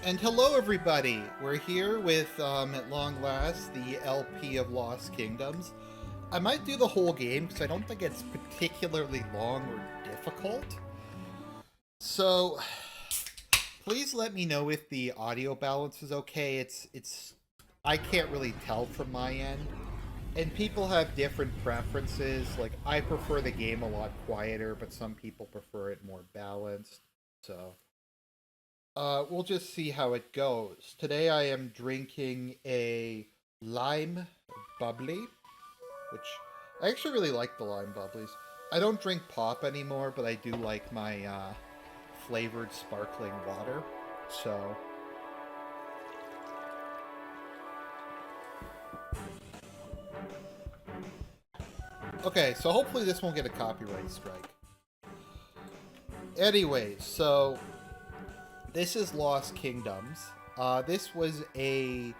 And hello, everybody! We're here with, at long last, the LP of Lost Kingdoms. I might do the whole game because I don't think it's particularly long or difficult. So, please let me know if the audio balance is okay. I can't really tell from my end. And people have different preferences. Like, I prefer the game a lot quieter, but some people prefer it more balanced. So, we'll just see how it goes. Today I am drinking a lime bubbly, which I actually really like the lime bubblies. I don't drink pop anymore, but I do like my flavored sparkling water. So, okay, so hopefully this won't get a copyright strike. Anyways, so this is Lost Kingdoms. This was a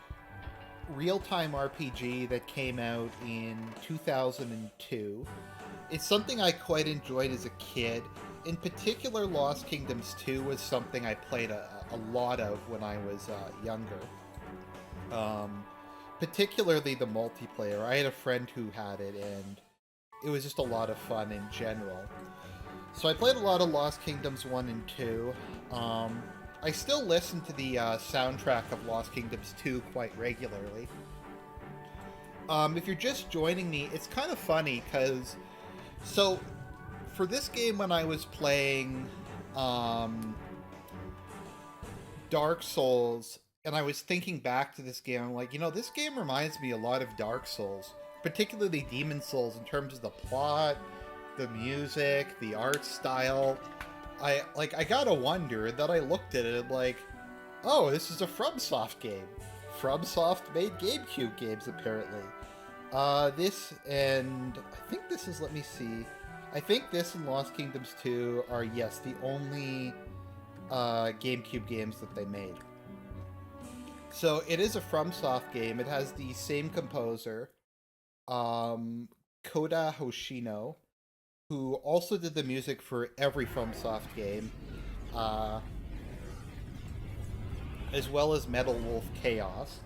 real-time RPG that came out in 2002. It's something I quite enjoyed as a kid. In particular, Lost Kingdoms 2 was something I played a lot of when I was younger. Particularly the multiplayer. I had a friend who had it, and it was just a lot of fun in general. So I played a lot of Lost Kingdoms 1 and 2. I still listen to the soundtrack of Lost Kingdoms 2 quite regularly. If you're just joining me, it's kind of funny because... So, for this game when I was playing Dark Souls, and I was thinking back to this game, I'm like, you know, this game reminds me a lot of Dark Souls. Particularly Demon Souls in terms of the plot, the music, the art style. I gotta wonder that I looked at it and like, oh, this is a FromSoft game. FromSoft made Gamecube games, apparently. This and I think this is, let me see. I think this and Lost Kingdoms 2 are, yes, the only Gamecube games that they made. So it is a FromSoft game. It has the same composer, Koda Hoshino, who also did the music for every FromSoft game, as well as Metal Wolf Chaos.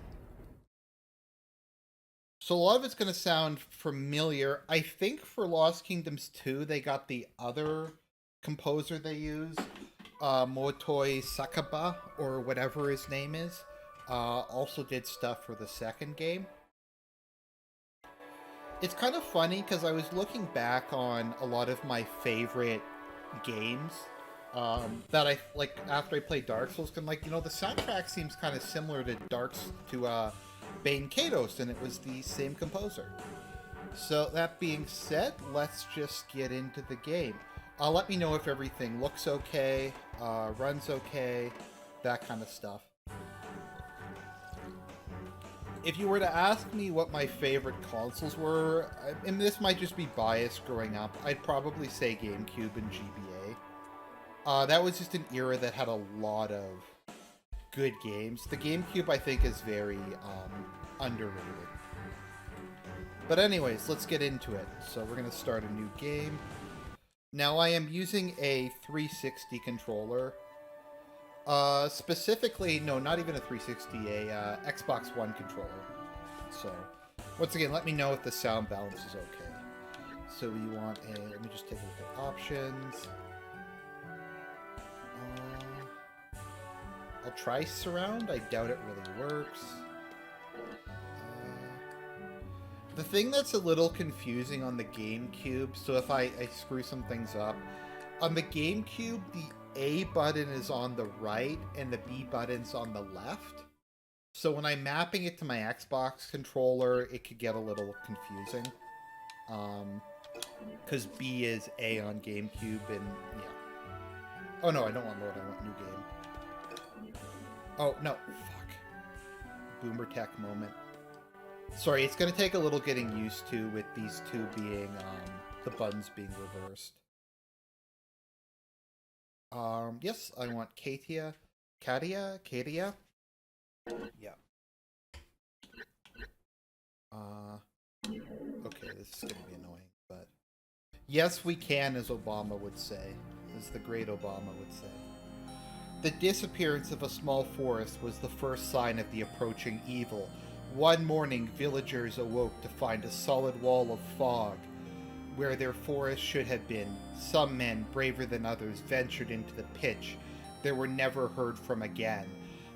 So a lot of it's going to sound familiar. I think for Lost Kingdoms 2, they got the other composer they use, Motoi Sakaba, or whatever his name is, also did stuff for the second game. It's kind of funny because I was looking back on a lot of my favorite games that I like after I played Dark Souls. And like, you know, the soundtrack seems kind of similar to Bane Kados, and it was the same composer. So that being said, let's just get into the game. Let me know if everything looks okay, runs okay, that kind of stuff. If you were to ask me what my favorite consoles were, and this might just be biased growing up, I'd probably say GameCube and GBA. That was just an era that had a lot of good games. The GameCube, I think, is very underrated. But anyways, let's get into it. So we're going to start a new game. Now I am using a 360 controller. Specifically, no, not even a 360, a Xbox One controller. So, once again, let me know if the sound balance is okay. So we want a, let me just take a look at options. I'll try surround, I doubt it really works. The thing that's a little confusing on the GameCube, so if I screw some things up, on the GameCube, the A button is on the right and the B button's on the left. So when I'm mapping it to my Xbox controller, it could get a little confusing. Because B is A on GameCube and yeah. Oh no, I don't want load, I want new game. Oh no, fuck. Boomer tech moment. Sorry, it's going to take a little getting used to with these two being, the buttons being reversed. Yes, I want Katia. Katia? Yeah. Okay, this is gonna be annoying, but... Yes, we can, as Obama would say. As the great Obama would say. The disappearance of a small forest was the first sign of the approaching evil. One morning, villagers awoke to find a solid wall of fog where their forest should have been. Some men, braver than others, ventured into the pitch. They were never heard from again.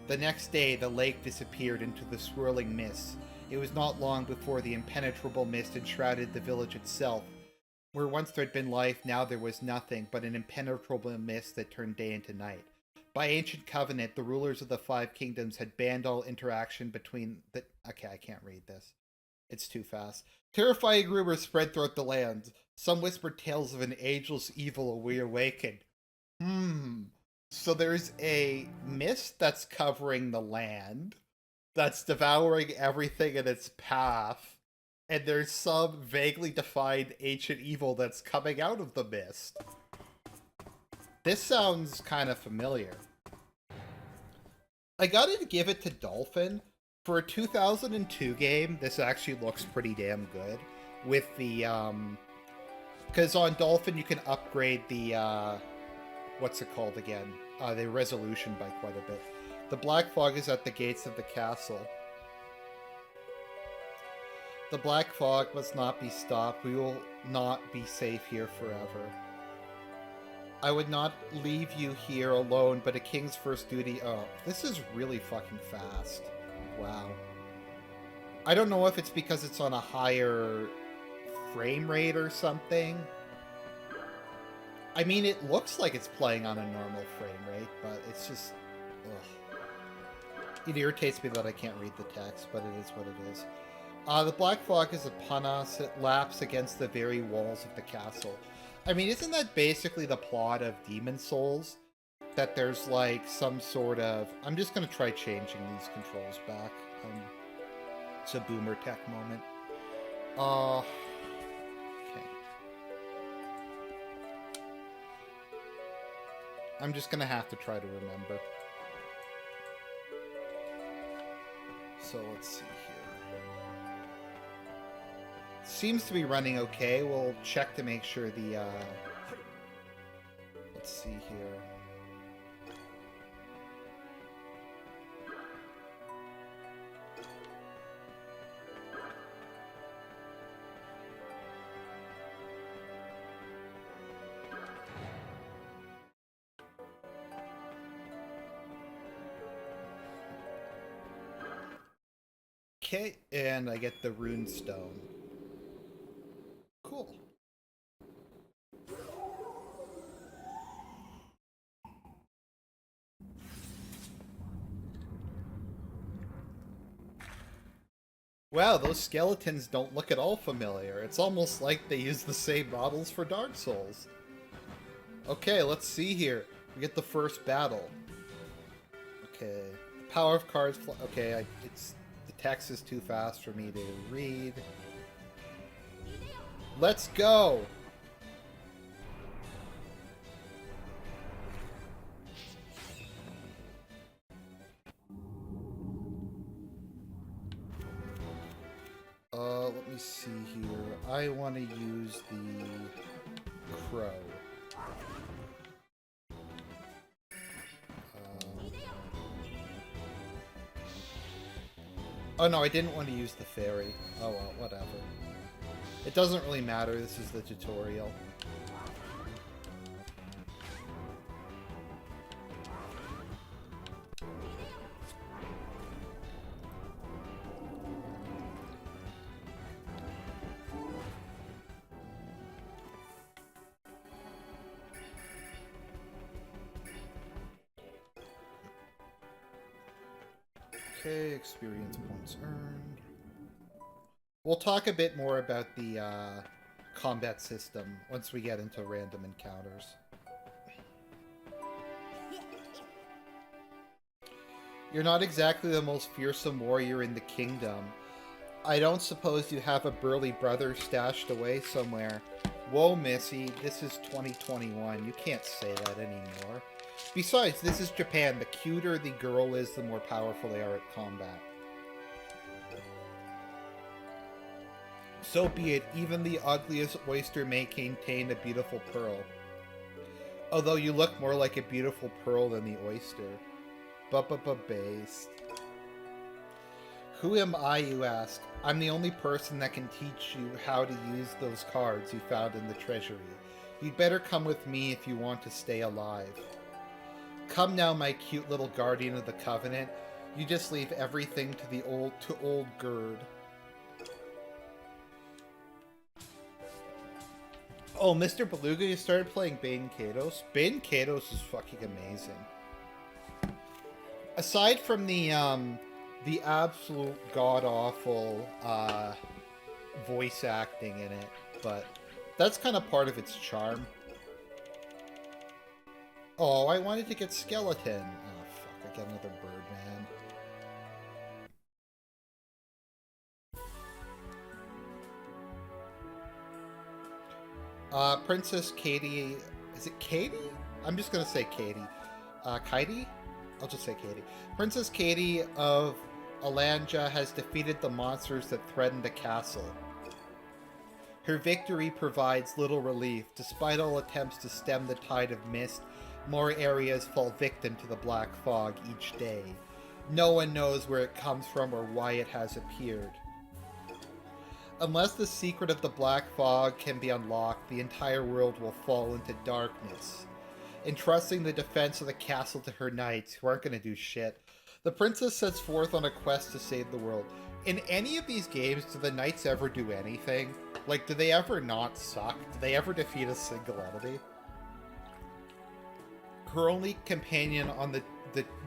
The next day, the lake disappeared into the swirling mist. It was not long before the impenetrable mist enshrouded the village itself. Where once there had been life, now there was nothing but an impenetrable mist that turned day into night. By ancient covenant, the rulers of the five kingdoms had banned all interaction between the... Okay, I can't read this. It's too fast. Terrifying rumors spread throughout the land. Some whispered tales of an ageless evil reawakened. So there's a mist that's covering the land, that's devouring everything in its path, and there's some vaguely defined ancient evil that's coming out of the mist. This sounds kind of familiar. I gotta give it to Dolphin. For a 2002 game, this actually looks pretty damn good. With the, because on Dolphin you can upgrade the, what's it called again? The resolution by quite a bit. The black fog is at the gates of the castle. The black fog must not be stopped. We will not be safe here forever. I would not leave you here alone, but a king's first duty... Oh, this is really fucking fast. Wow. I don't know if it's because it's on a higher frame rate or something. I mean, it looks like it's playing on a normal frame rate, but it's just... Ugh. It irritates me that I can't read the text, but it is what it is. The black fog is upon us. It laps against the very walls of the castle. I mean, isn't that basically the plot of Demon Souls? That there's, like, some sort of... I'm just gonna try changing these controls back. It's a boomer tech moment. Okay. I'm just gonna have to try to remember. So, let's see here. Seems to be running okay. We'll check to make sure the, let's see here. Okay, and I get the rune stone. Cool. Wow, those skeletons don't look at all familiar. It's almost like they use the same models for Dark Souls. Okay, let's see here. We get the first battle. Okay, the power of cards. Okay, it's the text is too fast for me to read. Let's go! Let me see here. I want to use the crow. Oh no, I didn't want to use the fairy. Oh well, whatever. It doesn't really matter, this is the tutorial. Okay, experience points earned. We'll talk a bit more about the combat system once we get into random encounters. You're not exactly the most fearsome warrior in the kingdom. I don't suppose you have a burly brother stashed away somewhere. Whoa, Missy, this is 2021. You can't say that anymore. Besides, this is Japan. The cuter the girl is, the more powerful they are at combat. So be it. Even the ugliest oyster may contain a beautiful pearl. Although you look more like a beautiful pearl than the oyster. Based. Who am I, you ask? I'm the only person that can teach you how to use those cards you found in the treasury. You'd better come with me if you want to stay alive. Come now, my cute little guardian of the Covenant. You just leave everything to old Gerd. Oh, Mr. Beluga, you started playing Bane Kados? Bane Kados is fucking amazing. Aside from the absolute god-awful voice acting in it, but that's kind of part of its charm. Oh, I wanted to get Skeleton. Oh, fuck, I get another Birdman. Princess Katie... Is it Katie? I'm just gonna say Katie. Katie? I'll just say Katie. Princess Katie of Alanja has defeated the monsters that threaten the castle. Her victory provides little relief. Despite all attempts to stem the tide of mist, more areas fall victim to the black fog each day. No one knows where it comes from or why it has appeared. Unless the secret of the black fog can be unlocked, the entire world will fall into darkness. Entrusting the defense of the castle to her knights, who aren't going to do shit, the princess sets forth on a quest to save the world. In any of these games, do the knights ever do anything? Like, do they ever not suck? Do they ever defeat a single enemy? Her only companion on the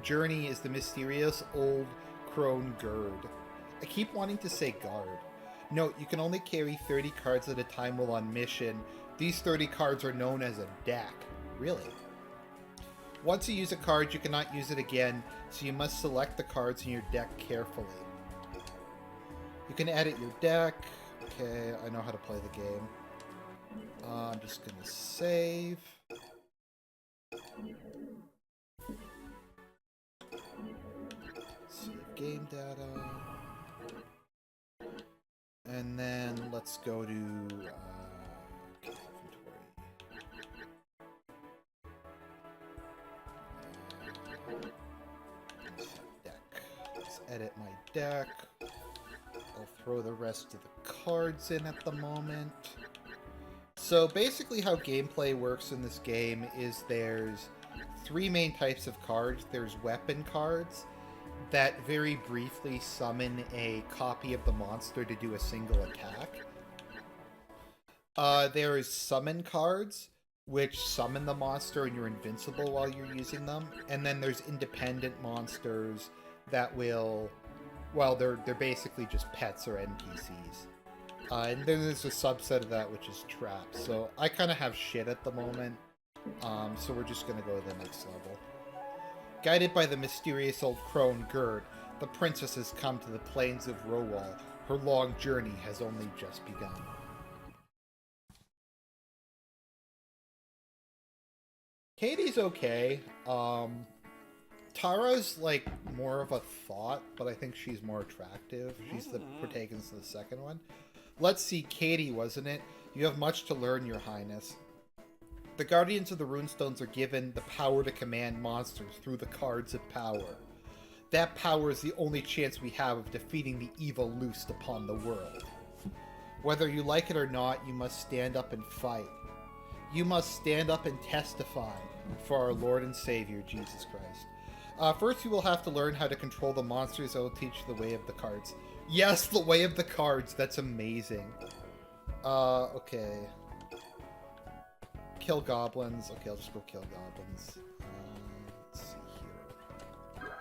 journey is the mysterious old crone Gerd. I keep wanting to say guard. Note, you can only carry 30 cards at a time while on mission. These 30 cards are known as a deck. Really? Once you use a card, you cannot use it again, so you must select the cards in your deck carefully. You can edit your deck. Okay, I know how to play the game. I'm just gonna save. Save game data. And then let's go to inventory. Deck. Let's edit my deck. I'll throw the rest of the cards in at the moment. So basically how gameplay works in this game is there's three main types of cards. There's weapon cards that very briefly summon a copy of the monster to do a single attack. There is summon cards, which summon the monster and you're invincible while you're using them. And then there's independent monsters that will... Well, they're basically just pets or NPCs. And then there's a subset of that, which is traps. So I kind of have shit at the moment. So we're just going to go to the next level. Guided by the mysterious old crone Gerd, the princess has come to the plains of Rowal. Her long journey has only just begun. Katie's okay. Tara's, like, more of a thought, but I think she's more attractive. She's the protagonist of the second one. Let's see, Katie, wasn't it? You have much to learn, Your Highness. The Guardians of the Runestones are given the power to command monsters through the Cards of Power. That power is the only chance we have of defeating the evil loosed upon the world. Whether you like it or not, you must stand up and fight. You must stand up and testify for our Lord and Savior, Jesus Christ. First, you will have to learn how to control the monsters. I will teach you the way of the cards. Yes, the way of the cards. That's amazing. Okay. Kill goblins. Okay, I'll just go kill goblins. Let's see here.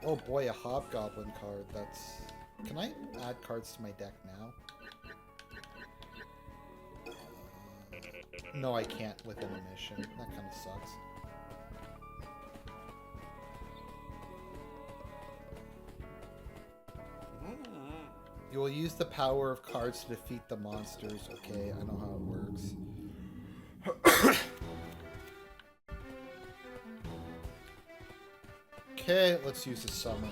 Oh boy, a hobgoblin card. That's... Can I add cards to my deck now? No, I can't within a mission. That kind of sucks. You will use the power of cards to defeat the monsters. Okay, I know how it works. Okay, let's use a summon.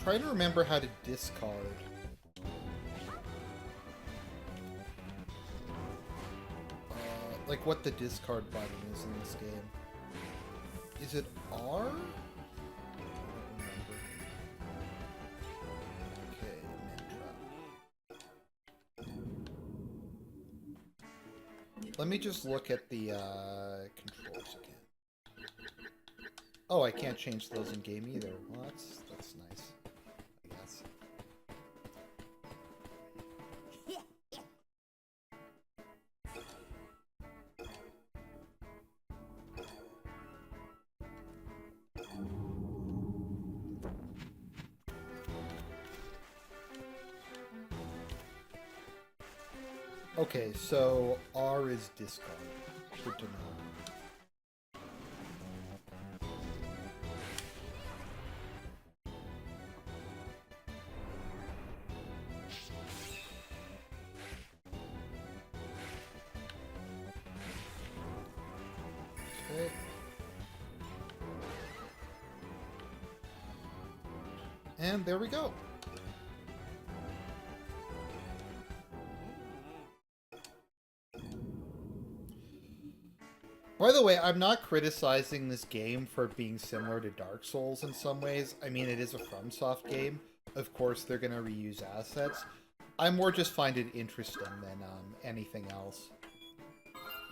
trying to remember how to discard. Like what the discard button is in this game. Is it R? I don't remember. Okay, Mintra. Let me just look at the controls again. Oh, I can't change those in game either. Well, that's nice, I guess. Okay, so R is discard. Good to know. Okay. And there we go. By the way, I'm not criticizing this game for being similar to Dark Souls in some ways. I mean, it is a FromSoft game. Of course, they're going to reuse assets. I more just find it interesting than anything else.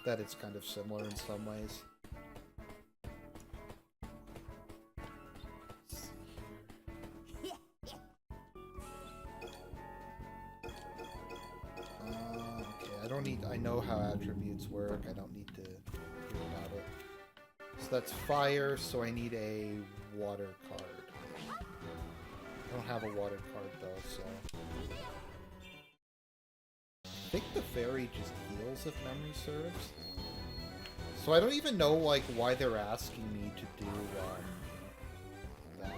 That it's kind of similar in some ways. Let's see here. Okay, I don't need... I know how attributes work. I don't need to... about it. So that's fire, so I need a water card. I don't have a water card though, so... I think the fairy just heals if memory serves. So I don't even know like why they're asking me to do that.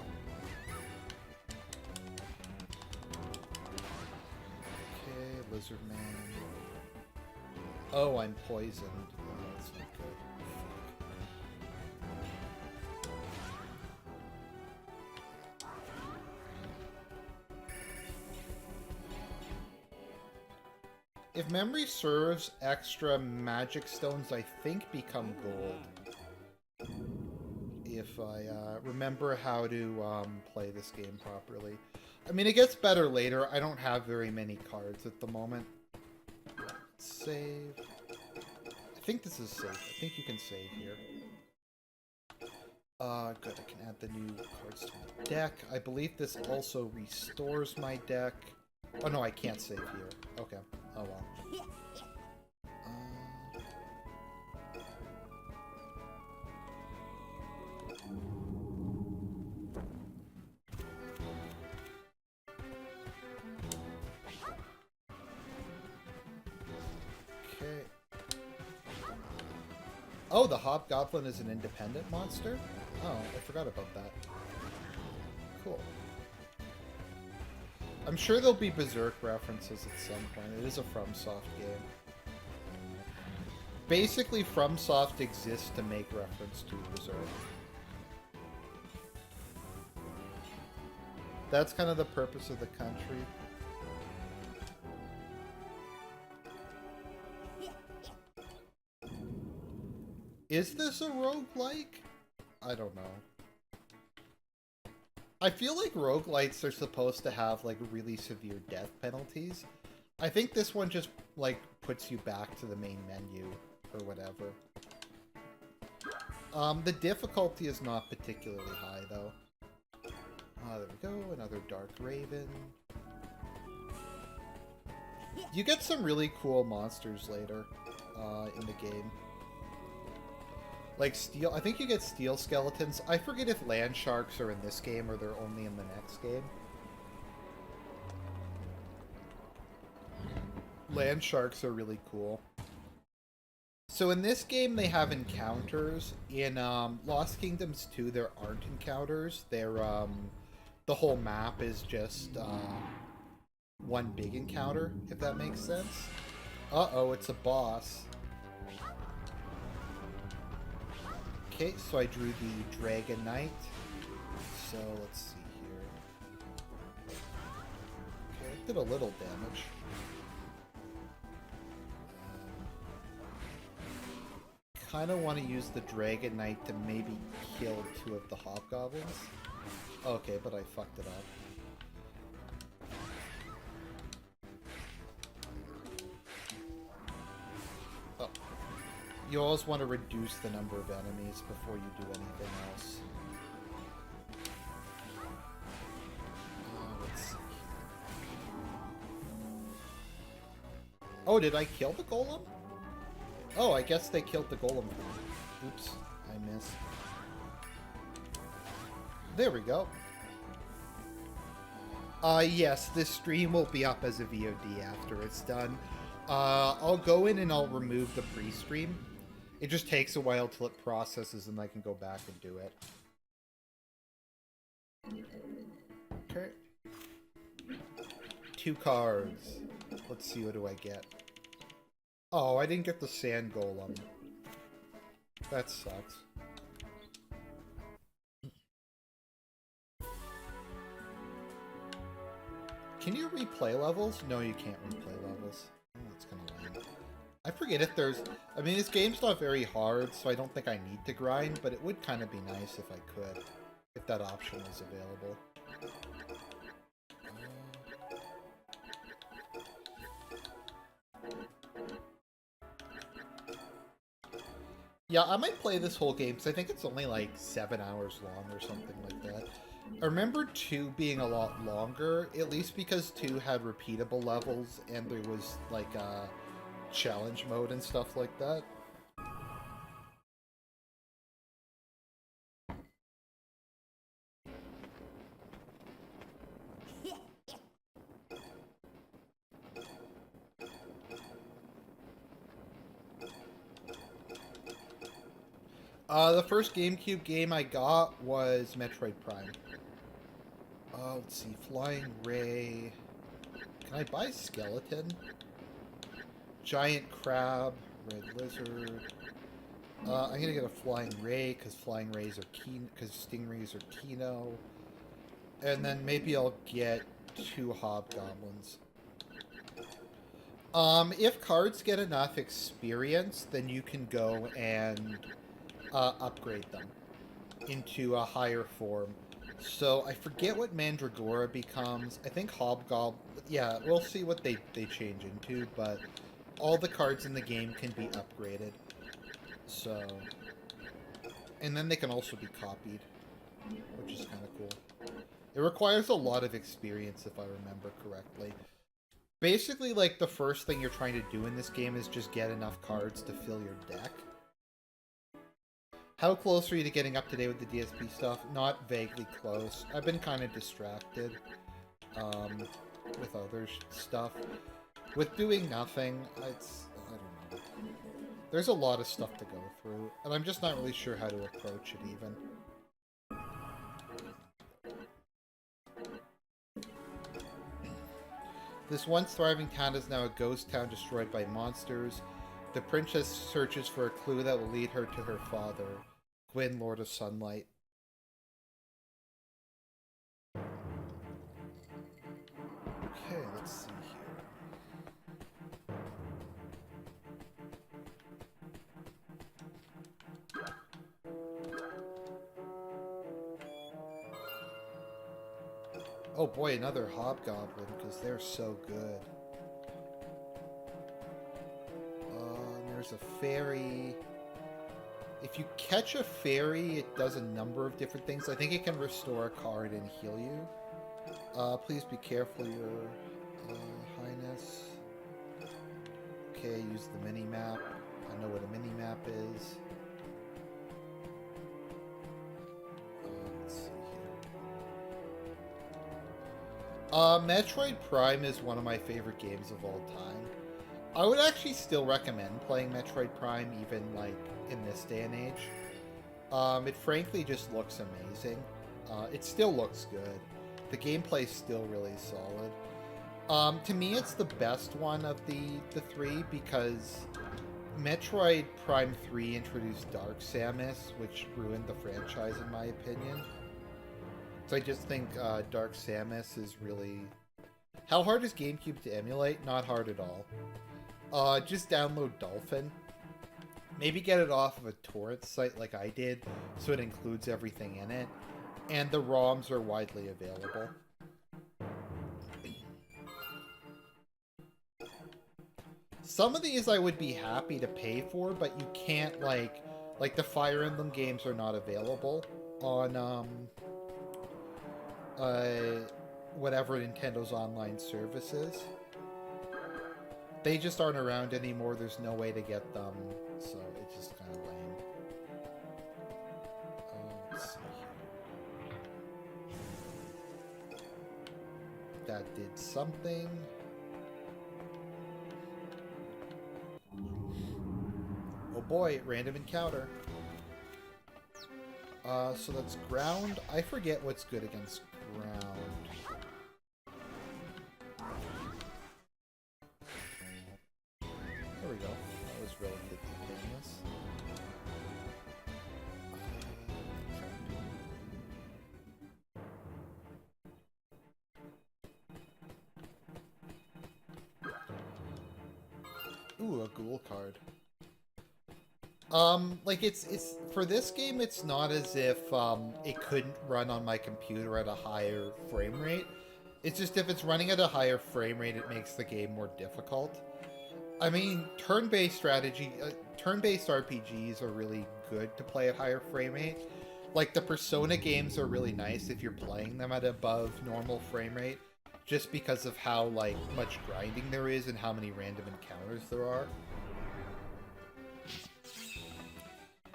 Okay, Lizard Man. Oh, I'm poisoned. Oh, that's not good. If memory serves, extra magic stones, I think, become gold. If I remember how to play this game properly. I mean, it gets better later. I don't have very many cards at the moment. Save. I think this is safe. I think you can save here. Good. I can add the new cards to my deck. I believe this also restores my deck. Oh, no, I can't save here. Okay. Oh, well. Okay. Oh, the Hobgoblin is an independent monster? Oh, I forgot about that. Cool. I'm sure there'll be Berserk references at some point. It is a FromSoft game. Basically, FromSoft exists to make reference to Berserk. That's kind of the purpose of the country. Is this a roguelike? I don't know. I feel like roguelites are supposed to have, like, really severe death penalties. I think this one just, like, puts you back to the main menu, or whatever. The difficulty is not particularly high, though. There we go, another Dark Raven. You get some really cool monsters later, in the game. Like steel, I think you get steel skeletons. I forget if land sharks are in this game or they're only in the next game. Land sharks are really cool. So in this game they have encounters. In Lost Kingdoms 2 there aren't encounters. They're the whole map is just one big encounter, if that makes sense. Uh-oh, it's a boss. Okay, so I drew the Dragon Knight. So let's see here. did a little damage. Kind of want to use the Dragon Knight to maybe kill 2 of the Hobgoblins. Okay, but I fucked it up. Oh. You always want to reduce the number of enemies before you do anything else. Let's see. Oh, did I kill the golem? Oh, I guess they killed the golem. Oops, I missed. There we go. Yes, this stream will be up as a VOD after it's done. I'll go in and I'll remove the pre-stream. It just takes a while till it processes and I can go back and do it. Okay. 2 cards. Let's see, what do I get? Oh, I didn't get the sand golem. That sucks. Can you replay levels? No, you can't replay levels. Oh, that's kind of lame. I forget if there's... I mean, this game's not very hard, so I don't think I need to grind, but it would kind of be nice if I could. If that option was available. Yeah, I might play this whole game, because I think it's only like 7 hours long or something like that. I remember 2 being a lot longer, at least because 2 had repeatable levels, and there was like a challenge mode and stuff like that. The first GameCube game I got was Metroid Prime. Let's see, Flying Ray. Can I buy Skeleton? Giant Crab, Red Lizard. I'm gonna get a Flying Ray because Flying Rays are keen, because Stingrays are Kino. And then maybe I'll get 2 Hobgoblins. If cards get enough experience, then you can go and upgrade them into a higher form. So I forget what Mandragora becomes. I think Hobgoblin... Yeah, we'll see what they change into, but all the cards in the game can be upgraded. So... And then they can also be copied, which is kind of cool. It requires a lot of experience, if I remember correctly. Basically, like, the first thing you're trying to do in this game is just get enough cards to fill your deck. How close are you to getting up to date with the DSP stuff? Not vaguely close. I've been kind of distracted with other stuff. With doing nothing, I don't know. There's a lot of stuff to go through, and I'm just not really sure how to approach it even. This once thriving town is now a ghost town destroyed by monsters. The princess searches for a clue that will lead her to her father, Gwyn, Lord of Sunlight. Okay, let's see here. Oh boy, another Hobgoblin, because they're so good. There's a fairy. If you catch a fairy, it does a number of different things. I think it can restore a card and heal you. Please be careful, your highness. Okay, use the mini-map. I know what a mini-map is. Let's see here. Metroid Prime is one of my favorite games of all time. I would actually still recommend playing Metroid Prime, even, like, in this day and age. It frankly just looks amazing. It still looks good. The gameplay's still really solid. To me, it's the best one of the 3, because Metroid Prime 3 introduced Dark Samus, which ruined the franchise, in my opinion. So I just think Dark Samus is really... How hard is GameCube to emulate? Not hard at all. Just download Dolphin. Maybe get it off of a torrent site like I did, so it includes everything in it. And the ROMs are widely available. Some of these I would be happy to pay for, but you can't, like the Fire Emblem games are not available on, whatever Nintendo's online service is. They just aren't around anymore, there's no way to get them, so it's just kind of lame. Let's see here. That did something. Oh boy, random encounter. So that's ground. I forget what's good against ground. There we go. That was relatively painless. Ooh, a ghoul card. Like, it's for this game, it's not as if, it couldn't run on my computer at a higher frame rate. It's just if it's running at a higher frame rate, it makes the game more difficult. I mean, turn-based RPGs are really good to play at higher frame rate. Like, the Persona games are really nice if you're playing them at above normal frame rate, just because of how, like, much grinding there is and how many random encounters there are.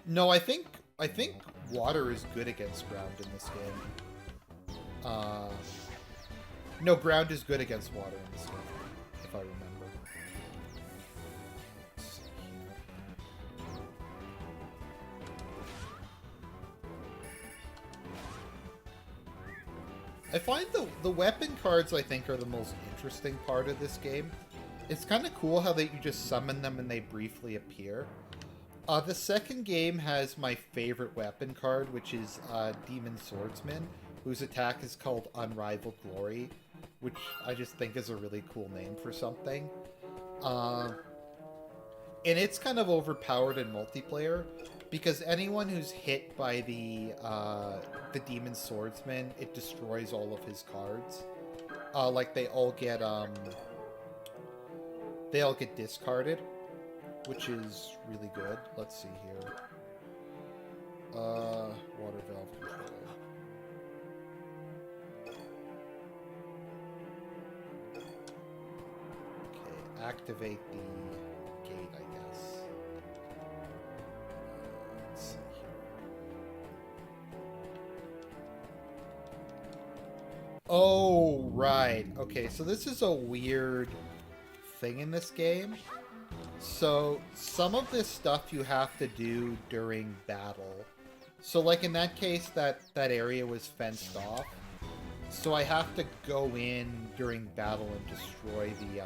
No, I think water is good against ground in this game. No, ground is good against water in this game, if I remember. I find the weapon cards, I think, are the most interesting part of this game. It's kind of cool how you just summon them and they briefly appear. The second game has my favorite weapon card, which is Demon Swordsman, whose attack is called Unrivaled Glory, which I just think is a really cool name for something. And it's kind of overpowered in multiplayer, because anyone who's hit by the Demon Swordsman, it destroys all of his cards. Like, they all get discarded, which is really good. Let's see here. Water valve control. Okay, activate the gate, I guess. Let's see here. Oh, right. Okay, so this is a weird thing in this game. So, some of this stuff you have to do during battle. So, like, in that case, that area was fenced off. So I have to go in during battle and destroy the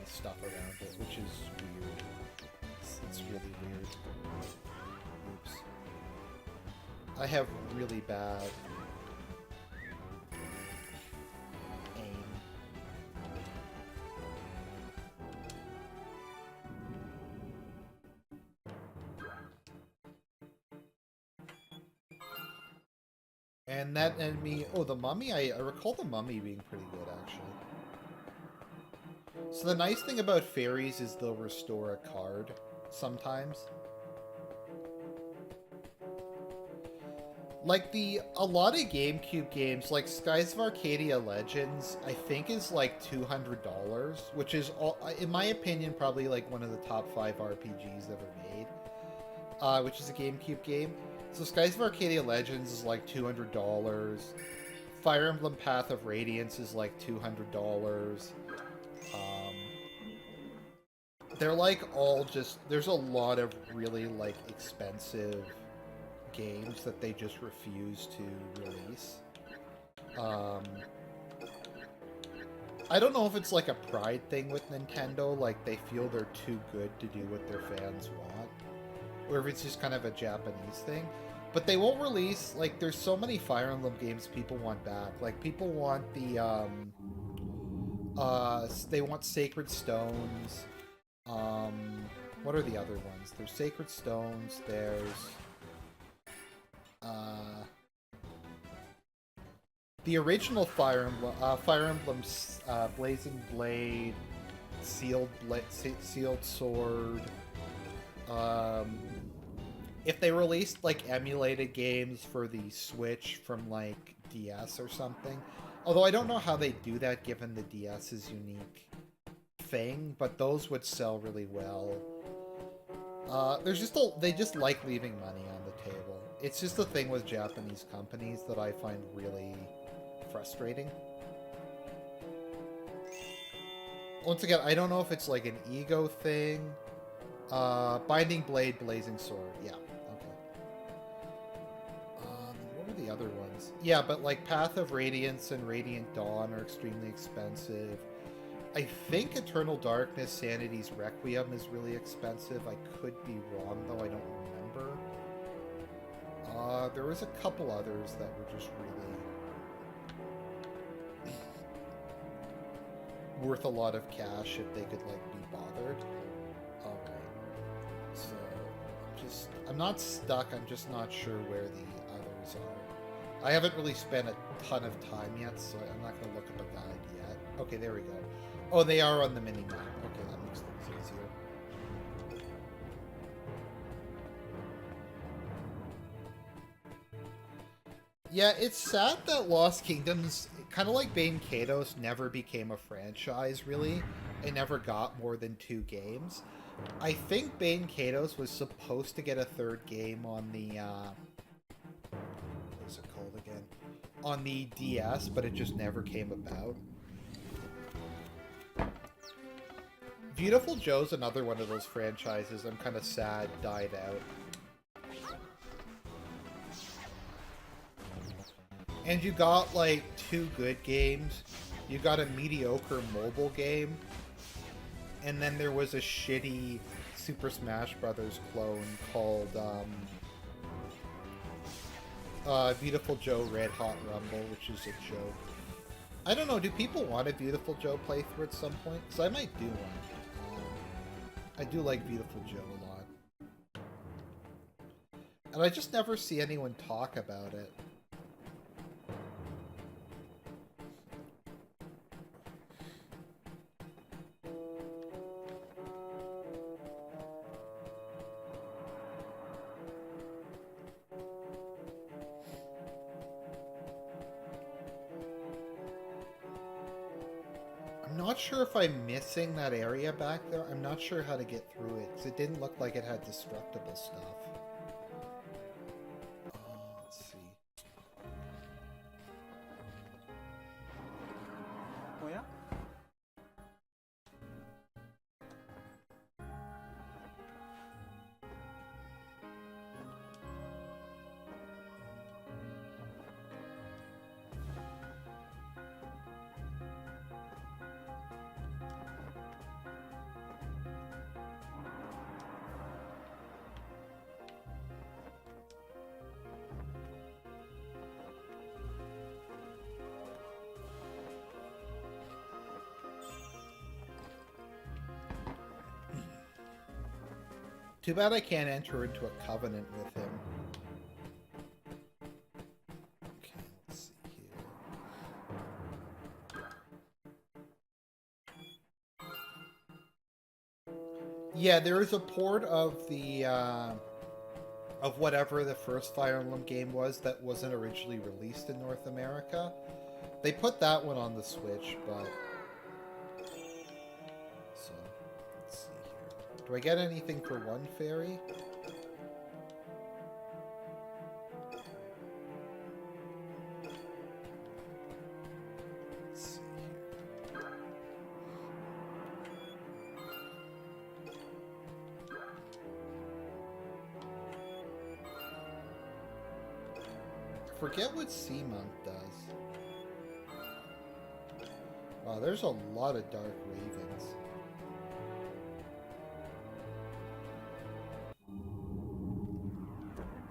stuff around it, which is weird. It's really weird. Oops. I have really bad aim. And that enemy... Oh, the mummy? I recall the mummy being pretty good, actually. So the nice thing about fairies is they'll restore a card sometimes. Like, a lot of GameCube games, like Skies of Arcadia Legends, I think is like $200, which is, in my opinion, probably like one of the top 5 RPGs ever made, which is a GameCube game. So Skies of Arcadia Legends is like $200. Fire Emblem Path of Radiance is like $200. They're like all just... There's a lot of really like expensive games that they just refuse to release. I don't know if it's like a pride thing with Nintendo, like they feel they're too good to do what their fans want, or if it's just kind of a Japanese thing. But they won't release, like, there's so many Fire Emblem games people want back. Like, people want the, they want Sacred Stones. What are the other ones? There's Sacred Stones, there's, the original Fire Emblem, Blazing Blade, Sealed Sword. If they released, like, emulated games for the Switch from, like, DS or something. Although I don't know how they do that given the DS's unique thing, but those would sell really well. They just like leaving money on the table. It's just a thing with Japanese companies that I find really frustrating. Once again, I don't know if it's like an ego thing. Binding Blade, Blazing Sword. Yeah, okay. What are the other ones? Yeah, but like Path of Radiance and Radiant Dawn are extremely expensive. I think Eternal Darkness, Sanity's Requiem is really expensive. I could be wrong, though. I don't remember. There was a couple others that were just really worth a lot of cash if they could, like, be bothered. Okay. So, I'm not stuck. I'm just not sure where the others are. I haven't really spent a ton of time yet, so I'm not going to look up a guide yet. Okay, there we go. Oh, they are on the mini-map. Okay, that makes things easier. Yeah, it's sad that Lost Kingdoms, kind of like Bane Kados, never became a franchise, really. It never got more than 2 games. I think Bane Kados was supposed to get a 3rd game on the, what's it called again? On the DS, but it just never came about. Beautiful Joe's another one of those franchises I'm kind of sad died out. And you got, like, 2 good games. You got a mediocre mobile game. And then there was a shitty Super Smash Bros. Clone called, Beautiful Joe Red Hot Rumble, which is a joke. I don't know, do people want a Beautiful Joe playthrough at some point? Because I might do one. I do like Beautiful Joe a lot. And I just never see anyone talk about it. I'm not sure if I'm missing that area back there. I'm not sure how to get through it, because it didn't look like it had destructible stuff. Let's see. Oh yeah? Too bad I can't enter into a covenant with him. Okay, let's see here. Yeah, there is a port of the, of whatever the first Fire Emblem game was that wasn't originally released in North America. They put that one on the Switch, but... Do I get anything for one fairy? Let's see here. I forget what Sea Monk does. Wow, there's a lot of Dark Ravens.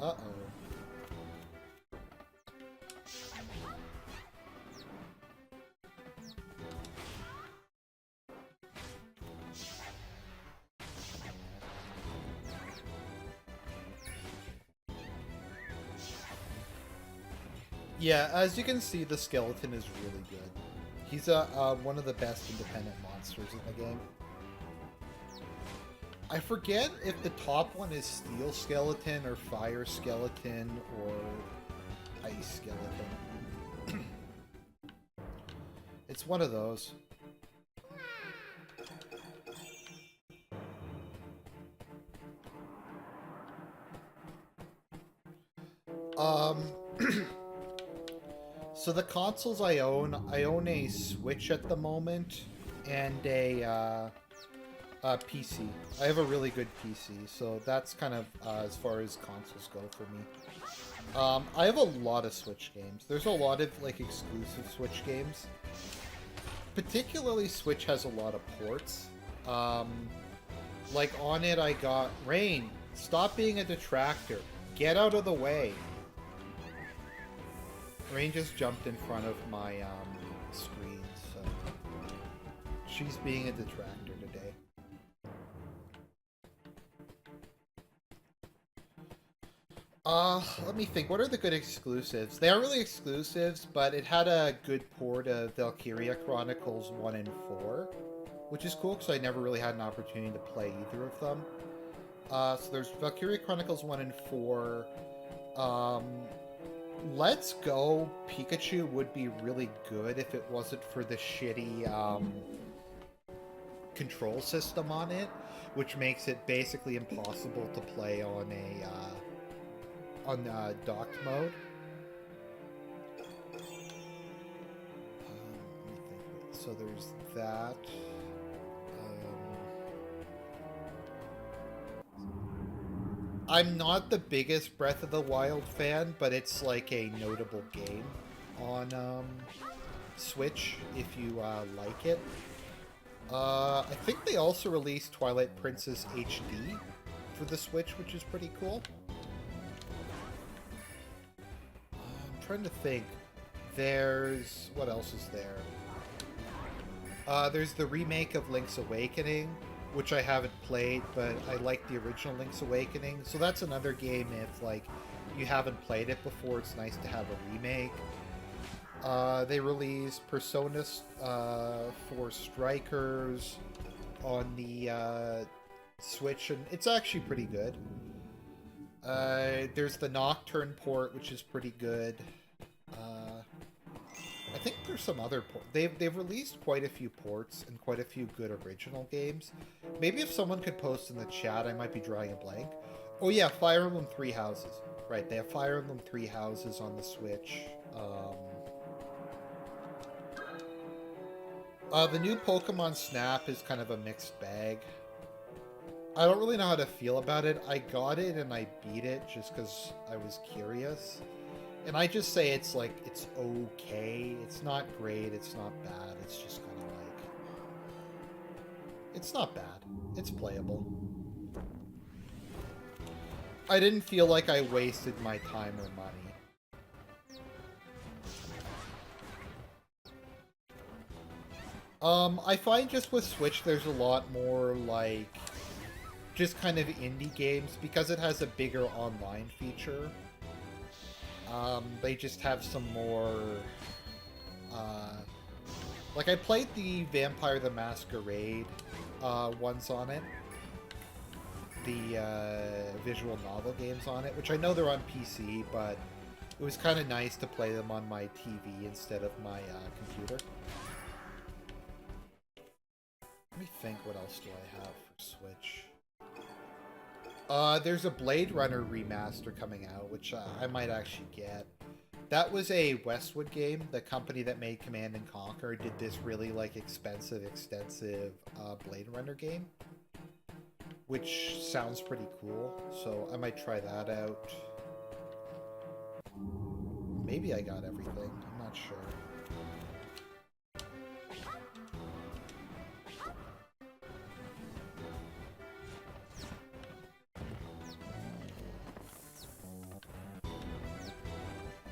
Uh-oh. Yeah, as you can see, the skeleton is really good. He's one of the best independent monsters in the game. I forget if the top one is Steel Skeleton or Fire Skeleton or Ice Skeleton. It's one of those. So the consoles I own a Switch at the moment and a PC. I have a really good PC, so that's kind of as far as consoles go for me. I have a lot of Switch games. There's a lot of like exclusive Switch games. Particularly Switch has a lot of ports. Like on it I got Rain, stop being a detractor. Get out of the way. Rain just jumped in front of my screen, so she's being a detractor today. Let me think. What are the good exclusives? They aren't really exclusives, but it had a good port of Valkyria Chronicles 1 and 4, which is cool because I never really had an opportunity to play either of them. So there's Valkyria Chronicles 1 and 4. Let's Go Pikachu would be really good if it wasn't for the shitty control system on it, which makes it basically impossible to play on docked mode. So there's that. I'm not the biggest Breath of the Wild fan, but it's like a notable game on Switch if you like it. I think they also released Twilight Princess HD for the Switch, which is pretty cool. I'm trying to think. There's... what else is there? There's the remake of Link's Awakening, which I haven't played, but I like the original Link's Awakening. So that's another game if, like, you haven't played it before, it's nice to have a remake. They released Persona 4 Strikers on the Switch, and it's actually pretty good. There's the Nocturne port, which is pretty good. I think there's some other ports. They've released quite a few ports and quite a few good original games. Maybe if someone could post in the chat, I might be drawing a blank. Oh yeah, Fire Emblem Three Houses. Right, they have Fire Emblem Three Houses on the Switch. The new Pokemon Snap is kind of a mixed bag. I don't really know how to feel about it. I got it and I beat it just because I was curious. And I just say it's like, it's okay. It's not great, it's not bad. It's just kind of like... it's not bad. It's playable. I didn't feel like I wasted my time or money. I find just with Switch there's a lot more, like, just kind of indie games because it has a bigger online feature. They just have some more, like I played the Vampire the Masquerade, ones on it. The, visual novel games on it, which I know they're on PC, but it was kind of nice to play them on my TV instead of my, computer. Let me think, what else do I have for Switch? There's a Blade Runner remaster coming out, which I might actually get. That was a Westwood game. The company that made Command & Conquer did this really, like, expensive, extensive Blade Runner game, which sounds pretty cool, so I might try that out. Maybe I got everything. I'm not sure.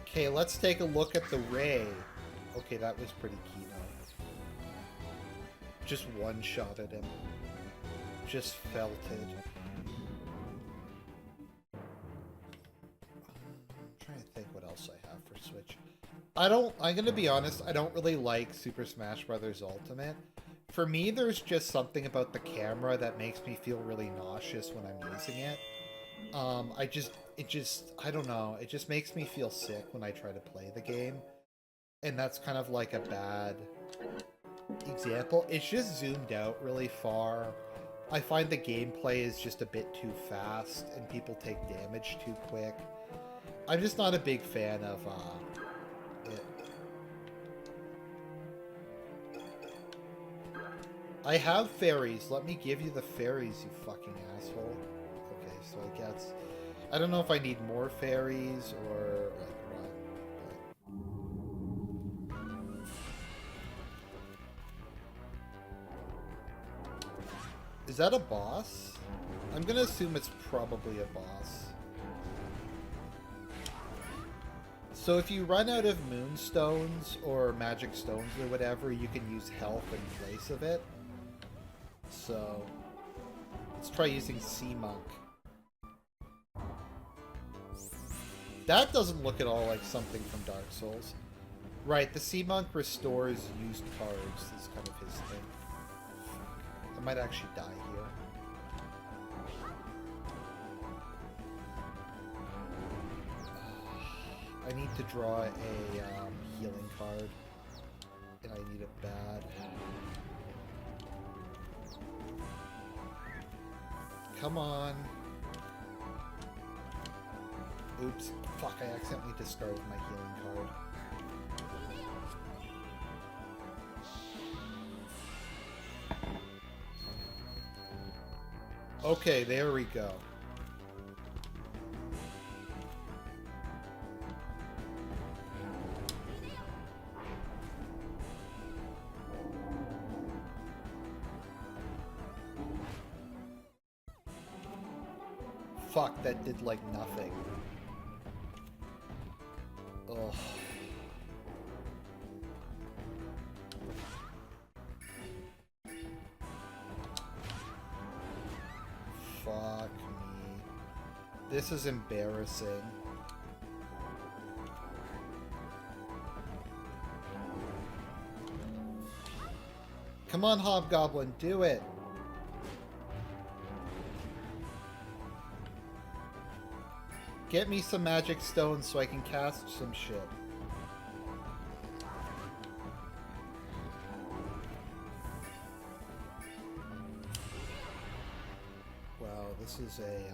Okay, let's take a look at the Ray. Okay, that was pretty keen. Just one shot at him. Just felt it. I'm trying to think what else I have for Switch. I'm gonna be honest, I don't really like Super Smash Bros. Ultimate. For me, there's just something about the camera that makes me feel really nauseous when I'm using it. I don't know, it just makes me feel sick when I try to play the game. And that's kind of like a bad example. It's just zoomed out really far. I find the gameplay is just a bit too fast, and people take damage too quick. I'm just not a big fan of it. I have fairies. Let me give you the fairies, you fucking asshole. Okay, so I guess... I don't know if I need more fairies or like what. But... Is that a boss? I'm gonna assume it's probably a boss. So if you run out of moonstones or magic stones or whatever, you can use health in place of it. So let's try using Sea Monk. That doesn't look at all like something from Dark Souls. Right, the Sea Monk restores used cards. Is kind of his thing. I might actually die here. I need to draw a healing card. And I need it bad. Come on. Oops. Fuck, I accidentally discarded my healing card. Okay, there we go. Fuck, that did like nothing. Ugh. Fuck me. This is embarrassing. Come on, Hobgoblin, do it! Get me some magic stones so I can cast some shit. Wow, this is a,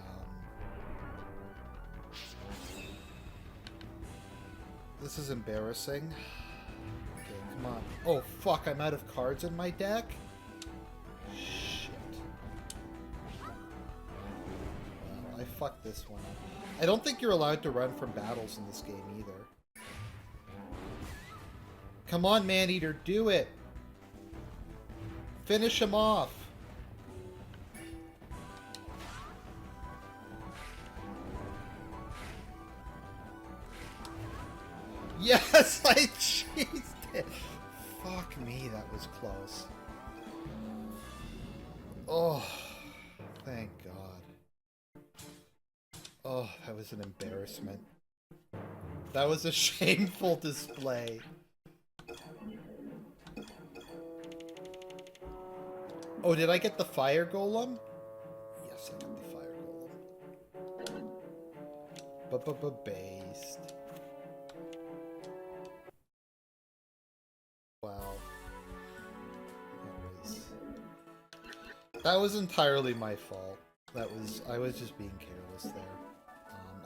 this is embarrassing. Okay, come on. Oh, fuck, I'm out of cards in my deck? Shit. Well, I fucked this one up. I don't think you're allowed to run from battles in this game either. Come on, Maneater, do it! Finish him off! Yes, I cheesed it! Fuck me, that was close. Oh, thank God. Oh, that was an embarrassment. That was a shameful display. Oh, did I get the fire golem? Yes, I got the fire golem. Based. Wow. That was entirely my fault. I was just being careless there.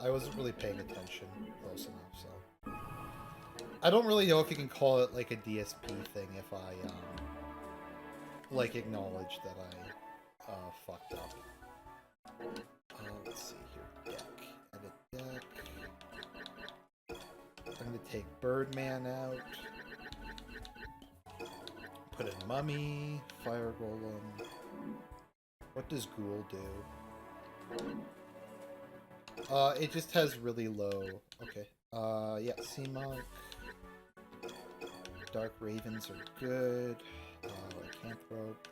I wasn't really paying attention close enough, so. I don't really know if you can call it like a DSP thing if I, like, acknowledge that I, fucked up. Let's see here. Deck. Edit deck. I'm gonna take Birdman out. Put in Mummy. Fire Golem. What does Ghoul do? It just has really low... Okay. Yeah, Sea Monk. Dark Ravens are good. Lycanthrope.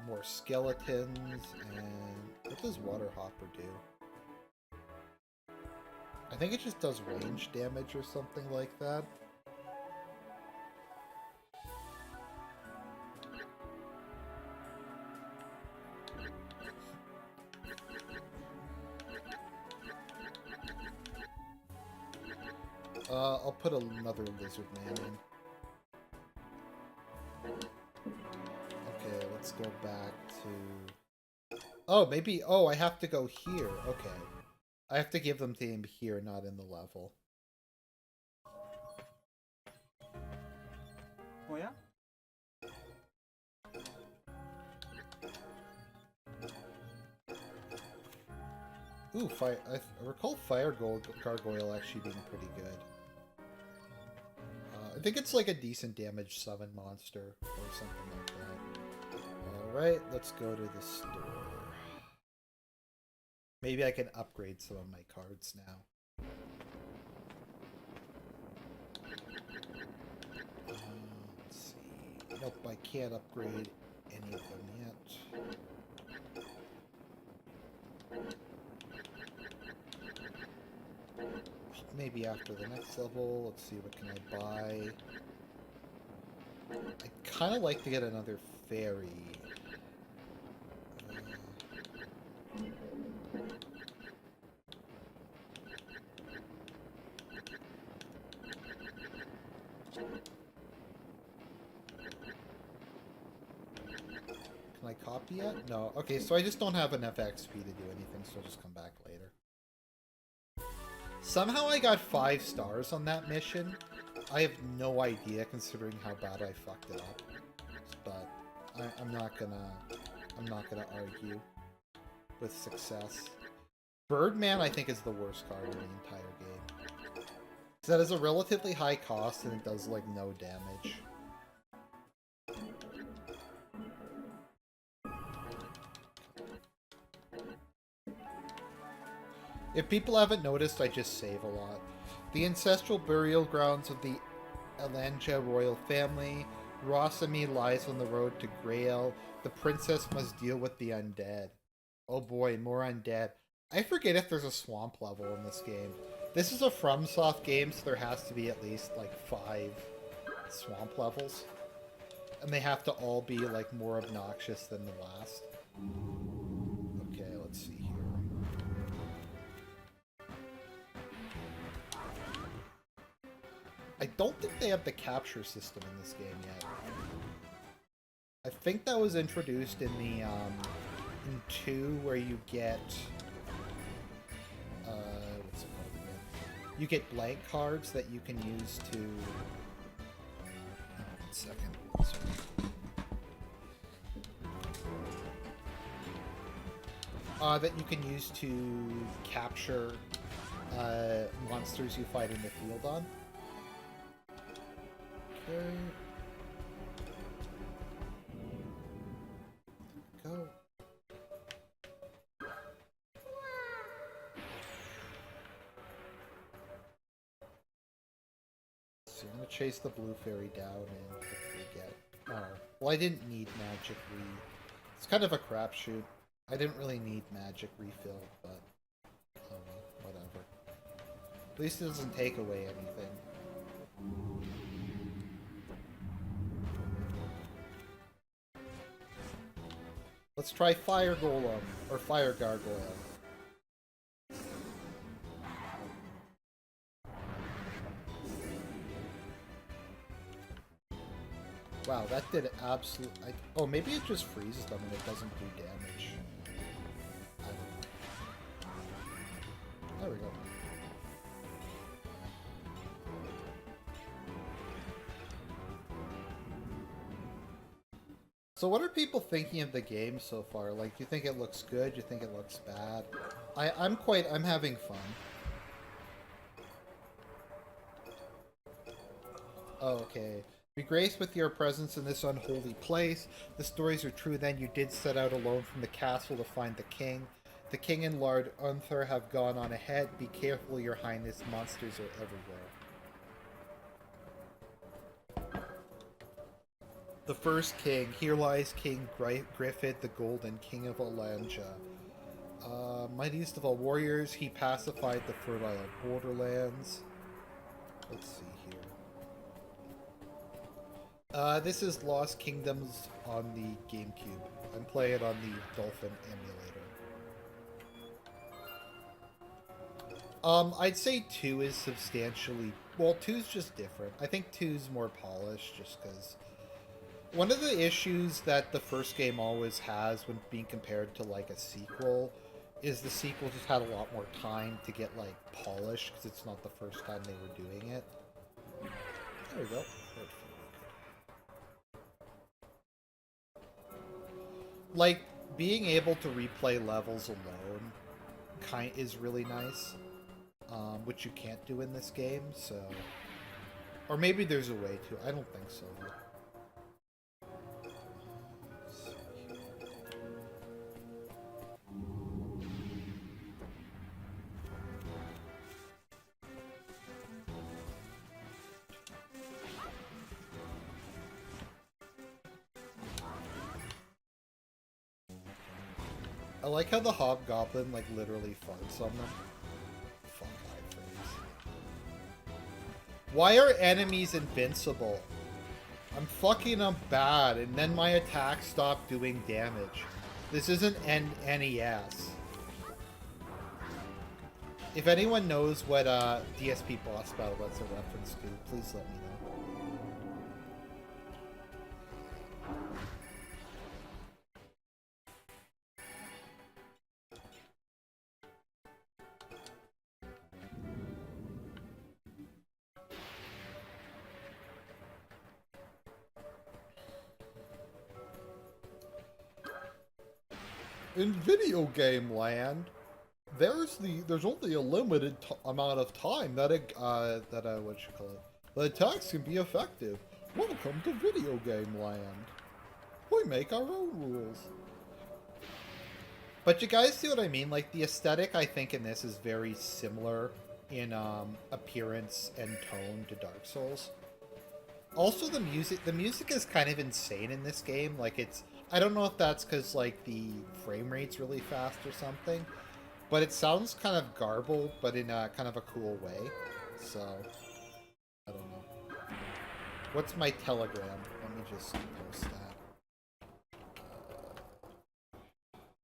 More skeletons, and... What does Water Hopper do? I think it just does range damage or something like that. I'll put another lizard man in. Okay, let's go back to... Oh, maybe... Oh, I have to go here. Okay. I have to give them to him here, not in the level. Oh, yeah? Ooh, I recall Fire Gargoyle actually being pretty good. I think it's like a decent damage summon monster or something like that. Alright, let's go to the store. Maybe I can upgrade some of my cards now. Let's see. Nope, I can't upgrade any of them yet. Maybe after the next level. Let's see, what can I buy? I'd kind of like to get another fairy. Can I copy it? No. Okay, so I just don't have enough XP to do anything, so I'll just come back later. Somehow I got 5 stars on that mission. I have no idea, considering how bad I fucked it up. But I'm not gonna argue with success. Birdman, I think, is the worst card in the entire game. So that is a relatively high cost, and it does like no damage. If people haven't noticed, I just save a lot. The ancestral burial grounds of the Elanja royal family. Rosamy lies on the road to Grail. The princess must deal with the undead. Oh boy, more undead. I forget if there's a swamp level in this game. This is a FromSoft game, so there has to be at least like 5 swamp levels. And they have to all be like more obnoxious than the last. Okay, let's see here. I don't think they have the capture system in this game yet. I think that was introduced in the in 2, where you get what's it called again? You get blank cards that you can use to. Oh, 1 second. Sorry. That you can use to capture monsters you fight in the field on. Okay. Go. So I'm gonna chase the blue fairy down and hopefully get... Oh. Well, I didn't need magic It's kind of a crapshoot. I didn't really need magic refill, but... Oh well, whatever. At least it doesn't take away anything. Let's try Fire Golem, or Fire Gargoyle. Wow, that did absolute... Oh, maybe it just freezes them and it doesn't do damage. I don't know. There we go. So what are people thinking of the game so far? Like, do you think it looks good? Do you think it looks bad? I'm having fun. Oh, okay. Be graced with your presence in this unholy place. The stories are true then. You did set out alone from the castle to find the king. The king and Lord Unther have gone on ahead. Be careful, your highness. Monsters are everywhere. The first king. Here lies King Griffith the Golden, king of Elanja. Mightiest of all warriors, he pacified the fertile borderlands. Let's see here. This is Lost Kingdoms on the Gamecube. I'm playing it on the Dolphin emulator. I'd say 2 is substantially... Well, 2's just different. I think 2's more polished, just because... One of the issues that the first game always has when being compared to, like, a sequel is the sequel just had a lot more time to get, like, polished, because it's not the first time they were doing it. There we go. Like, being able to replay levels alone is really nice, which you can't do in this game, so... Or maybe there's a way to. I don't think so. I like how the hobgoblin, like, literally farts on them. Fuck iframes. Why are enemies invincible? I'm fucking them bad, and then my attacks stop doing damage. This isn't NES. If anyone knows what DSP boss battle that's a reference to, please let me know. In video game land, there's only a limited amount of time that the attacks can be effective. Welcome to video game land. We make our own rules. But you guys see what I mean? Like, the aesthetic, I think, in this is very similar in appearance and tone to Dark Souls. Also, the music is kind of insane in this game. Like, I don't know if that's because, like, the frame rate's really fast or something, but it sounds kind of garbled, but in a kind of a cool way. So, I don't know. What's my Telegram? Let me just post that.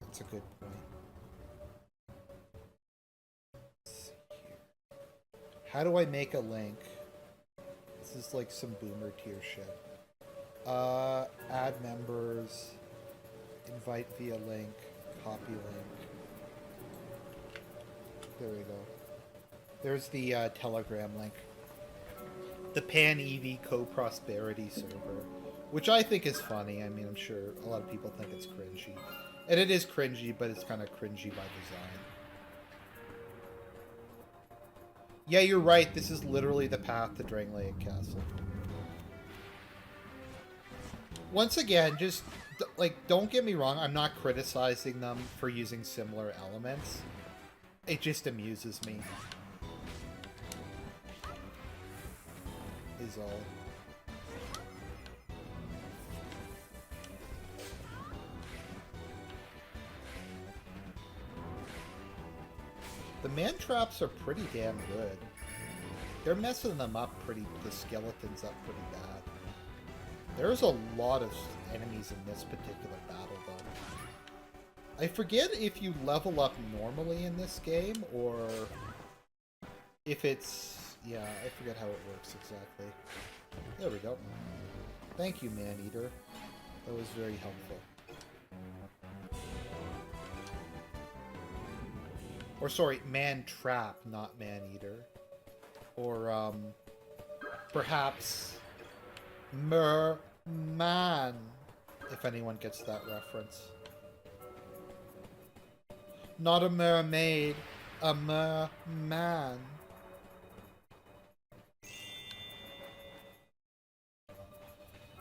That's a good point. Let's see here. How do I make a link? This is like some boomer tier shit. Add members, invite via link, copy link. There we go. There's the Telegram link. The Pan EV Co-Prosperity server, which I think is funny. I mean, I'm sure a lot of people think it's cringy. And it is cringy, but it's kind of cringy by design. Yeah, you're right. This is literally the path to Drangleic Castle. Once again, just, like, don't get me wrong, I'm not criticizing them for using similar elements. It just amuses me. Is all. The man traps are pretty damn good. They're messing them up the skeletons up pretty bad. There's a lot of enemies in this particular battle, though. I forget if you level up normally in this game, or if it's... Yeah, I forget how it works exactly. There we go. Thank you, Man-Eater. That was very helpful. Or, sorry, Man-Trap, not Man-Eater. Or, perhaps... Merman, if anyone gets that reference. Not a mermaid, a merman.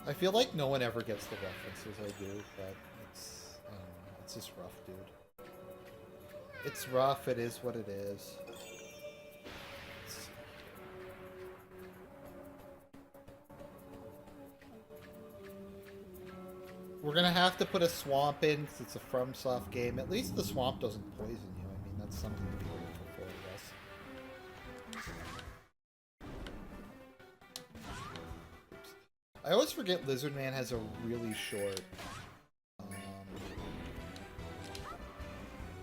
I feel like no one ever gets the references I do, but it's just rough, dude. It's rough, it is what it is. We're gonna have to put a swamp in because it's a FromSoft game. At least the swamp doesn't poison you. That's something to be grateful for, I guess. Oops. I always forget Lizard Man has a really short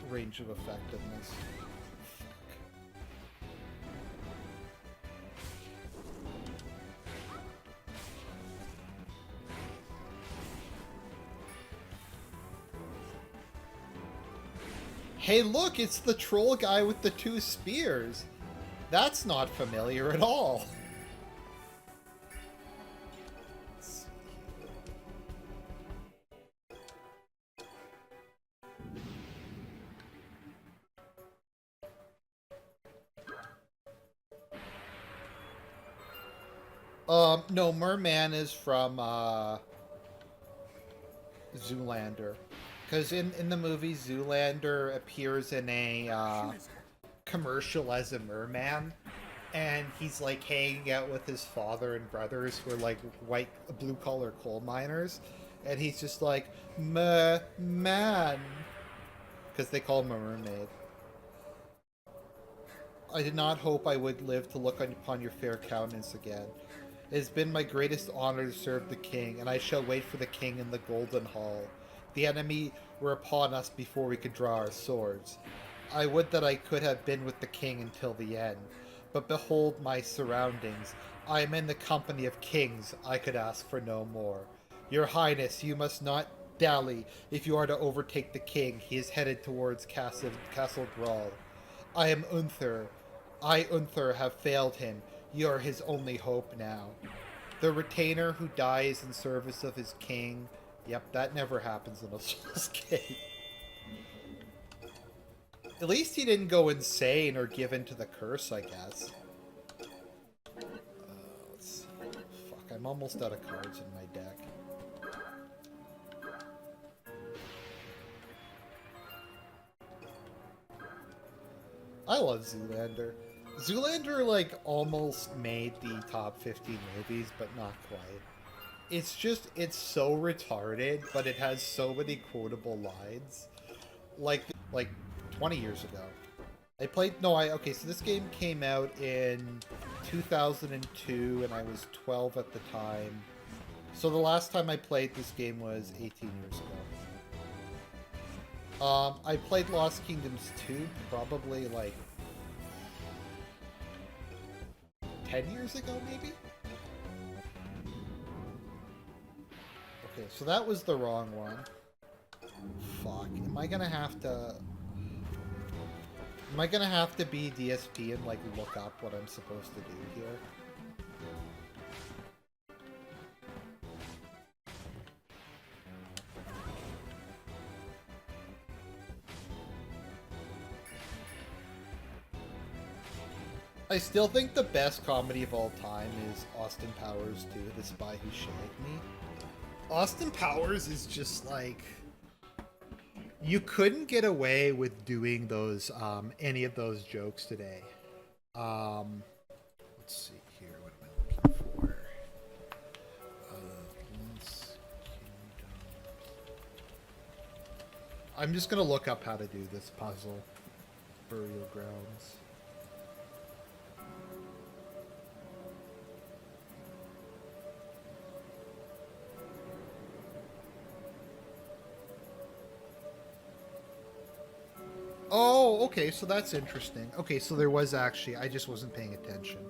range of effectiveness. Hey, look, it's the troll guy with the 2 spears. That's not familiar at all. No, Merman is from, Zoolander. Because in the movie, Zoolander appears in a, commercial as a merman. And he's, like, hanging out with his father and brothers who are, like, blue-collar coal miners. And he's just like, man. Because they call him a mermaid. I did not hope I would live to look upon your fair countenance again. It has been my greatest honor to serve the king, and I shall wait for the king in the golden hall. The enemy were upon us before we could draw our swords. I would that I could have been with the king until the end. But behold my surroundings. I am in the company of kings. I could ask for no more. Your Highness, you must not dally if you are to overtake the king. He is headed towards Castle Brawl. I am Unther. I, Unther, have failed him. You are his only hope now. The retainer who dies in service of his king. Yep, that never happens in a Souls game. At least he didn't go insane or give in to the curse, I guess. Let's see. Fuck, I'm almost out of cards in my deck. I love Zoolander. Zoolander, like, almost made the top 50 movies, but not quite. It's just, it's so retarded, but it has so many quotable lines. Like 20 years ago. Okay, so this game came out in 2002, and I was 12 at the time. So the last time I played this game was 18 years ago. I played Lost Kingdoms 2 probably, like, 10 years ago, maybe? Okay, so that was the wrong one. Fuck. Am I gonna have to be DSP and, like, look up what I'm supposed to do here? I still think the best comedy of all time is Austin Powers 2, The Spy Who Shagged Me. Austin Powers is just like... You couldn't get away with doing those, any of those jokes today. Let's see here, what am I looking for? I'm just gonna look up how to do this puzzle. Burial Grounds. Oh, okay, so that's interesting. Okay, so there was actually... I just wasn't paying attention.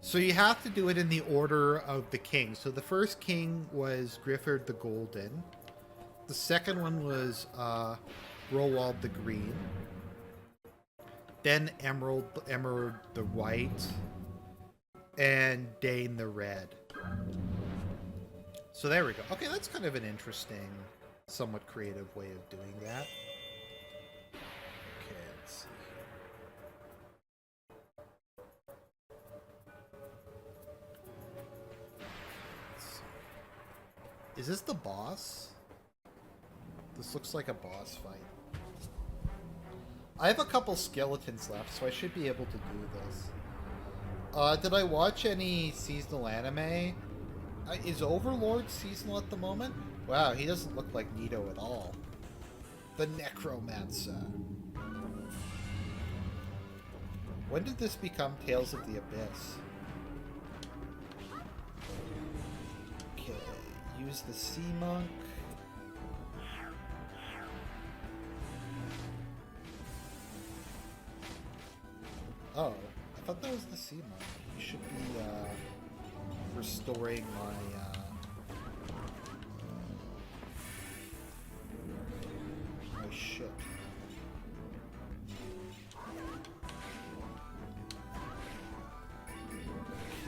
So you have to do it in the order of the king. So the first king was Griffith the Golden. The second one was Roald the Green. Then Emerald the White. And Dane the Red. So there we go. Okay, that's kind of an interesting, somewhat creative way of doing that. Is this the boss? This looks like a boss fight. I have a couple skeletons left, so I should be able to do this. Did I watch any seasonal anime? Is Overlord seasonal at the moment? Wow, he doesn't look like Nito at all. The Necromancer. When did this become Tales of the Abyss? Okay, use the Sea Monk. Oh, I thought that was the Sea Monk. You should be restoring my my ship.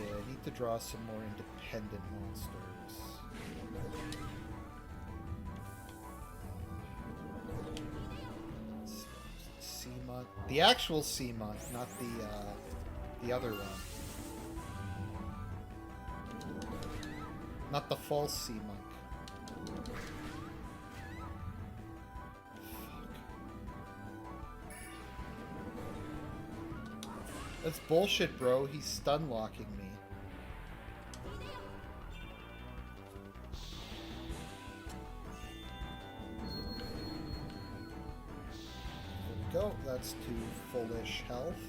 Okay, I need to draw some more independent monsters. Sea Monk. The actual Sea Monk, not the other one. Not the false Sea Monk. That's bullshit, bro. He's stun locking me. There we go. That's 2 fullish health.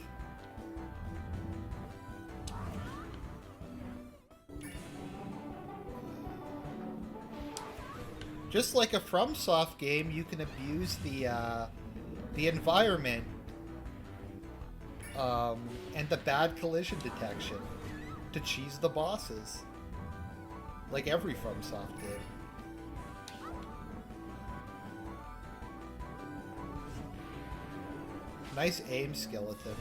Just like a FromSoft game, you can abuse the environment and the bad collision detection to cheese the bosses, like every FromSoft game. Nice aim, skeleton.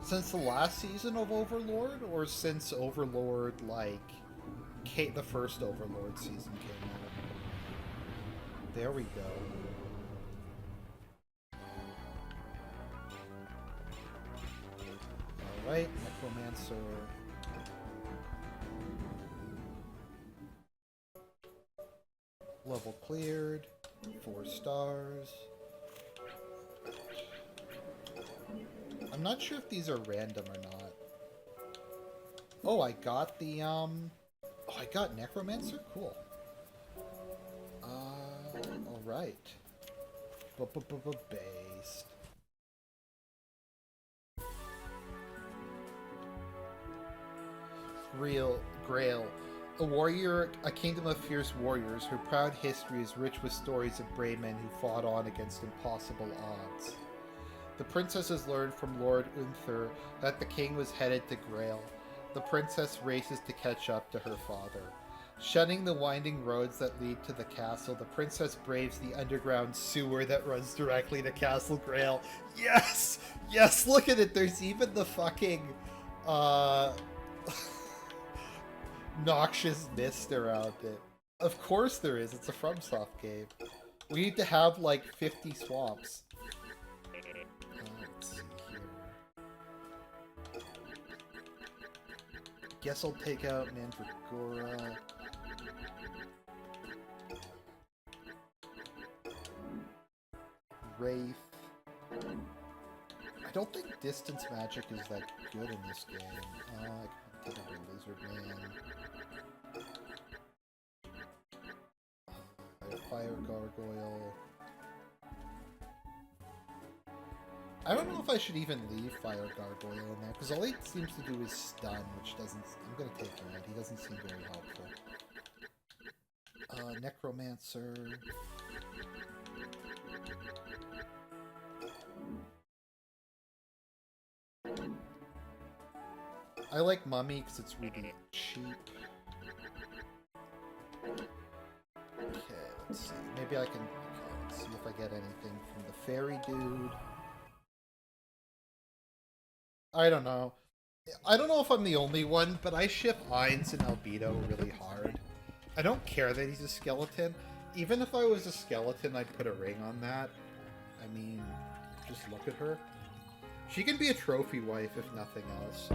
Since the last season of Overlord, or since Overlord, like, the first Overlord season came out? There we go. Alright, Necromancer. Level cleared. 4 stars. I'm not sure if these are random or not. Oh, I got the, Oh, I got Necromancer? Cool. Alright. Based. Grail. A kingdom of fierce warriors, her proud history is rich with stories of brave men who fought on against impossible odds. The princesses learned from Lord Unther that the king was headed to Grail. The princess races to catch up to her father. Shunning the winding roads that lead to the castle, the princess braves the underground sewer that runs directly to Castle Grail. Yes! Yes, look at it! There's even the fucking, noxious mist around it. Of course there is, it's a FromSoft game. We need to have, like, 50 swamps. Let's see here. Guess I'll take out Mandragora. Wraith. I don't think distance magic is that good in this game. I can take out a Lizard Man. Fire Gargoyle. I don't know if I should even leave Fire Gargoyle in there, because all he seems to do is stun, which doesn't... I'm gonna take him out. He doesn't seem very helpful. Necromancer... I like Mummy because it's really cheap. Okay, let's see. Maybe I can... Okay, let's see if I get anything from the fairy dude. I don't know. I don't know if I'm the only one, but I ship Ainz and Albedo really hard. I don't care that he's a skeleton. Even if I was a skeleton, I'd put a ring on that. I mean, just look at her. She can be a trophy wife, if nothing else.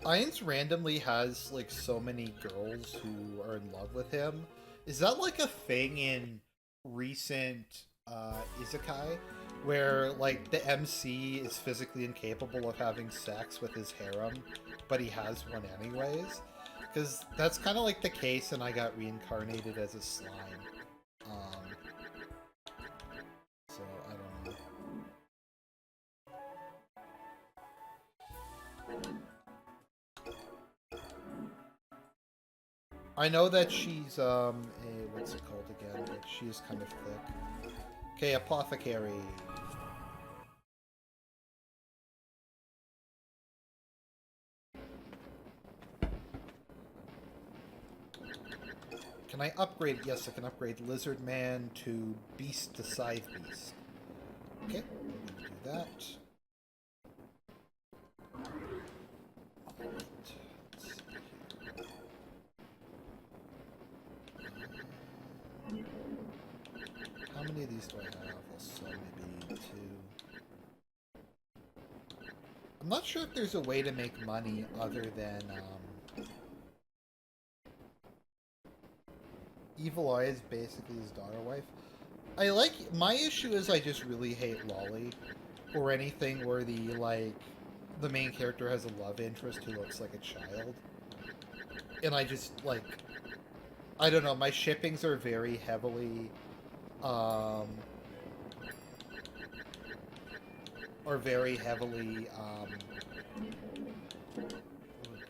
Ainz randomly has, like, so many girls who are in love with him. Is that, like, a thing in recent isekai where like the MC is physically incapable of having sex with his harem, but he has one anyways. Because that's kind of like the case, and I got reincarnated as a slime. So I don't know. I know that she's what's it called again? Like, she is kind of thick. Okay, apothecary. Can I upgrade? Yes, I can upgrade Lizard Man to Beast to Scythe Beast. Okay, I'm gonna do that. How many of these do I have? I'll sell maybe 2. I'm not sure if there's a way to make money other than Evil Eye is basically his daughter wife. My issue is I just really hate Lolly, or anything where the main character has a love interest who looks like a child. And I just, I don't know, my shippings are very heavily, what would be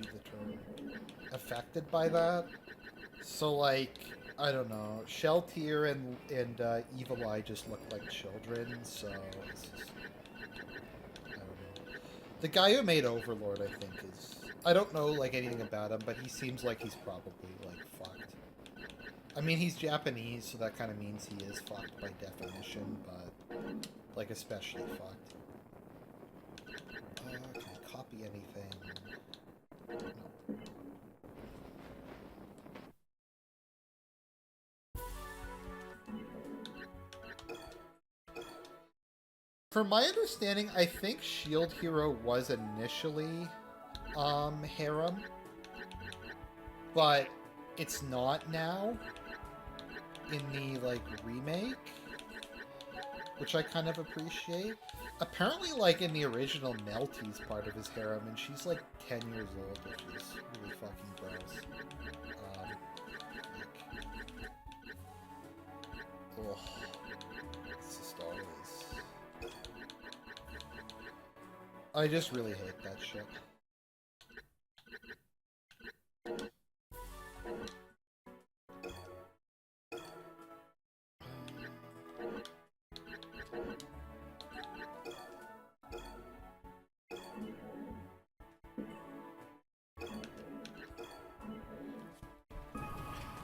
the term? Affected by that. So, like, I don't know, Sheltier and Evil Eye just look like children, so it's just, I don't know. The guy who made Overlord, I think, is... I don't know, like, anything about him, but he seems like he's probably, like, fucked. I mean, he's Japanese, so that kind of means he is fucked by definition, but, like, especially fucked. Can I copy anything? No. From my understanding, I think Shield Hero was initially harem, but it's not now in the like remake, which I kind of appreciate. Apparently, like in the original, Melty's part of his harem, and she's like 10 years old, which is really fucking gross. Ugh. It's just always... I just really hate that shit.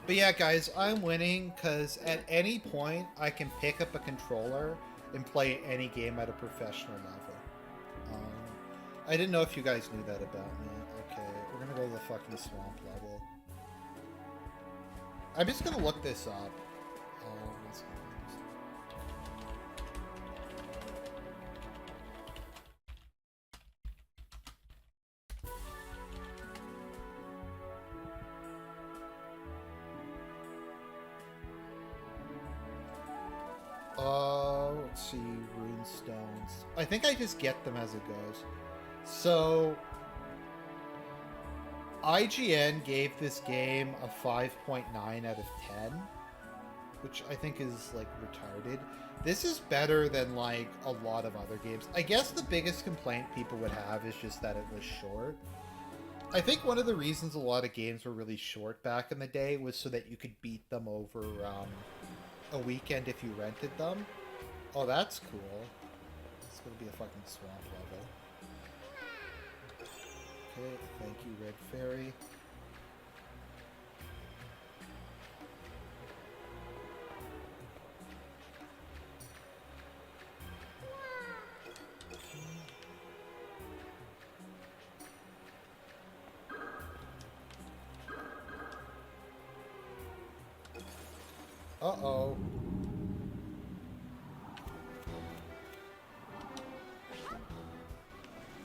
But yeah, guys, I'm winning because at any point I can pick up a controller and play any game at a professional level. I didn't know if you guys knew that about me. Okay, we're gonna go to the fucking swamp level. I'm just gonna look this up. Let's see, rune stones. I think I just get them as it goes. So, IGN gave this game a 5.9 out of 10, which I think is, like, retarded. This is better than, like, a lot of other games. I guess the biggest complaint people would have is just that it was short. I think one of the reasons a lot of games were really short back in the day was so that you could beat them over a weekend if you rented them. Oh, that's cool. It's gonna be a fucking swamp level. Okay, thank you, Red Fairy. Uh-oh.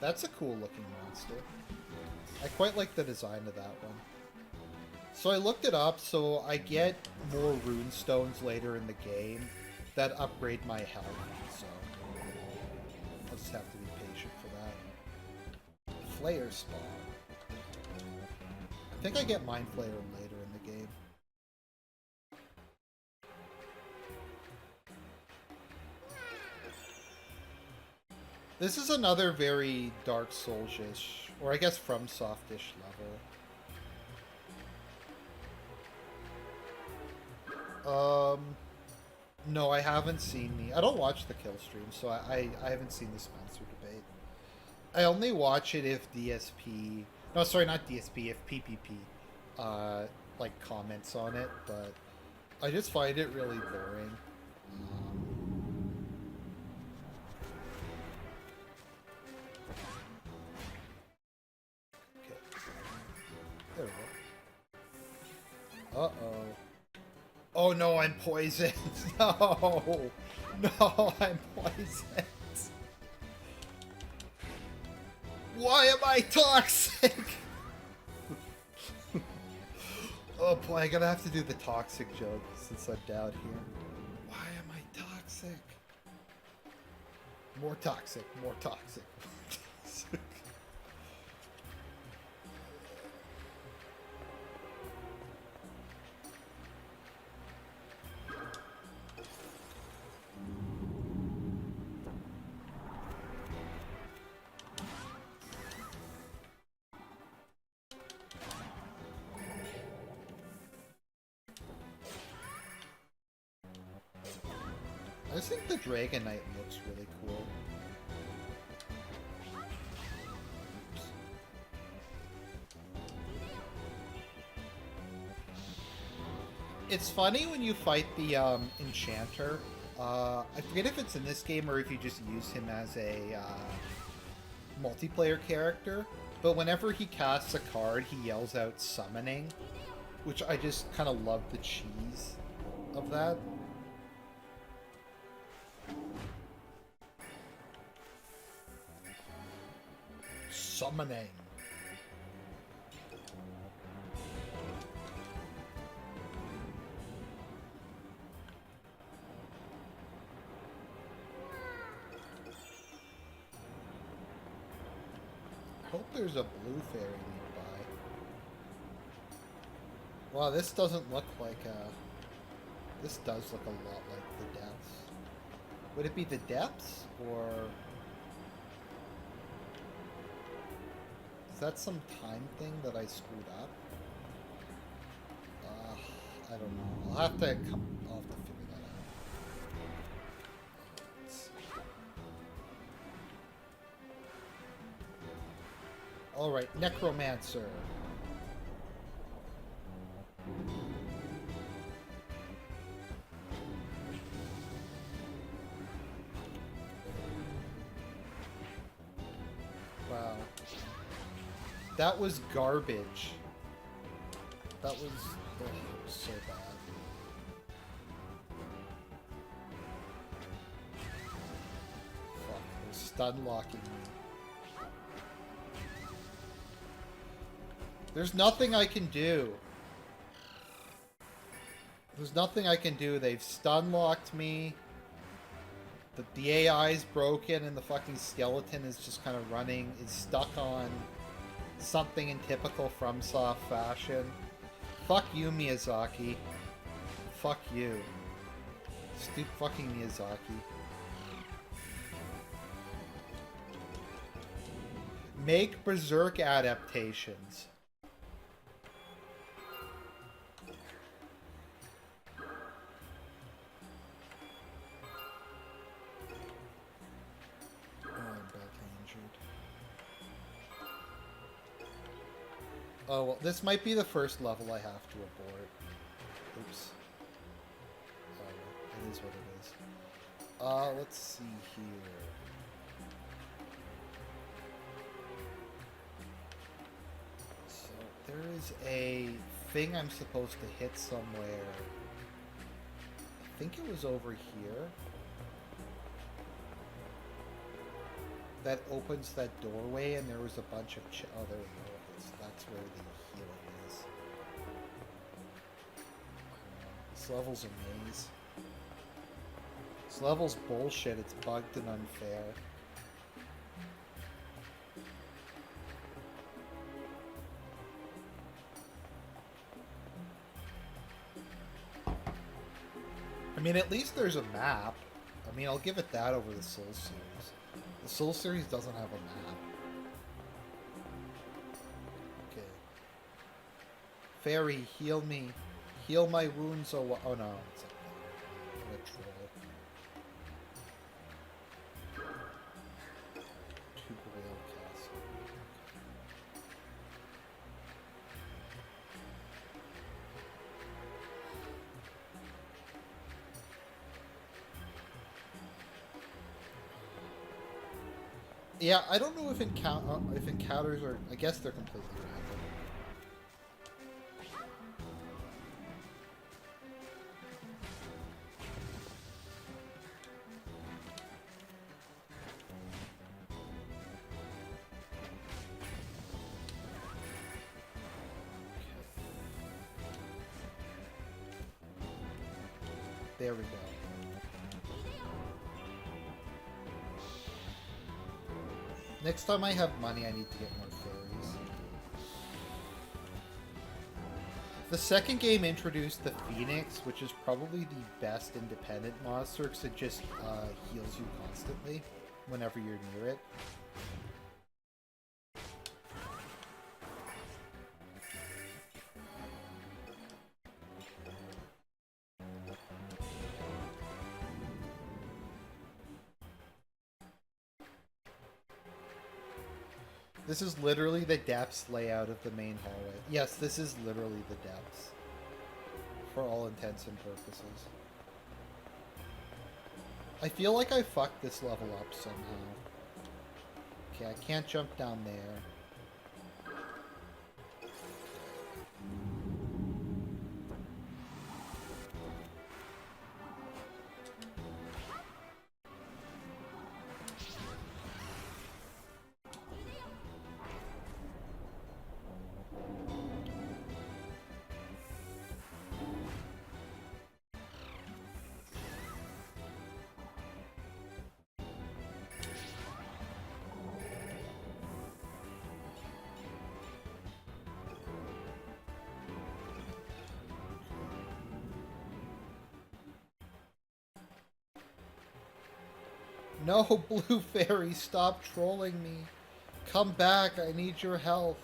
That's a cool looking monster. I quite like the design of that one. So I looked it up, so I get more rune stones later in the game that upgrade my health, so I'll just have to be patient for that. Flayer spawn. I think I get Mind Flayer later in the game. This is another very Dark Souls-ish, or I guess FromSoft-ish level. No, I haven't seen I don't watch the kill stream, so I haven't seen the Spencer debate. I only watch it if DSP... No, sorry, not DSP, if PPP, like, comments on it, but I just find it really boring. There we go. Uh-oh. Oh no, I'm poisoned! No! No, I'm poisoned! Why am I toxic? Oh boy, I'm gonna have to do the toxic joke since I'm down here. Why am I toxic? More toxic, more toxic, more toxic. I just think the Dragon Knight looks really cool. It's funny when you fight the Enchanter. I forget if it's in this game or if you just use him as a multiplayer character, but whenever he casts a card, he yells out summoning, which I just kind of love the cheese of that. Summoning. I hope there's a blue fairy nearby. Wow, this doesn't look like a... This does look a lot like the depths. Would it be the depths, or... Is that some time thing that I screwed up? I don't know. I'll have to figure that out. Let's see. Alright, Necromancer. Wow. That was garbage. That was so bad. Fuck, they're stun locking me. There's nothing I can do. There's nothing I can do. They've stun locked me. The AI is broken and the fucking skeleton is just kind of running. It's stuck on something in typical FromSoft fashion. Fuck you, Miyazaki. Fuck you. Stupid fucking Miyazaki. Make Berserk adaptations. Oh, well, this might be the first level I have to abort. Oops. Oh, it is what it is. Let's see here. So, there is a thing I'm supposed to hit somewhere. I think it was over here. That opens that doorway, and there was a bunch of oh, there we go. So that's where the healing is. This level's a maze. This level's bullshit. It's bugged and unfair. I mean, at least there's a map. I mean, I'll give it that over the Soul series. The Soul series doesn't have a map. Okay. Fairy, heal me. Heal my wounds, oh no, it's up there. What a troll. Two Grail Castle. Yeah, I don't know if encounters are... I guess they're completely random. There we go. Next time I have money, I need to get more fairies. The second game introduced the Phoenix, which is probably the best independent monster because it just heals you constantly whenever you're near it. This is literally the depths layout of the main hallway. Yes, this is literally the depths. For all intents and purposes. I feel like I fucked this level up somehow. Okay, I can't jump down there. No, Blue Fairy, stop trolling me. Come back, I need your help.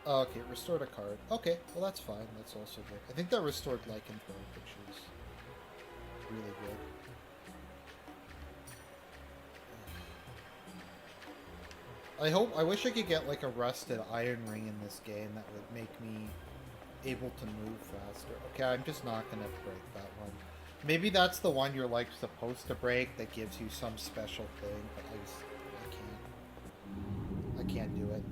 Oh, okay, restored a card. Okay, well that's fine, that's also good. I think that restored Lycanthrope, which is really good. I wish I could get like a rusted iron ring in this game that would make me able to move faster. Okay, I'm just not gonna break that one. Maybe that's the one you're like supposed to break that gives you some special thing, but I can't do it.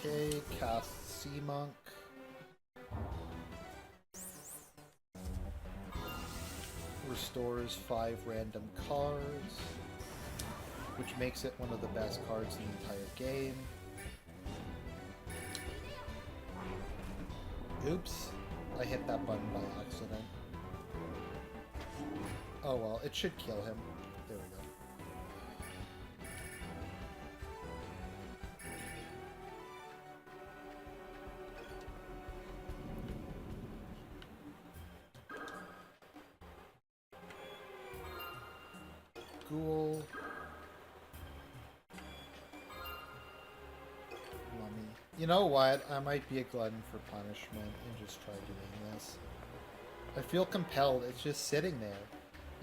Okay, cast Sea Monk. Restores 5 random cards, which makes it one of the best cards in the entire game. Oops, I hit that button by accident. Oh well, it should kill him. There we go. Ghoul. You know what? I might be a glutton for punishment and just try doing this. I feel compelled. It's just sitting there.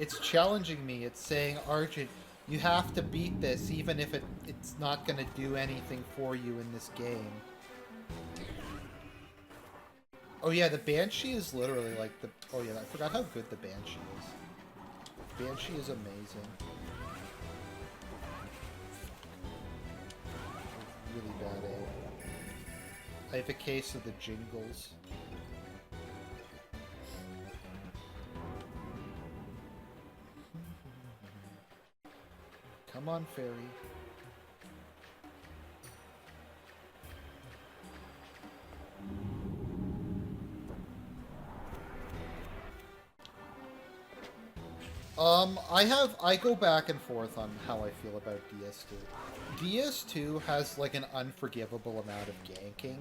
It's challenging me. It's saying, Argent, you have to beat this even if it's not going to do anything for you in this game. Oh yeah, the Banshee is literally like the... Oh yeah, I forgot how good the Banshee is. Banshee is amazing. Really bad aim. I have a case of the jingles. Come on, Fairy. I go back and forth on how I feel about DS2. DS2 has like an unforgivable amount of ganking.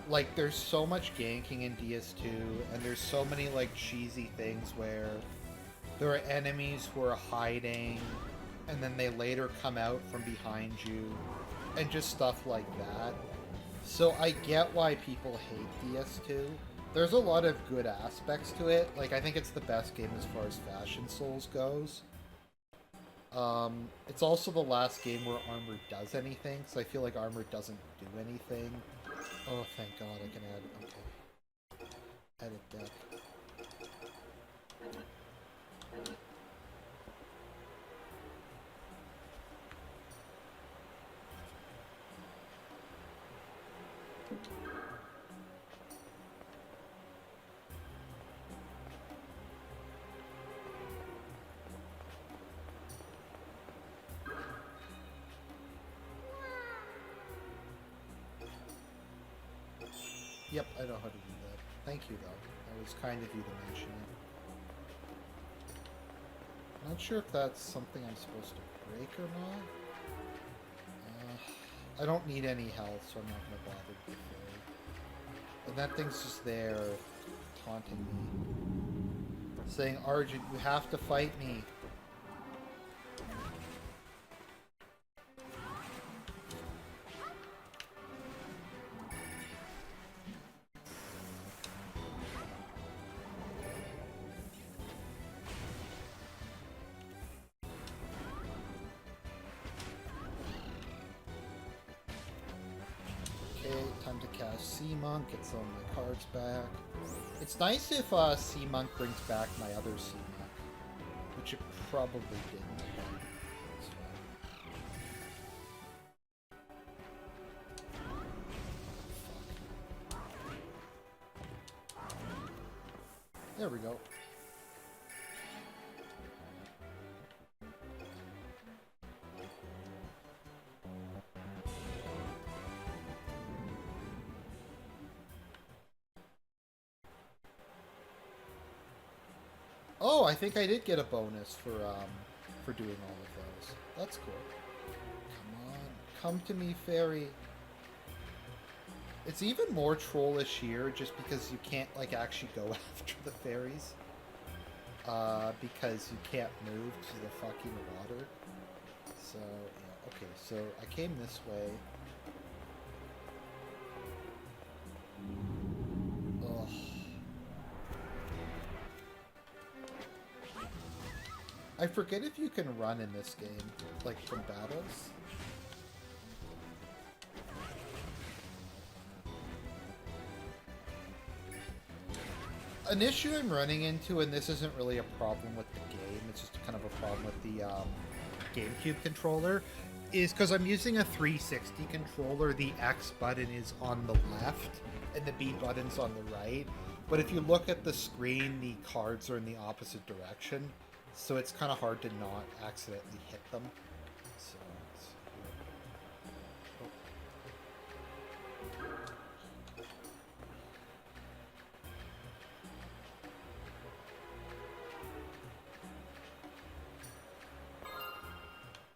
Like there's so much ganking in DS2, and there's so many like cheesy things where there are enemies who are hiding, and then they later come out from behind you, and just stuff like that. So I get why people hate DS2. There's a lot of good aspects to it. Like, I think it's the best game as far as Fashion Souls goes. It's also the last game where Armor does anything, so I feel like Armor doesn't do anything. Oh, thank God I can add... Okay. Edit deck. Yep, I know how to do that. Thank you, though. That was kind of you to mention it. Not sure if that's something I'm supposed to break or not. I don't need any health, so I'm not going to bother with it. And that thing's just there, taunting me. Saying, Argent, you have to fight me. Time to cast Sea Monk, get some of my cards back. It's nice if Sea Monk brings back my other Sea Monk, which it probably didn't. There we go. Oh, I think I did get a bonus for doing all of those. That's cool. Come on, come to me, fairy. It's even more trollish here, just because you can't like actually go after the fairies, because you can't move to the fucking water. So yeah, okay. So I came this way. Ugh. I forget if you can run in this game, like, from battles. An issue I'm running into, and this isn't really a problem with the game, it's just kind of a problem with the GameCube controller, is because I'm using a 360 controller, the X button is on the left, and the B button's on the right. But if you look at the screen, the cards are in the opposite direction. So it's kind of hard to not accidentally hit them. So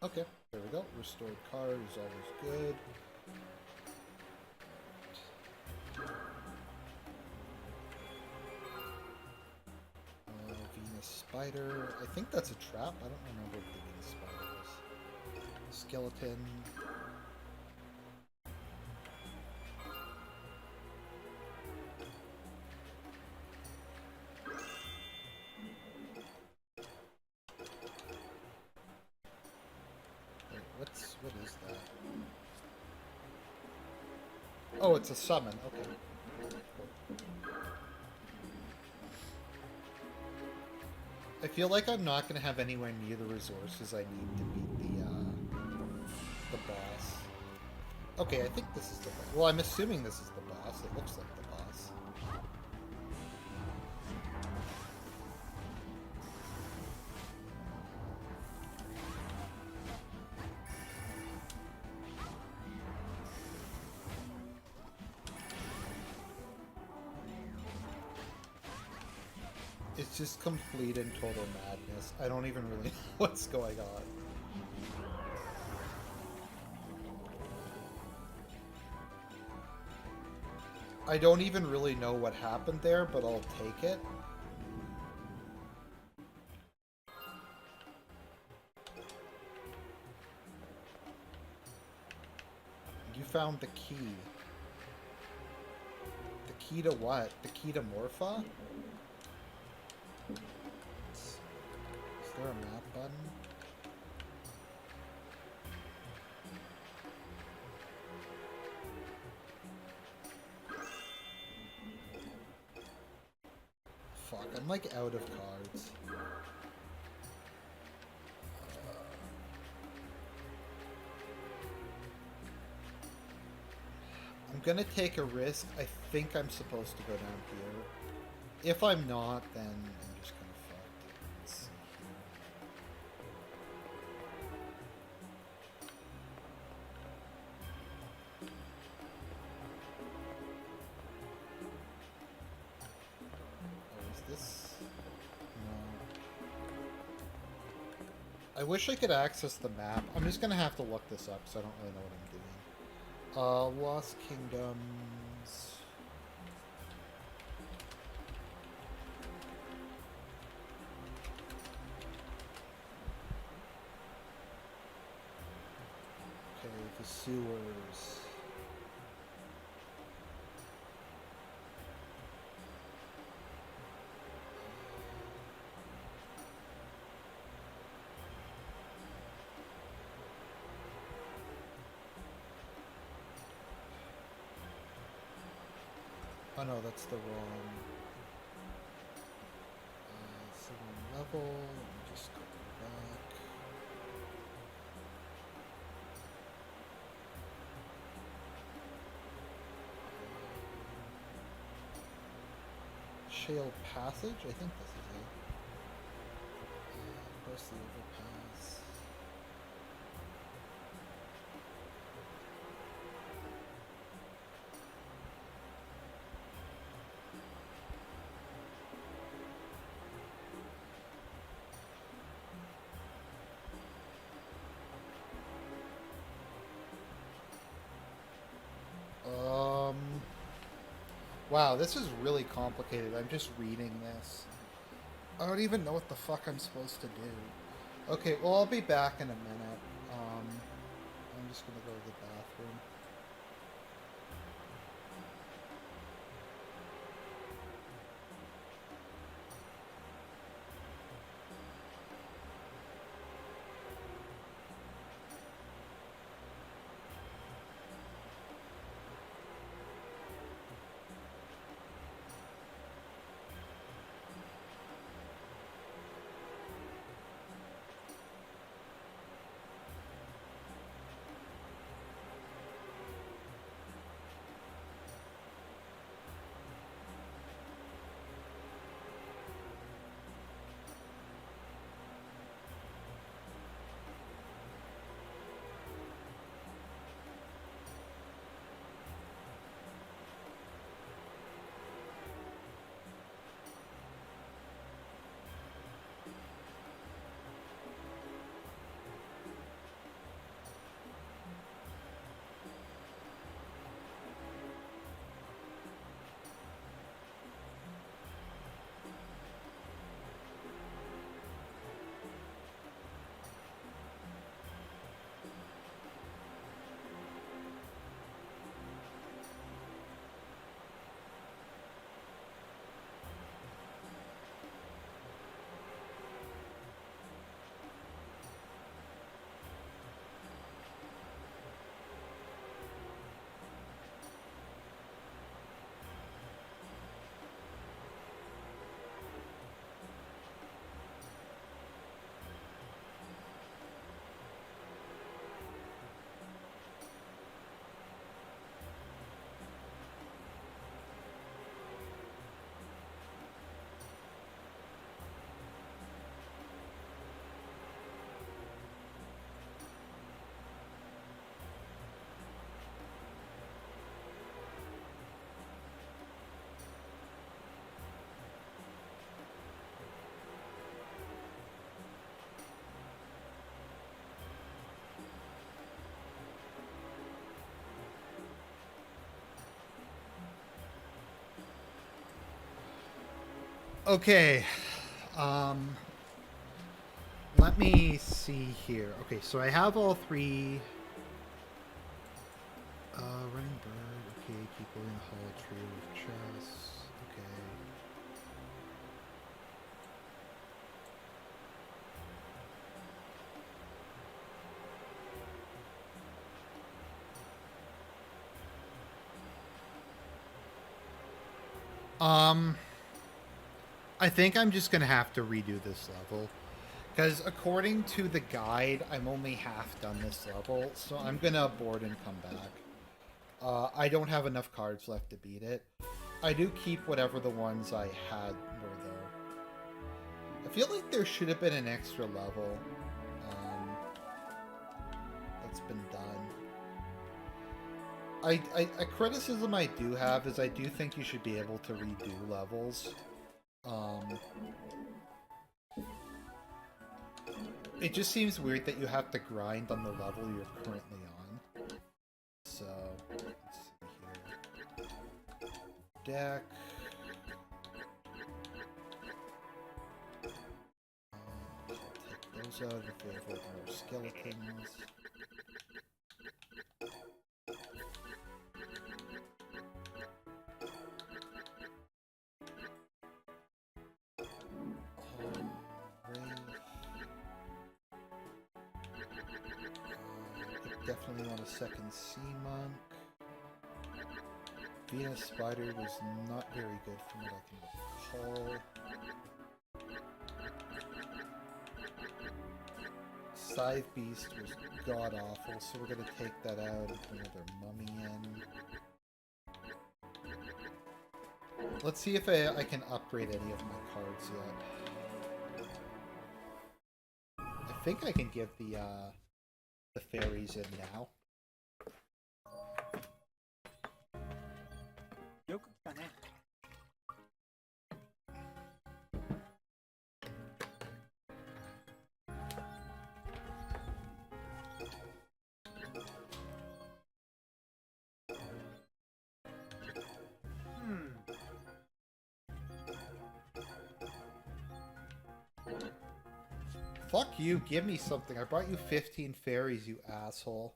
okay, there we go. Restored card is always good. Venus Spider. I think that's a trap. I don't remember what the Venus Spider is. Skeleton. What is that? Oh, it's a summon. Okay. I feel like I'm not going to have anywhere near the resources I need to beat the boss. Okay, I think this is the boss. Well, I'm assuming this is the boss. It looks like the boss. It's just complete and total madness. I don't even really know what's going on. I don't even really know what happened there, but I'll take it. You found the key. The key to what? The key to Morpha? Is there a map button? Fuck, I'm like out of cards. I'm gonna take a risk. I think I'm supposed to go down here. If I'm not, then I'm just gonna fuck. Let's see here. Oh, is this? No. I wish I could access the map. I'm just gonna have to look this up, so I don't really know what I'm doing. Lost Kingdoms. Okay, the sewers. Oh no, that's the wrong. It's the wrong level. Let me just go back. Shale Passage? I think this is it. Across the overpass. Wow, this is really complicated. I'm just reading this. I don't even know what the fuck I'm supposed to do. Okay, well, I'll be back in a minute. I'm just gonna go to the bathroom. Okay. Um, Let me see here. Okay, so I have all three. Running bird. Okay, people in the hall. Trio of chess. Okay. I think I'm just gonna have to redo this level. Because according to the guide, I'm only half done this level, so I'm gonna abort and come back. I don't have enough cards left to beat it. I do keep whatever the ones I had were, though. I feel like there should have been an extra level that's been done. A criticism I do have is I do think you should be able to redo levels. It just seems weird that you have to grind on the level you're currently on. So, let's see here. Deck. Take those out in favor of more skeletons. Definitely want a second sea monk. Venus Spider was not very good from what I can recall. Scythe Beast was god-awful, so we're gonna take that out and put another mummy in. Let's see if I can upgrade any of my cards yet. I think I can give the fairies in now. Fuck you, give me something. I brought you 15 fairies, you asshole.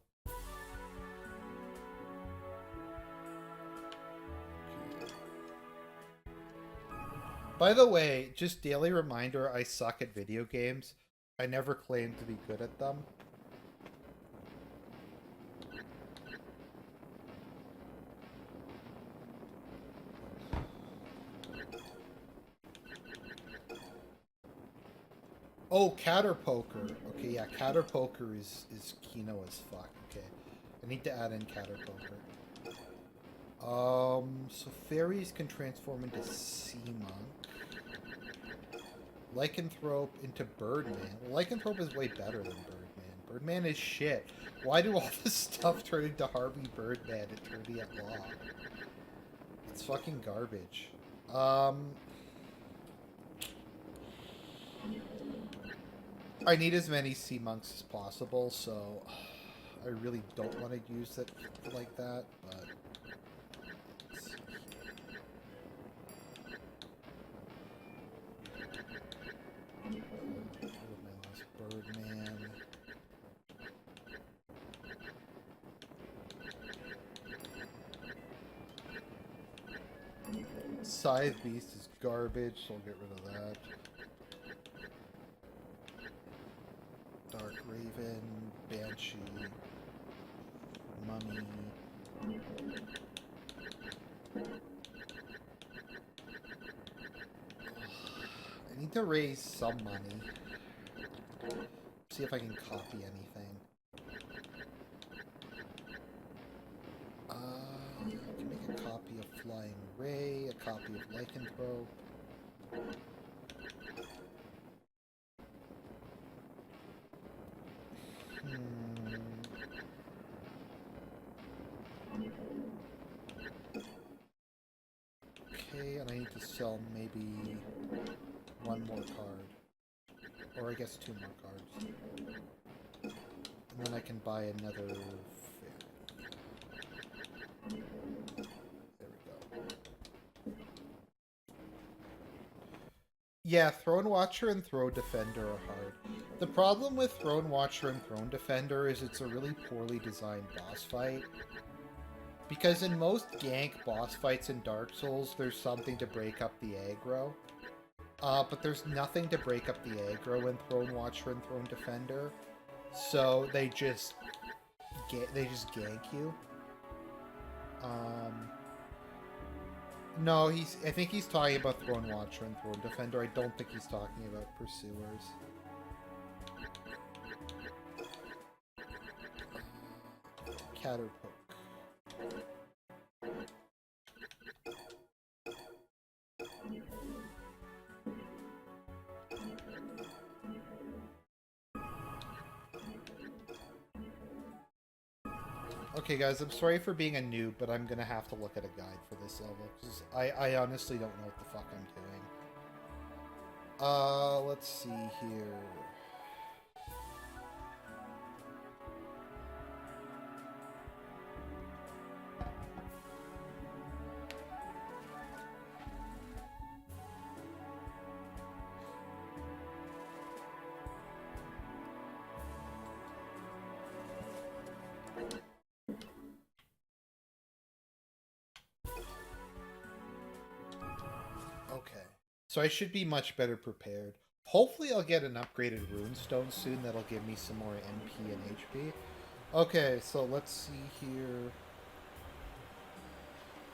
By the way, just daily reminder, I suck at video games. I never claimed to be good at them. Oh, Caterpoker. Okay, yeah, Caterpoker is Kino as fuck. Okay. I need to add in Caterpoker. So fairies can transform into Sea Monk. Lycanthrope into Birdman. Well, Lycanthrope is way better than Birdman. Birdman is shit. Why do all this stuff turn into Harvey Birdman Eternity at Law? It's fucking garbage. I need as many sea monks as possible, so I really don't want to use it like that, but... Birdman. Scythe Beast is garbage, so I'll get rid of that. Dark Raven, Banshee, Mummy. I need to raise some money. See if I can copy anything. I can make a copy of Flying Ray, a copy of Lycanthrope. Okay, and I need to sell maybe one more card. Or I guess two more cards. And then I can buy another fairy. There we go. Yeah, Throne Watcher and Throne Defender are hard. The problem with Throne Watcher and Throne Defender is it's a really poorly designed boss fight. Because in most gank boss fights in Dark Souls, there's something to break up the aggro. But there's nothing to break up the aggro in Throne Watcher and Throne Defender. So they just gank you. No, I think he's talking about Throne Watcher and Throne Defender. I don't think he's talking about Pursuers. Caterpoke. Okay, guys, I'm sorry for being a noob, but I'm gonna have to look at a guide for this level, because I honestly don't know what the fuck I'm doing. Let's see here. Okay, so I should be much better prepared. Hopefully I'll get an upgraded runestone soon that'll give me some more MP and HP. Okay, so let's see here.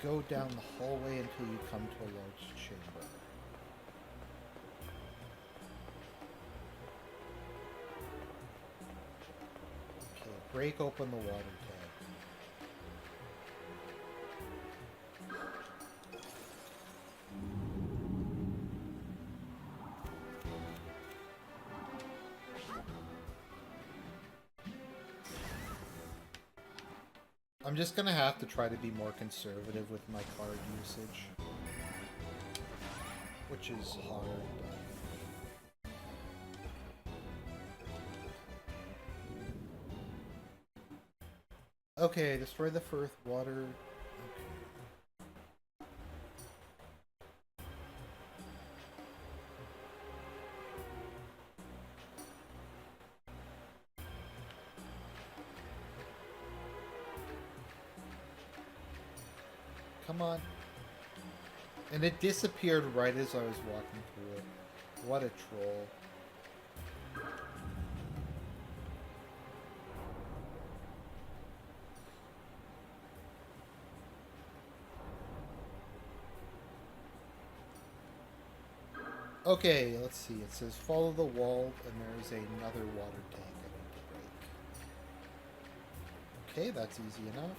Go down the hallway until you come to a large chamber. Okay, break open the water tank. I'm just gonna have to try to be more conservative with my card usage. Which is hard, but... Okay, destroy the first water... Okay. Come on. And it disappeared right as I was walking through it. What a troll. Okay, let's see. It says follow the wall, and there's another water tank I need to break. Okay, that's easy enough.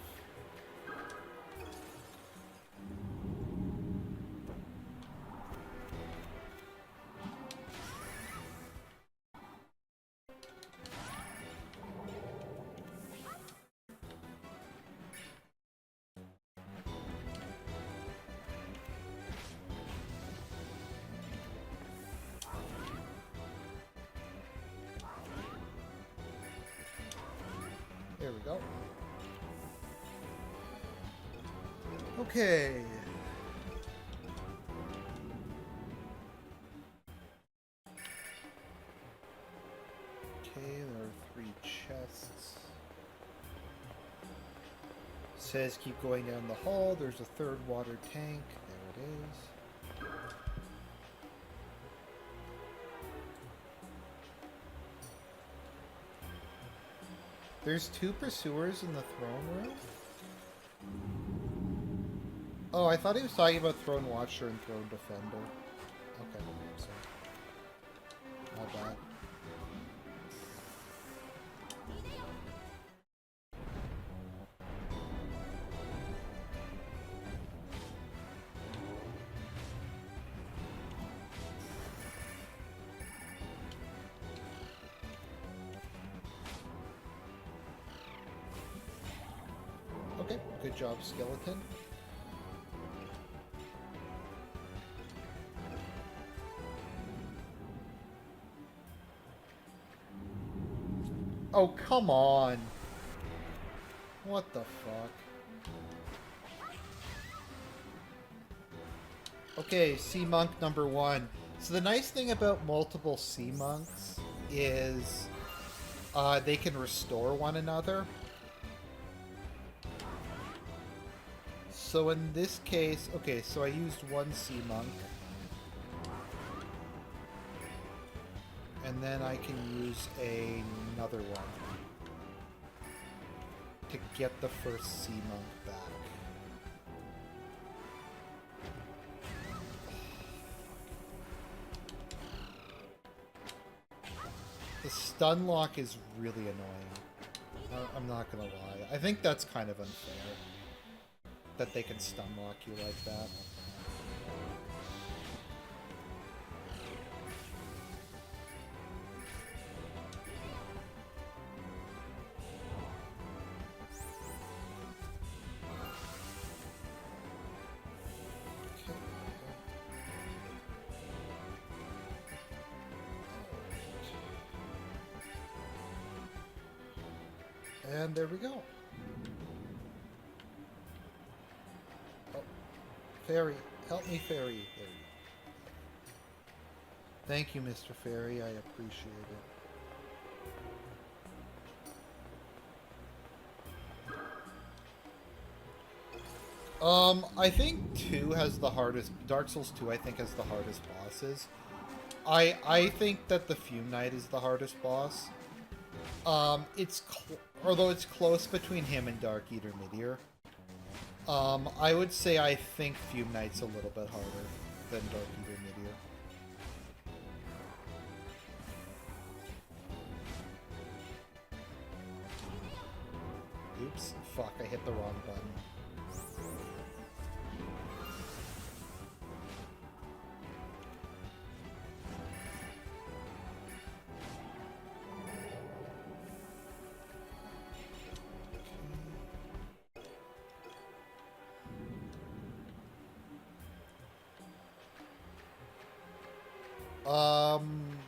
There we go. Okay. Okay, there are 3 chests. It says keep going down the hall. There's a 3rd water tank. There it is. There's 2 pursuers in the throne room? Oh, I thought he was talking about Throne Watcher and Throne Defender. Okay, so... my bad. Okay, good job, skeleton. Oh, come on! What the fuck? Okay, Sea Monk number 1. So the nice thing about multiple sea monks is they can restore one another. So in this case, okay, so I used one sea monk. And then I can use another one to get the first sea monk back. The stun lock is really annoying. I'm not gonna lie. I think that's kind of unfair. That they can stun lock you like that. And there we go. Oh, Fairy. Help me, Fairy. There you go. Thank you, Mr. Fairy. I appreciate it. I think 2 has the hardest... Dark Souls 2, I think, has the hardest bosses. I think that the Fume Knight is the hardest boss. Although it's close between him and Dark Eater Meteor. I would say I think Fume Knight's a little bit harder than Dark Eater Meteor. Oops, fuck, I hit the wrong button.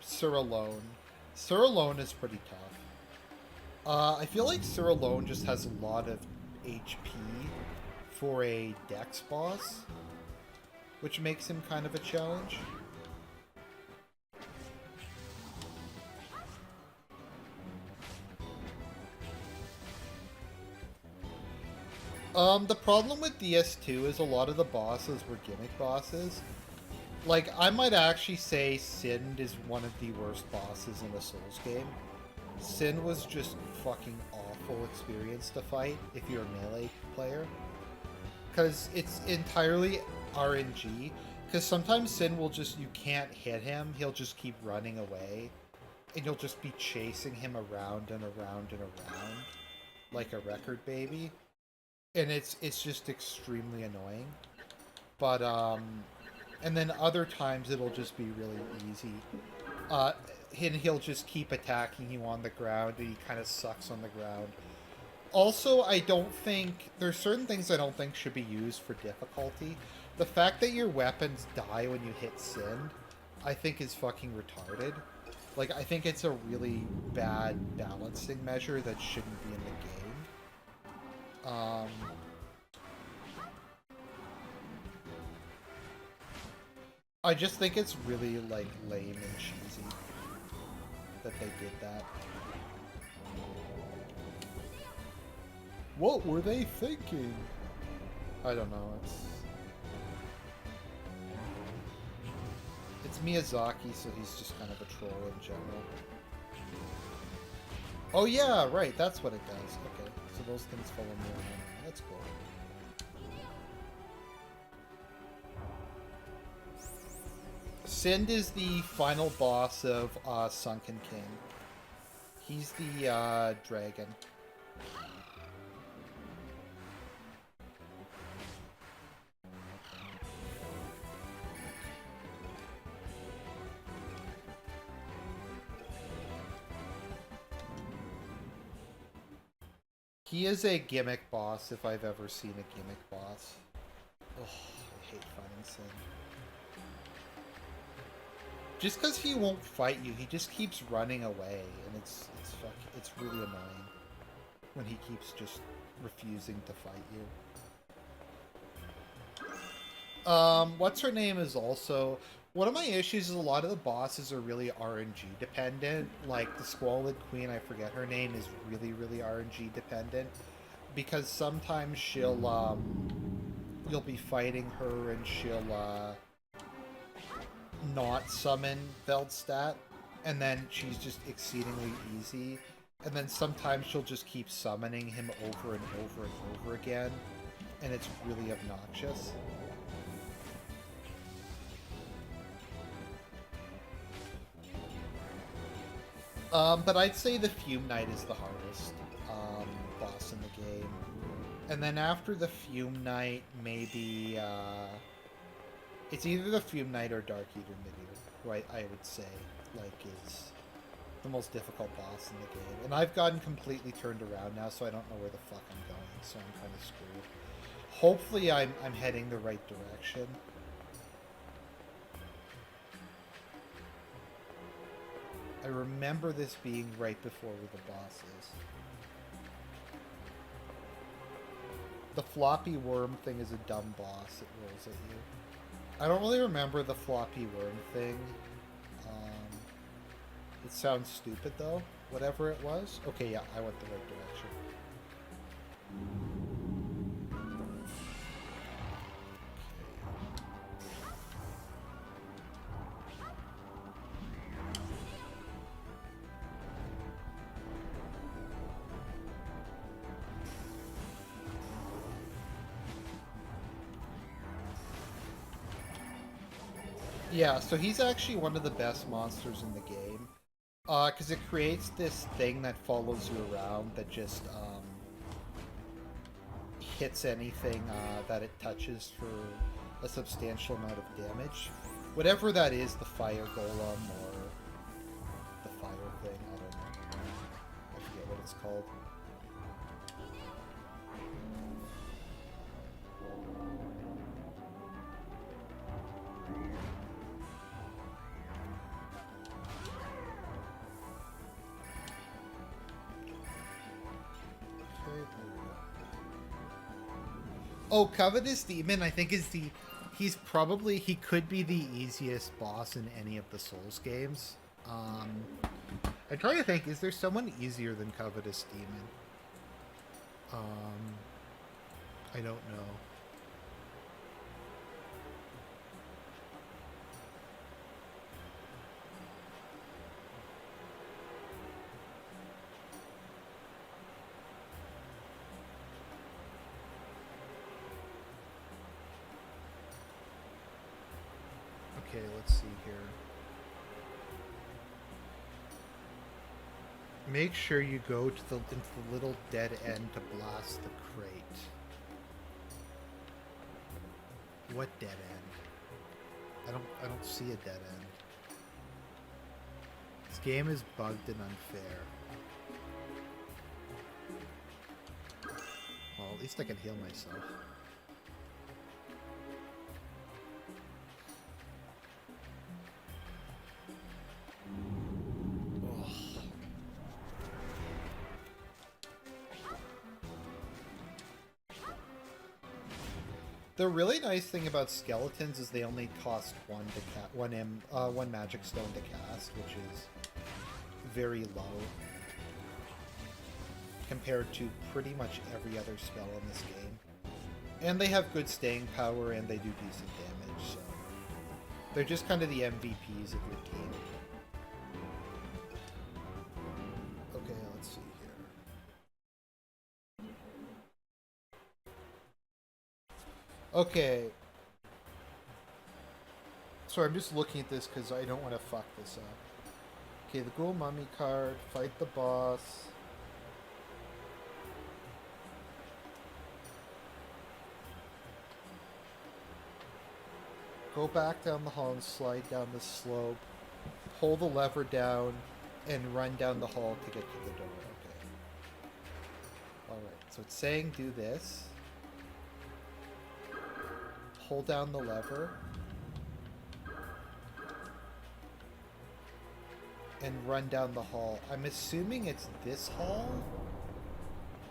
Sir Alone. Sir Alone is pretty tough. I feel like Sir Alone just has a lot of HP for a Dex boss, which makes him kind of a challenge. The problem with DS2 is a lot of the bosses were gimmick bosses. Like, I might actually say Sin is one of the worst bosses in a Souls game. Sin was just fucking awful experience to fight if you're a melee player. Because it's entirely RNG. Because sometimes Sin will just, you can't hit him, he'll just keep running away. And you'll just be chasing him around and around and around. Like a record baby. And it's just extremely annoying. But, and then other times it'll just be really easy. And he'll just keep attacking you on the ground, and he kind of sucks on the ground. Also, I don't think... There's certain things I don't think should be used for difficulty. The fact that your weapons die when you hit Sin, I think is fucking retarded. Like, I think it's a really bad balancing measure that shouldn't be in the game. I just think it's really, like, lame and cheesy that they did that. What were they thinking? I don't know, it's Miyazaki, so he's just kind of a troll in general. Oh yeah, right, that's what it does. Okay, so those things follow me around. That's cool. Sind is the final boss of Sunken King. He's the dragon. He is a gimmick boss if I've ever seen a gimmick boss. Oh, I hate fighting Sin. Just because he won't fight you, he just keeps running away, and it's really annoying when he keeps just refusing to fight you. What's her name is also... One of my issues is a lot of the bosses are really RNG dependent. Like the Squalid Queen, I forget her name, is really, really RNG dependent. Because sometimes you'll be fighting her and she'll, not summon Veldstat, and then she's just exceedingly easy. And then sometimes she'll just keep summoning him over and over and over again, and it's really obnoxious. But I'd say the Fume Knight is the hardest boss in the game. And then after the Fume Knight, maybe... it's either the Fume Knight or Dark Eater Midir, who I would say, like, is the most difficult boss in the game. And I've gotten completely turned around now, so I don't know where the fuck I'm going, so I'm kind of screwed. Hopefully I'm heading the right direction. I remember this being right before where the boss is. The floppy worm thing is a dumb boss. It rolls at you. I don't really remember the floppy worm thing. It sounds stupid though. Whatever it was. Okay, yeah, I went the right direction. Yeah, so he's actually one of the best monsters in the game. Because it creates this thing that follows you around that just, hits anything that it touches for a substantial amount of damage. Whatever that is, the fire golem or the fire thing, I don't know. I forget what it's called. Oh, Covetous Demon, I think is he could be the easiest boss in any of the Souls games. I'm trying to think, is there someone easier than Covetous Demon? I don't know. Okay, let's see here. Make sure you go to into the little dead end to blast the crate. What dead end? I don't see a dead end. This game is bugged and unfair. Well, at least I can heal myself. The really nice thing about skeletons is they only cost one magic stone to cast, which is very low compared to pretty much every other spell in this game. And they have good staying power and they do decent damage, so they're just kind of the MVPs of your team. Okay, let's see here. Okay. Sorry, I'm just looking at this because I don't want to fuck this up. Okay, the Ghoul Mummy card, fight the boss. Go back down the hall and slide down the slope. Pull the lever down and run down the hall to get to the door. Okay. Alright, so it's saying do this. Hold down the lever. And run down the hall. I'm assuming it's this hall?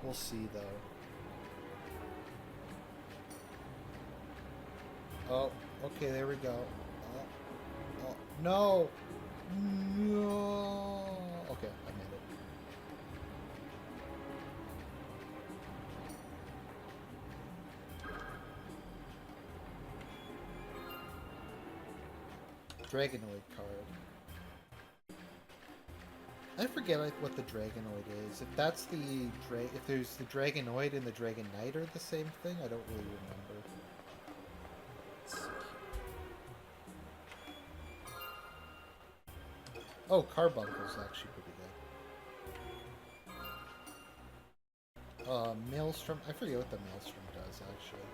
We'll see, though. Oh, okay, there we go. Oh, no! No! Okay, I made it. Dragonoid card. I forget what the Dragonoid is. If that's the if there's the Dragonoid and the Dragon Knight are the same thing, I don't really remember. Oh, Carbuncle's actually pretty good. Maelstrom. I forget what the Maelstrom does actually.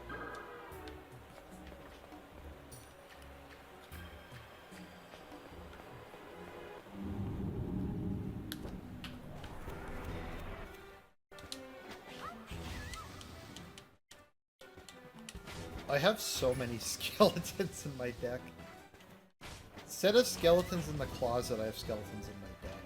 I have so many skeletons in my deck. Instead of skeletons in the closet, I have skeletons in my deck.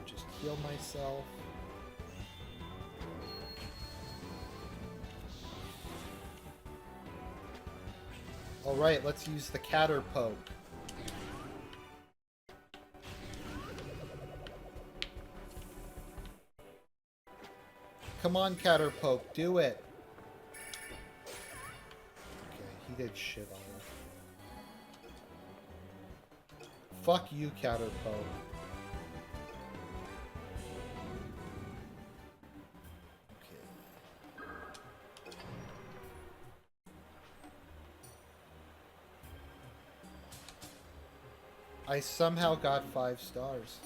Just heal myself. Alright, let's use the Caterpoke. Come on, Caterpoke, do it! Okay, he did shit all. Fuck you, Caterpoke. Okay. I somehow got 5 stars.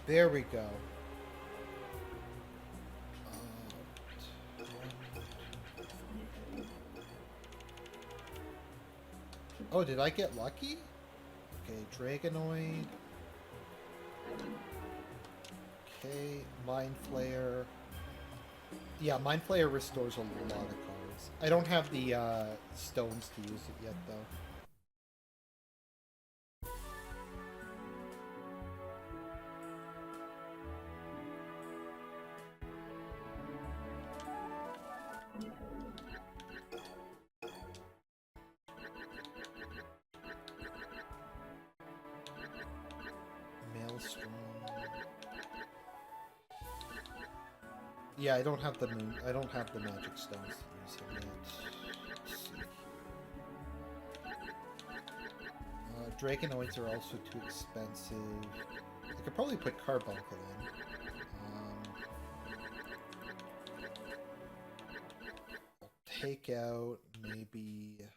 There we go. Oh, did I get lucky? Okay, Dragonoid. Okay, Mind Flayer. Yeah, Mind Flayer restores a lot of cards. I don't have the stones to use it yet, though. Maelstrom. Yeah, I don't have the moon. I don't have the magic stones to use him yet. Dragonoids are also too expensive. I could probably put Carbuncle in. I'll take out maybe.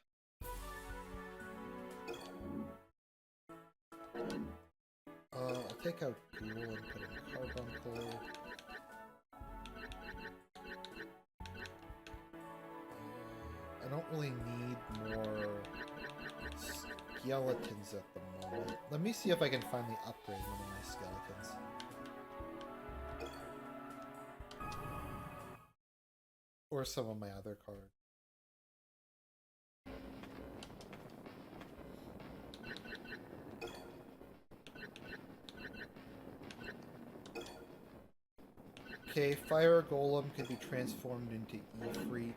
I'll take out Ghoul and put in Carbuncle. I don't really need more skeletons at the moment. Let me see if I can finally upgrade one of my skeletons. Or some of my other cards. Okay, Fire Golem can be transformed into Ifrit.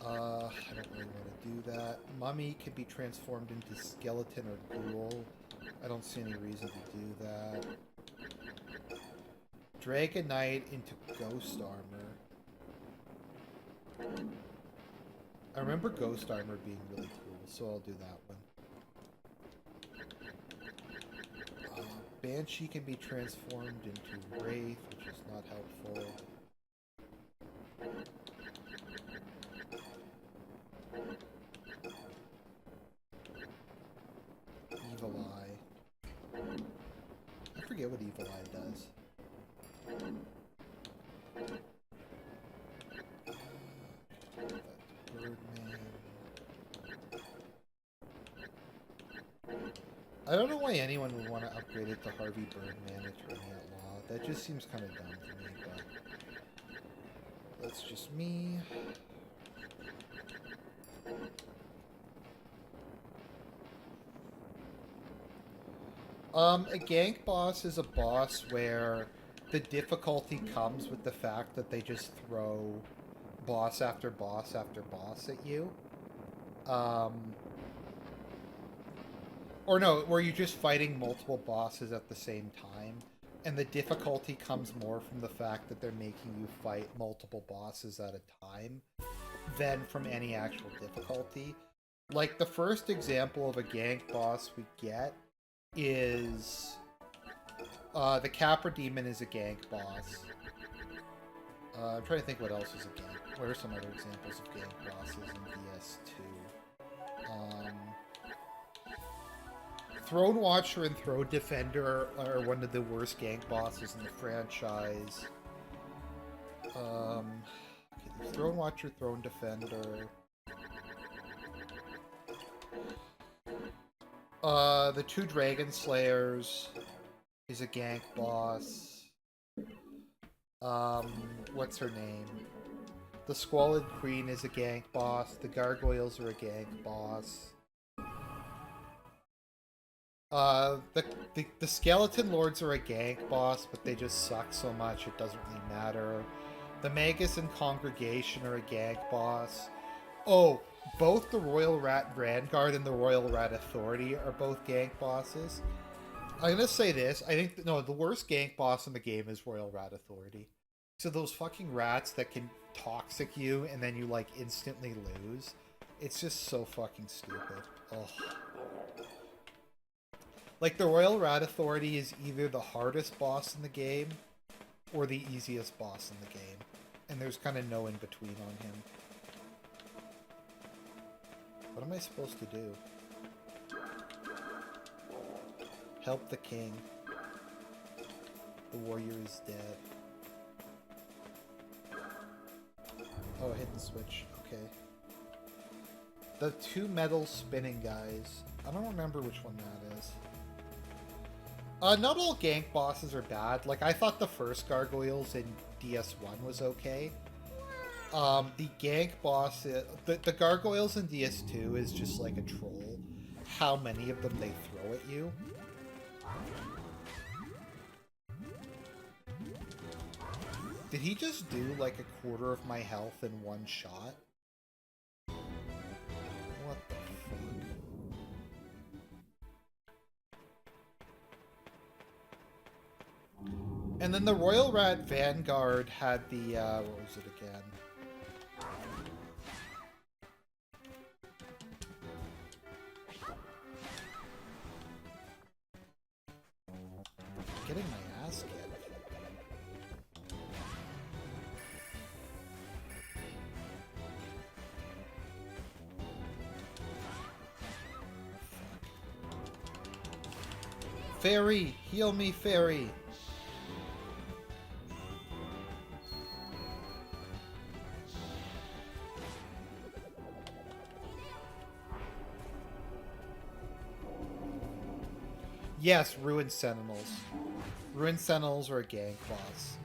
I don't really want to do that. Mummy can be transformed into Skeleton or Ghoul. I don't see any reason to do that. Dragon Knight into Ghost Armor. I remember Ghost Armor being really cool, so I'll do that one. Banshee can be transformed into Wraith, which is not helpful. Evil Eye. I forget what Evil Eye does. Birdman. I don't know why anyone would want to upgrade it to Harvey Birdman if you're only at law. That just seems kind of dumb to me, but that's just me. A gank boss is a boss where the difficulty comes with the fact that they just throw boss after boss after boss at you. Or no, where you're just fighting multiple bosses at the same time, and the difficulty comes more from the fact that they're making you fight multiple bosses at a time than from any actual difficulty. Like, the first example of a gank boss we get is... the Capra Demon is a gank boss. I'm trying to think what else is a gank. What are some other examples of gank bosses in DS2? Throne Watcher and Throne Defender are one of the worst gank bosses in the franchise. Okay, Throne Watcher, Throne Defender. The two Dragon Slayers is a gank boss. What's her name? The Squalid Queen is a gank boss. The Gargoyles are a gank boss. The Skeleton Lords are a gank boss, but they just suck so much it doesn't really matter. The Magus and Congregation are a gank boss. Oh, both the Royal Rat Vanguard and the Royal Rat Authority are both gank bosses. I'm gonna say this, I think, no, the worst gank boss in the game is Royal Rat Authority. So those fucking rats that can toxic you and then you, like, instantly lose. It's just so fucking stupid. Ugh. Like, the Royal Rat Authority is either the hardest boss in the game or the easiest boss in the game. And there's kind of no in-between on him. What am I supposed to do? Help the king. The warrior is dead. Oh, hidden switch. Okay. The two metal spinning guys. I don't remember which one that is. Not all gank bosses are bad. Like, I thought the first Gargoyles in DS1 was okay. The gank boss... The Gargoyles in DS2 is just like a troll. How many of them they throw at you. Did he just do, like, a quarter of my health in one shot? What the fuck? And then the Royal Rat Vanguard had the, what was it again? Getting my ass kicked. Fairy! Heal me, Fairy! Yes, Ruined Sentinels. Ruined Sentinels are a gank boss.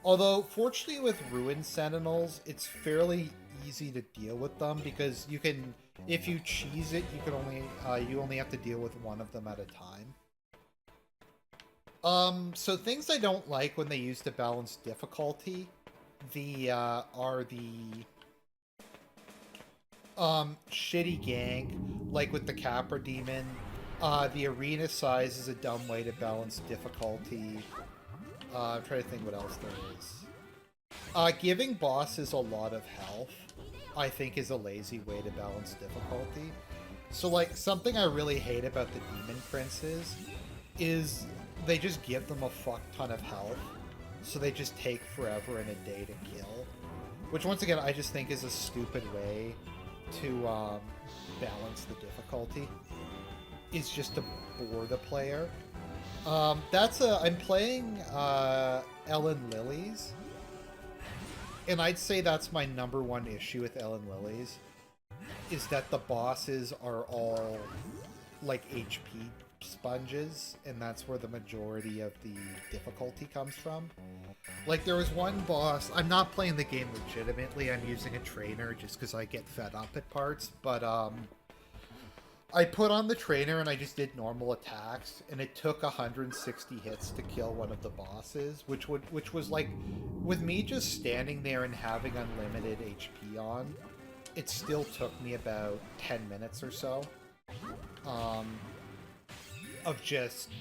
Although, fortunately with Ruined Sentinels, it's fairly easy to deal with them because you can, if you cheese it, you can only, you only have to deal with one of them at a time. So things I don't like when they use to balance difficulty, are the, shitty gank, like with the Capra Demon. The arena size is a dumb way to balance difficulty. I'm trying to think what else there is. Giving bosses a lot of health, I think, is a lazy way to balance difficulty. So, like, something I really hate about the Demon Princes is they just give them a fuck ton of health, so they just take forever and a day to kill. Which, once again, I just think is a stupid way to balance the difficulty. Is just to bore the player. I'm playing Ellen Lilies, and I'd say that's my #1 issue with Ellen Lilies, is that the bosses are all like HP sponges, and that's where the majority of the difficulty comes from. Like, there was one boss, I'm not playing the game legitimately, I'm using a trainer just because I get fed up at parts, but I put on the trainer and I just did normal attacks, and it took 160 hits to kill one of the bosses, which was like, with me just standing there and having unlimited HP on, it still took me about 10 minutes or so of just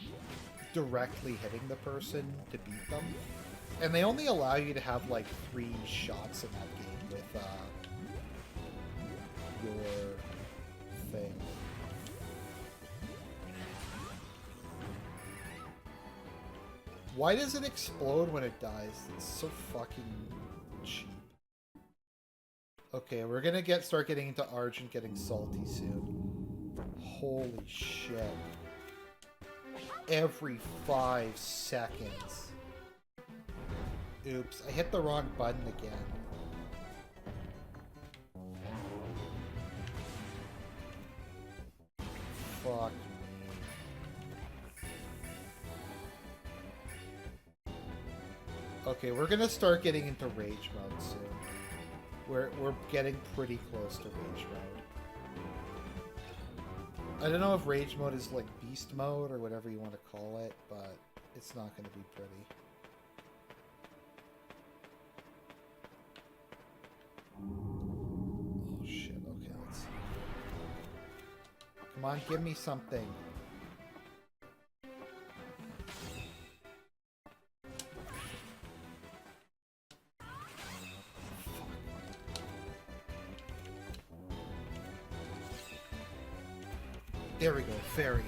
directly hitting the person to beat them. And they only allow you to have like 3 shots in that game with your thing. Why does it explode when it dies? It's so fucking cheap. Okay, we're gonna start getting into Argent getting salty soon. Holy shit. Every 5 seconds. Oops, I hit the wrong button again. Fuck me. Okay, we're gonna start getting into rage mode soon. We're getting pretty close to rage mode. I don't know if rage mode is like beast mode or whatever you want to call it, but it's not gonna be pretty. Oh shit, okay, let's see. Come on, give me something. There we go, fairy.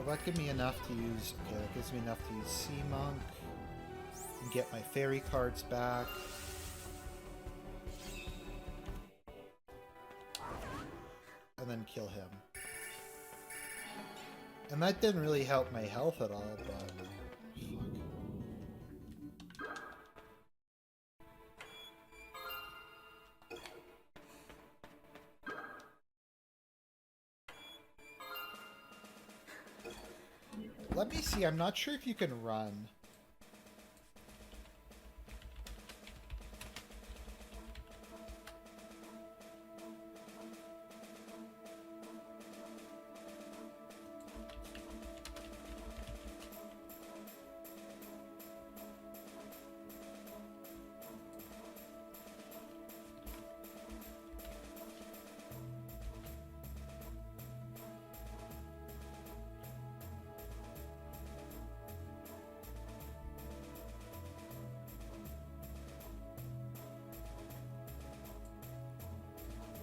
That give me enough to use. Okay, that gives me enough to use Sea Monk and get my fairy cards back. And then kill him. And that didn't really help my health at all, but fuck. Let me see, I'm not sure if you can run.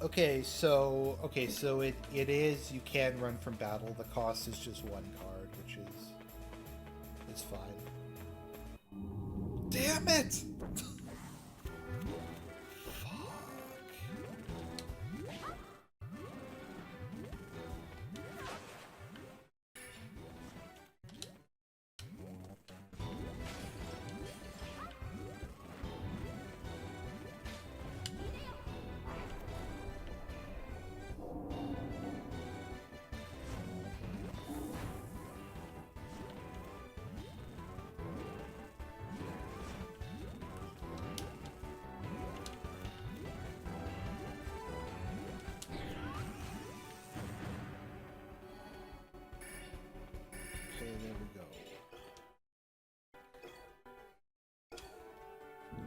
Okay, so it is, you can run from battle. The cost is just 1 card, which is, it's fine. Damn it!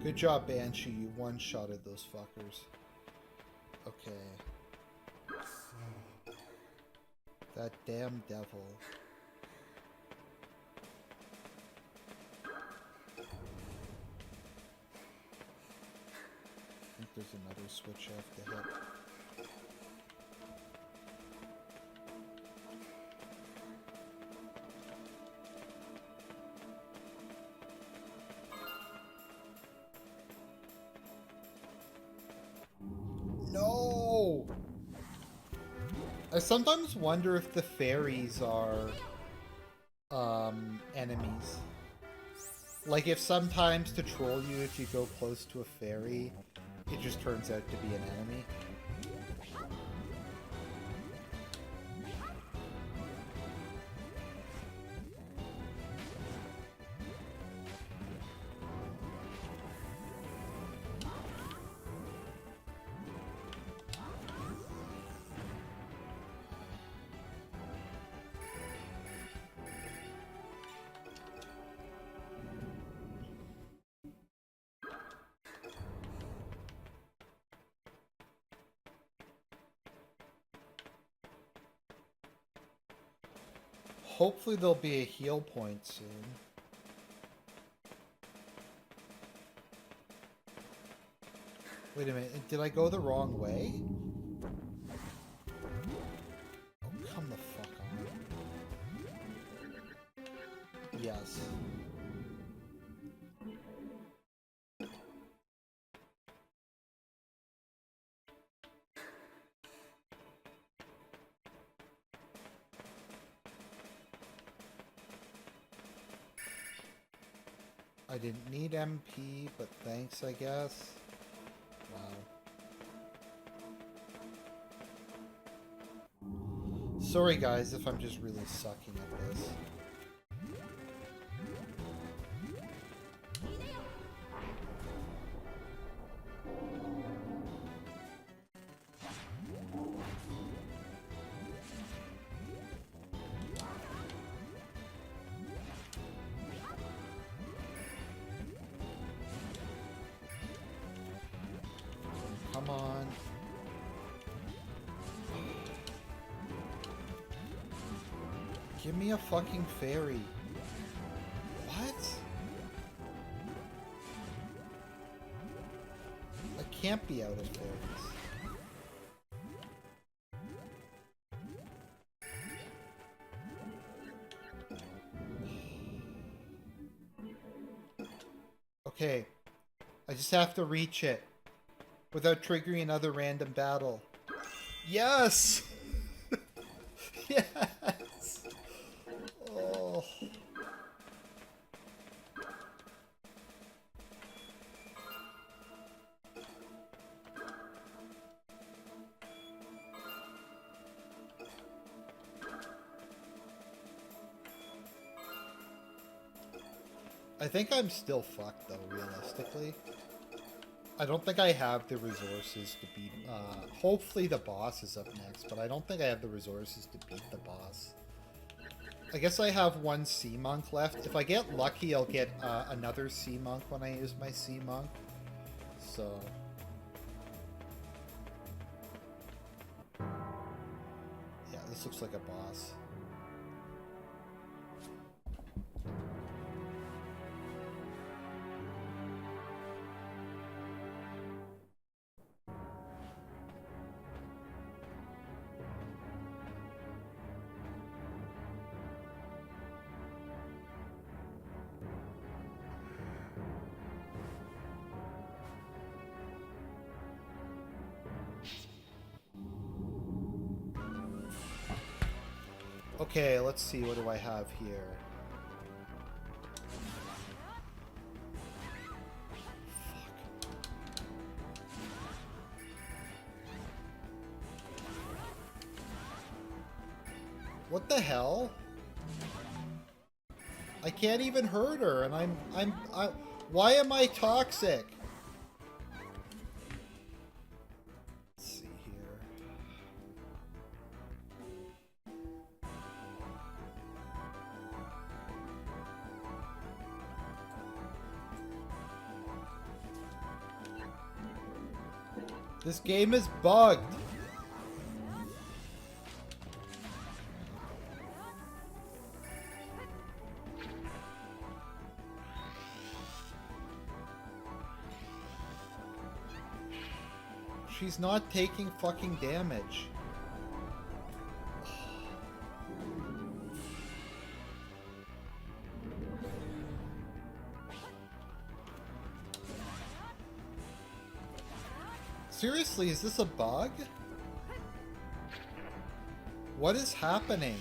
Good job, Banshee. You one-shotted those fuckers. Okay. That damn devil. I think there's another switch I have to hit. No! I sometimes wonder if the fairies are enemies. Like, if sometimes to troll you, if you go close to a fairy, it just turns out to be an enemy. Hopefully there'll be a heal point soon. Wait a minute, did I go the wrong way? Oh, come the fuck on. Yes. I didn't need MP, but thanks, I guess. Wow. Sorry guys if I'm just really sucking at this. Come on. Give me a fucking fairy. What? I can't be out of fairies. Okay. I just have to reach it without triggering another random battle. Yes! Yes! Oh. I think I'm still fucked though, realistically. I don't think I have the resources to beat... hopefully the boss is up next, but I don't think I have the resources to beat the boss. I guess I have one Sea Monk left. If I get lucky, I'll get another Sea Monk when I use my Sea Monk. So... yeah, this looks like a boss. Okay, let's see, what do I have here? Fuck. What the hell? I can't even hurt her, and why am I toxic? This game is bugged. She's not taking fucking damage. Seriously, is this a bug? What is happening?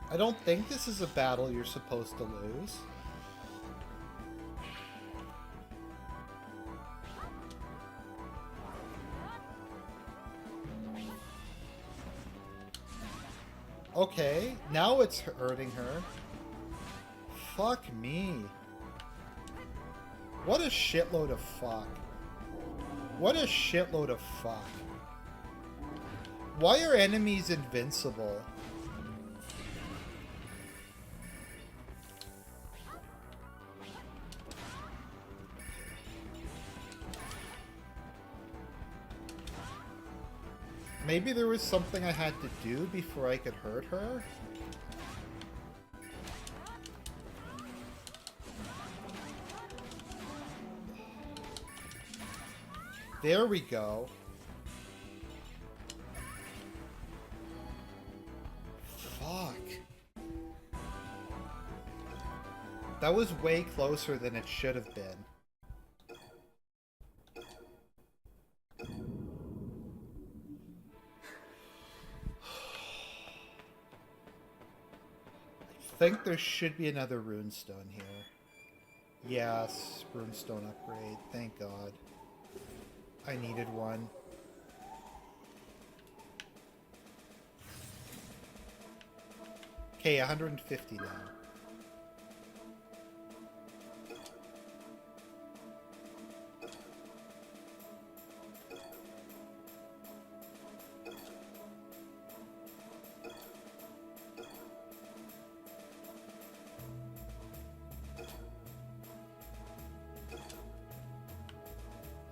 I don't think this is a battle you're supposed to lose. Okay, now it's hurting her. Fuck me. What a shitload of fuck. What a shitload of fuck. Why are enemies invincible? Maybe there was something I had to do before I could hurt her? There we go. Fuck. That was way closer than it should have been. I think there should be another runestone here. Yes, runestone upgrade. Thank God. I needed one. Okay, 150 now.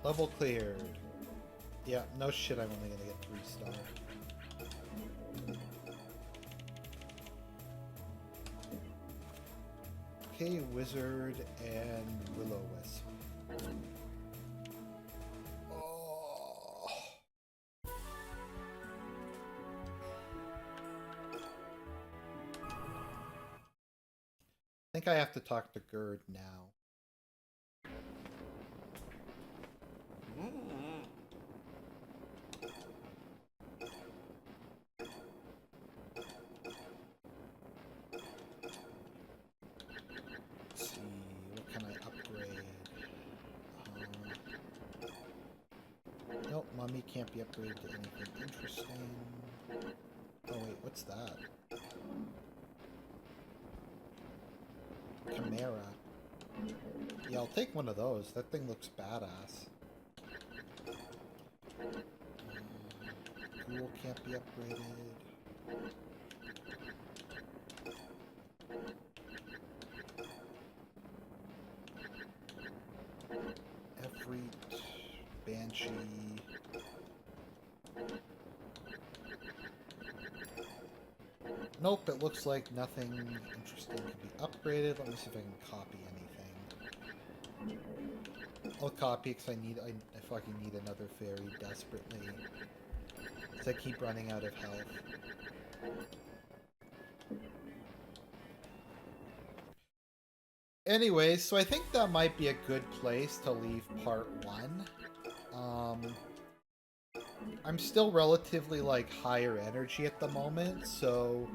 Level cleared. Yeah, no shit, I'm only gonna get 3 star. Okay, wizard and will-o-wisp. Oh. I think I have to talk to Gerd now. Nope, Mummy can't be upgraded to anything interesting. Oh wait, what's that? Chimera. Yeah, I'll take one of those. That thing looks badass. Ghoul can't be upgraded. Every Banshee. Nope, it looks like nothing interesting can be upgraded. Let me see if I can copy anything. I'll copy because I fucking need another fairy desperately. Because I keep running out of health. Anyways, so I think that might be a good place to leave part 1. I'm still relatively, like, higher energy at the moment, so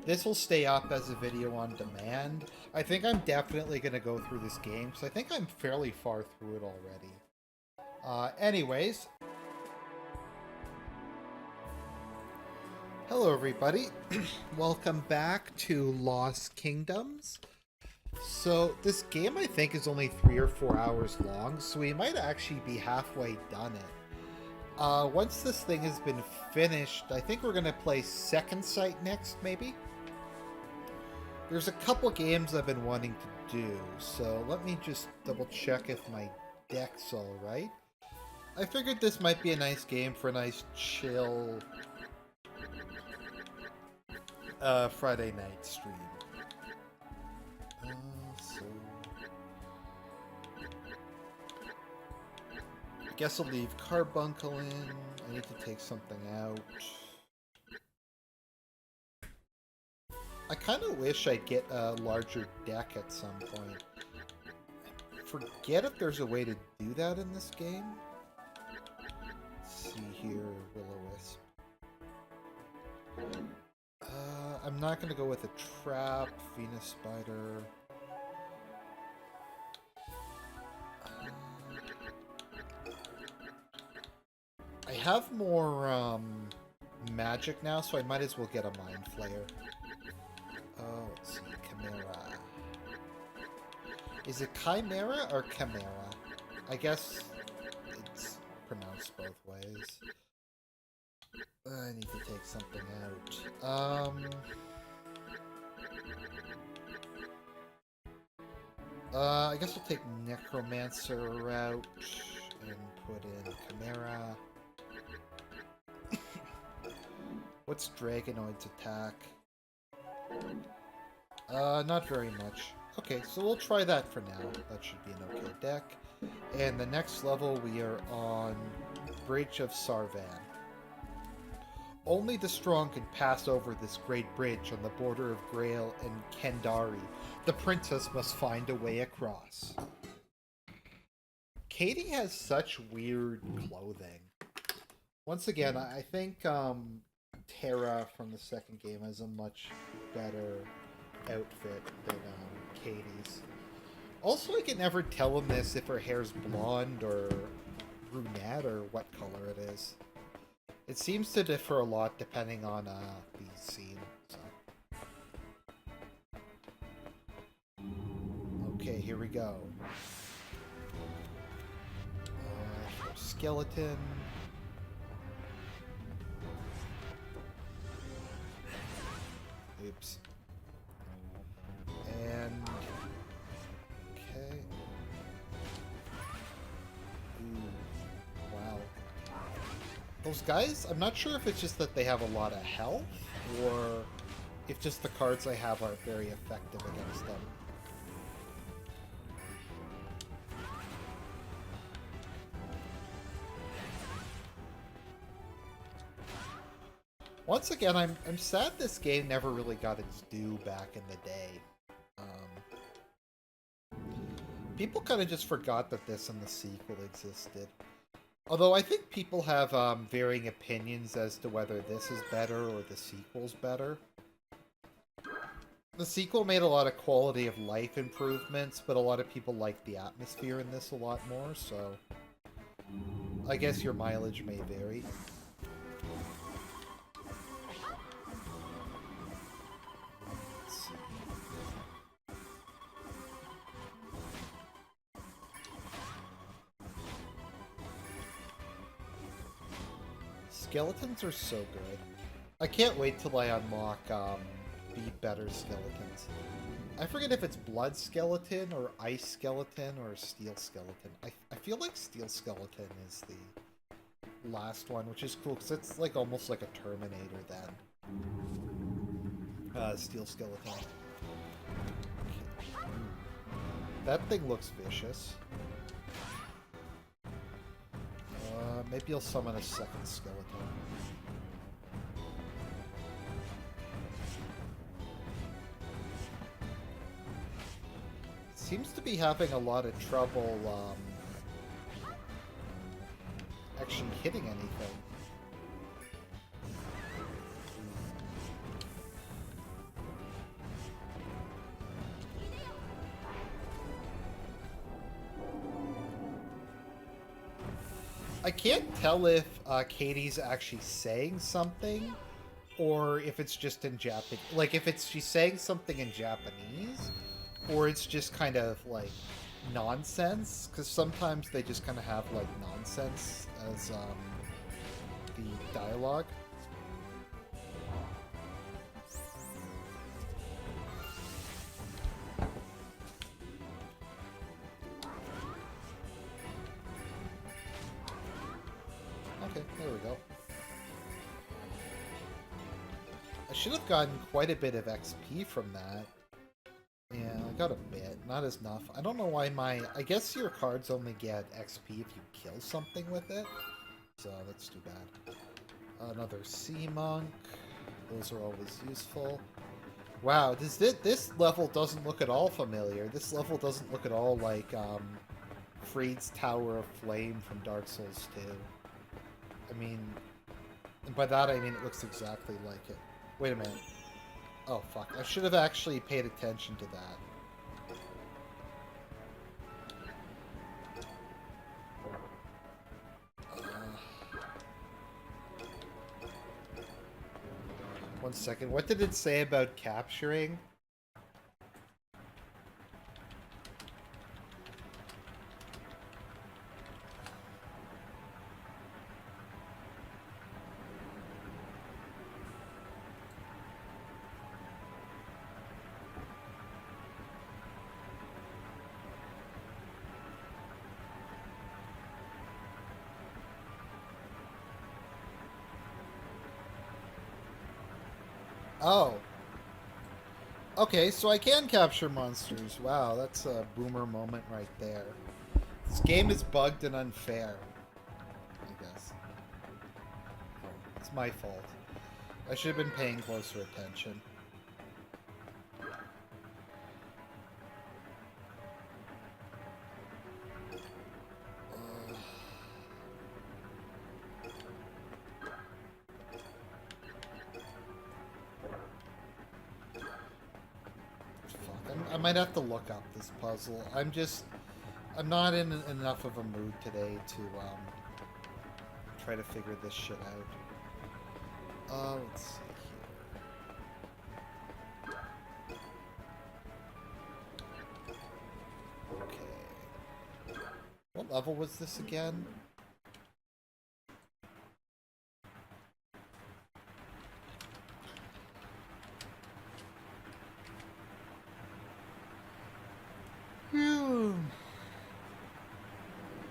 this will stay up as a video on demand. I think I'm definitely going to go through this game, so I think I'm fairly far through it already. Anyways. Hello, everybody. Welcome back to Lost Kingdoms. So, this game, I think, is only 3 or 4 hours long, so we might actually be halfway done it. Once this thing has been finished, I think we're going to play Second Sight next, maybe? There's a couple games I've been wanting to do, so let me just double check if my deck's alright. I figured this might be a nice game for a nice, chill Friday night stream. I guess I'll leave Carbuncle in. I need to take something out. I kind of wish I'd get a larger deck at some point. Forget if there's a way to do that in this game. Let's see here, Will-o-wisp. I'm not gonna go with a trap, Venus Spider. I have more magic now, so I might as well get a Mind Flayer. Let's see, Chimera. Is it Chimera or Chimera? I guess it's pronounced both ways. I need to take something out. I guess we'll take Necromancer out and put in Chimera. What's Dragonoid's attack? Not very much. Okay, so we'll try that for now. That should be an okay deck. And the next level we are on Bridge of Sarvan. Only the strong can pass over this great bridge on the border of Grail and Kendari. The princess must find a way across. Katie has such weird clothing. Once again, I think Terra from the second game has a much better outfit than Katie's. Also, I can never tell in this if her hair's blonde or brunette or what color it is. It seems to differ a lot depending on the scene. So. Okay, here we go. Skeleton. Oops. And... okay. Ooh. Wow. Those guys, I'm not sure if it's just that they have a lot of health, or if just the cards I have are very effective against them. Once again, I'm sad this game never really got its due back in the day. People kind of just forgot that this and the sequel existed. Although I think people have varying opinions as to whether this is better or the sequel's better. The sequel made a lot of quality of life improvements, but a lot of people like the atmosphere in this a lot more, so I guess your mileage may vary. Skeletons are so good. I can't wait till I unlock be better skeletons. I forget if it's blood skeleton or ice skeleton or steel skeleton. I feel like steel skeleton is the last one, which is cool because it's like almost like a Terminator then. Steel skeleton. Okay. That thing looks vicious. Maybe I'll summon a second skeleton. It seems to be having a lot of trouble actually hitting anything. I can't tell if Katie's actually saying something, or if it's just in Japanese. Like, if she's saying something in Japanese, or it's just kind of, like, nonsense. Because sometimes they just kind of have, like, nonsense as the dialogue. Okay, there we go. I should have gotten quite a bit of XP from that. Yeah, I got a bit. Not as enough. I don't know why I guess your cards only get XP if you kill something with it. So that's too bad. Another Sea Monk. Those are always useful. Wow, this level doesn't look at all familiar. This level doesn't look at all like Freed's Tower of Flame from Dark Souls 2. I mean, and by that I mean it looks exactly like it. Wait a minute. Oh, fuck. I should have actually paid attention to that. One second. What did it say about capturing? Oh. Okay, so I can capture monsters. Wow, that's a boomer moment right there. This game is bugged and unfair, I guess. Oh, it's my fault. I should have been paying closer attention. I might have to look up this puzzle. I'm not in enough of a mood today to try to figure this shit out. Let's see here. Okay. What level was this again?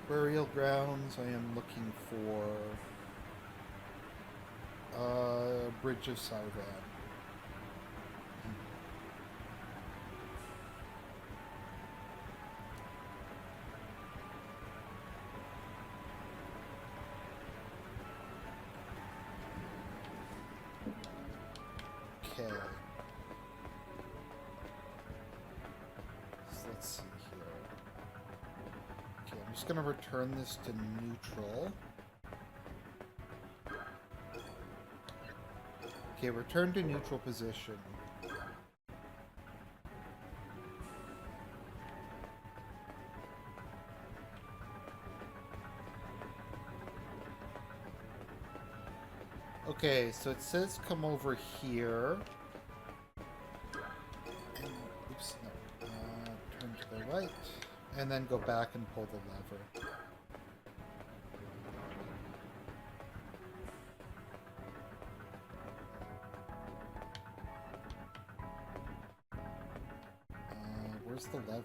Burial grounds. I am looking for Bridge of Sarvan. Okay. So let's see here. Okay, I'm just gonna return this to neutral. Okay, return to neutral position. Okay, so it says come over here. And, oops, no. Turn to the right. And then go back and pull the lever. Where's the lever?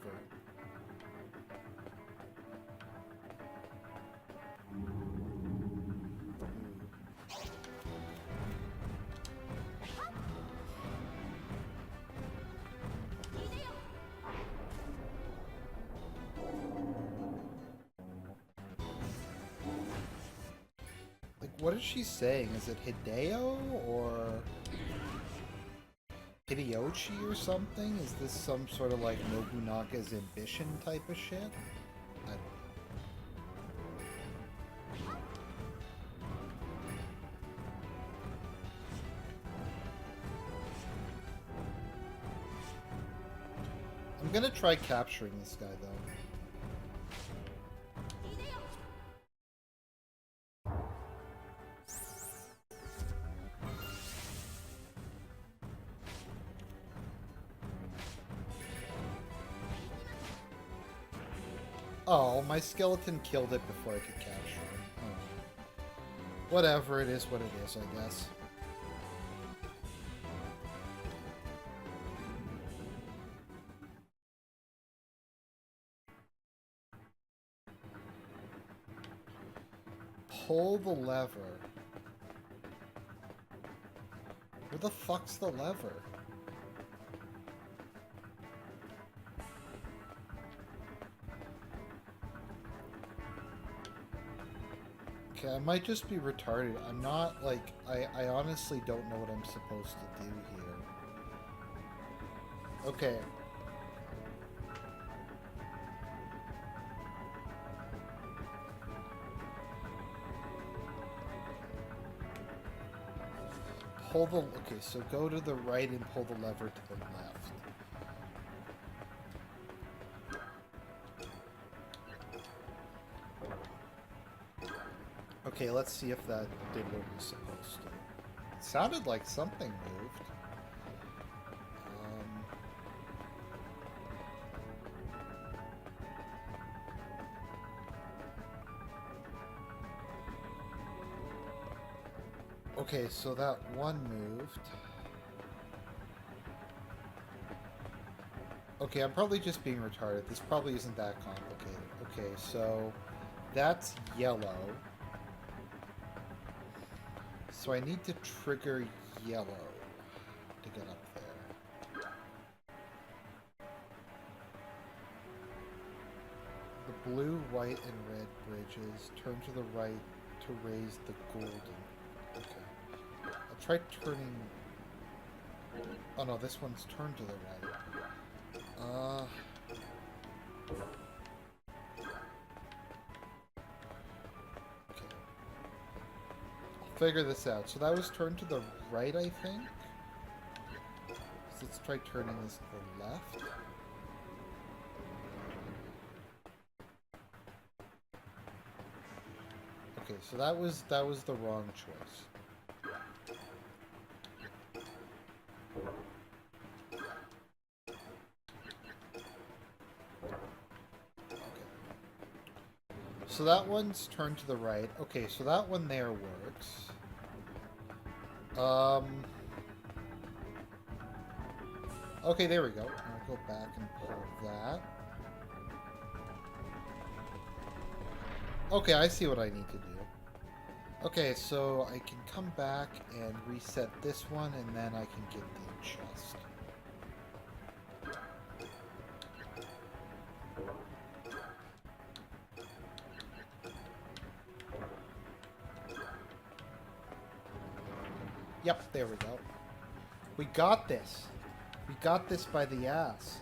Like, what is she saying? Is it Hideo or Hideyoshi or something? Is this some sort of like Nobunaga's ambition type of shit? I don't know. I'm gonna try capturing this guy though. Oh, my skeleton killed it before I could capture it. Oh. Whatever, it is what it is, I guess. Pull the lever. Where the fuck's the lever? Okay, I might just be retarded. I'm not, like, I honestly don't know what I'm supposed to do here. Okay. pull the... Okay, so go to the right and pull the lever to the left. Okay, let's see if that did what it was supposed to. It sounded like something moved. Okay, so that one moved. Okay, I'm probably just being retarded. This probably isn't that complicated. Okay, so that's yellow. So I need to trigger yellow to get up there. The blue, white, and red bridges. Turn to the right to raise the golden. Okay. I'll try turning... Oh no, this one's turned to the right. Okay. I'll figure this out. So that was turned to the right, I think? So let's try turning this to the left. Okay, so that was the wrong choice. So that one's turned to the right. Okay, so that one there works. Okay, there we go. I'll go back and pull that. Okay, I see what I need to do. Okay, so I can come back and reset this one, and then I can get the chest. Yep, there we go. We got this. We got this by the ass.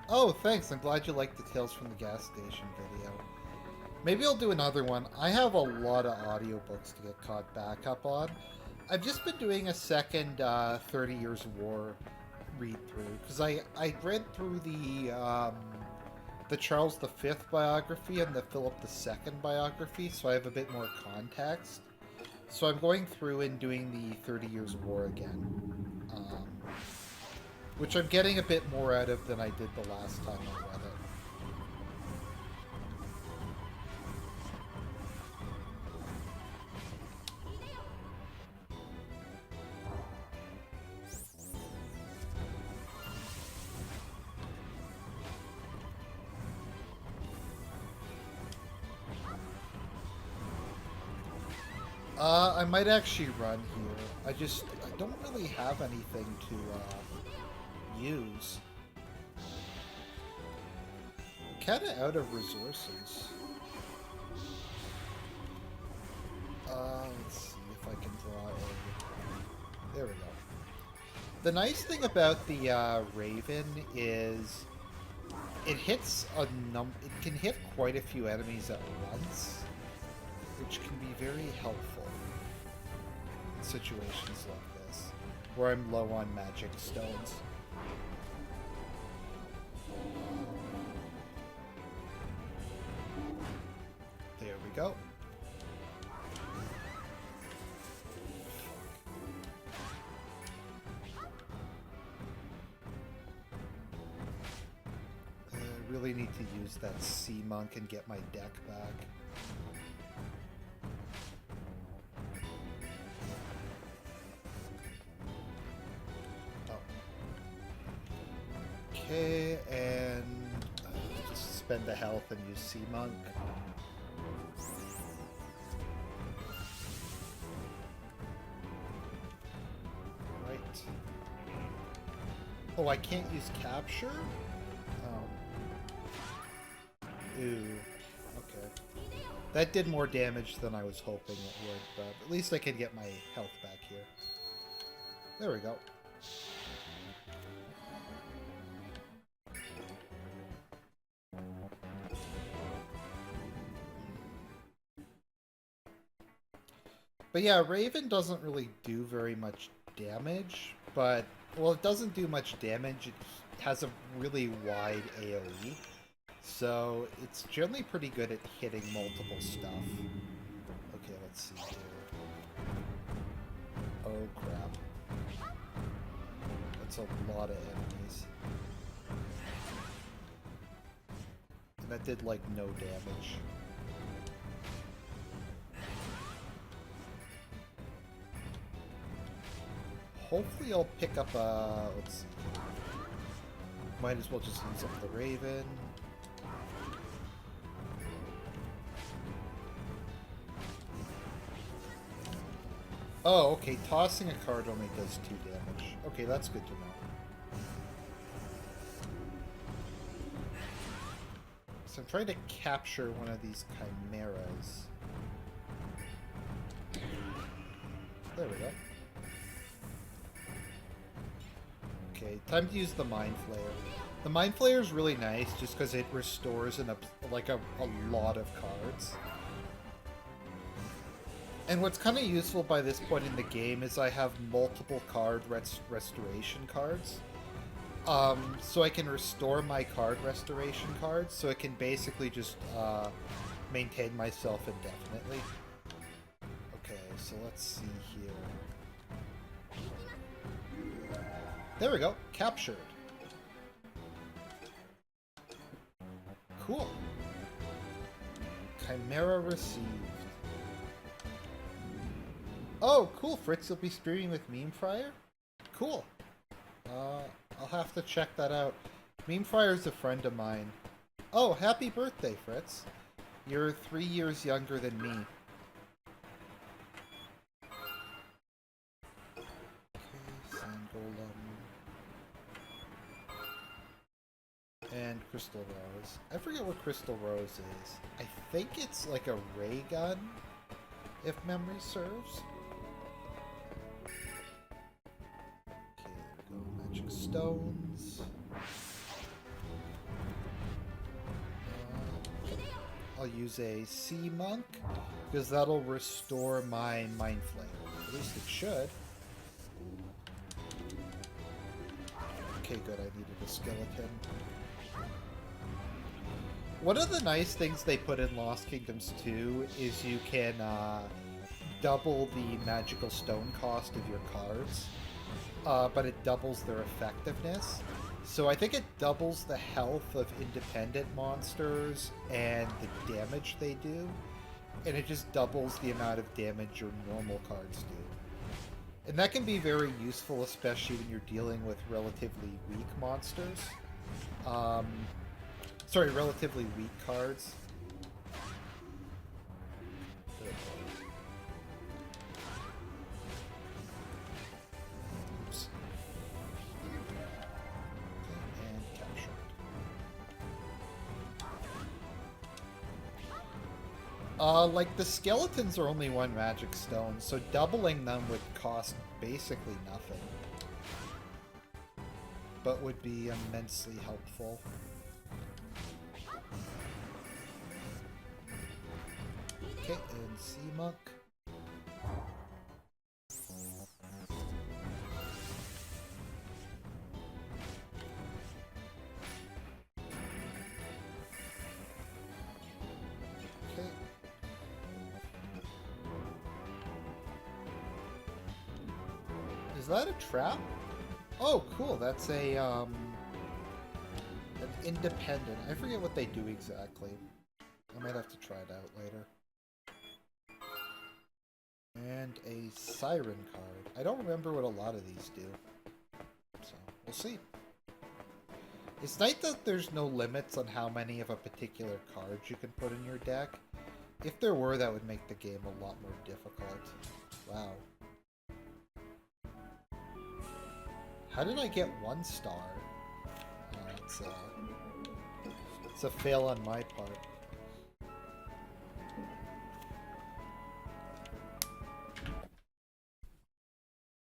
Oh, thanks. I'm glad you liked the Tales from the Gas Station video. Maybe I'll do another one. I have a lot of audiobooks to get caught back up on. I've just been doing a second 30 Years War read-through, because I read through the Charles V biography and the Philip II biography, so I have a bit more context. So I'm going through and doing the 30 Years War again. Which I'm getting a bit more out of than I did the last time I read it. I might actually run here. I don't really have anything to use. Kinda out of resources. Let's see if I can draw a... There we go. The nice thing about the Raven is it hits it can hit quite a few enemies at once, which can be very helpful in situations like this, where I'm low on magic stones. There we go. I really need to use that Sea Monk and get my deck back. Okay, and just spend the health and use Sea Monk. Right. Oh, I can't use capture? Oh. Ooh. Okay. That did more damage than I was hoping it would, but at least I can get my health back here. There we go. But yeah, Raven doesn't really do very much damage, but, well, it doesn't do much damage. It has a really wide AoE, so it's generally pretty good at hitting multiple stuff. Okay, let's see here. Oh, crap. That's a lot of enemies. And that did, like, no damage. Hopefully I'll pick up a... let's see. Might as well just use up the Raven. Oh, okay. Tossing a card only does 2 damage. Okay, that's good to know. So I'm trying to capture one of these chimeras. There we go. Okay, time to use the Mind Flayer. The Mind Flayer is really nice just because it restores a lot of cards. And what's kind of useful by this point in the game is I have multiple card restoration cards. So I can restore my card restoration cards, so it can basically just maintain myself indefinitely. Okay, so let's see here. There we go. Captured. Cool. Chimera received. Oh, cool, Fritz. You'll be streaming with Meme Fryer? Cool. I'll have to check that out. Meme Fryer's a friend of mine. Oh, happy birthday, Fritz. You're 3 years younger than me. Okay, Sand Golem. And Crystal Rose. I forget what Crystal Rose is. I think it's like a ray gun, if memory serves. Okay, there we go. Magic Stones. I'll use a Sea Monk, because that'll restore my Mind Flayer. At least it should. Okay, good. I needed a skeleton. One of the nice things they put in Lost Kingdoms 2 is you can double the magical stone cost of your cards, but it doubles their effectiveness. So I think it doubles the health of independent monsters and the damage they do, and it just doubles the amount of damage your normal cards do. And that can be very useful, especially when you're dealing with relatively weak monsters. Sorry, relatively weak cards. Oops. Okay, and captured. Like, the skeletons are only 1 magic stone, so doubling them would cost basically nothing. But would be immensely helpful. Okay, and Sea Monk. Okay. Is that a trap? Oh, cool. That's a, an independent. I forget what they do exactly. I might have to try it out later. And a Siren card. I don't remember what a lot of these do. So, we'll see. It's nice that there's no limits on how many of a particular card you can put in your deck. If there were, that would make the game a lot more difficult. Wow. How did I get 1 star? It's a fail on my part.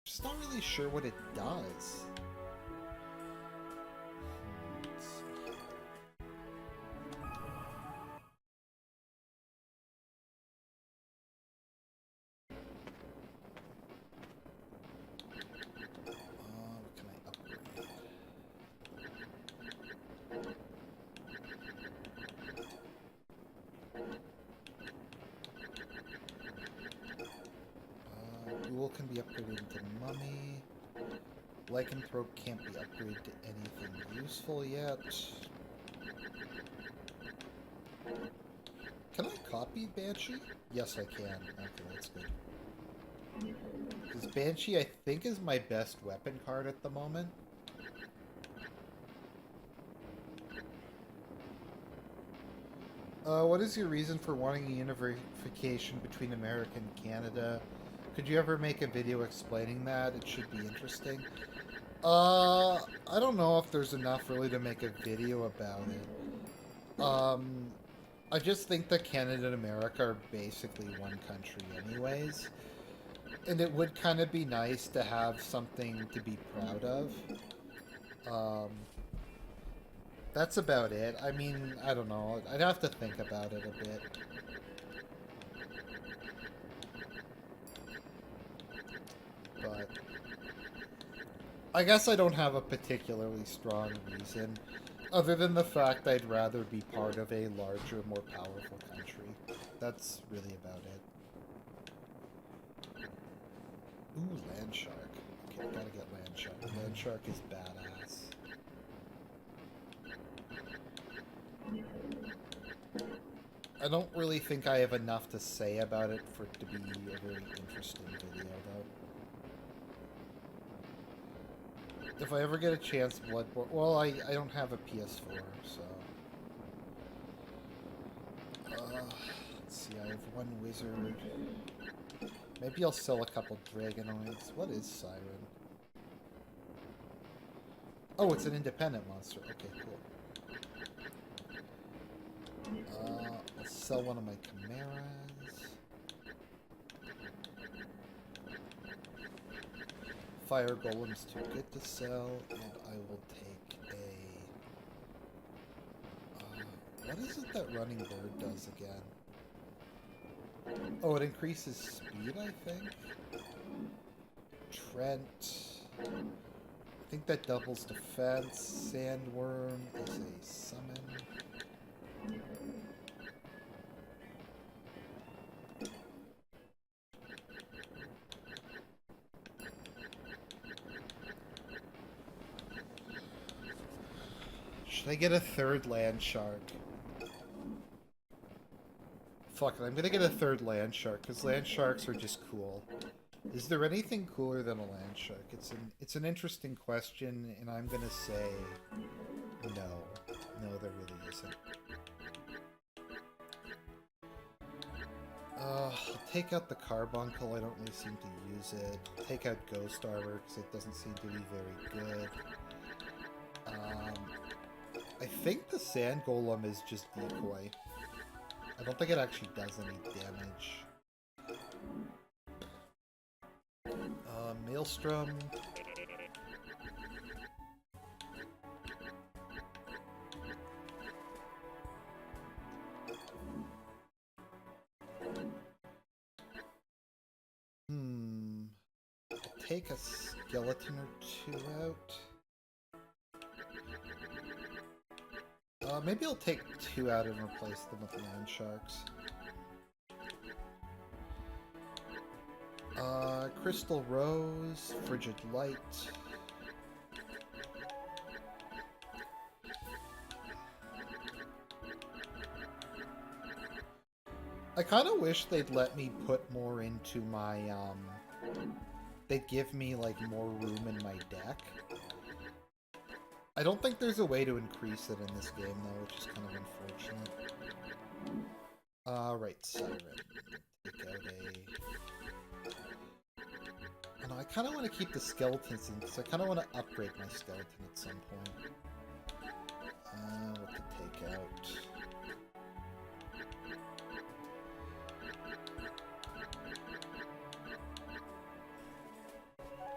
Just not really sure what it does. Ghoul can be upgraded into Mummy. Lycanthrope can't be upgraded to anything useful yet. Can I copy Banshee? Yes, I can. Okay, that's good. Because Banshee, I think, is my best weapon card at the moment. What is your reason for wanting a unification between America and Canada? Could you ever make a video explaining that? It should be interesting. I don't know if there's enough really to make a video about it. I just think that Canada and America are basically one country anyways. And it would kind of be nice to have something to be proud of. That's about it. I mean, I don't know. I'd have to think about it a bit. But I guess I don't have a particularly strong reason, other than the fact I'd rather be part of a larger, more powerful country. That's really about it. Ooh, Land Shark. Okay, gotta get Land Shark. Land Shark is badass. I don't really think I have enough to say about it for it to be a very interesting video, though. If I ever get a chance, Bloodborne... Well, I don't have a PS4, so... let's see, I have one wizard. Maybe I'll sell a couple Dragonoids. What is Siren? Oh, it's an independent monster. Okay, cool. I'll sell one of my Chimeras. Fire Golem's too good to sell, and I will take a... what is it that Running Bird does again? Oh, it increases speed, I think? Trent... I think that doubles defense. Sandworm is a summon. Should I get a third land shark? Fuck it, I'm gonna get a third land shark, because land sharks are just cool. Is there anything cooler than a land shark? It's an interesting question, and I'm gonna say no. No, there really isn't. I'll take out the Carbuncle, I don't really seem to use it. Take out Ghost Armor, because it doesn't seem to be very good. I think the Sand Golem is just decoy. I don't think it actually does any damage. Maelstrom. Take a skeleton or two out. Maybe I'll take two out and replace them with land sharks. Crystal Rose, Frigid Light. I kind of wish they'd let me put more into my, they'd give me, like, more room in my deck. I don't think there's a way to increase it in this game, though, which is kind of unfortunate. Right, Siren. Take out a... Oh, no, I kind of want to keep the skeletons in, because I kind of want to upgrade my skeleton at some point. What to take out?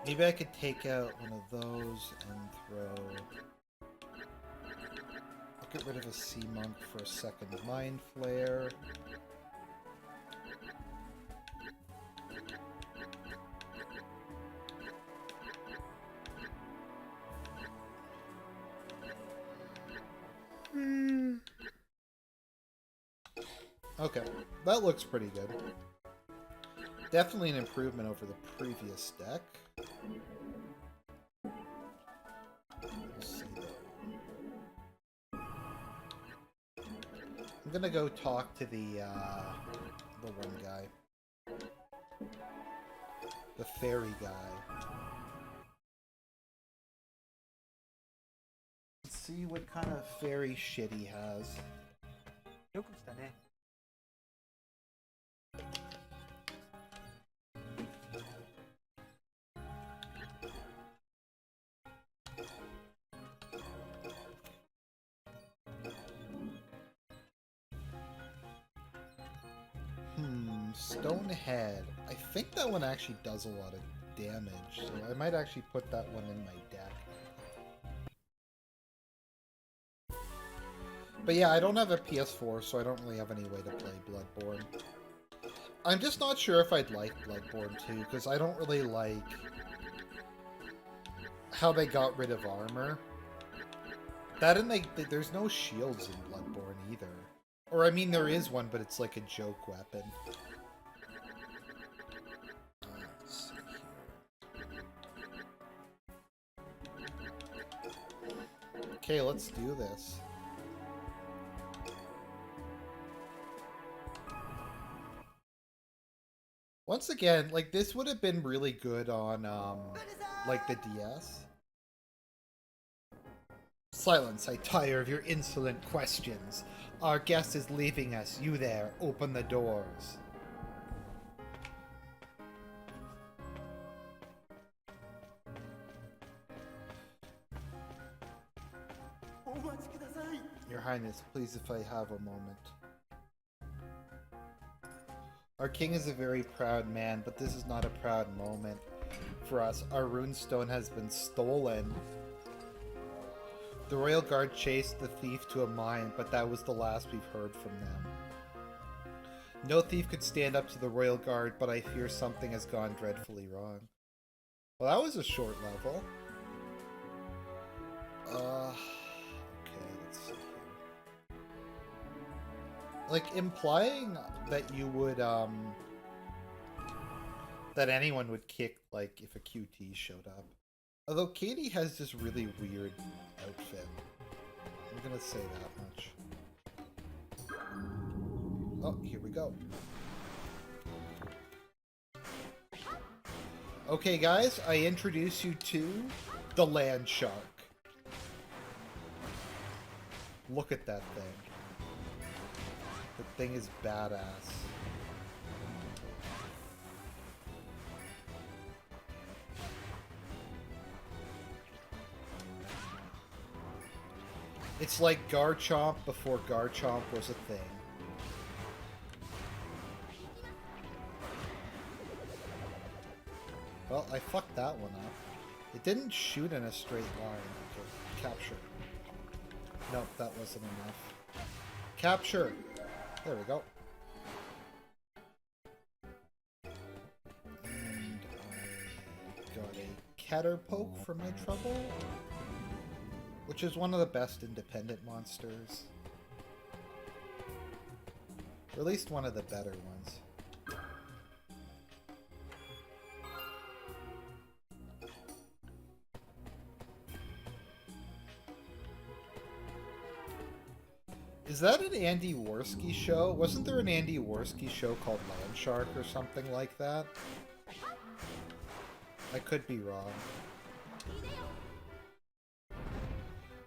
Maybe I could take out one of those and throw... I'll get rid of a Sea Monk for a second Mind Flare. Okay, that looks pretty good. Definitely an improvement over the previous deck. We'll see though. I'm gonna go talk to the one guy. The fairy guy. Let's see what kind of fairy shit he has. Stonehead. I think that one actually does a lot of damage, so I might actually put that one in my deck. But yeah, I don't have a PS4, so I don't really have any way to play Bloodborne. I'm just not sure if I'd like Bloodborne 2, because I don't really like how they got rid of armor. That and there's no shields in Bloodborne either. Or I mean there is one, but it's like a joke weapon. Let's see here. Okay, let's do this. Once again, like, this would have been really good on, like, the DS. Silence, I tire of your insolent questions. Our guest is leaving us. You there, open the doors. Your Highness, please if I have a moment. Our king is a very proud man, but this is not a proud moment for us. Our runestone has been stolen. The royal guard chased the thief to a mine, but that was the last we've heard from them. No thief could stand up to the royal guard, but I fear something has gone dreadfully wrong. Well, that was a short level. Okay, let's see here. Like, implying that you would, that anyone would kick, like, if a QT showed up. Although Katie has this really weird outfit. I'm gonna say that much. Oh, here we go. Okay, guys, I introduce you to the land shark. Look at that thing. The thing is badass. It's like Garchomp before Garchomp was a thing. Well, I fucked that one up. It didn't shoot in a straight line. Okay, capture. Nope, that wasn't enough. Capture! There we go. And I got a Caterpoke for my trouble, which is one of the best independent monsters. Or at least one of the better ones. Is that an Andy Worski show? Wasn't there an Andy Worski show called Land Shark or something like that? I could be wrong.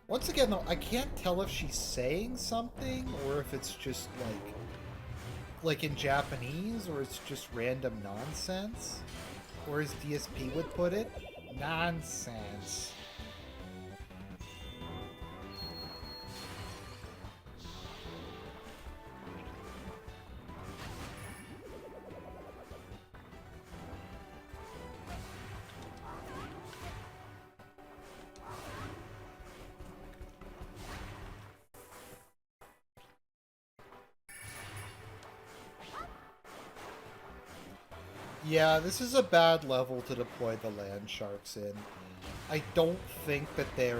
Once again, though, I can't tell if she's saying something or if it's just like in Japanese, or it's just random nonsense, or as DSP would put it, nonsense. Yeah, this is a bad level to deploy the land sharks in. I don't think that their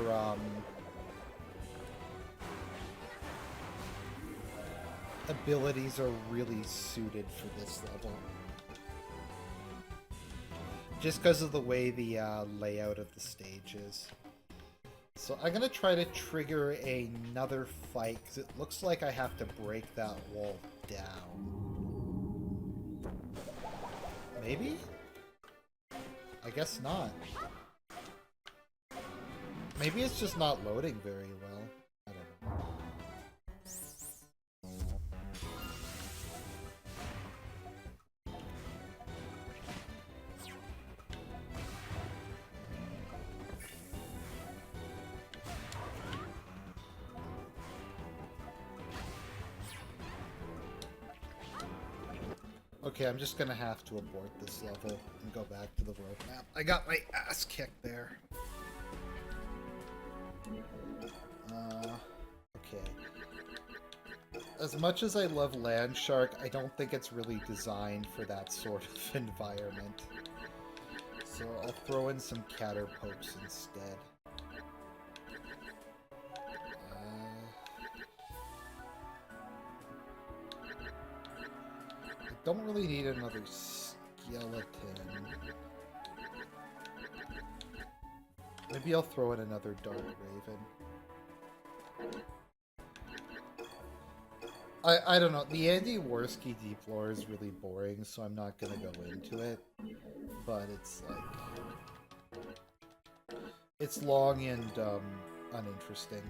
abilities are really suited for this level. just because of the way the layout of the stage is. So I'm gonna try to trigger another fight, because it looks like I have to break that wall down. Maybe? I guess not. Maybe it's just not loading very well. I don't know. Okay, I'm just gonna have to abort this level and go back to the roadmap. I got my ass kicked there. Okay. As much as I love Land Shark, I don't think it's really designed for that sort of environment. So I'll throw in some Caterpokes instead. I don't really need another skeleton. Maybe I'll throw in another Dark Raven. I don't know. The Andy Worski deep lore is really boring, so I'm not gonna go into it. But it's like... it's long and uninteresting.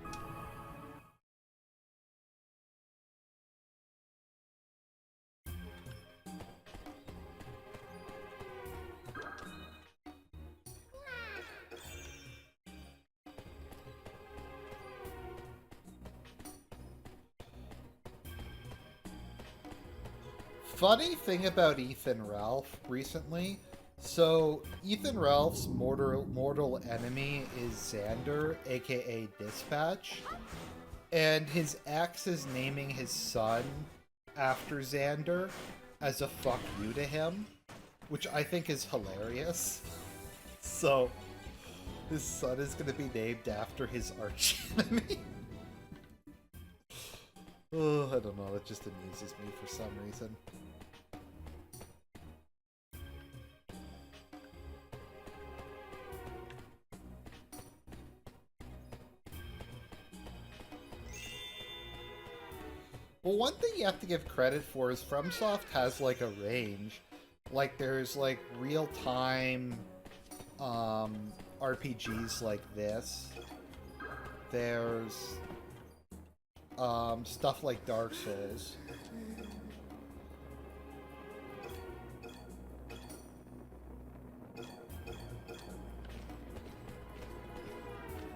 Funny thing about Ethan Ralph recently, so Ethan Ralph's mortal enemy is Xander, aka Dispatch, and his ex is naming his son after Xander as a fuck you to him, which I think is hilarious. So, his son is going to be named after his arch enemy. Oh, I don't know, it just amuses me for some reason. Well, one thing you have to give credit for is FromSoft has, like, a range. Like, there's, like, real-time RPGs like this. There's stuff like Dark Souls.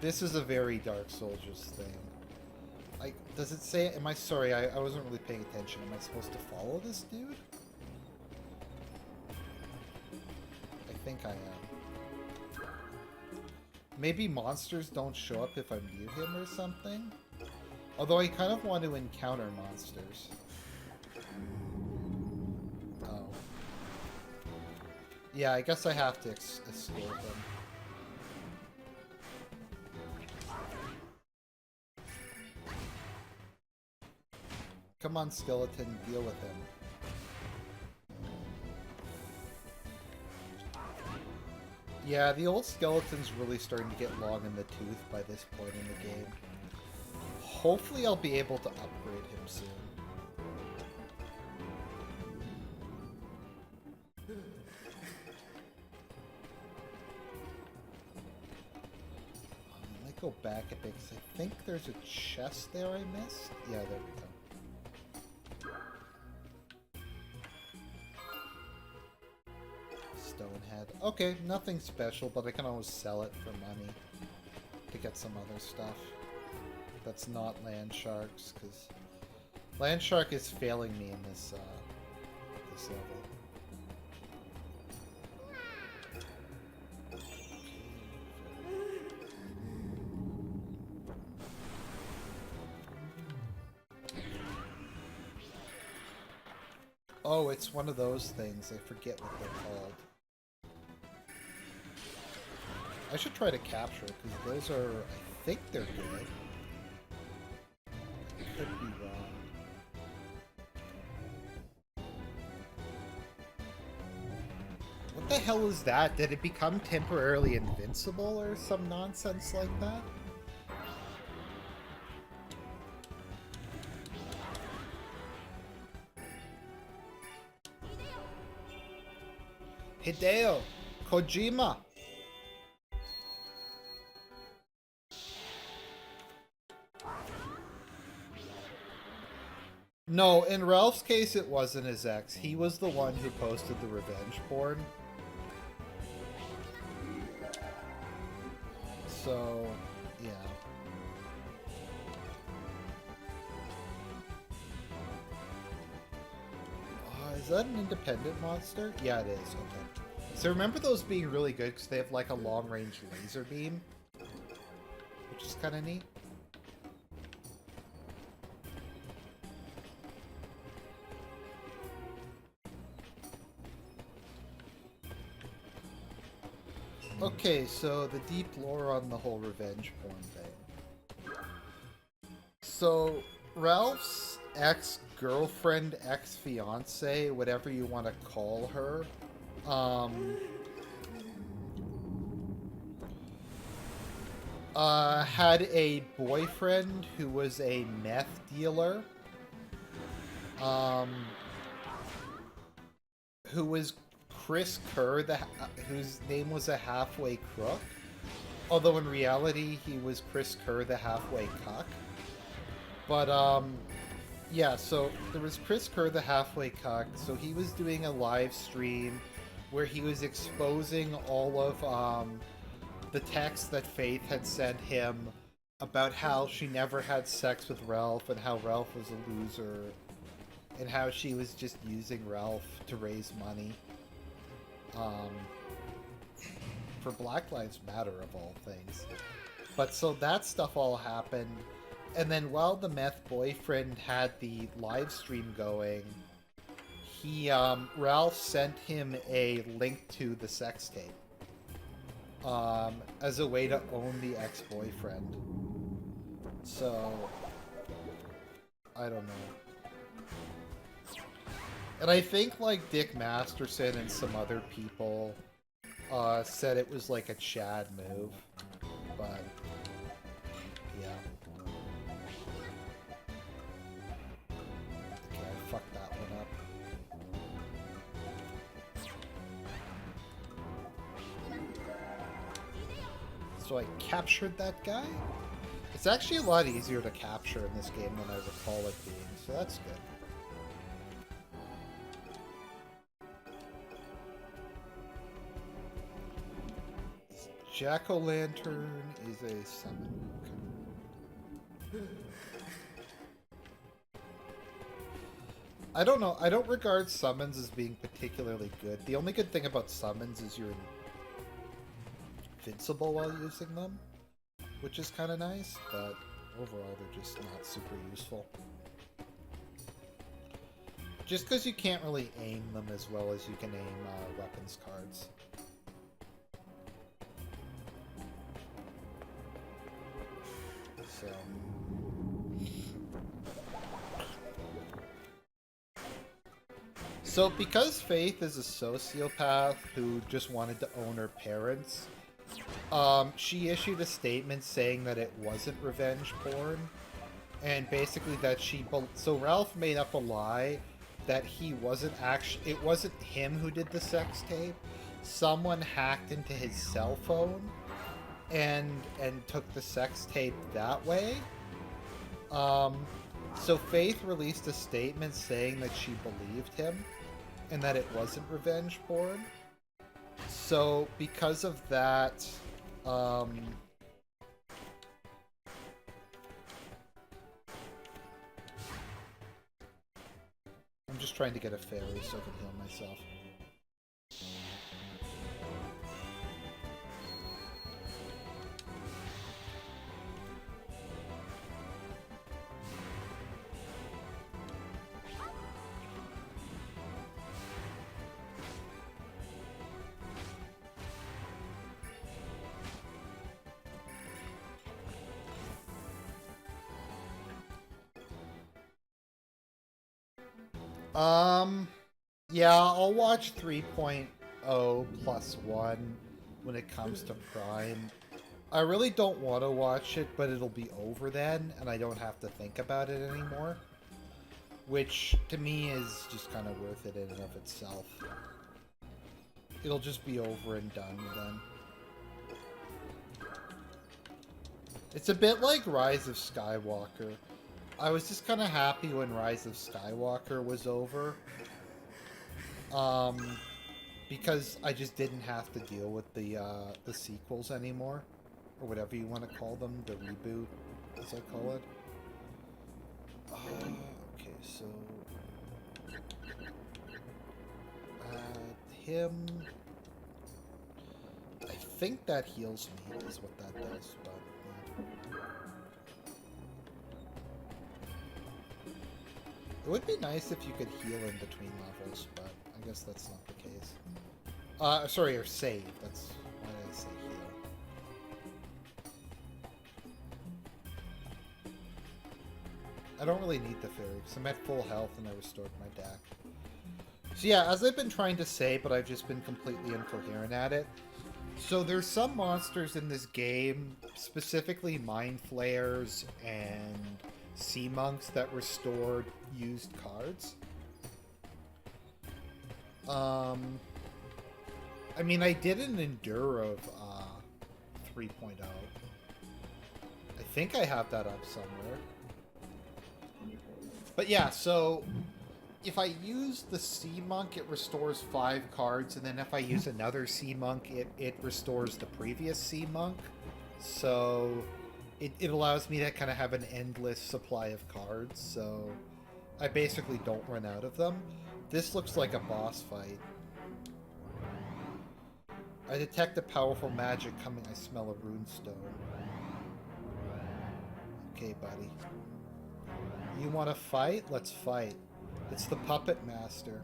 This is a very Dark Souls thing. Does it say... Am I... Sorry, I wasn't really paying attention. Am I supposed to follow this dude? I think I am. Maybe monsters don't show up if I mute him or something? Although I kind of want to encounter monsters. Oh. Yeah, I guess I have to escort him. Come on, skeleton, deal with him. Yeah, the old skeleton's really starting to get long in the tooth by this point in the game. Hopefully I'll be able to upgrade him soon. I might go back a bit because I think there's a chest there I missed. Yeah, there we go. Stonehead. Okay, nothing special, but I can always sell it for money to get some other stuff. That's not Land Sharks, because Land Shark is failing me in this this level. Oh, it's one of those things. I forget what they're called. I should try to capture it, because those are... I think they're good. I could be wrong. What the hell is that? Did it become temporarily invincible or some nonsense like that? Hideo Kojima! No, in Ralph's case it wasn't his ex. He was the one who posted the revenge porn. So, yeah. Is that an independent monster? Yeah, it is. Okay. So remember those being really good because they have like a long-range laser beam? Which is kind of neat. Okay, so the deep lore on the whole revenge porn thing. So, Ralph's ex-girlfriend, ex-fiance, whatever you want to call her, had a boyfriend who was a meth dealer, who was Chris Kerr, whose name was a halfway crook. Although in reality, he was Chris Kerr, the halfway cuck. But, yeah, so there was Chris Kerr, the halfway cuck. So he was doing a live stream where he was exposing all of, the texts that Faith had sent him about how she never had sex with Ralph and how Ralph was a loser and how she was just using Ralph to raise money. For Black Lives Matter, of all things. But so that stuff all happened, and then while the meth boyfriend had the live stream going, he, Ralph sent him a link to the sex tape, as a way to own the ex-boyfriend. So, I don't know. And I think, like, Dick Masterson and some other people said it was like a Chad move, but yeah. Okay, I fucked that one up. So I captured that guy? It's actually a lot easier to capture in this game than I recall it being, so that's good. Jack-o'-lantern is a summon. I don't know. I don't regard summons as being particularly good. The only good thing about summons is you're invincible while using them, which is kind of nice, but overall they're just not super useful. Just because you can't really aim them as well as you can aim weapons cards. So because Faith is a sociopath who just wanted to own her parents, she issued a statement saying that it wasn't revenge porn, and basically that so Ralph made up a lie that it wasn't him who did the sex tape. Someone hacked into his cell phone and took the sex tape that way. So Faith released a statement saying that she believed him and that it wasn't revenge porn. So because of that, I'm just trying to get a fairy so I can heal myself. Yeah, I'll watch 3.0 3.0+1 when it comes to Prime. I really don't want to watch it, but it'll be over then, and I don't have to think about it anymore. Which, to me, is just kind of worth it in and of itself. It'll just be over and done then. It's a bit like Rise of Skywalker. I was just kind of happy when Rise of Skywalker was over. Because I just didn't have to deal with the sequels anymore. Or whatever you want to call them. The reboot, as I call it. Okay, so... him... I think that heals me, is what that does, but... Yeah. It would be nice if you could heal in between levels, but I guess that's not the case. Sorry, or save. That's... Why did I say heal? I don't really need the fairy, because I'm at full health and I restored my deck. So yeah, as I've been trying to say, but I've just been completely incoherent at it. So there's some monsters in this game, specifically Mind Flayers and Sea Monks, that restore used cards. I mean, I did an Endure of 3.0. I think I have that up somewhere. But yeah, so if I use the Sea Monk, it restores 5 cards, and then if I use another Sea Monk, it restores the previous Sea Monk. So it allows me to kind of have an endless supply of cards, so I basically don't run out of them. This looks like a boss fight. I detect a powerful magic coming. I smell a runestone. Okay, buddy. You want to fight? Let's fight. It's the Puppet Master.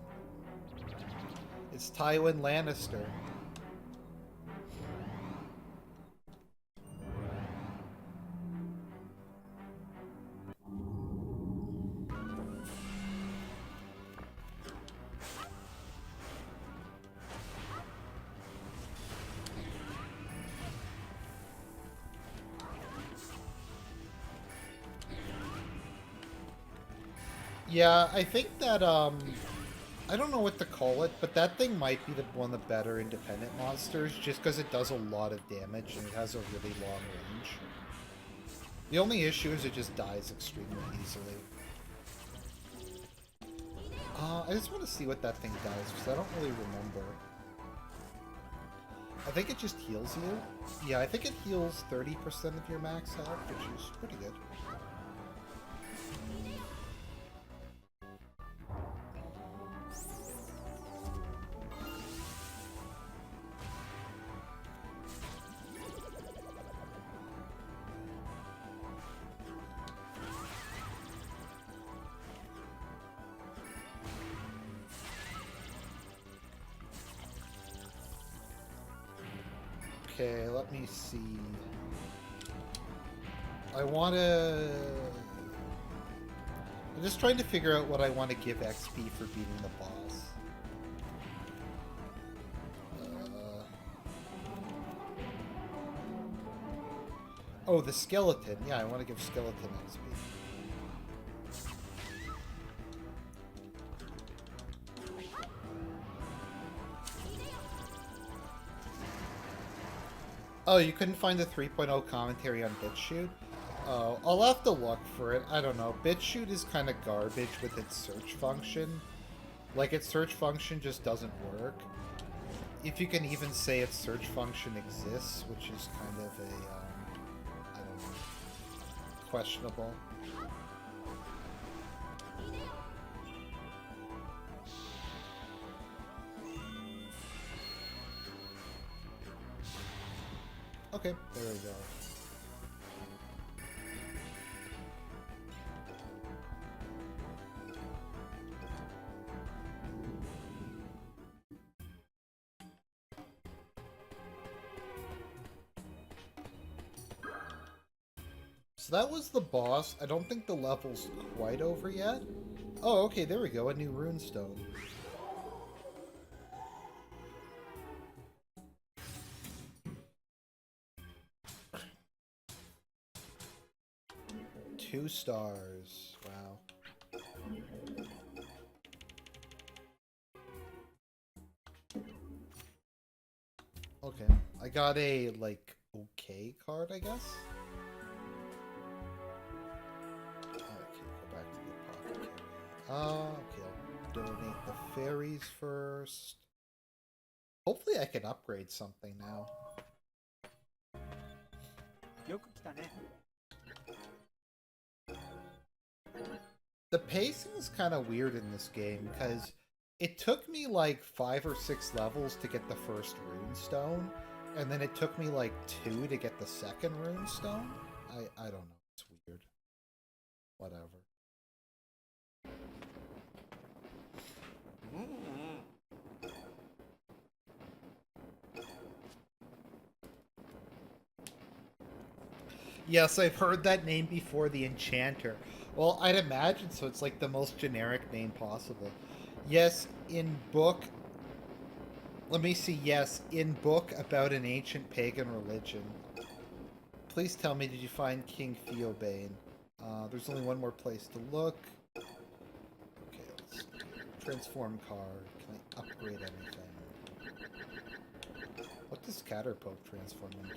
It's Tywin Lannister. Yeah, I think that, I don't know what to call it, but that thing might be one of the better independent monsters, just because it does a lot of damage and it has a really long range. The only issue is it just dies extremely easily. I just want to see what that thing does, because I don't really remember. I think it just heals you. Yeah, I think it heals 30% of your max health, which is pretty good. Okay, let me see. I'm just trying to figure out what I want to give XP for beating the boss. Oh, the skeleton. Yeah, I want to give skeleton XP. Oh, you couldn't find the 3.0 commentary on Bitchute? Oh, I'll have to look for it. I don't know. Bitchute is kind of garbage with its search function. Like, its search function just doesn't work. If you can even say its search function exists, which is kind of a, I don't know, questionable. Okay, there we go. So that was the boss. I don't think the level's quite over yet. Oh, okay, there we go. A new runestone. 2 stars. Wow. Okay. I got a, like, okay card, I guess? Okay, go back to the apothecary. Okay, I'll donate the fairies first. Hopefully I can upgrade something now. The pacing is kind of weird in this game, because it took me like 5 or 6 levels to get the first rune stone, and then it took me like 2 to get the second rune stone. I don't know. It's weird. Whatever. Yes, I've heard that name before, the Enchanter. Well, I'd imagine so. It's like the most generic name possible. Yes, in book... Let me see. Yes, in book about an ancient pagan religion. Please tell me, did you find King Theobane? There's only one more place to look. Okay, let's see. Transform card. Can I upgrade anything? What does Caterpoke transform into?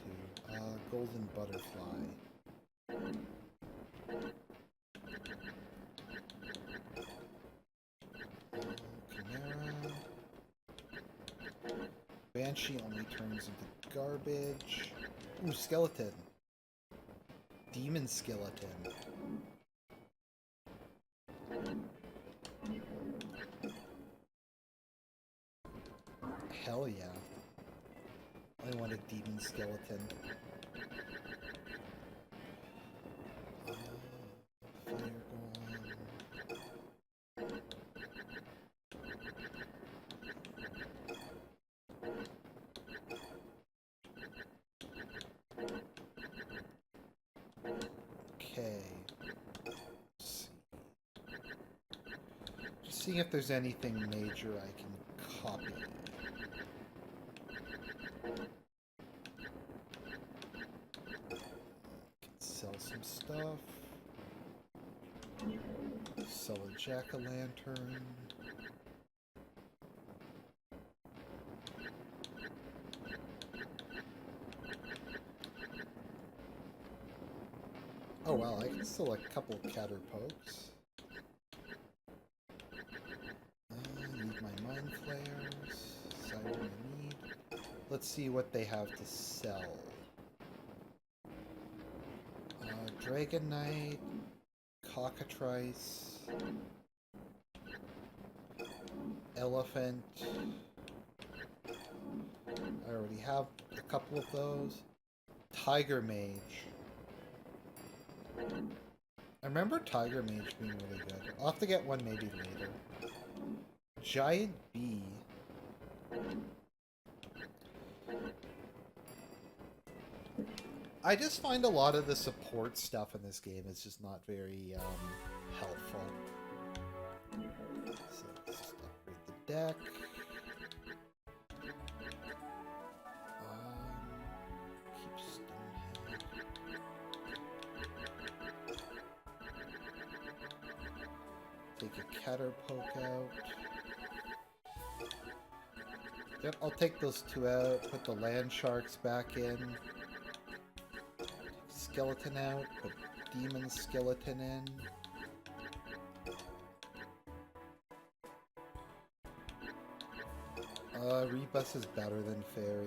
Golden Butterfly. Chimera. Banshee only turns into garbage. Ooh, Skeleton. Demon Skeleton. Hell yeah. I want a Demon Skeleton. Fire Golem. Okay. Let's see. Just seeing if there's anything major I can copy. Sell some stuff. Sell a jack-o'-lantern. Oh wow, I can sell a couple Caterpokes. Need my Mind Flayers. Siren I need. Let's see what they have to sell. Dragon Knight, Cockatrice, Elephant. I already have a couple of those. Tiger Mage. I remember Tiger Mage being really good. I'll have to get one maybe later. Giant Bee. I just find a lot of the support stuff in this game is just not very helpful. So let's just upgrade the deck. Keep Stonehead. Take a Caterpoke out. Yep, I'll take those 2 out, put the Land Sharks back in. Skeleton out, put Demon Skeleton in. Rebus is better than Fairy.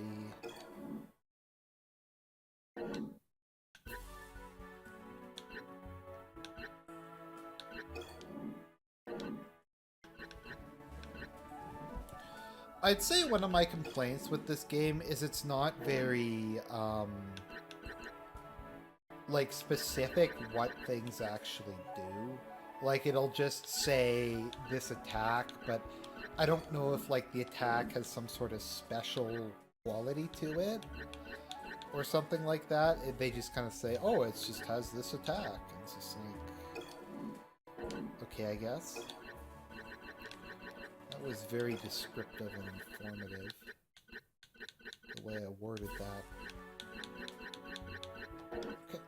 I'd say one of my complaints with this game is it's not very, like, specific what things actually do. Like, it'll just say this attack, but I don't know if, like, the attack has some sort of special quality to it, or something like that. They just kind of say, oh, it just has this attack. And it's just like, okay, I guess. That was very descriptive and informative, the way I worded that. Okay.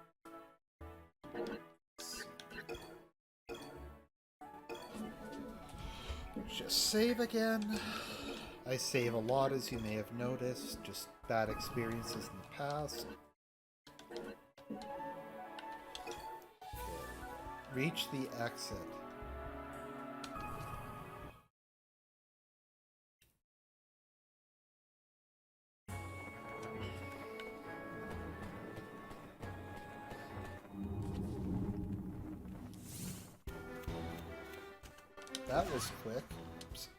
Just save again. I save a lot, as you may have noticed. Just bad experiences in the past. Reach the exit. That was quick. Oops.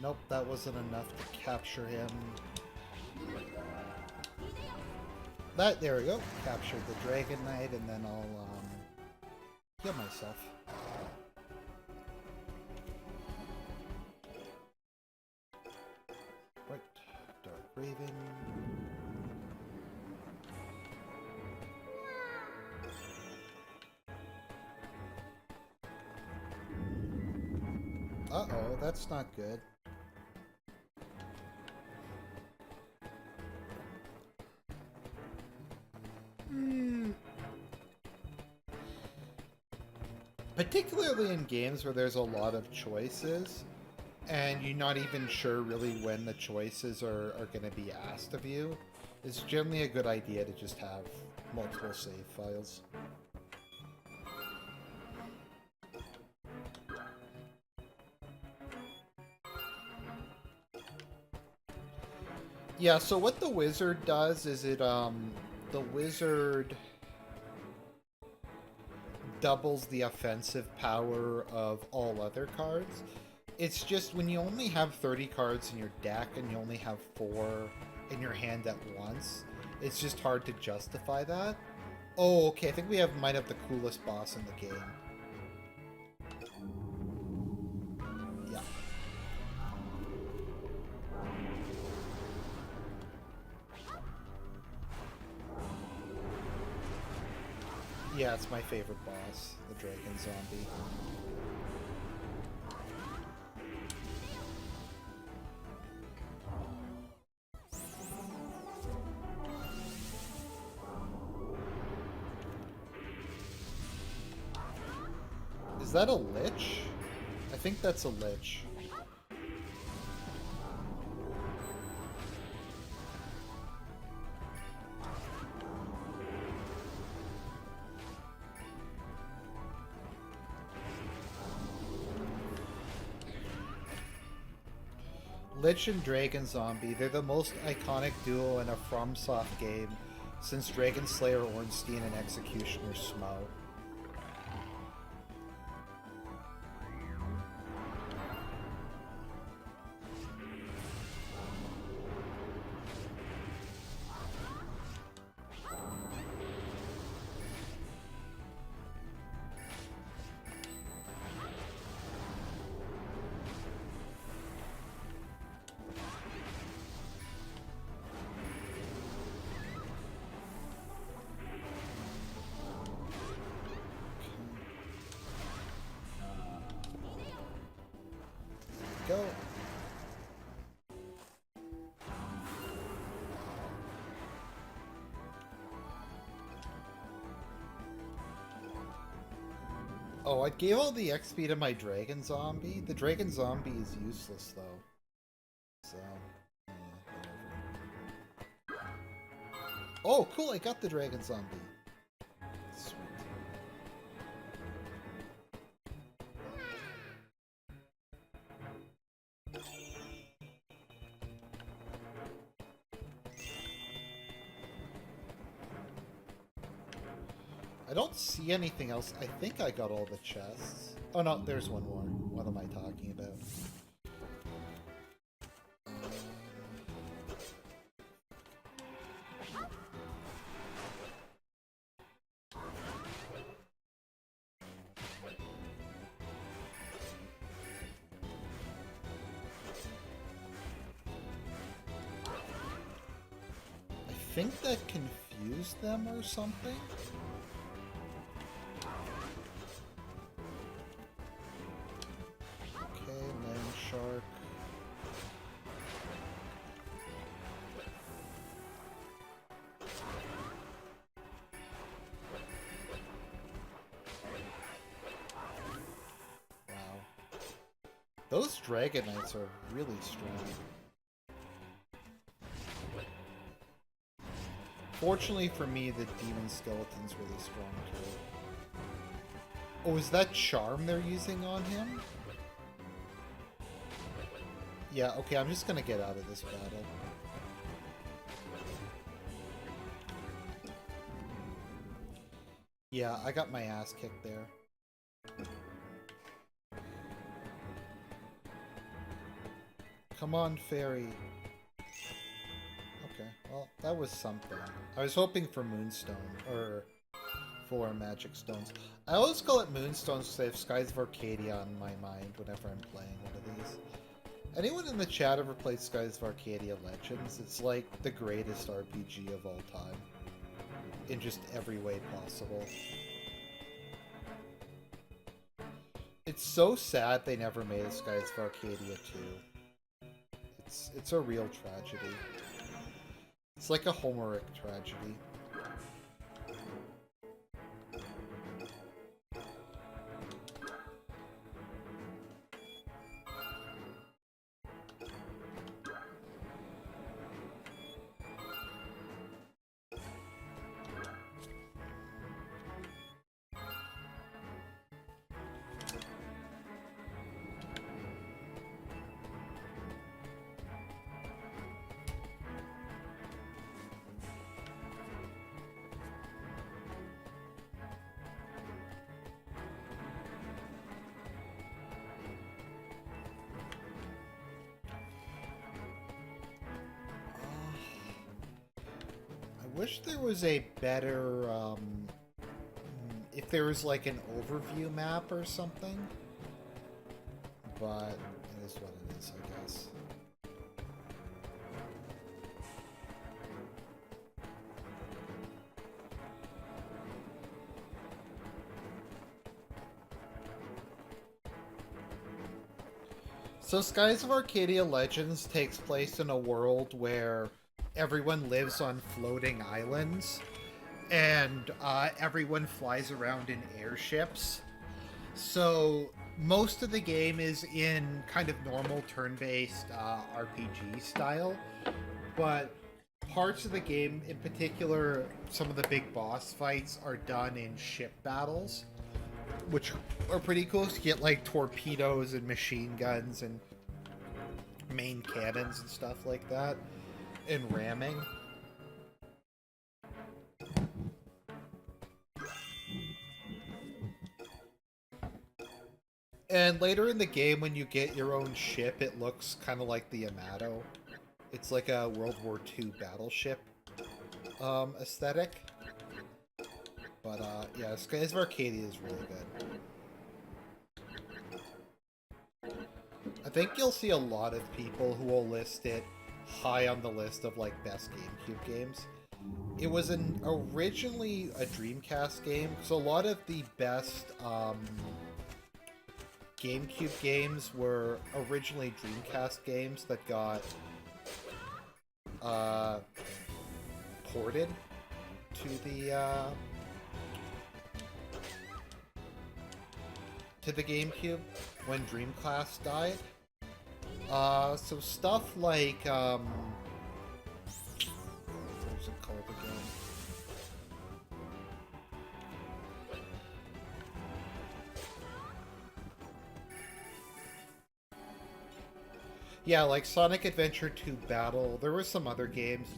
Nope, that wasn't enough to capture him. There we go. Captured the Dragon Knight, and then I'll heal myself. Right, Dark Raven. Uh-oh, that's not good. Particularly in games where there's a lot of choices, and you're not even sure really when the choices are going to be asked of you, it's generally a good idea to just have multiple save files. Yeah, so what the wizard does is the wizard doubles the offensive power of all other cards. It's just when you only have 30 cards in your deck and you only have 4 in your hand at once, it's just hard to justify that. Oh, okay, I think we might have the coolest boss in the game. Yeah. Yeah, it's my favorite boss, the Dragon Zombie. Is that a Lich? I think that's a Lich. Lich and Dragon Zombie, they're the most iconic duo in a FromSoft game since Dragon Slayer Ornstein and Executioner Smo. Go. Oh, I gave all the XP to my Dragon Zombie. The Dragon Zombie is useless, though. So, whatever. Oh, cool, I got the Dragon Zombie. Sweet. I don't see anything else. I think I got all the chests. Oh no, there's one more. What am I talking about? I think that confused them or something? Those Dragon Knights are really strong. Fortunately for me, the Demon Skeleton's really strong too. Oh, is that Charm they're using on him? Yeah, okay, I'm just gonna get out of this battle. Yeah, I got my ass kicked there. Come on, fairy. Okay, well, that was something. I was hoping for Moonstone, or 4 magic stones. I always call it Moonstones because I have Skies of Arcadia on my mind whenever I'm playing one of these. Anyone in the chat ever played Skies of Arcadia Legends? It's like the greatest RPG of all time. In just every way possible. It's so sad they never made a Skies of Arcadia 2. It's a real tragedy. It's like a Homeric tragedy. I wish there was a better, if there was like an overview map or something, but it is what it is, I guess. So Skies of Arcadia Legends takes place in a world where everyone lives on floating islands, and everyone flies around in airships. So most of the game is in kind of normal turn-based RPG style, but parts of the game, in particular some of the big boss fights, are done in ship battles, which are pretty cool. So you get like torpedoes and machine guns and main cannons and stuff like that. And ramming. And later in the game, when you get your own ship, it looks kind of like the Yamato. It's like a World War II battleship aesthetic. But yeah, Skies of Arcadia is really good. I think you'll see a lot of people who will list it high on the list of like best GameCube games. It was originally a Dreamcast game, so a lot of the best GameCube games were originally Dreamcast games that got ported to the GameCube when Dreamcast died. So stuff like, what was it called again? Yeah, like Sonic Adventure 2 Battle. There were some other games,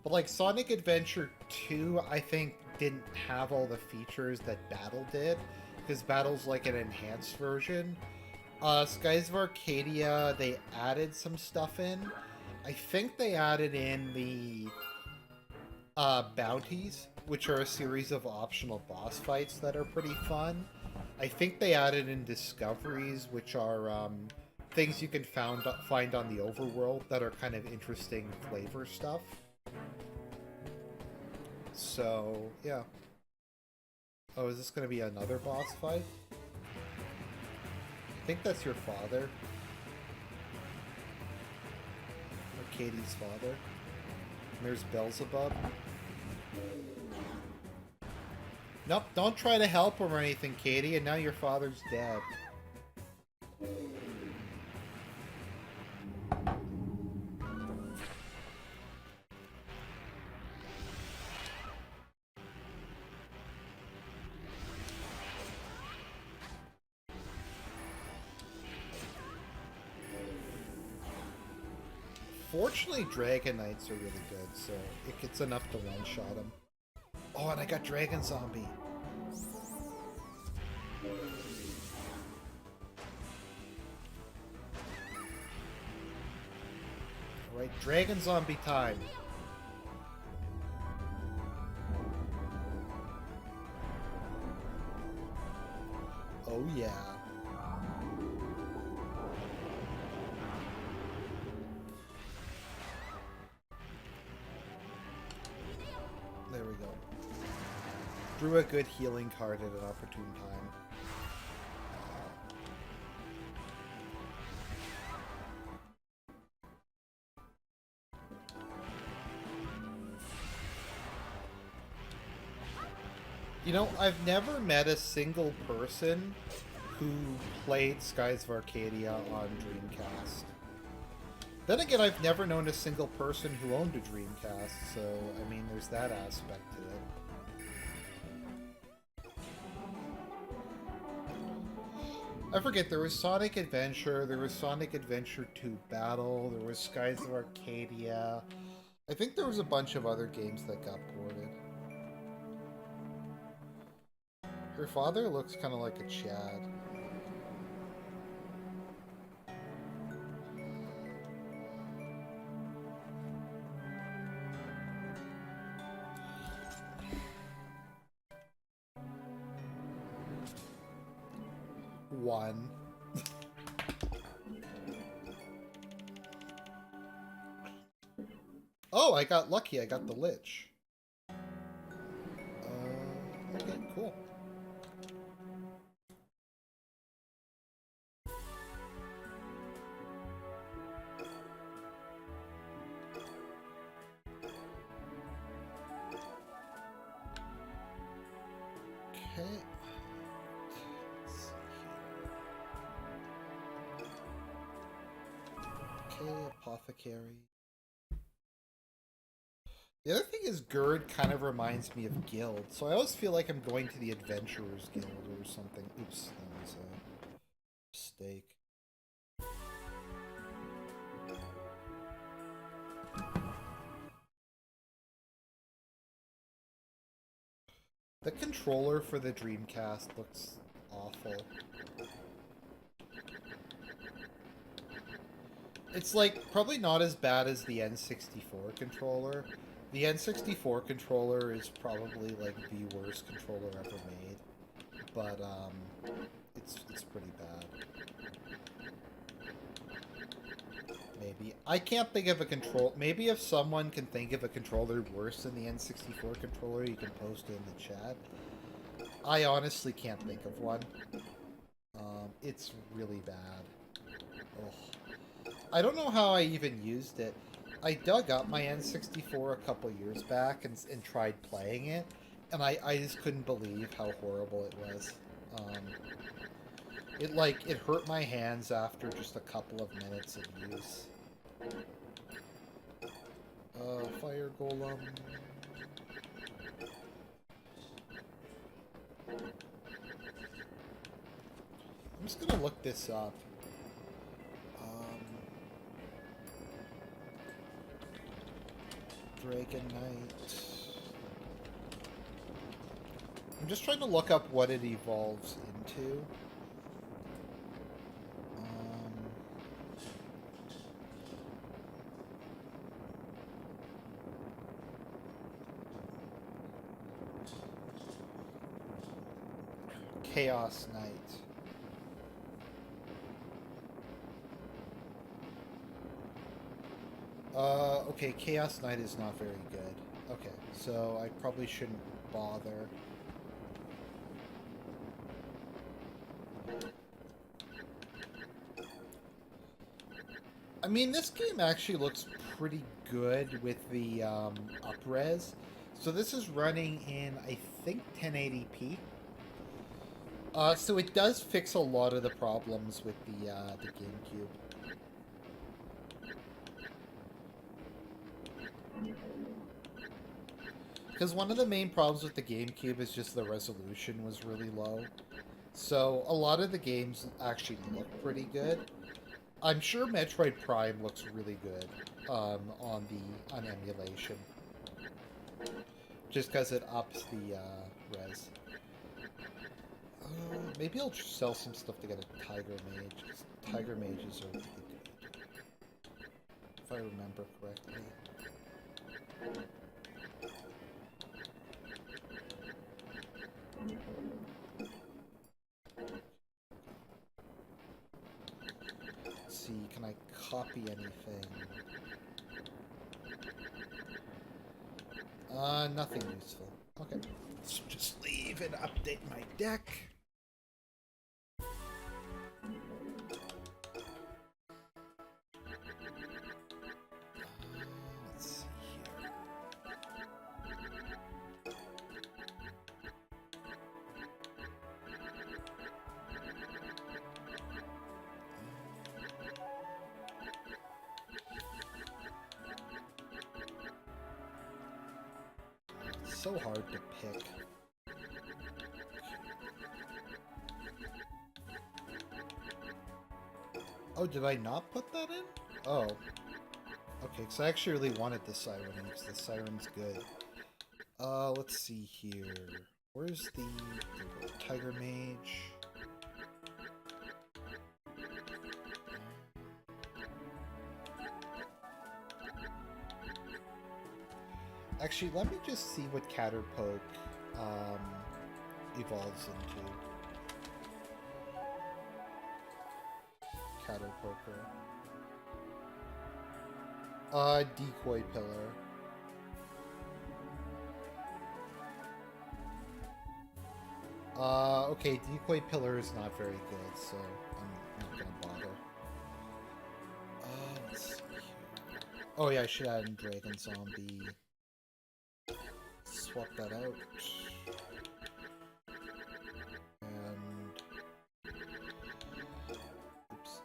but like Sonic Adventure 2, I think, didn't have all the features that Battle did, because Battle's like an enhanced version. Skies of Arcadia, they added some stuff in. I think they added in the bounties, which are a series of optional boss fights that are pretty fun. I think they added in discoveries, which are things you can find on the overworld that are kind of interesting flavor stuff. So, yeah. Oh, is this going to be another boss fight? I think that's your father. Or Katie's father. And there's Beelzebub. Nope, don't try to help him or anything, Katie, and now your father's dead. Fortunately, Dragon Knights are really good, so it gets enough to one-shot them. Oh, and I got Dragon Zombie. Alright, Dragon Zombie time. Oh yeah. There we go. Drew a good healing card at an opportune time. You know, I've never met a single person who played Skies of Arcadia on Dreamcast. Then again, I've never known a single person who owned a Dreamcast, so, I mean, there's that aspect to it. I forget, there was Sonic Adventure, there was Sonic Adventure 2 Battle, there was Skies of Arcadia. I think there was a bunch of other games that got ported. Her father looks kind of like a Chad. One. Oh, I got lucky. I got the Lich. Okay, cool. Okay. Okay, Apothecary. The other thing is Gerd kind of reminds me of Guild, so I always feel like I'm going to the Adventurers Guild or something. Oops, that was a mistake. The controller for the Dreamcast looks awful. It's like probably not as bad as the N64 controller. The N64 controller is probably like the worst controller ever made, but it's pretty bad. Maybe I can't think of a control. Maybe if someone can think of a controller worse than the N64 controller, you can post it in the chat. I honestly can't think of one. It's really bad. Ugh. I don't know how I even used it. I dug up my N64 a couple years back and tried playing it, and I just couldn't believe how horrible it was. It hurt my hands after just a couple of minutes of use. Fire Golem. I'm just gonna look this up. Dragon Knight. I'm just trying to look up what it evolves into. Chaos Knight. Okay, Chaos Knight is not very good. Okay, so I probably shouldn't bother. I mean, this game actually looks pretty good with the up-res. So this is running in, I think, 1080p. So it does fix a lot of the problems with the GameCube. Because one of the main problems with the GameCube is just the resolution was really low. So a lot of the games actually look pretty good. I'm sure Metroid Prime looks really good on emulation, just because it ups the res. Maybe I'll sell some stuff to get a Tiger Mage, because Tiger Mages are really good, if I remember correctly. Let's see, can I copy anything? Nothing useful. Okay, let's just leave and update my deck. Let's see here. It's so hard to pick. Oh, did I not put that in? Oh. Okay, because I actually really wanted the Siren in, because the Siren's good. Let's see here. Where's the Tiger Mage? Actually, let me just see what Caterpoke evolves into. Caterpoker. Decoy Pillar. Okay, Decoy Pillar is not very good, so I'm not gonna bother. Let's see here. Oh yeah, I should add in Dragon Zombie. Swap that out. And... oops.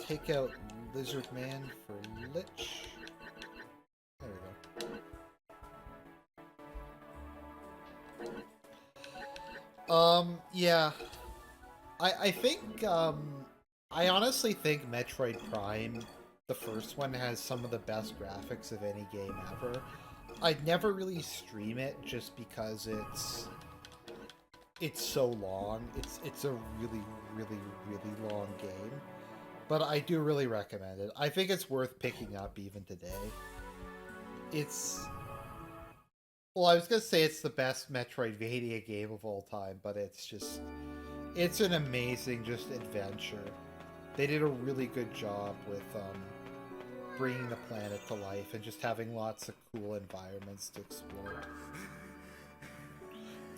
Take out Lizard Man for Lich. There we go. Yeah. I think, I honestly think Metroid Prime, the first one, has some of the best graphics of any game ever. I'd never really stream it just because it's so long. It's a really, really, really long game. But I do really recommend it. I think it's worth picking up even today. It's... well, I was gonna say it's the best Metroidvania game of all time, but it's just... it's an amazing just adventure. They did a really good job with bringing the planet to life and just having lots of cool environments to explore.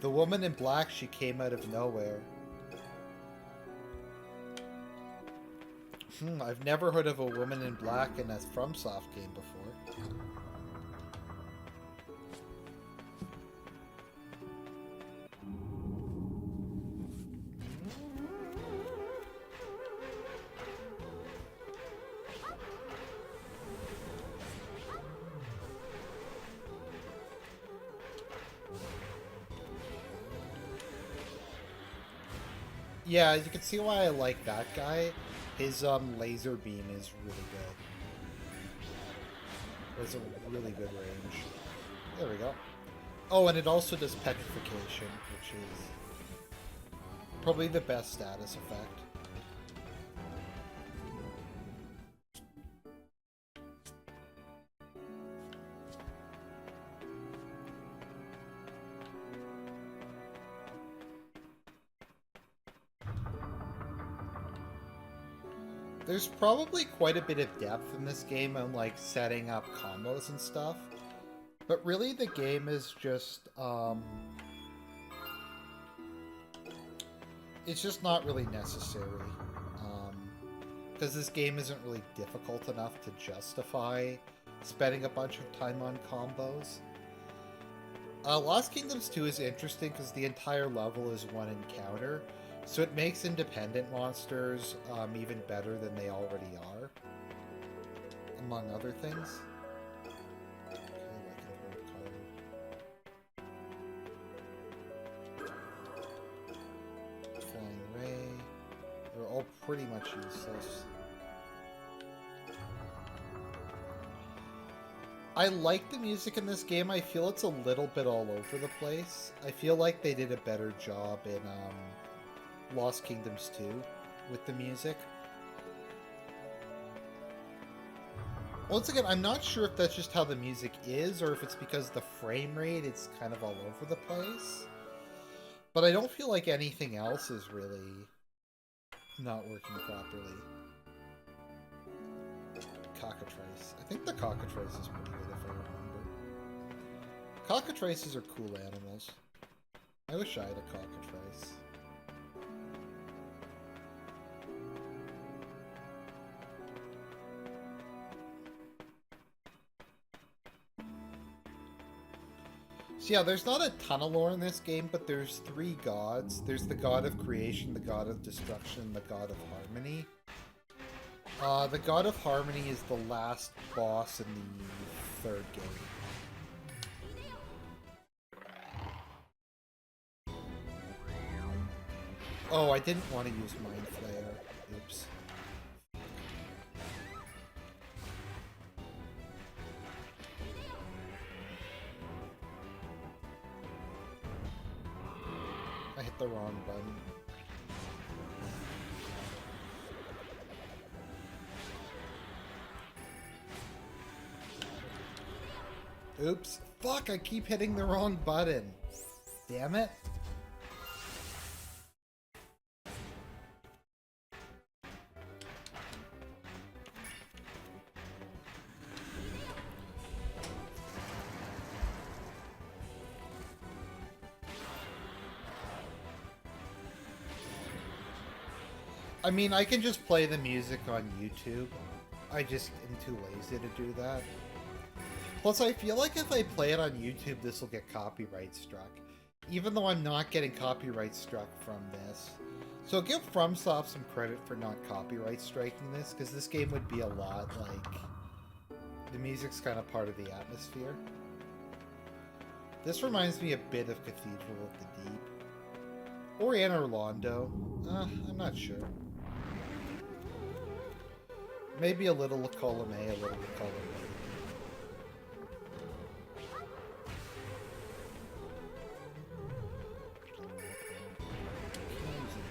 The woman in black, she came out of nowhere. I've never heard of a woman in black in a FromSoft game before. Yeah, you can see why I like that guy. His laser beam is really good. It's a really good range. There we go. Oh, and it also does petrification, which is probably the best status effect. There's probably quite a bit of depth in this game on, like, setting up combos and stuff. But really, the game is just, it's just not really necessary. Because this game isn't really difficult enough to justify spending a bunch of time on combos. Lost Kingdoms 2 is interesting because the entire level is one encounter. So it makes independent monsters even better than they already are, among other things. Okay, Flying Ray. They're all pretty much useless. I like the music in this game. I feel it's a little bit all over the place. I feel like they did a better job in Lost Kingdoms 2 with the music. Once again, I'm not sure if that's just how the music is, or if it's because the frame rate is kind of all over the place. But I don't feel like anything else is really not working properly. Cockatrice. I think the cockatrice is pretty good if I remember. Cockatrices are cool animals. I wish I had a cockatrice. So yeah, there's not a ton of lore in this game, but there's 3 gods. There's the god of creation, the god of destruction, and the god of harmony. The god of harmony is the last boss in the 3rd game. Oh, I didn't want to use Mind Flayer. Oops. I hit the wrong button. Oops. Fuck, I keep hitting the wrong button. Damn it. I mean, I can just play the music on YouTube. I just am too lazy to do that. Plus, I feel like if I play it on YouTube, this will get copyright struck. Even though I'm not getting copyright struck from this. So give FromSoft some credit for not copyright striking this, because this game would be a lot like... The music's kind of part of the atmosphere. This reminds me a bit of Cathedral of the Deep. Or Anne Orlando. I'm not sure. Maybe a little La Colombe, a little La Colombe.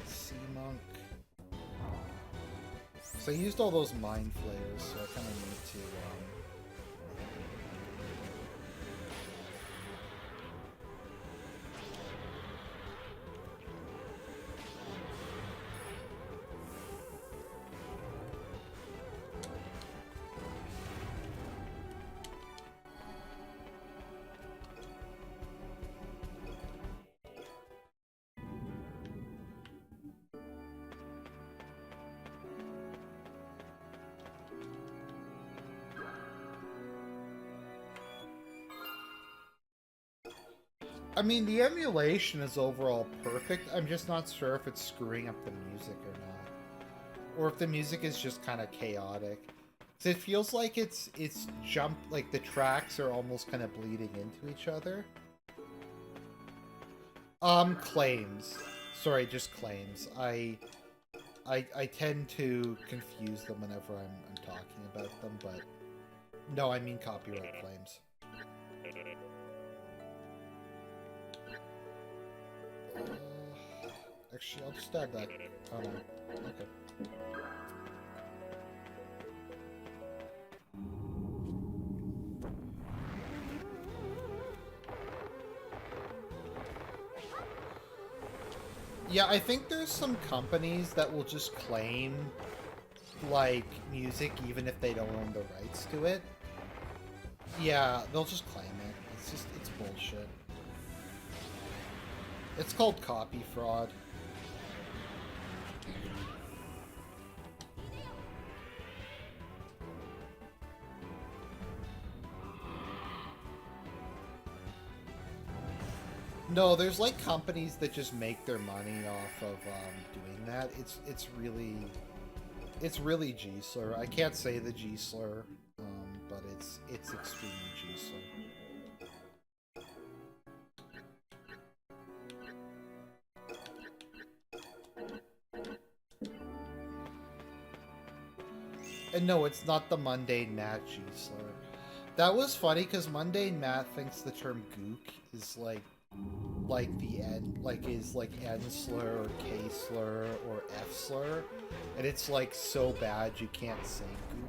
Sea Monk. So I used all those Mind Flayers, so I kind of need to... I mean, the emulation is overall perfect. I'm just not sure if it's screwing up the music or not. Or if the music is just kind of chaotic. So it feels like it's jumped, like the tracks are almost kind of bleeding into each other. Claims. Sorry, just claims. I tend to confuse them whenever I'm talking about them, but... No, I mean copyright claims. Actually, I'll just tag that. Oh no. Okay. Yeah, I think there's some companies that will just claim, like, music even if they don't own the rights to it. Yeah, they'll just claim it. It's bullshit. It's called copy fraud. No, there's like companies that just make their money off of doing that. It's really G-slur. I can't say the G-slur, but it's extremely G-slur. And no, it's not the mundane Matt G-slur. That was funny because mundane math thinks the term gook is like the N, like is like N slur or K slur or F slur, and it's like so bad you can't say gook.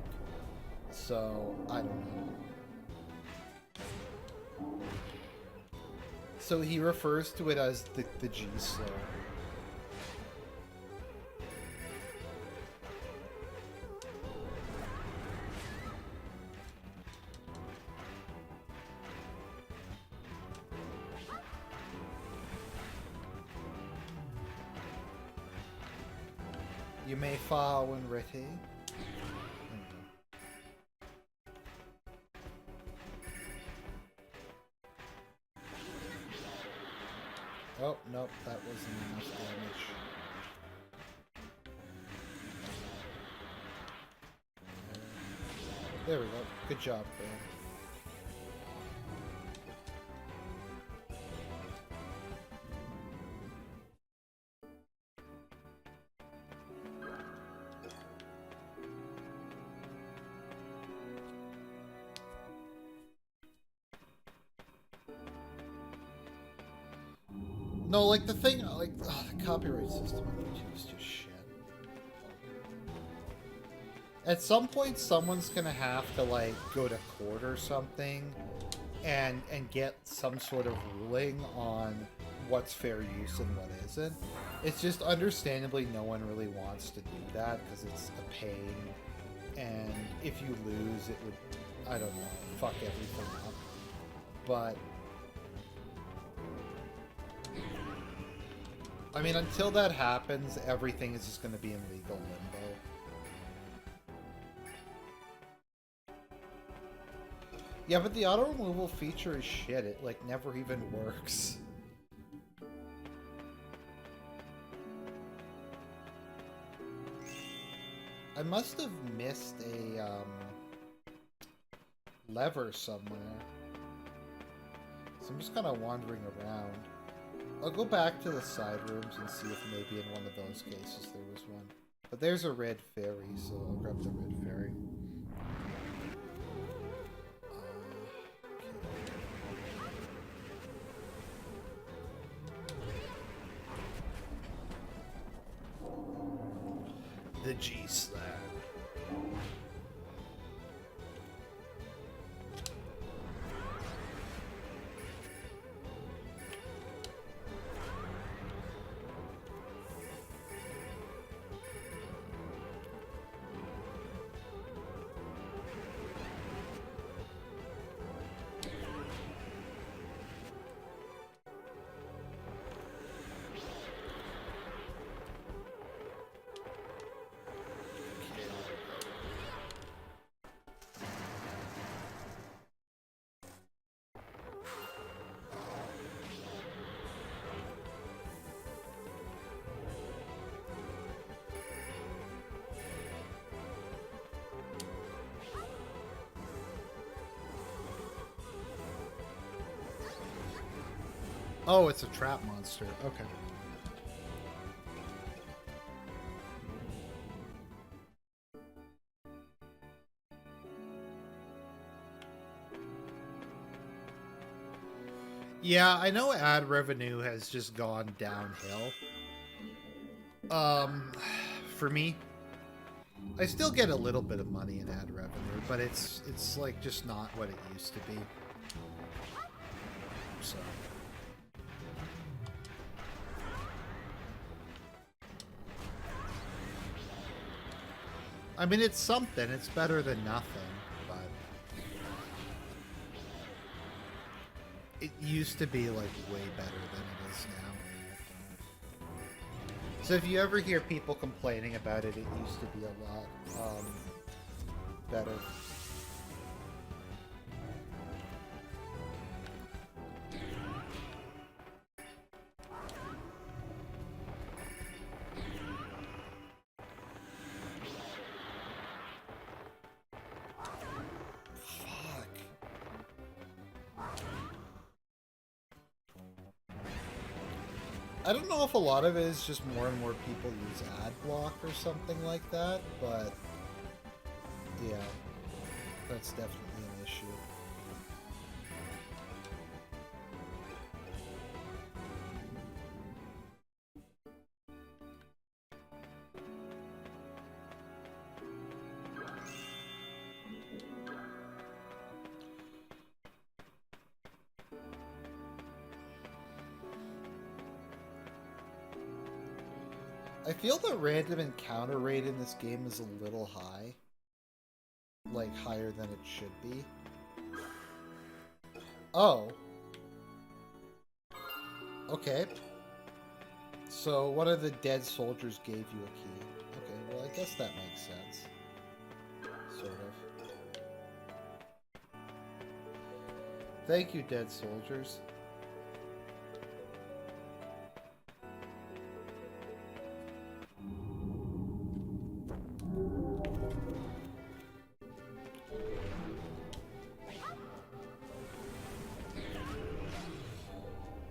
So I don't know. So he refers to it as the G slur. You may fall when ready. Oh, nope, that wasn't enough damage. There we go. Good job, man. No, like the thing, like the copyright system on YouTube is just shit. At some point, someone's gonna have to like go to court or something, and get some sort of ruling on what's fair use and what isn't. It's just understandably no one really wants to do that because it's a pain, and if you lose, it would, I don't know, fuck everything up. But I mean, until that happens, everything is just going to be in legal limbo. Yeah, but the auto removal feature is shit. It, like, never even works. I must have missed a, lever somewhere. So I'm just kind of wandering around. I'll go back to the side rooms and see if maybe in one of those cases there was one. But there's a red fairy, so I'll grab the red fairy. The G-Slab. Oh, it's a trap monster. Okay. Yeah, I know ad revenue has just gone downhill. For me, I still get a little bit of money in ad revenue, but it's like just not what it used to be. So I mean, it's something. It's better than nothing, but it used to be, like, way better than it is now. So if you ever hear people complaining about it, it used to be a lot, better. I don't know if a lot of it is just more and more people use ad block or something like that, but yeah, that's definitely an issue. I feel the random encounter rate in this game is a little high. Like, higher than it should be. Oh. Okay. So, one of the dead soldiers gave you a key. Okay, well, I guess that makes sense. Sort of. Thank you, dead soldiers.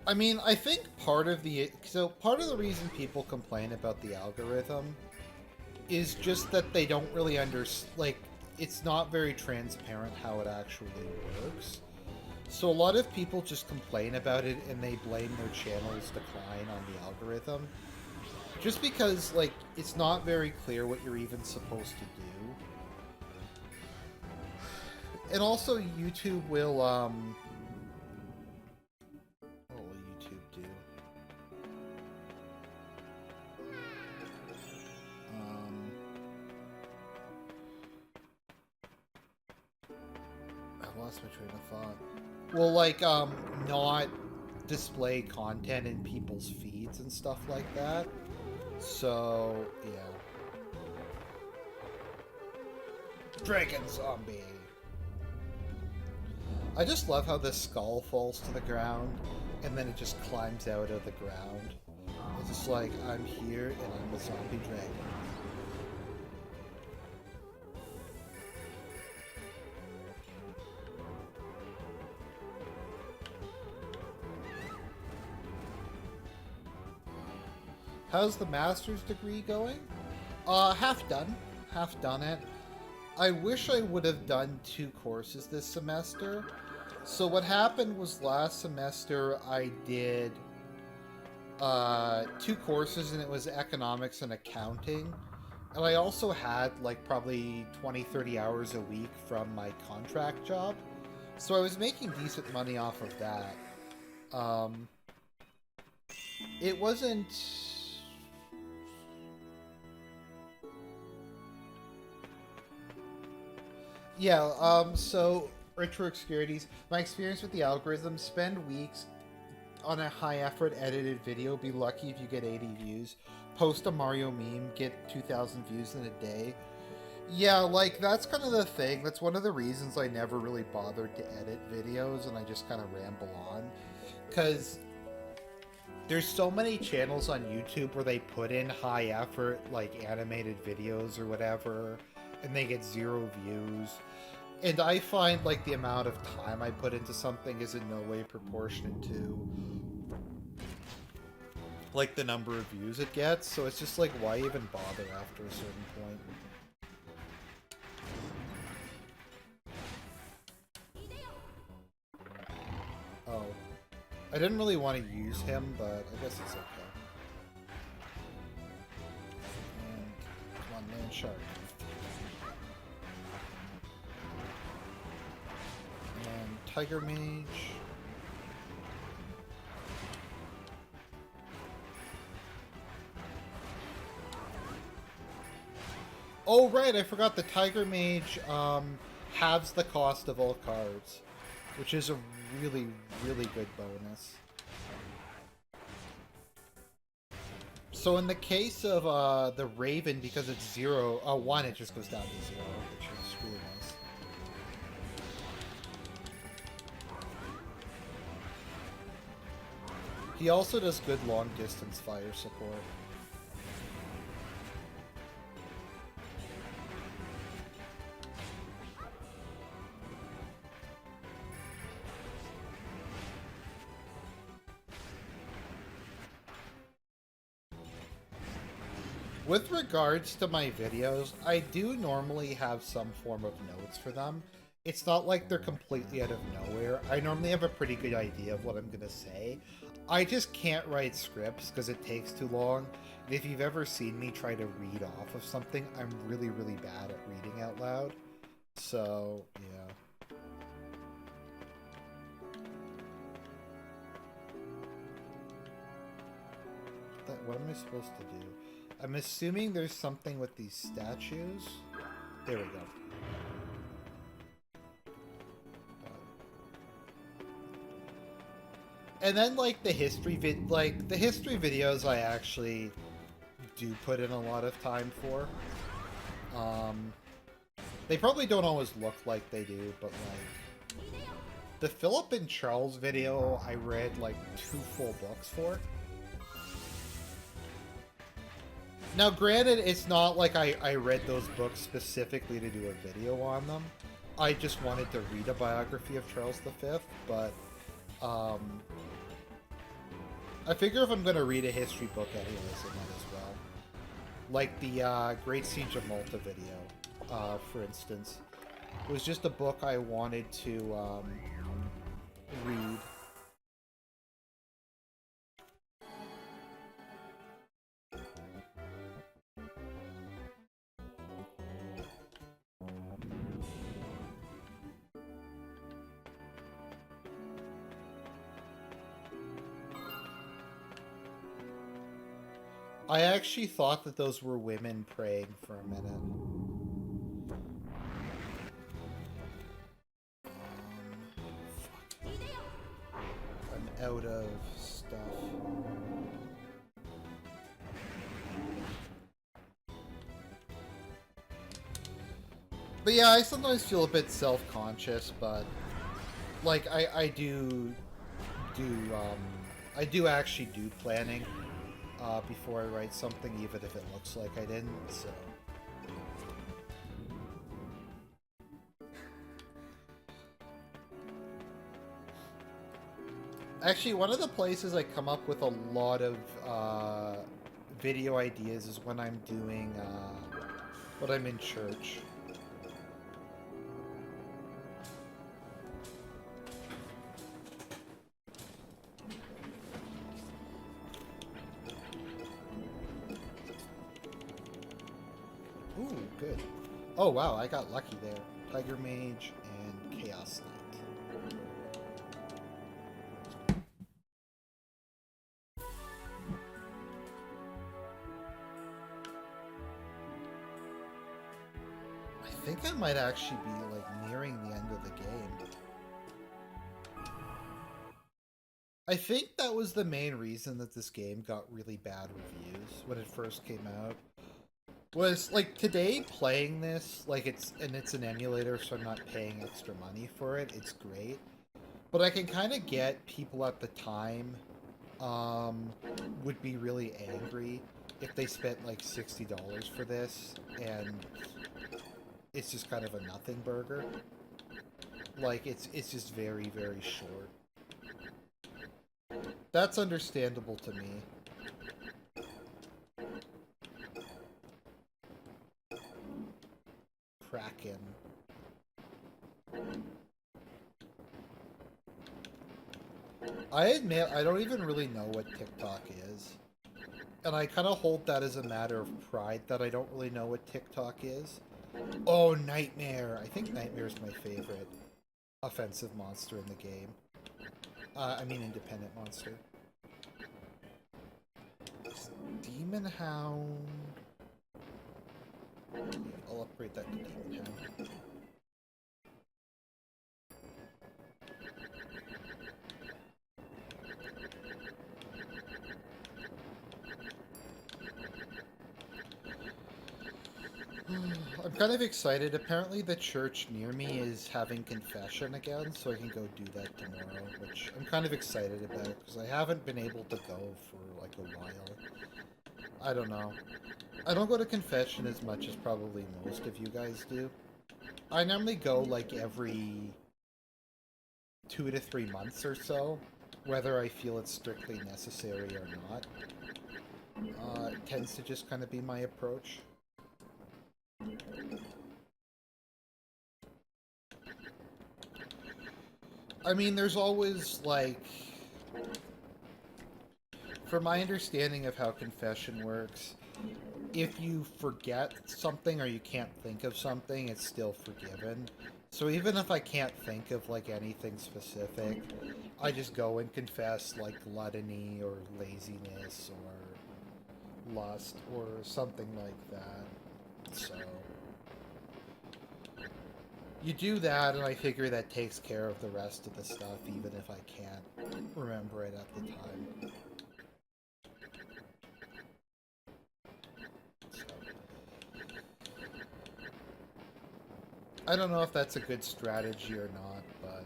I mean, I think part of the reason people complain about the algorithm is just that they don't really like, it's not very transparent how it actually works. So a lot of people just complain about it and they blame their channel's decline on the algorithm. Just because, like, it's not very clear what you're even supposed to do. And also, YouTube will, what will YouTube do? I lost my train of thought. Well, like, not display content in people's feeds and stuff like that. So, yeah. Dragon zombie! I just love how the skull falls to the ground, and then it just climbs out of the ground. It's just like, I'm here, and I'm a zombie dragon. How's the master's degree going? Half done. Half done it. I wish I would have done 2 courses this semester. So what happened was last semester I did 2 courses, and it was economics and accounting. And I also had like probably 20-30 hours a week from my contract job. So I was making decent money off of that. It wasn't... Yeah, so, Retro Obscurities, my experience with the algorithm: spend weeks on a high-effort edited video, be lucky if you get 80 views, post a Mario meme, get 2,000 views in a day. Yeah, like, that's kind of the thing. That's one of the reasons I never really bothered to edit videos, and I just kind of ramble on. Because there's so many channels on YouTube where they put in high-effort, like, animated videos or whatever, and they get 0 views. And I find, like, the amount of time I put into something is in no way proportionate to, like, the number of views it gets. So it's just like, why even bother after a certain point? Oh. I didn't really want to use him, but I guess it's okay. And, come on, land shark. Tiger Mage. Oh, right, I forgot the Tiger Mage halves the cost of all cards, which is a really, really good bonus. So in the case of the Raven, because it's 1, it just goes down to 0, which is really nice. He also does good long-distance fire support. With regards to my videos, I do normally have some form of notes for them. It's not like they're completely out of nowhere. I normally have a pretty good idea of what I'm gonna say. I just can't write scripts because it takes too long. And if you've ever seen me try to read off of something, I'm really, really bad at reading out loud. So, yeah. What am I supposed to do? I'm assuming there's something with these statues. There we go. And then, like, the history videos I actually do put in a lot of time for. They probably don't always look like they do, but, like, the Philip and Charles video I read, like, 2 full books for. Now, granted, it's not like I read those books specifically to do a video on them. I just wanted to read a biography of Charles V, but, I figure if I'm going to read a history book anyways, I might as well. Like the Great Siege of Malta video, for instance. It was just a book I wanted to read. I actually thought that those were women praying for a minute. I'm out of stuff. But yeah, I sometimes feel a bit self-conscious, but like I do actually do planning before I write something, even if it looks like I didn't, so. Actually, one of the places I come up with a lot of video ideas is when I'm doing, when I'm in church. Ooh, good. Oh wow, I got lucky there. Tiger Mage and Chaos Knight. I think I might actually be, like, nearing the end of the game. I think that was the main reason that this game got really bad reviews when it first came out. Was, like, today playing this, like, it's an emulator, so I'm not paying extra money for it. It's great. But I can kind of get people at the time would be really angry if they spent, like, $60 for this, and it's just kind of a nothing burger. Like, it's just very, very short. That's understandable to me. Kraken. I admit, I don't even really know what TikTok is. And I kind of hold that as a matter of pride that I don't really know what TikTok is. Oh, Nightmare! I think Nightmare's my favorite offensive monster in the game. I mean independent monster. Demon Hound... I'll upgrade that to Demon Hound. I'm kind of excited. Apparently the church near me is having confession again, so I can go do that tomorrow, which I'm kind of excited about, because I haven't been able to go for, like, a while. I don't know. I don't go to confession as much as probably most of you guys do. I normally go, like, every 2 to 3 months or so, whether I feel it's strictly necessary or not. It tends to just kind of be my approach. I mean, there's always, like... From my understanding of how confession works, if you forget something or you can't think of something, it's still forgiven. So even if I can't think of, like, anything specific, I just go and confess, like, gluttony or laziness or lust or something like that. So you do that, and I figure that takes care of the rest of the stuff, even if I can't remember it at the time. So I don't know if that's a good strategy or not, but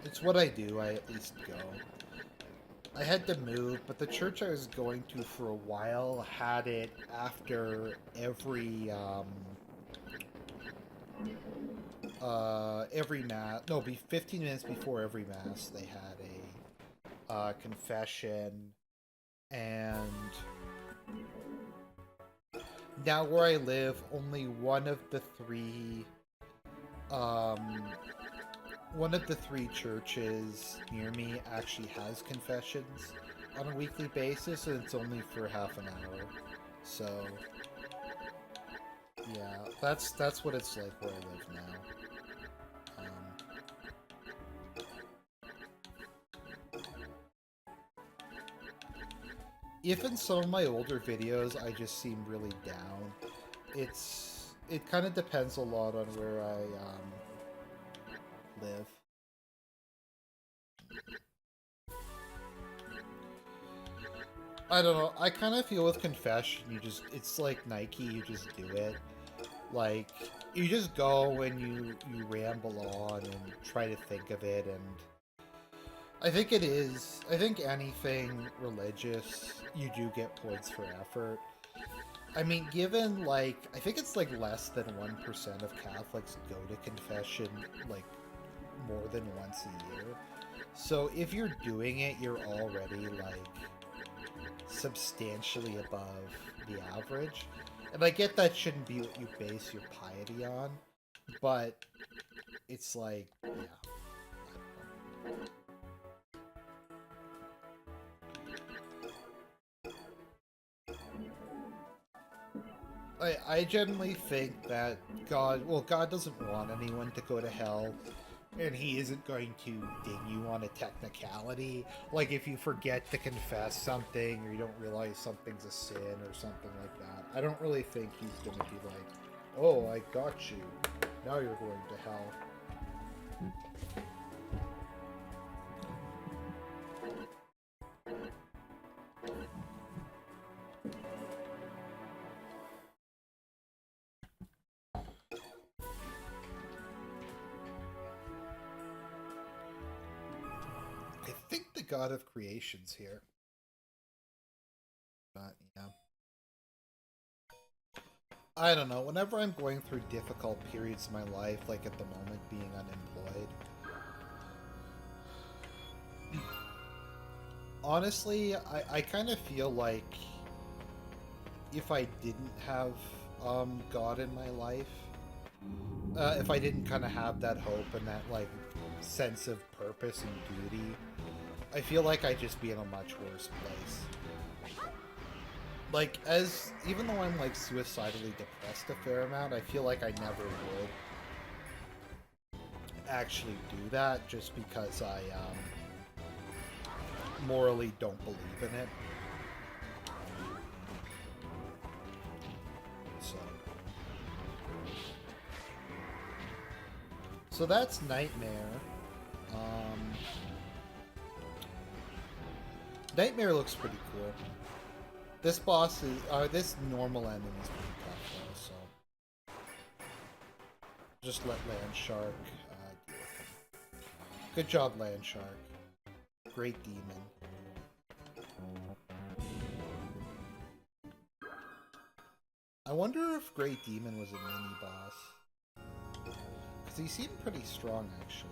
it's what I do. I at least go. I had to move, but the church I was going to for a while had it after every mass. No, 15 minutes before every mass, they had a confession, and now where I live, only one of the three churches near me actually has confessions on a weekly basis, and it's only for half an hour. So yeah, that's what it's like where I live now. If in some of my older videos I just seem really down, it kind of depends a lot on where I live. I don't know. I kind of feel with confession, it's like Nike, you just do it. Like, you just go and you ramble on and try to think of it, and I think anything religious, you do get points for effort. I mean, given, like, I think it's, like, less than 1% of Catholics go to confession, like, more than once a year. So if you're doing it, you're already, like, substantially above the average. And I get that shouldn't be what you base your piety on, but it's like, yeah. I generally think that God doesn't want anyone to go to hell, and he isn't going to ding you on a technicality. Like if you forget to confess something, or you don't realize something's a sin, or something like that. I don't really think he's going to be like, oh, I got you. Now you're going to hell. I think the God of Creation's here. But, yeah. I don't know. Whenever I'm going through difficult periods of my life, like at the moment being unemployed, honestly, I kind of feel like if I didn't have God in my life, if I didn't kind of have that hope and that like sense of purpose and duty, I feel like I'd just be in a much worse place. Like, even though I'm like suicidally depressed a fair amount, I feel like I never would actually do that just because I morally don't believe in it. So that's Nightmare. Nightmare looks pretty cool. This boss is, this normal enemy is pretty tough though, so just let Land Shark deal with him. Good job, Land Shark. Great demon. I wonder if Great Demon was a mini-boss. Because he seemed pretty strong, actually.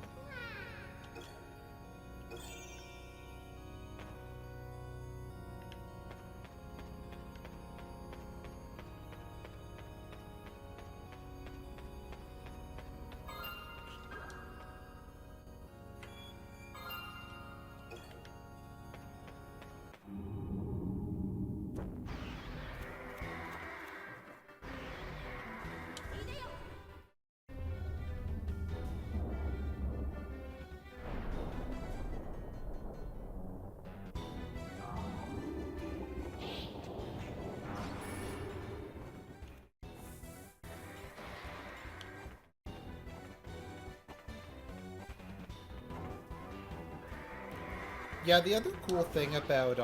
Yeah, the other cool thing about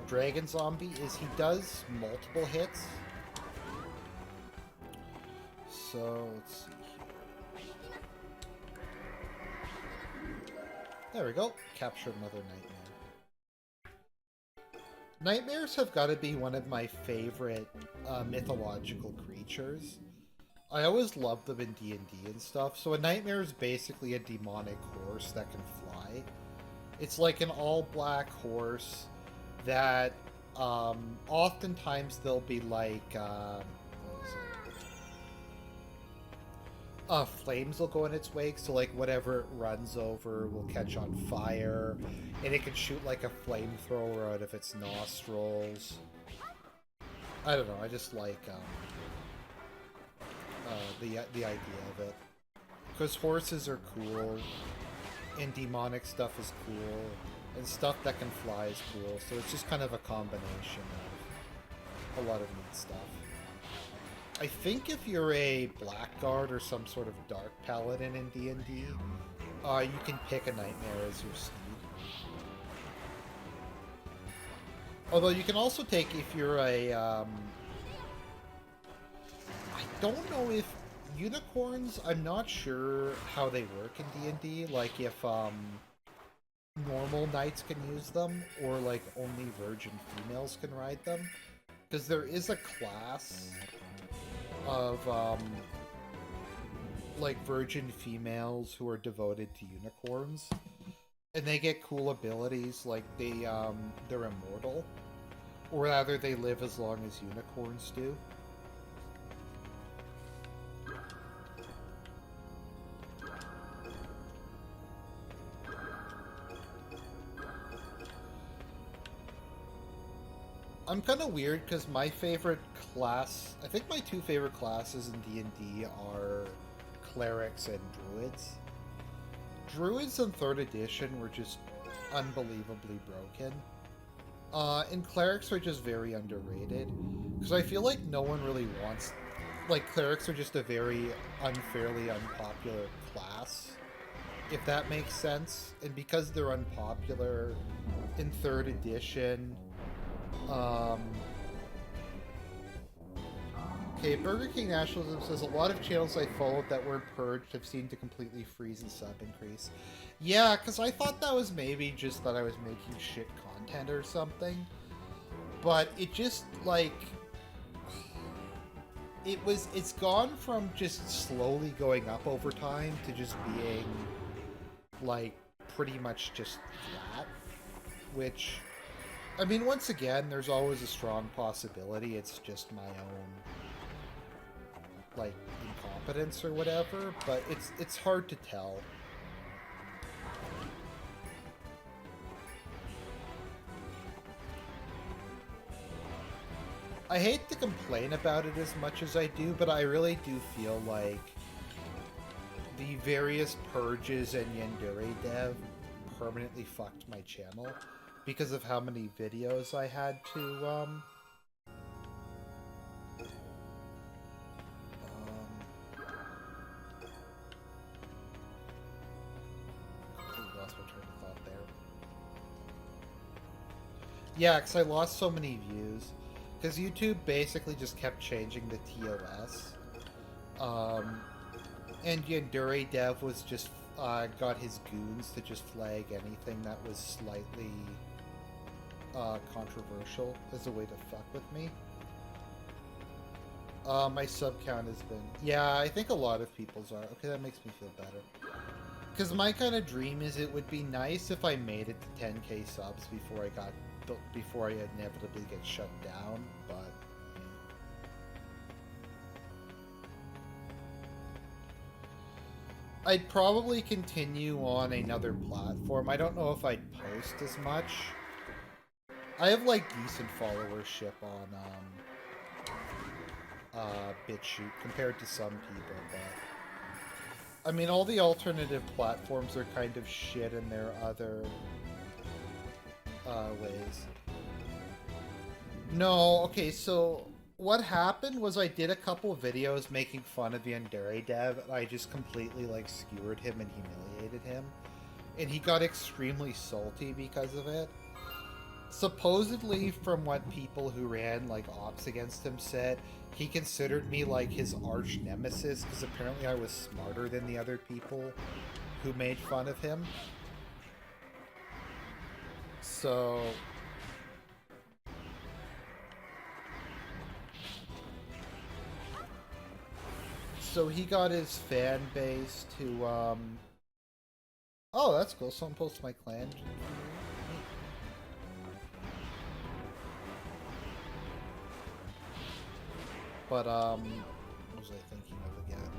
Dragon Zombie is he does multiple hits. So, let's see here. There we go. Capture another nightmare. Nightmares have got to be one of my favorite mythological creatures. I always loved them in D&D and stuff. So a nightmare is basically a demonic horse that can fly. It's like an all-black horse that oftentimes they'll be like flames will go in its wake, so like whatever it runs over will catch on fire, and it can shoot like a flamethrower out of its nostrils. I don't know, I just like the idea of it. Because horses are cool, and demonic stuff is cool, and stuff that can fly is cool, so it's just kind of a combination of a lot of neat stuff. I think if you're a Blackguard or some sort of Dark Paladin in D&D, you can pick a Nightmare as your steed. Although you can also take, if you're a... I don't know if unicorns, I'm not sure how they work in D&D, like if normal knights can use them, or like only virgin females can ride them. Because there is a class of like virgin females who are devoted to unicorns, and they get cool abilities, like they're immortal, or rather they live as long as unicorns do. I'm kind of weird because my favorite class, I think my two favorite classes in D&D are clerics and druids. Druids in 3rd edition were just unbelievably broken. And clerics are just very underrated. Because I feel like no one really wants... Like, clerics are just a very unfairly unpopular class, if that makes sense. And because they're unpopular in 3rd edition... Okay, Burger King Nationalism says a lot of channels I followed that weren't purged have seemed to completely freeze and sub increase. Yeah, because I thought that was maybe just that I was making shit content or something. But it just, like... It's gone from just slowly going up over time to just being, like, pretty much just flat. Which... I mean, once again, there's always a strong possibility it's just my own, like, incompetence or whatever, but it's hard to tell. I hate to complain about it as much as I do, but I really do feel like the various purges and Yandere dev permanently fucked my channel. Because of how many videos I had to, completely lost my train of thought there. Yeah, because I lost so many views. Because YouTube basically just kept changing the TOS. And Yandere Dev was just, got his goons to just flag anything that was slightly... controversial as a way to fuck with me. My sub count has been... Yeah, I think a lot of people's are. Okay, that makes me feel better. Because my kind of dream is it would be nice if I made it to 10k subs before I inevitably get shut down, but... Yeah. I'd probably continue on another platform. I don't know if I'd post as much. I have, like, decent followership on, Bitchute compared to some people, but... I mean, all the alternative platforms are kind of shit in their other, ways. No, okay, so... What happened was I did a couple of videos making fun of Yandere Dev, and I just completely, like, skewered him and humiliated him. and he got extremely salty because of it. Supposedly, from what people who ran like ops against him said, he considered me like his arch nemesis because apparently I was smarter than the other people who made fun of him. So he got his fan base to oh, that's cool. Someone posted my clan. But, what was I thinking of again?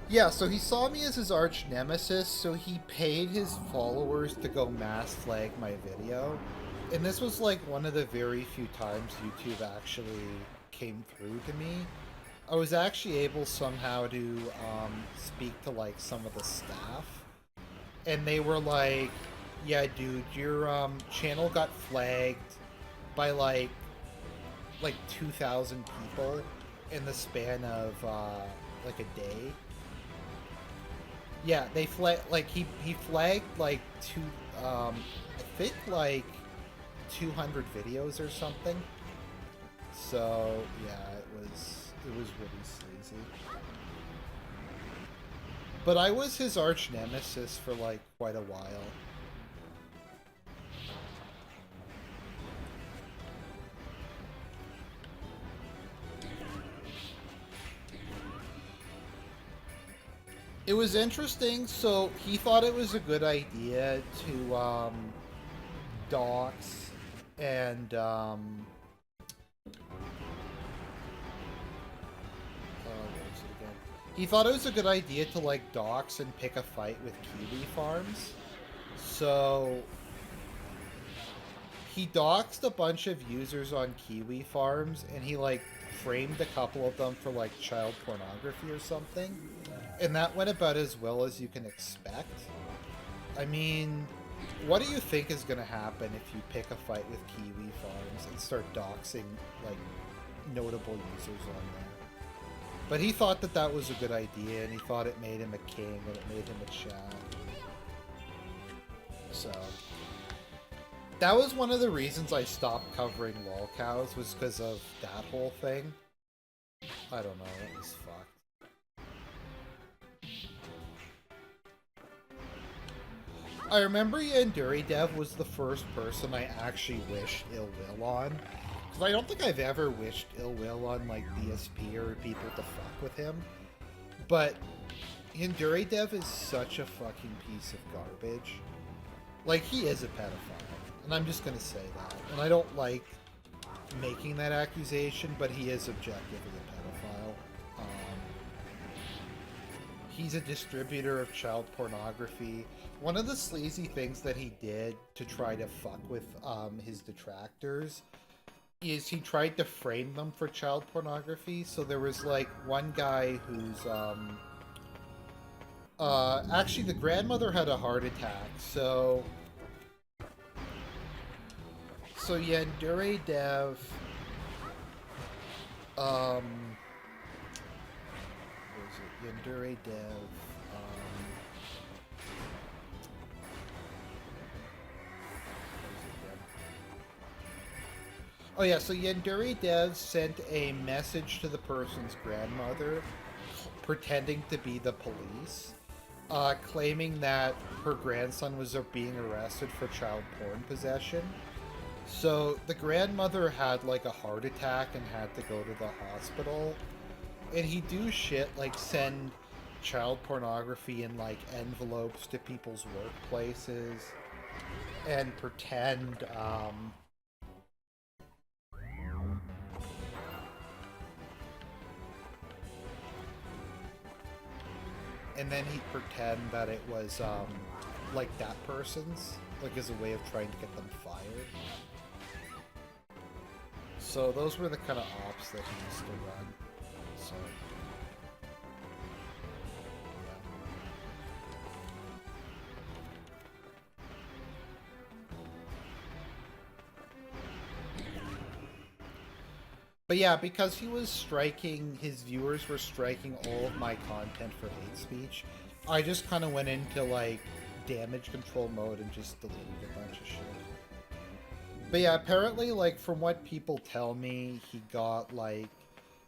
Yeah, so he saw me as his arch nemesis, so he paid his followers to go mass flag my video. And this was like one of the very few times YouTube actually came through to me. I was actually able somehow to speak to like some of the staff. And they were like, yeah, dude, your channel got flagged by like 2,000 people in the span of like a day. Yeah, they flagged like he flagged like I think like 200 videos or something. So yeah, it was really sleazy. But I was his arch nemesis for like quite a while. It was interesting. So he thought it was a good idea to dox and what was it again? He thought it was a good idea to like dox and pick a fight with kiwi farms. So he doxed a bunch of users on kiwi farms, and he like framed a couple of them for like child pornography or something. And that went about as well as you can expect. I mean, what do you think is going to happen if you pick a fight with kiwi farms and start doxing like notable users on there? But he thought that that was a good idea, and he thought it made him a king and it made him a chad. So that was one of the reasons I stopped covering lolcows, was because of that whole thing. I don't know, it was fucked. I remember Yanduri Dev was the first person I actually wished ill will on. Because I don't think I've ever wished ill will on, like, DSP or people to fuck with him. But Yanduri Dev is such a fucking piece of garbage. Like, he is a pedophile. And I'm just gonna say that. And I don't like making that accusation, but he is objectively a pedophile. He's a distributor of child pornography. One of the sleazy things that he did to try to fuck with his detractors is he tried to frame them for child pornography. So there was like one guy who's actually the grandmother had a heart attack. So Yanduri Dev Yanduri Dev oh yeah, so Yanduri Dev sent a message to the person's grandmother pretending to be the police, claiming that her grandson was being arrested for child porn possession. So the grandmother had like a heart attack and had to go to the hospital. And he'd do shit like send child pornography in like envelopes to people's workplaces and pretend and then he'd pretend that it was like that person's, like as a way of trying to get them fired. So those were the kind of ops that he used to run. So but yeah, because he was striking, his viewers were striking all of my content for hate speech, I just kind of went into, like, damage control mode and just deleted a bunch of shit. But yeah, apparently, like, from what people tell me, he got, like,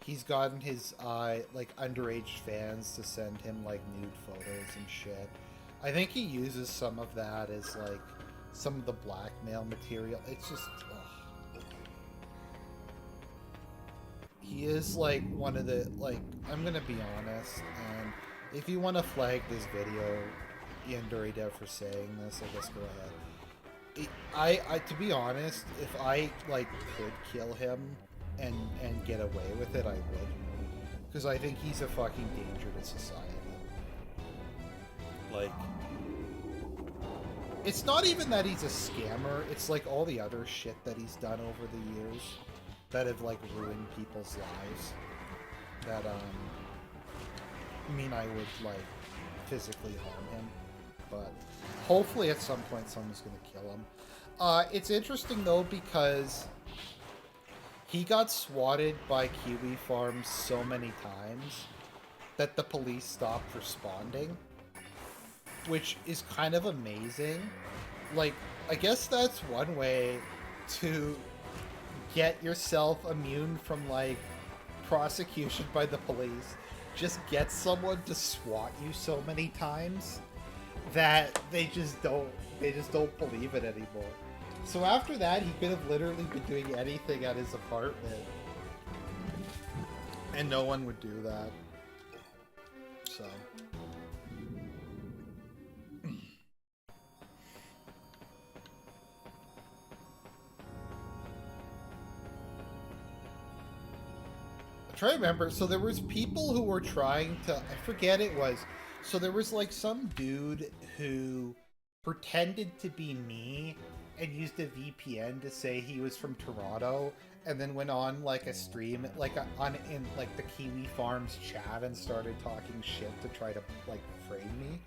he's gotten his, like, underage fans to send him, like, nude photos and shit. I think he uses some of that as, like, some of the blackmail material. It's just, ugh. He is, like, one of the, like, I'm gonna be honest, and if you want to flag this video, Yanduri Dev, for saying this, I guess go ahead. I to be honest, if I, like, could kill him and get away with it, I would. Because I think he's a fucking danger to society. Like, it's not even that he's a scammer, it's like all the other shit that he's done over the years that have, like, ruined people's lives. That, mean I would, like, physically harm him. But hopefully at some point someone's gonna kill him. It's interesting though because he got swatted by Kiwi Farms so many times that the police stopped responding, which is kind of amazing. Like, I guess that's one way to get yourself immune from, like, prosecution by the police. Just get someone to swat you so many times that they just don't believe it anymore. So after that, he could have literally been doing anything at his apartment, and no one would do that. So I'm trying to remember. So there was people who were trying to, I forget it was. So there was, like, some dude who pretended to be me and used a VPN to say he was from Toronto, and then went on, like, a stream, like, in, like, the Kiwi Farms chat and started talking shit to try to, like, frame me.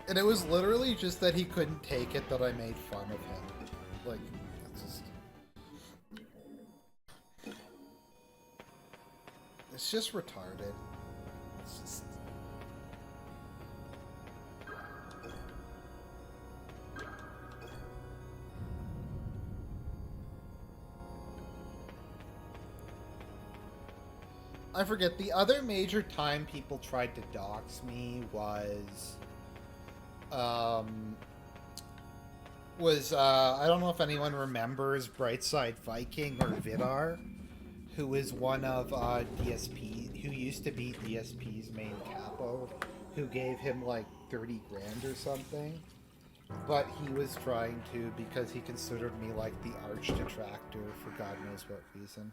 And it was literally just that he couldn't take it that I made fun of him. Like, it's just retarded. It's just... I forget, the other major time people tried to dox me was I don't know if anyone remembers Brightside Viking or Vidar, who is one of DSP, who used to be DSP's main capo, who gave him like 30 grand or something. But he was trying to, because he considered me like the arch detractor for God knows what reason.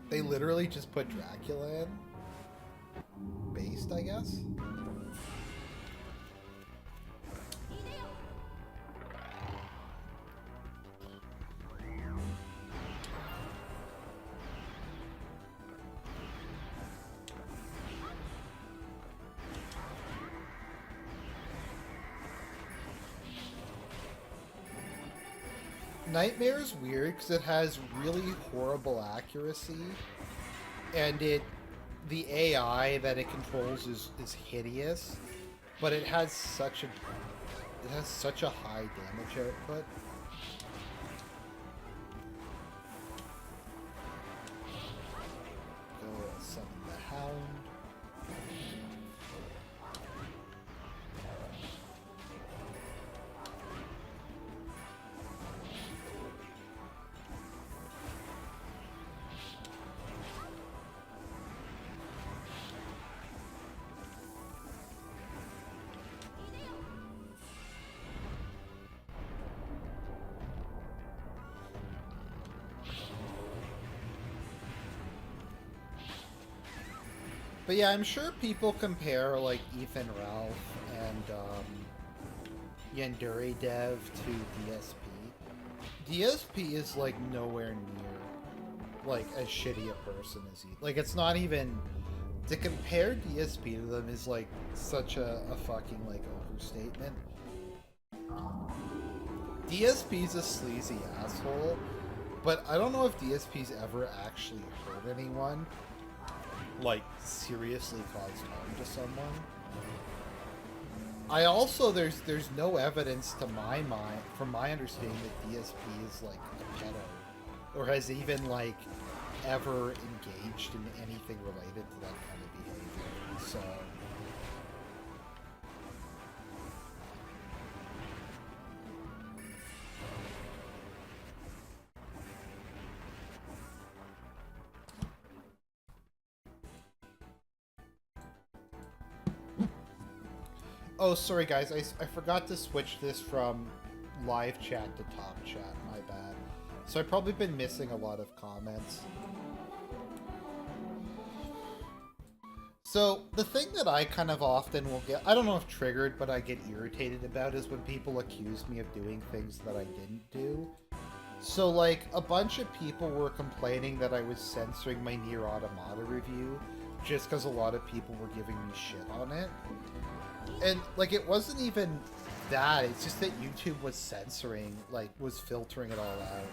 They literally just put Dracula in. Based, I guess? Nightmare's weird because it has really horrible accuracy, and the AI that it controls is hideous, but it has such a high damage output. Go summon the Hound. But yeah, I'm sure people compare, like, Ethan Ralph and Yanduri Dev to DSP. DSP is like nowhere near like as shitty a person as he. Like it's not even to compare DSP to them is like such a fucking like overstatement. DSP's a sleazy asshole, but I don't know if DSP's ever actually hurt anyone, like seriously caused harm to someone. I also there's no evidence to my mind, from my understanding, that DSP is like a pedo, or has even like ever engaged in anything related to that kind of behavior. So. Oh, sorry guys, I forgot to switch this from live chat to top chat, my bad. So I've probably been missing a lot of comments. So, the thing that I kind of often will get, I don't know if triggered, but I get irritated about is when people accuse me of doing things that I didn't do. So, like, a bunch of people were complaining that I was censoring my Nier Automata review just because a lot of people were giving me shit on it. And, like, it wasn't even that, it's just that YouTube was censoring, like, was filtering it all out.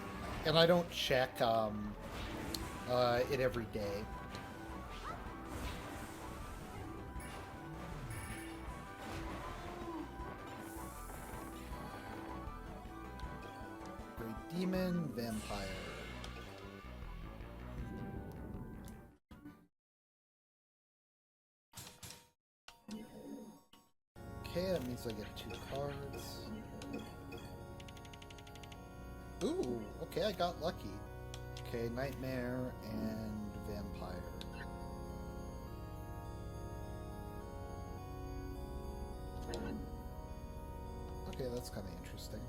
And I don't check, it every day. Great Demon, Vampire. Okay, that means I get 2 cards. Ooh, okay, I got lucky. Okay, Nightmare and Vampire. Okay, that's kind of interesting.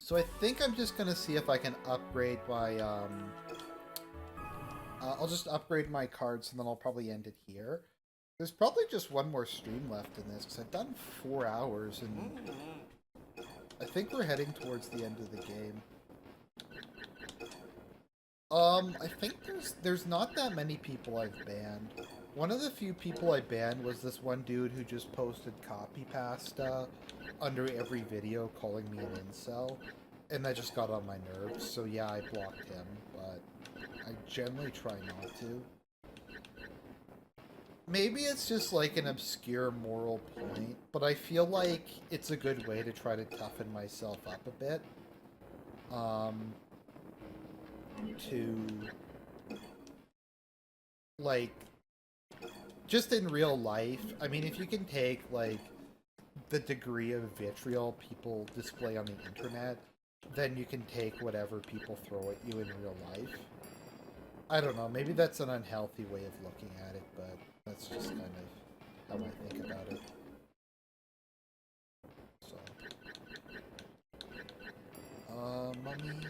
So I think I'm just gonna see if I can upgrade my, I'll just upgrade my cards and then I'll probably end it here. There's probably just one more stream left in this, because I've done 4 hours, and I think we're heading towards the end of the game. I think there's not that many people I've banned. One of the few people I banned was this one dude who just posted copy pasta under every video calling me an incel, and that just got on my nerves, so yeah, I blocked him, but I generally try not to. Maybe it's just like an obscure moral point, but I feel like it's a good way to try to toughen myself up a bit. To, like, just in real life, I mean, if you can take, like, the degree of vitriol people display on the internet, then you can take whatever people throw at you in real life. I don't know, maybe that's an unhealthy way of looking at it, but that's just kind of how I think about it. So. Mummy.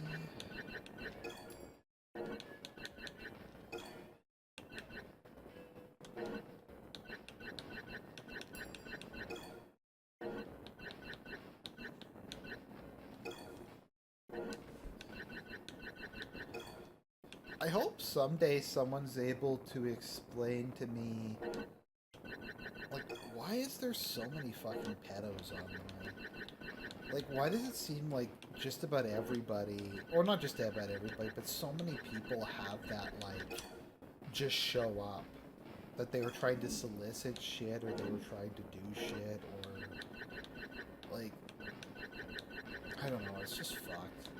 I hope someday someone's able to explain to me, like, why is there so many fucking pedos online? Like, why does it seem like just about everybody, or not just about everybody, but so many people have that, like, just show up? That they were trying to solicit shit, or they were trying to do shit, or, like, I don't know, it's just fucked.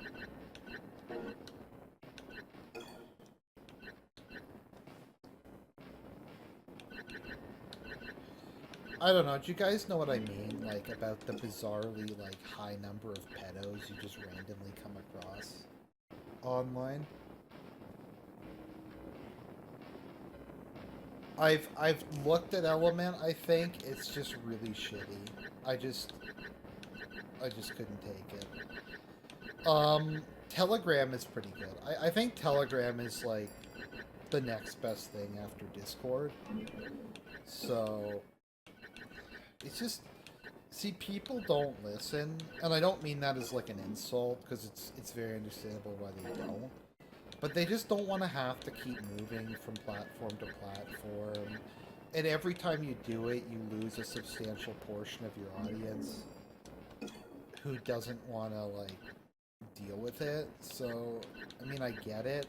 I don't know, do you guys know what I mean? Like, about the bizarrely, like, high number of pedos you just randomly come across online? I've looked at Element, I think, it's just really shitty. I just couldn't take it. Telegram is pretty good. I think Telegram is, like, the next best thing after Discord. So... it's just, See, people don't listen, and I don't mean that as like an insult, because it's very understandable why they don't. But they just don't want to have to keep moving from platform to platform. And every time you do it, you lose a substantial portion of your audience who doesn't want to, like, deal with it. So, I mean, I get it.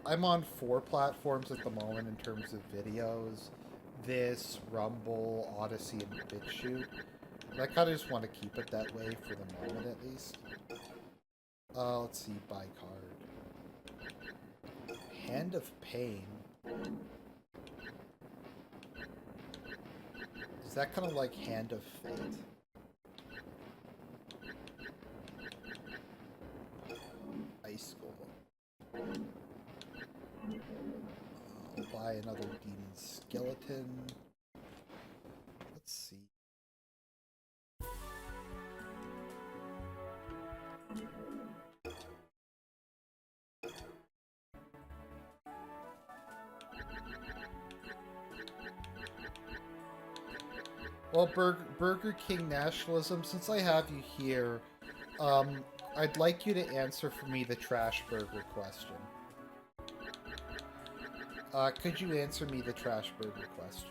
I'm on 4 platforms at the moment in terms of videos. This, Rumble, Odysee, and Bitchute. And I kind of just want to keep it that way for the moment, at least. Let's see, buy card. Hand of Pain. Is that kind of like Hand of Fate? Ice Golem. I'll buy another Demon Skeleton. Let's see. Well, Burger King nationalism, since I have you here, I'd like you to answer for me the trash burger question. Could you answer me the trash burger question?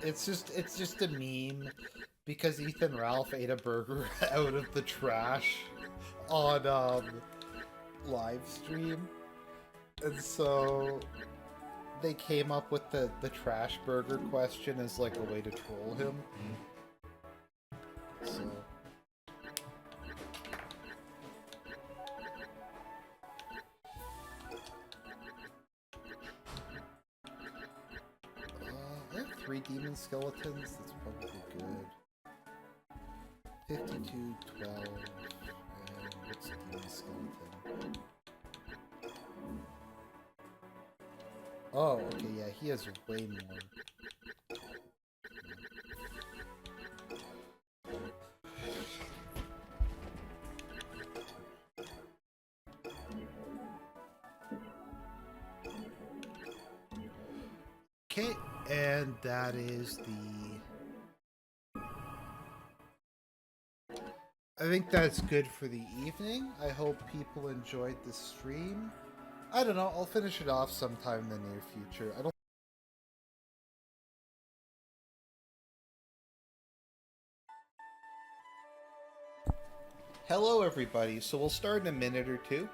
It's just a meme because Ethan Ralph ate a burger out of the trash on live stream, and so they came up with the trash burger question as like a way to troll him. So I have 3 demon skeletons. That's probably good. 52, 12, and what's demon skeleton? Oh, okay, yeah, he has way more. Okay, and that is I think that's good for the evening. I hope people enjoyed the stream. I don't know, I'll finish it off sometime in the near future. I don't Hello everybody, so we'll start in a minute or two.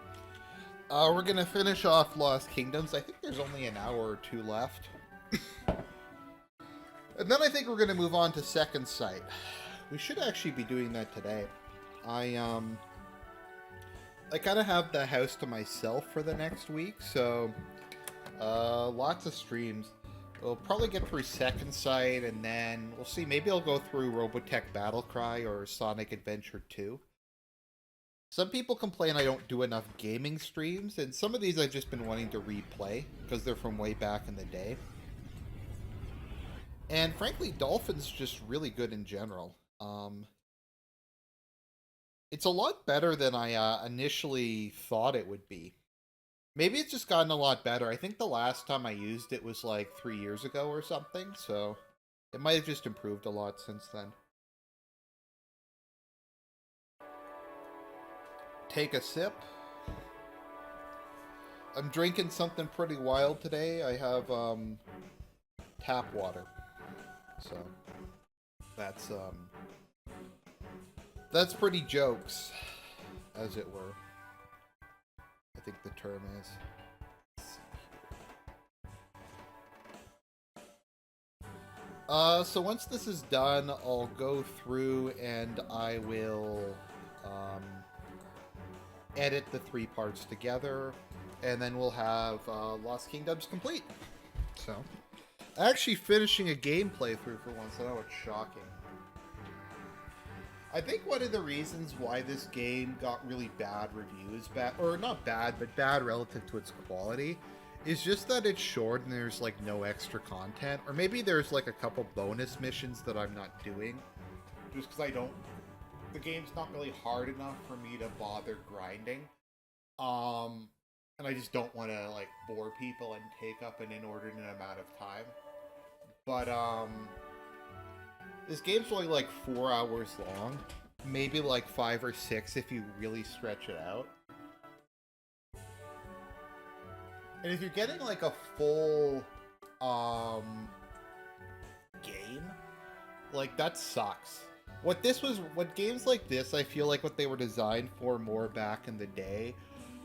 We're gonna finish off Lost Kingdoms. I think there's only an hour or 2 left. And then I think we're gonna move on to Second Sight. We should actually be doing that today. I kind of have the house to myself for the next week, so lots of streams. We'll probably get through Second Sight, and then we'll see. Maybe I'll go through Robotech Battlecry or Sonic Adventure 2. Some people complain I don't do enough gaming streams, and some of these I've just been wanting to replay because they're from way back in the day. And frankly, Dolphin's just really good in general. It's a lot better than I initially thought it would be. Maybe it's just gotten a lot better. I think the last time I used it was like 3 years ago or something, so it might have just improved a lot since then. Take a sip. I'm drinking something pretty wild today. I have tap water. So that's pretty jokes, as it were. I think the term is. So once this is done, I'll go through and I will edit the 3 parts together, and then we'll have Lost Kingdoms complete. So, actually finishing a game playthrough for once, I know it's shocking. I think one of the reasons why this game got really bad reviews, or not bad, but bad relative to its quality, is just that it's short and there's like no extra content. Or maybe there's like a couple bonus missions that I'm not doing, just because I don't... The game's not really hard enough for me to bother grinding. And I just don't want to like bore people and take up an inordinate amount of time. But this game's only like 4 hours long. Maybe like 5 or 6 if you really stretch it out. And if you're getting like a full game, like that sucks. What games like this, I feel like what they were designed for more back in the day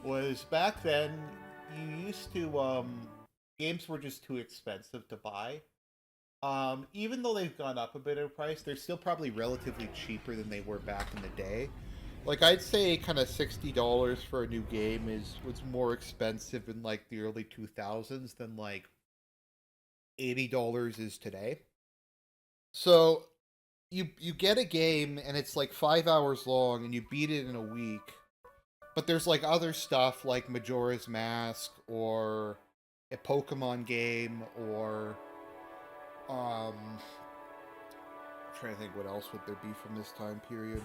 was back then you used to games were just too expensive to buy. Even though they've gone up a bit in price, they're still probably relatively cheaper than they were back in the day. Like, I'd say kind of $60 for a new game was more expensive in, like, the early 2000s than, like, $80 is today. So, you get a game, and it's, like, 5 hours long, and you beat it in a week. But there's, like, other stuff, like Majora's Mask, or a Pokemon game, or... I'm trying to think what else would there be from this time period.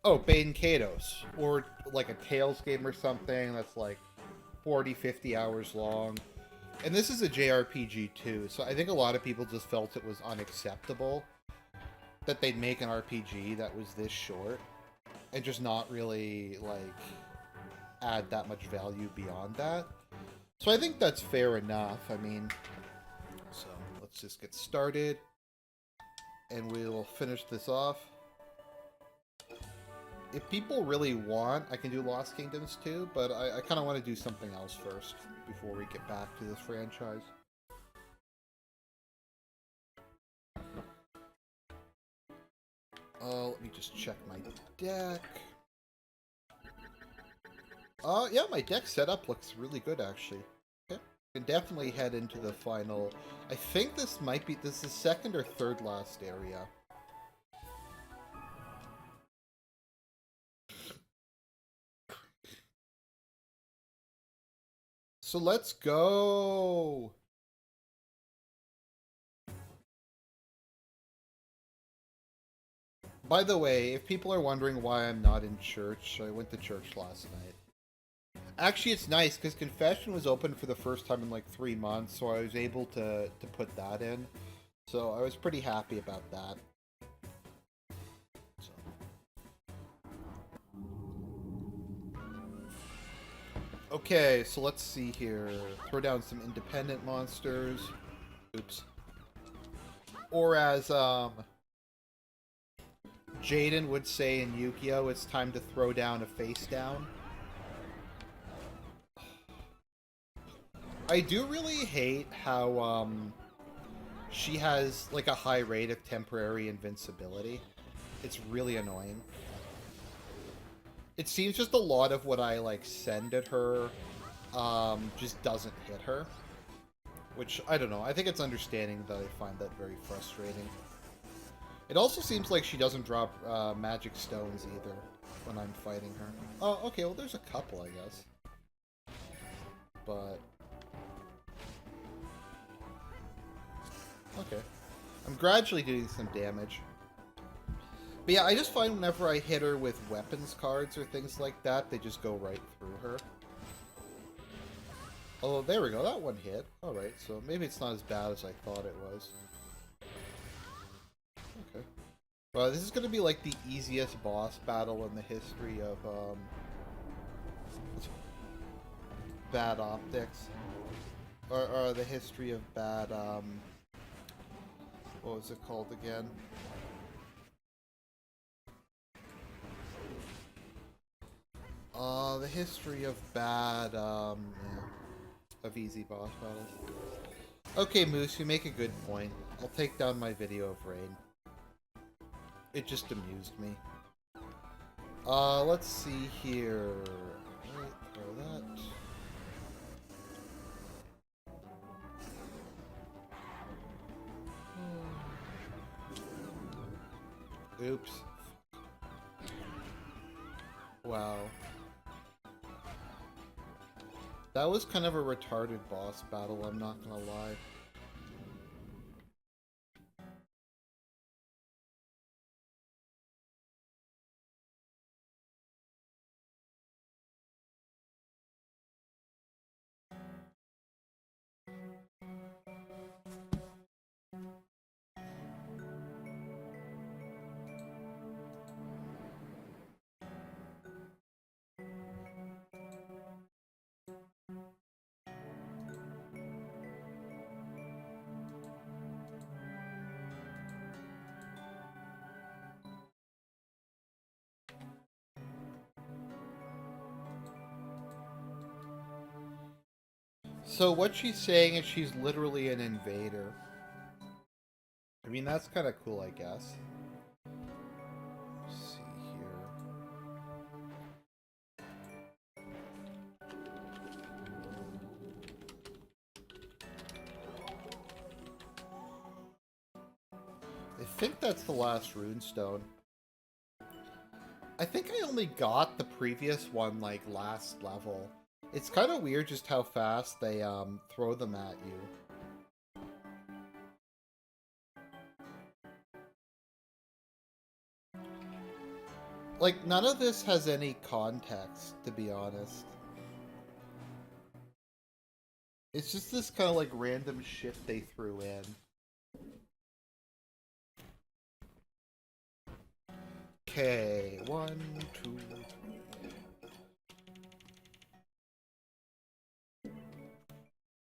Oh, Bane Kados. Or like a Tales game or something that's like 40, 50 hours long. And this is a JRPG too, so I think a lot of people just felt it was unacceptable that they'd make an RPG that was this short and just not really like add that much value beyond that. So I think that's fair enough. I mean, so let's just get started and we will finish this off. If people really want, I can do Lost Kingdoms too, but I kind of want to do something else first before we get back to this franchise. Let me just check my deck. Yeah, my deck setup looks really good actually. Okay, can definitely head into the final. I think this is the second or third last area. So let's go. By the way, if people are wondering why I'm not in church, I went to church last night. Actually, it's nice because Confession was open for the first time in like 3 months, so I was able to put that in. So I was pretty happy about that. So. Okay, so let's see here. Throw down some independent monsters. Oops. Or as Jaden would say in Yu-Gi-Oh, it's time to throw down a face down. I do really hate how she has like a high rate of temporary invincibility. It's really annoying. It seems just a lot of what I like send at her just doesn't hit her. Which, I don't know, I think it's understanding that I find that very frustrating. It also seems like she doesn't drop magic stones either when I'm fighting her. Oh, okay, well there's a couple, I guess. But... okay. I'm gradually doing some damage. But yeah, I just find whenever I hit her with weapons cards or things like that, they just go right through her. Oh, there we go, that one hit. Alright, so maybe it's not as bad as I thought it was. Okay. Well, this is going to be like the easiest boss battle in the history of bad optics. Or the history of bad, what was it called again? The history of bad, yeah, of easy boss battles. Okay, Moose, you make a good point. I'll take down my video of rain. It just amused me. Let's see here. Right, throw that. Oops. Wow. That was kind of a retarded boss battle, I'm not gonna lie. So what she's saying is she's literally an invader. I mean, that's kind of cool, I guess. Let's see here. I think that's the last runestone. I think I only got the previous one, like, last level. It's kind of weird just how fast they throw them at you. Like, none of this has any context, to be honest. It's just this kind of, like, random shit they threw in. Okay, 1, 2, 3.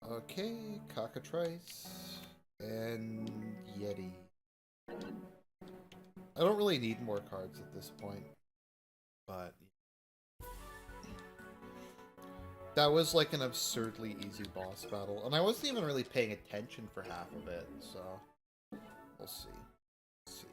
Okay, cockatrice and Yeti. I don't really need more cards at this point, but that was like an absurdly easy boss battle, and I wasn't even really paying attention for half of it, so we'll see. Let's see.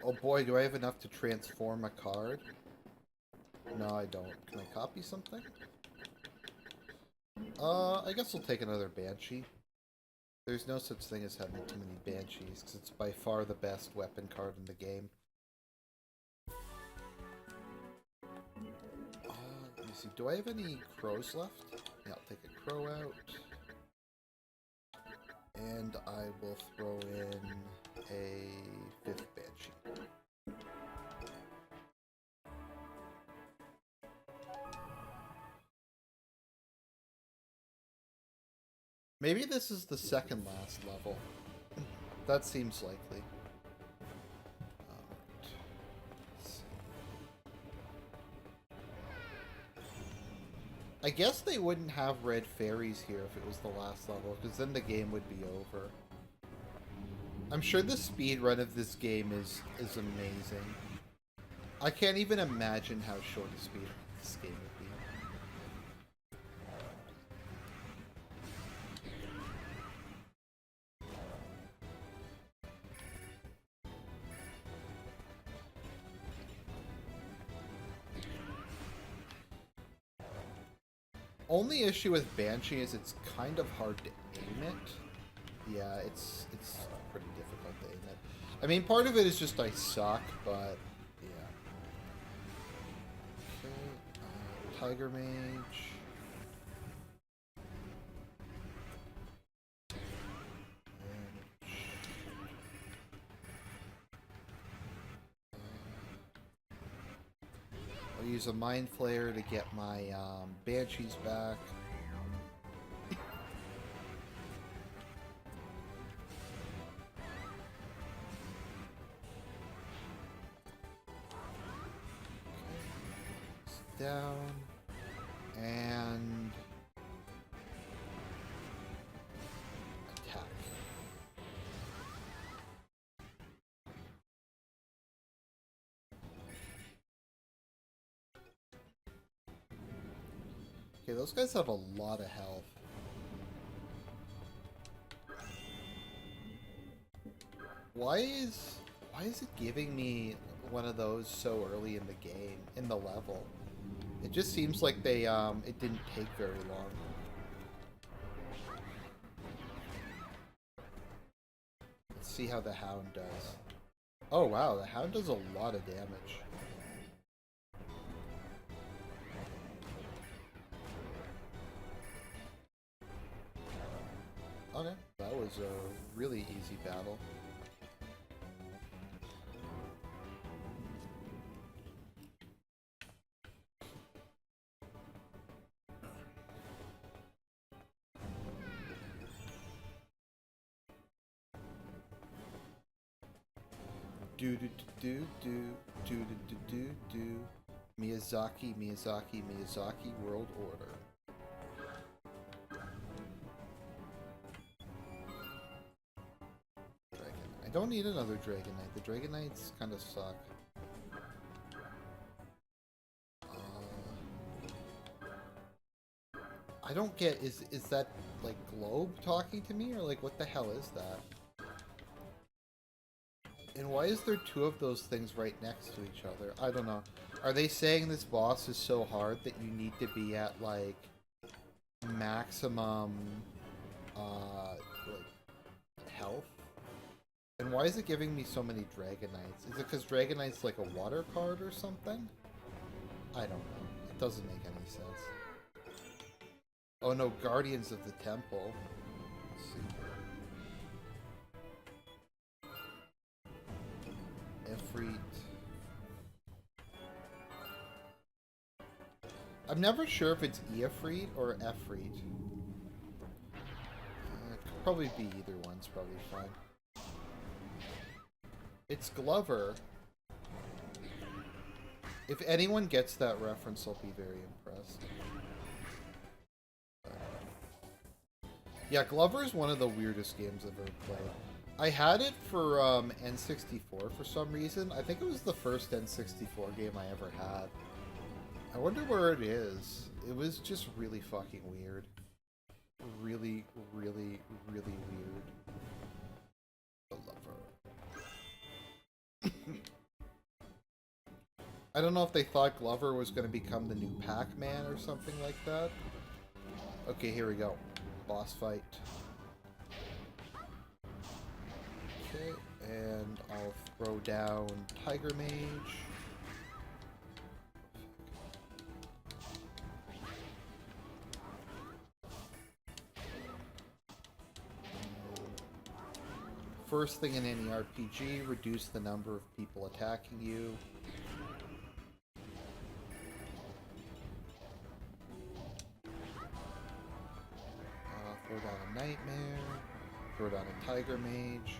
Oh boy, do I have enough to transform a card? No, I don't. Can I copy something? I guess we'll take another Banshee. There's no such thing as having too many Banshees, because it's by far the best weapon card in the game. Let me see. Do I have any crows left? Yeah, I'll take a crow out. And I will throw in a 5th Banshee. Maybe this is the second last level. That seems likely. I guess they wouldn't have red fairies here if it was the last level, because then the game would be over. I'm sure the speed run of this game is amazing. I can't even imagine how short a speed run this game would be. Only issue with Banshee is it's kind of hard to aim it. Yeah, it's pretty difficult to aim it. I mean, part of it is just I suck, but yeah. Okay, Tiger Mage. I'll use use a Mind Flayer to get my Banshees back. Down and attack. Okay, those guys have a lot of health. Why is it giving me one of those so early in the game, in the level? It just seems like they, it didn't take very long. Let's see how the Hound does. Oh wow, the Hound does a lot of damage. Okay, that was a really easy battle. Do do do do do do do do do. Miyazaki, Miyazaki, Miyazaki World Order. Dragon. I don't need another Dragon Knight. The Dragon Knights kind of suck. I don't get, is that like Globe talking to me, or like what the hell is that? And why is there two of those things right next to each other? I don't know. Are they saying this boss is so hard that you need to be at like maximum like health? And why is it giving me so many Dragon Knights? Is it because Dragon Knight's like a water card or something? I don't know. It doesn't make any sense. Oh no, Guardians of the Temple. Let's see. Efreet. I'm never sure if it's Efreet or Efreet. It could probably be either one's probably fine. It's Glover. If anyone gets that reference, I'll be very impressed. Yeah, Glover is one of the weirdest games I've ever played. I had it for N64 for some reason. I think it was the first N64 game I ever had. I wonder where it is. It was just really fucking weird. Really, really, really weird. Glover. I don't know if they thought Glover was going to become the new Pac-Man or something like that. Okay, here we go. Boss fight. Okay, and I'll throw down Tiger Mage. First thing in any RPG, reduce the number of people attacking you. Throw down a Nightmare. Throw down a Tiger Mage.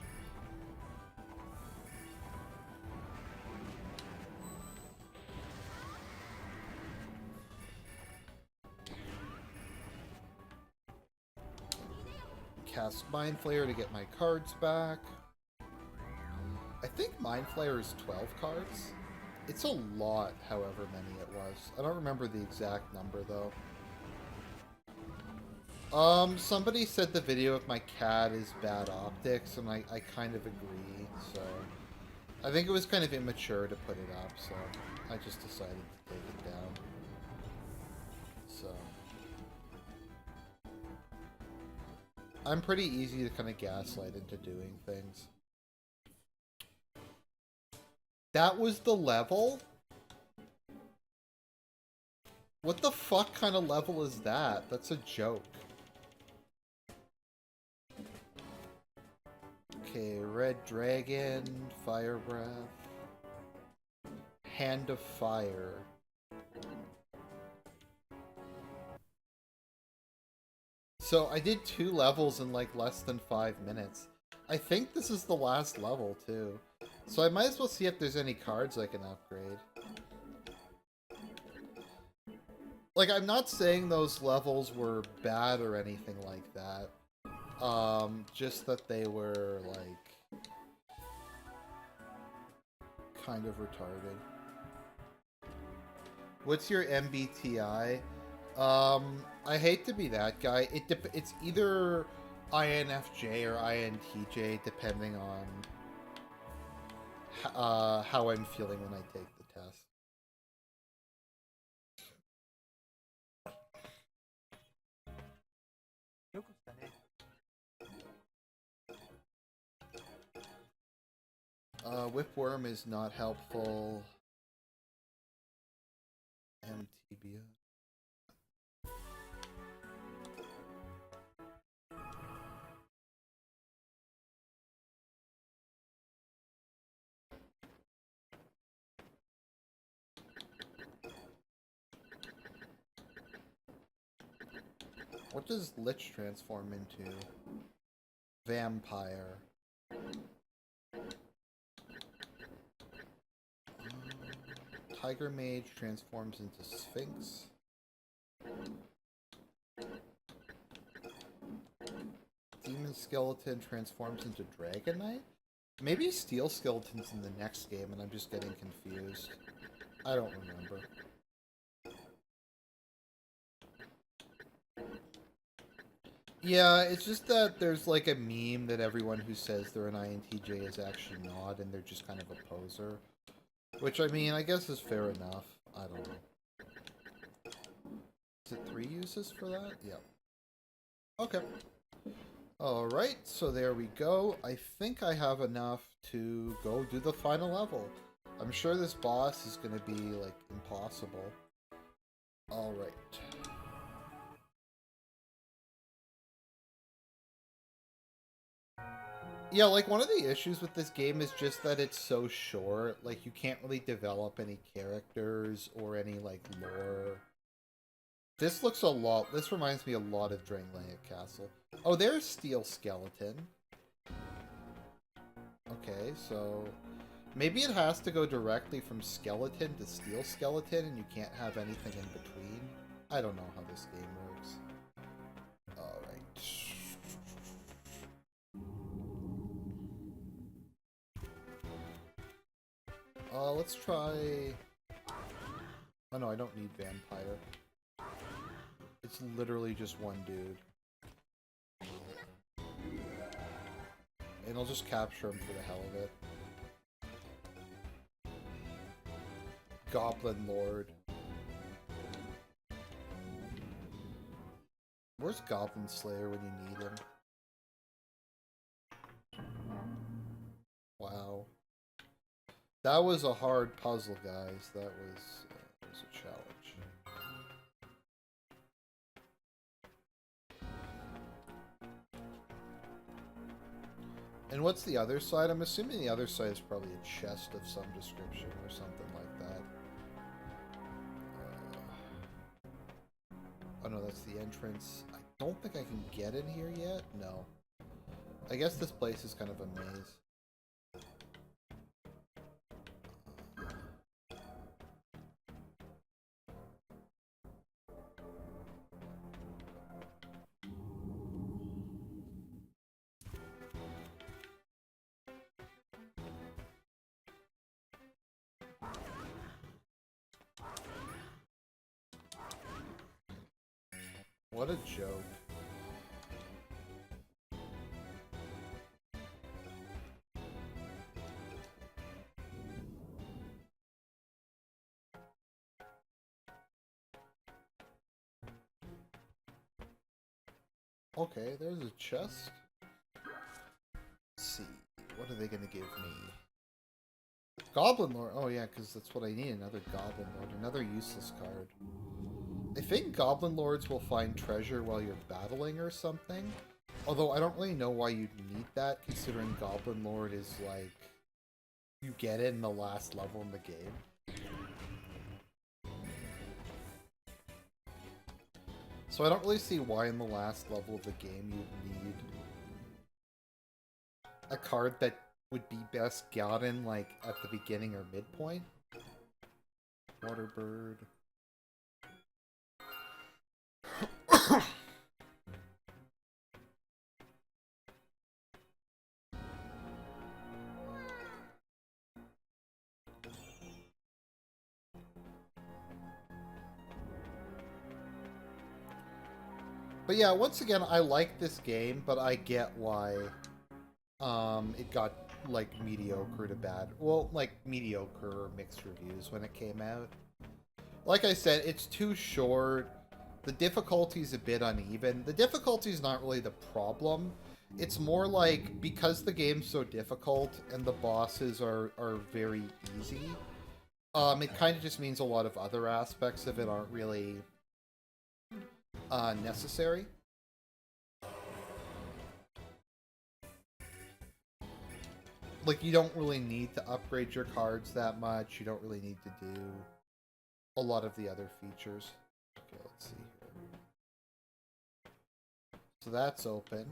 Cast Mind Flayer to get my cards back. I think Mind Flayer is 12 cards. It's a lot, however many it was. I don't remember the exact number, though. Somebody said the video of my cat is bad optics, and I kind of agree, so... I think it was kind of immature to put it up, so I just decided to take it down. So... I'm pretty easy to kind of gaslight into doing things. That was the level? What the fuck kind of level is that? That's a joke. Okay, Red Dragon, Fire Breath, Hand of Fire. So I did 2 levels in like less than 5 minutes. I think this is the last level too. So I might as well see if there's any cards I can upgrade. Like, I'm not saying those levels were bad or anything like that. Just that they were, like, kind of retarded. What's your MBTI? I hate to be that guy. It's either INFJ or INTJ, depending on how I'm feeling when I take the test. Whipworm is not helpful. MTBO. What does Lich transform into? Vampire. Tiger Mage transforms into Sphinx. Demon Skeleton transforms into Dragon Knight? Maybe Steel Skeleton's in the next game and I'm just getting confused. I don't remember. Yeah, it's just that there's like a meme that everyone who says they're an INTJ is actually not, and they're just kind of a poser. Which, I mean, I guess is fair enough. I don't know. Is it 3 uses for that? Yep. Okay. Alright, so there we go. I think I have enough to go do the final level. I'm sure this boss is going to be, like, impossible. Alright. Yeah, like, one of the issues with this game is just that it's so short. Like, you can't really develop any characters or any, like, lore. This looks a lot... This reminds me a lot of Drangleic Castle. Oh, there's Steel Skeleton. Okay, so... Maybe it has to go directly from Skeleton to Steel Skeleton, and you can't have anything in between. I don't know how this game works. Alright. Let's try... Oh no, I don't need Vampire. It's literally just one dude. And I'll just capture him for the hell of it. Goblin Lord. Where's Goblin Slayer when you need him? Wow. That was a hard puzzle, guys. That was a challenge. And what's the other side? I'm assuming the other side is probably a chest of some description or something like that. Oh no, that's the entrance. I don't think I can get in here yet. No. I guess this place is kind of a maze. What a joke. Okay, there's a chest. Let's see. What are they going to give me? Goblin Lord. Oh yeah, because that's what I need. Another Goblin Lord. Another useless card. I think Goblin Lords will find treasure while you're battling or something. Although I don't really know why you'd need that, considering Goblin Lord is like... You get it in the last level in the game. So So I don't really see why in the last level of the game you'd need a card that would be best gotten, like, at the beginning or midpoint. Waterbird. But yeah, once again, I like this game, but I get why it got, like, mediocre to bad. Well, like, mediocre or mixed reviews when it came out. Like I said, it's too short. The difficulty's a bit uneven. The difficulty's not really the problem. It's more like, because the game's so difficult and the bosses are very easy, it kind of just means a lot of other aspects of it aren't really necessary. Like, you don't really need to upgrade your cards that much. You don't really need to do a lot of the other features. Okay, let's see here. So that's open.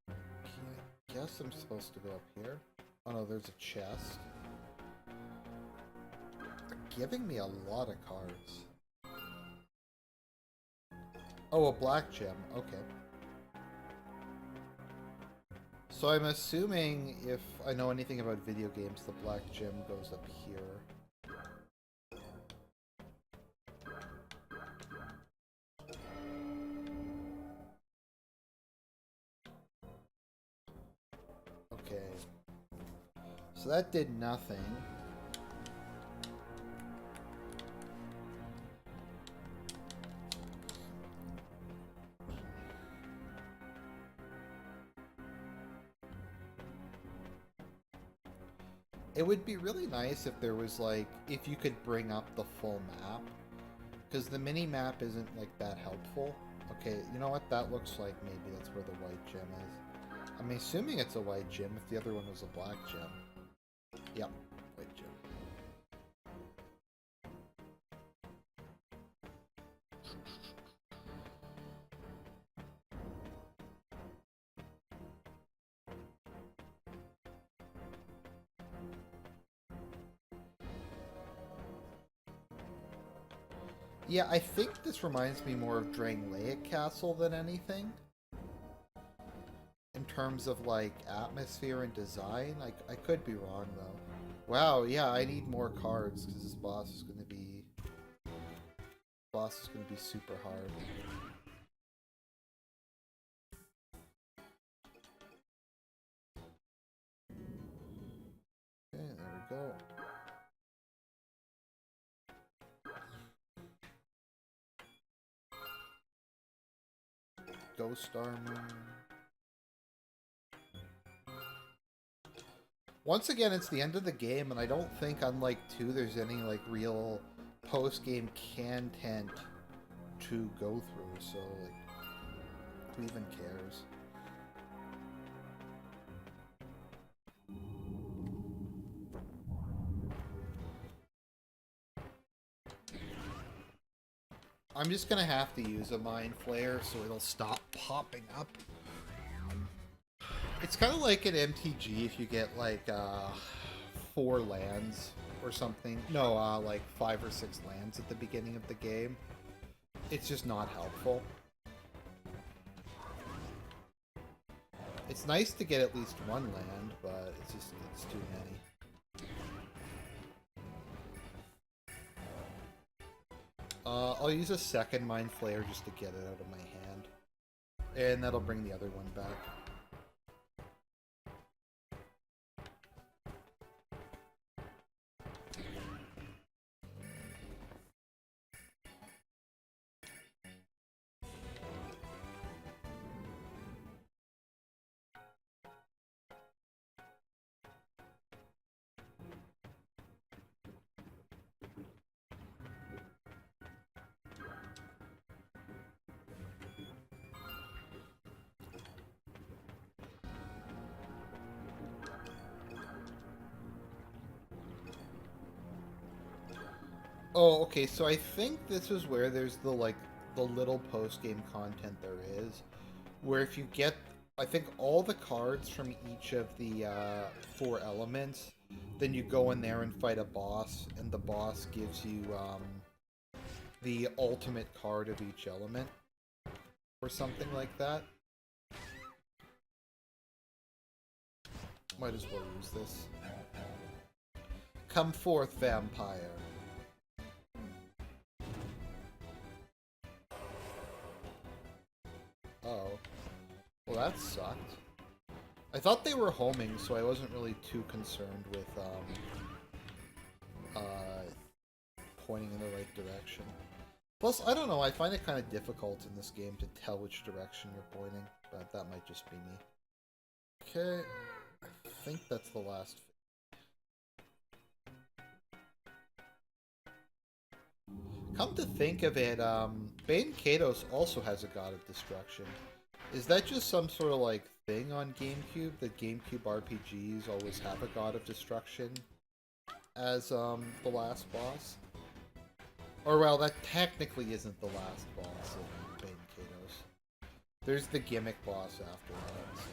I guess I'm supposed to go up here. Oh no, there's a chest. They're giving me a lot of cards. Oh, a black gem. Okay. So I'm assuming, if I know anything about video games, the black gem goes up here. Okay. So that did nothing. It would be really nice if there was, like, if you could bring up the full map. Because the mini-map isn't, like, that helpful. Okay, you know what? That looks like maybe that's where the white gem is. I'm assuming it's a white gem if the other one was a black gem. Yep, white gem. Yeah, I think this reminds me more of Drangleic Castle than anything. In terms of, like, atmosphere and design. I could be wrong, though. Wow, yeah, I need more cards, because this boss is going to be... super hard. Okay, there we go. Ghost armor. Once again, it's the end of the game, and I don't think, unlike 2, there's any, like, real post-game content to go through, so, like, who even cares? I'm just gonna have to use a Mind Flayer so it'll stop popping up. It's kind of like an MTG if you get, like, 4 lands or something. No, like 5 or 6 lands at the beginning of the game. It's just not helpful. It's nice to get at least 1 land, but it's too many. I'll use a second Mind Flayer just to get it out of my hand. And that'll bring the other one back. Oh, okay, so I think this is where there's the, like, the little post-game content there is, where if you get, I think, all the cards from each of the 4 elements, then you go in there and fight a boss, and the boss gives you the ultimate card of each element, or something like that. Might as well use this. Come forth, vampire. Oh. Well, that sucked. I thought they were homing, so I wasn't really too concerned with pointing in the right direction. Plus, I don't know, I find it kind of difficult in this game to tell which direction you're pointing, but that might just be me. Okay, I think that's the last. Come to think of it, Bane Kados also has a God of Destruction. Is that just some sort of, like, thing on Gamecube, that Gamecube RPGs always have a God of Destruction as, the last boss? Or, well, that technically isn't the last boss of Bane Kados. There's the gimmick boss after that, so.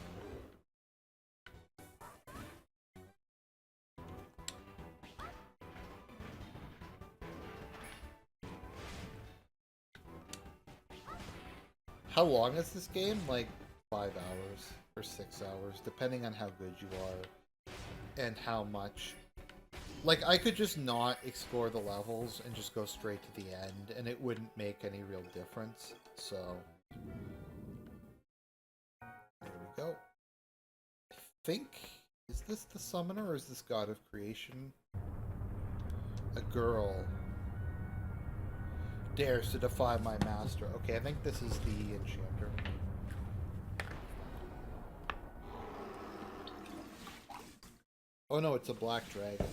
How long is this game? Like 5 hours or 6 hours, depending on how good you are and how much. Like, I could just not explore the levels and just go straight to the end, and it wouldn't make any real difference. So, there we go. I think, is this the summoner or is this God of Creation? A girl dares to defy my master. Okay, I think this is the enchanter. Oh no, it's a black dragon.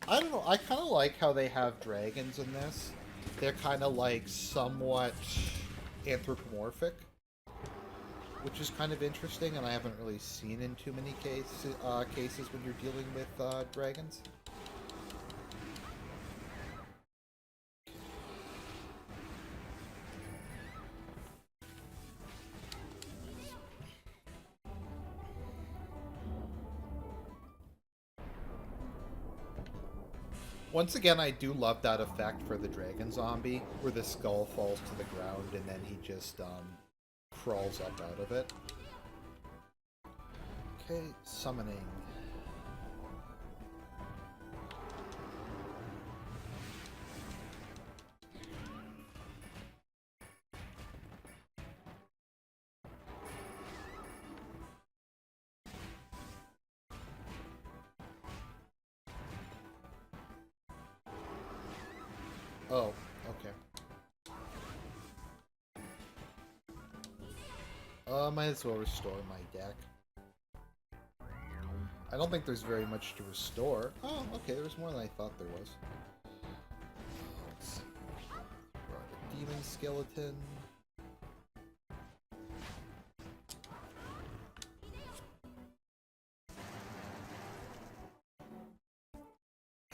I don't know, I kind of like how they have dragons in this. They're kind of like somewhat anthropomorphic, which is kind of interesting, and I haven't really seen in too many cases when you're dealing with dragons. Once again, I do love that effect for the dragon zombie, where the skull falls to the ground and then he just crawls up out of it. Okay, summoning. Oh, okay. Might as well restore my deck. I don't think there's very much to restore. Oh, okay, there's more than I thought there was. Let's see. Brought a demon skeleton.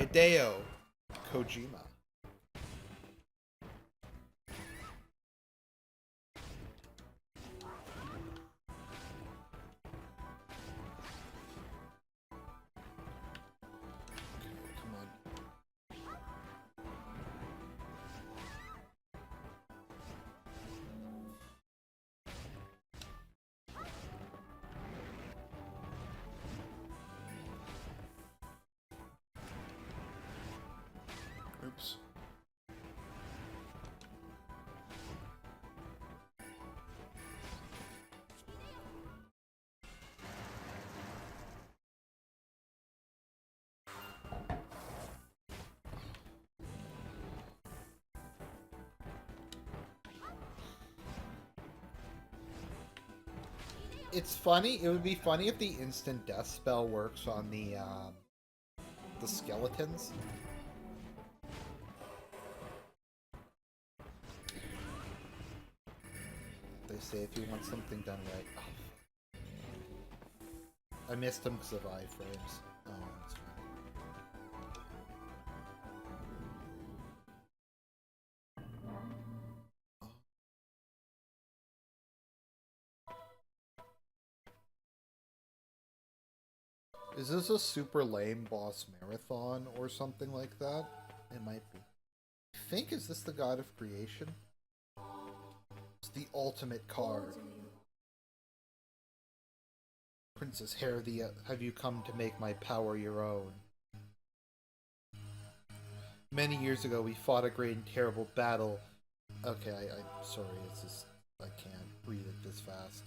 Hideo Kojima. Oops. It's funny. It would be funny if the instant death spell works on the skeletons. They say if you want something done right. Oh. I missed them because of iframes. Oh, that's fine. Is this a super lame boss marathon or something like that? It might be. I think, is this the god of creation? It's the ultimate card. Princess Hair, have you come to make my power your own? Many years ago, we fought a great and terrible battle. Okay, I'm sorry, it's just, I can't read it this fast.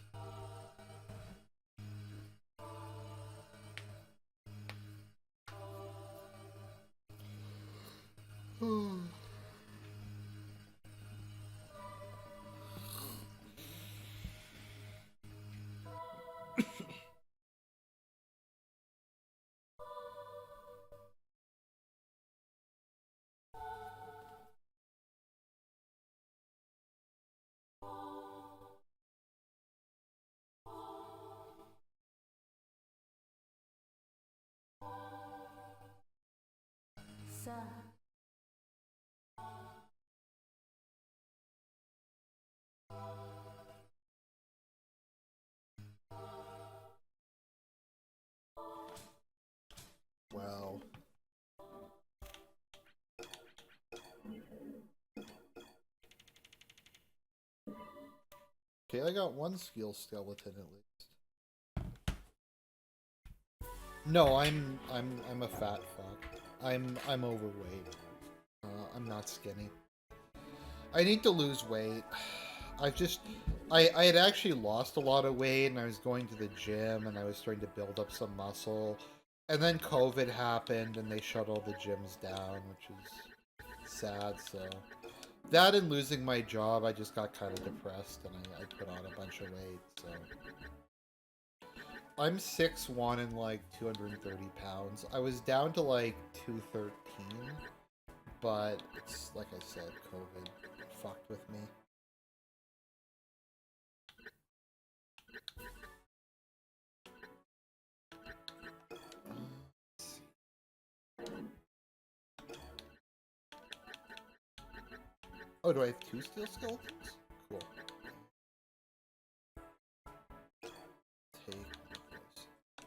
Wow. Okay, I got one skill skeleton at least. No, I'm a fat fuck. I'm overweight. I'm not skinny. I need to lose weight. I had actually lost a lot of weight, and I was going to the gym, and I was starting to build up some muscle. And then COVID happened, and they shut all the gyms down, which is sad, so... That and losing my job, I just got kind of depressed, and I put on a bunch of weight, so... I'm 6'1" and like 230 pounds. I was down to like 213, but it's, like I said, COVID fucked with me. Oh, do I have 2 steel skeletons? Cool. Take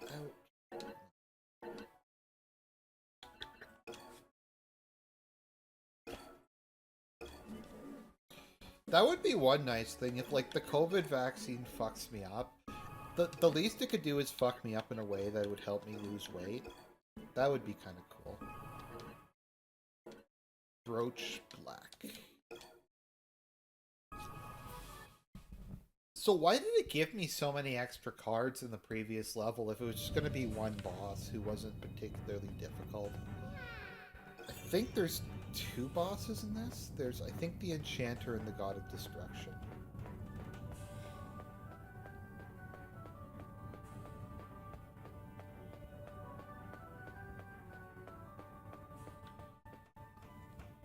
this out. That would be one nice thing if, like, the COVID vaccine fucks me up. The least it could do is fuck me up in a way that would help me lose weight. That would be kind of cool. Brooch Black. So why did it give me so many extra cards in the previous level if it was just going to be one boss who wasn't particularly difficult? I think there's 2 bosses in this. There's, I think, the Enchanter and the God of Destruction.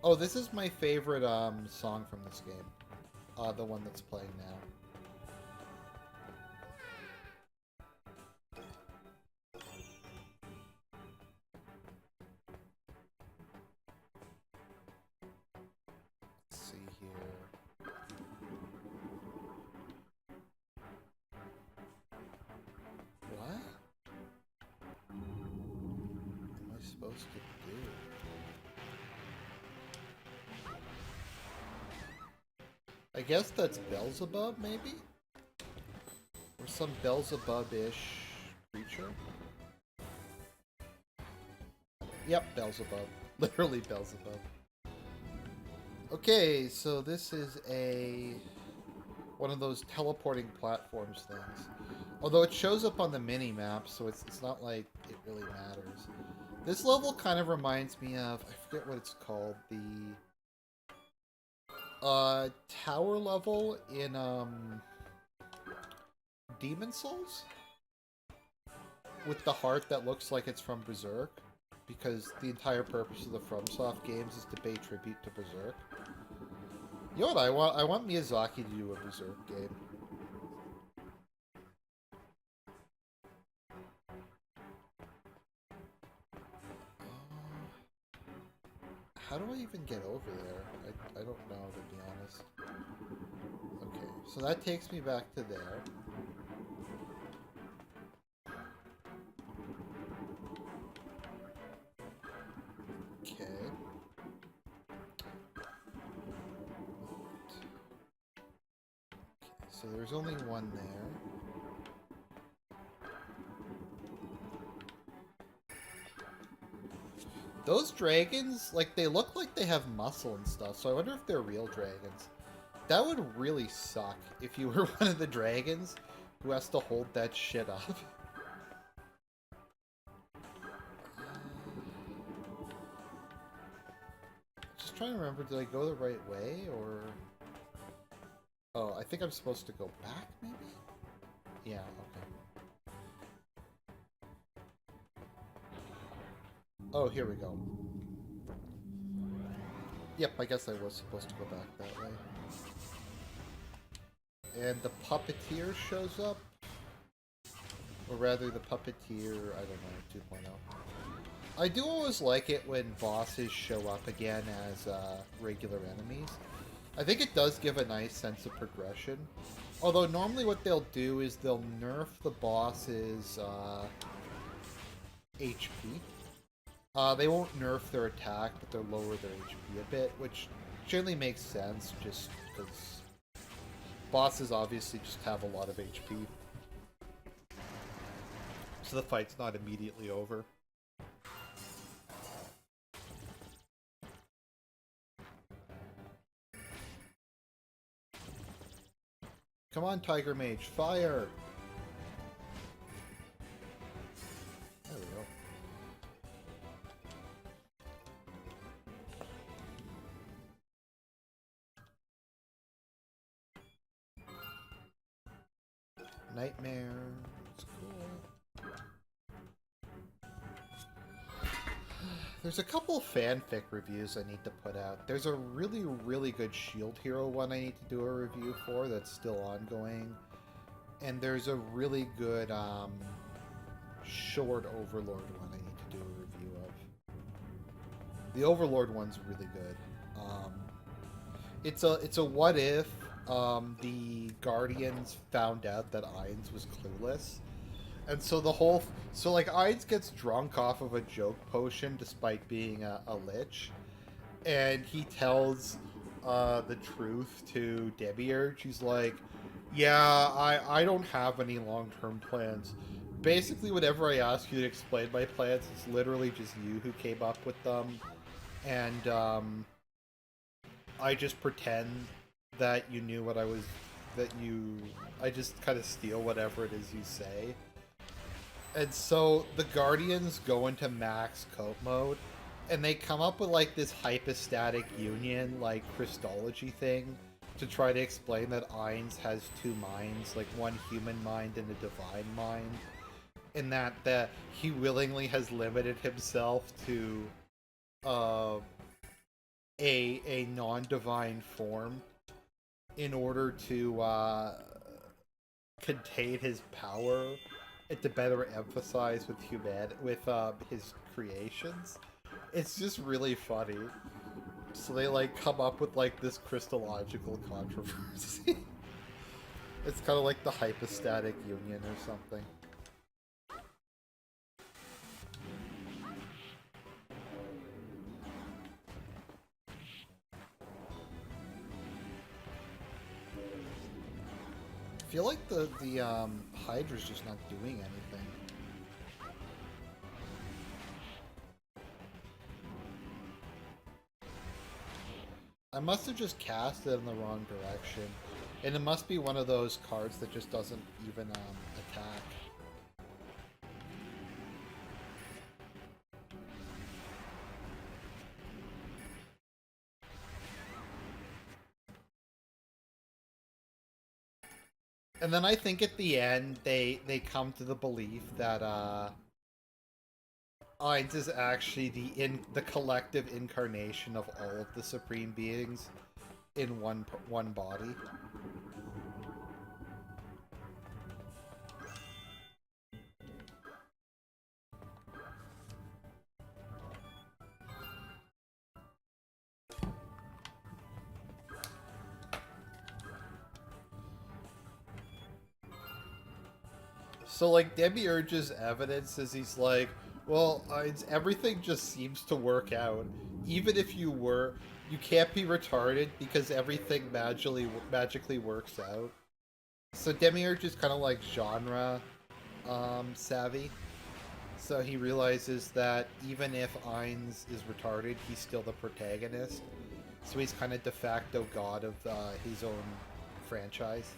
Oh, this is my favorite song from this game. The one that's playing now. Let's see here. What? Am I supposed to do? I guess that's Beelzebub, maybe? Or some Beelzebub-ish creature? Yep, Beelzebub. Literally Beelzebub. Okay, so this is one of those teleporting platforms things. Although it shows up on the mini-map, so it's not like it really matters. This level kind of reminds me of, I forget what it's called, the tower level in Demon Souls? With the heart that looks like it's from Berserk. Because the entire purpose of the FromSoft games is to pay tribute to Berserk. You know what I want? I want Miyazaki to do a Berserk game. How do I even get over there? I don't know, to be honest. Okay, so that takes me back to there. So there's only one there. Those dragons, like, they look like they have muscle and stuff, so I wonder if they're real dragons. That would really suck if you were one of the dragons who has to hold that shit up. Just trying to remember, did I go the right way, or... Oh, I think I'm supposed to go back, maybe? Yeah, okay. Oh, here we go. Yep, I guess I was supposed to go back that way. And the puppeteer shows up? Or rather, the puppeteer, I don't know, 2.0. I do always like it when bosses show up again as regular enemies. I think it does give a nice sense of progression. Although normally what they'll do is they'll nerf the boss's HP. They won't nerf their attack, but they'll lower their HP a bit, which generally makes sense just because bosses obviously just have a lot of HP. So the fight's not immediately over. Come on, Tiger Mage, fire! There we go. Nightmare. It's cool. There's a couple fanfic reviews I need to put out. There's a really, really good Shield Hero one I need to do a review for that's still ongoing. And there's a really good Short Overlord one I need to do a review of. The Overlord one's really good. It's a what if the Guardians found out that Ainz was clueless. And so like, Ainz gets drunk off of a joke potion despite being a lich. And he tells the truth to Demiurge. He's like, yeah, I don't have any long-term plans. Basically, whenever I ask you to explain my plans, it's literally just you who came up with them. And I just pretend that you knew what I was... I just kind of steal whatever it is you say. And so the Guardians go into max cope mode, and they come up with like this hypostatic union, like Christology thing, to try to explain that Ainz has two minds, like one human mind and a divine mind, and that he willingly has limited himself to a non-divine form in order to contain his power and to better emphasize with his creations. It's just really funny. So they like come up with like this Christological controversy. It's kind of like the hypostatic union or something. I feel like the Hydra's just not doing anything. I must have just cast it in the wrong direction. And it must be one of those cards that just doesn't even attack. And then I think at the end, they come to the belief that Ainz is actually the collective incarnation of all of the Supreme Beings in one body. So, like, Demiurge's evidence is he's like, well, everything just seems to work out. Even if you can't be retarded because everything magically works out. So Demiurge is kind of like genre savvy. So he realizes that even if Ainz is retarded, he's still the protagonist. So he's kind of de facto god of his own franchise.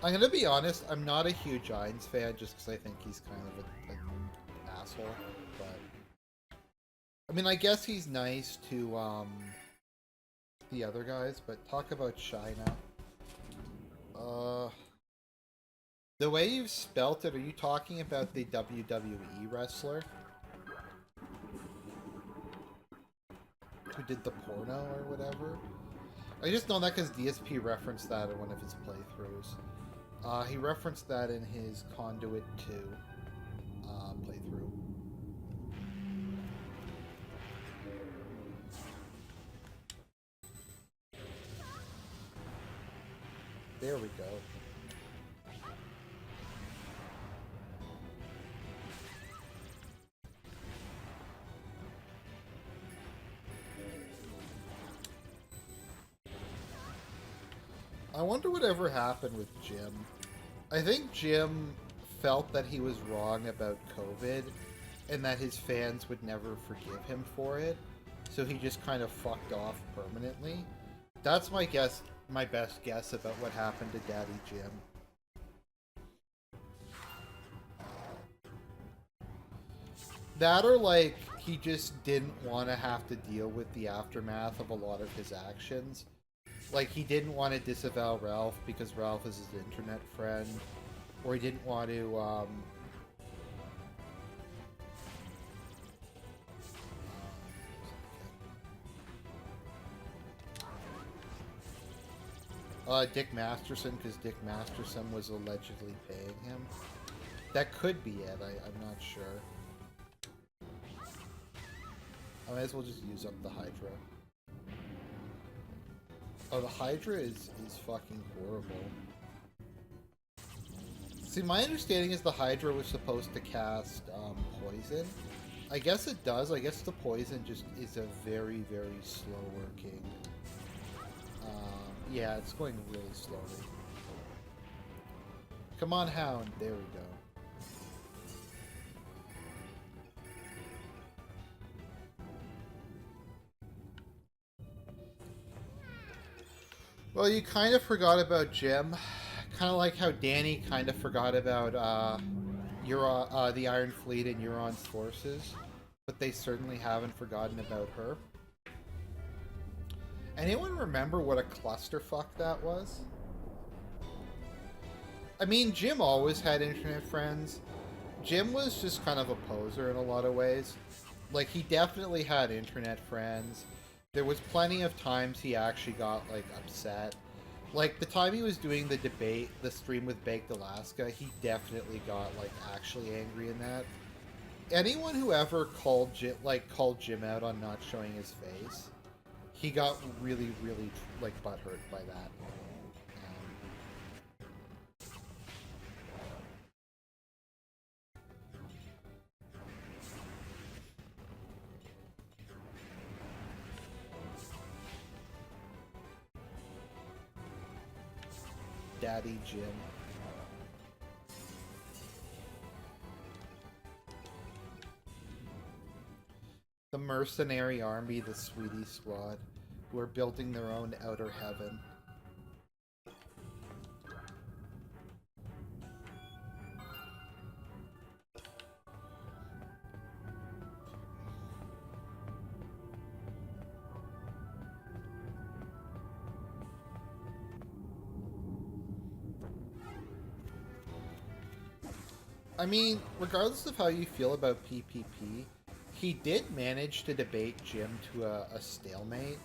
I'm gonna be honest, I'm not a huge Ainz fan just because I think he's kind of an asshole. But I mean, I guess he's nice to the other guys. But talk about Shy now. The way you've spelt it, are you talking about the WWE wrestler? Who did the porno or whatever? I just know that because DSP referenced that in one of his playthroughs. He referenced that in his Conduit 2 playthrough. There we go. I wonder whatever happened with Jim. I think Jim felt that he was wrong about COVID and that his fans would never forgive him for it, so he just kind of fucked off permanently. That's my guess, my best guess about what happened to Daddy Jim. That or like he just didn't want to have to deal with the aftermath of a lot of his actions. Like, he didn't want to disavow Ralph because Ralph is his internet friend. Or he didn't want to, Dick Masterson, because Dick Masterson was allegedly paying him. That could be it, I'm not sure. I might as well just use up the Hydra. Oh, the Hydra is fucking horrible. See, my understanding is the Hydra was supposed to cast poison. I guess it does. I guess the poison just is a very, very slow working. Yeah, it's going really slowly. Come on, Hound. There we go. Well, you kind of forgot about Jim. Kind of like how Danny kind of forgot about the Iron Fleet and Euron's forces. But they certainly haven't forgotten about her. Anyone remember what a clusterfuck that was? I mean, Jim always had internet friends. Jim was just kind of a poser in a lot of ways. Like, he definitely had internet friends. There was plenty of times he actually got, like, upset. Like, the time he was doing the debate, the stream with Baked Alaska, he definitely got, like, actually angry in that. Anyone who ever called Jim out on not showing his face, he got really, really, like, butthurt by that. Daddy Jim. The mercenary army, the Sweetie Squad, who are building their own outer heaven. I mean, regardless of how you feel about PPP, he did manage to debate Jim to a stalemate,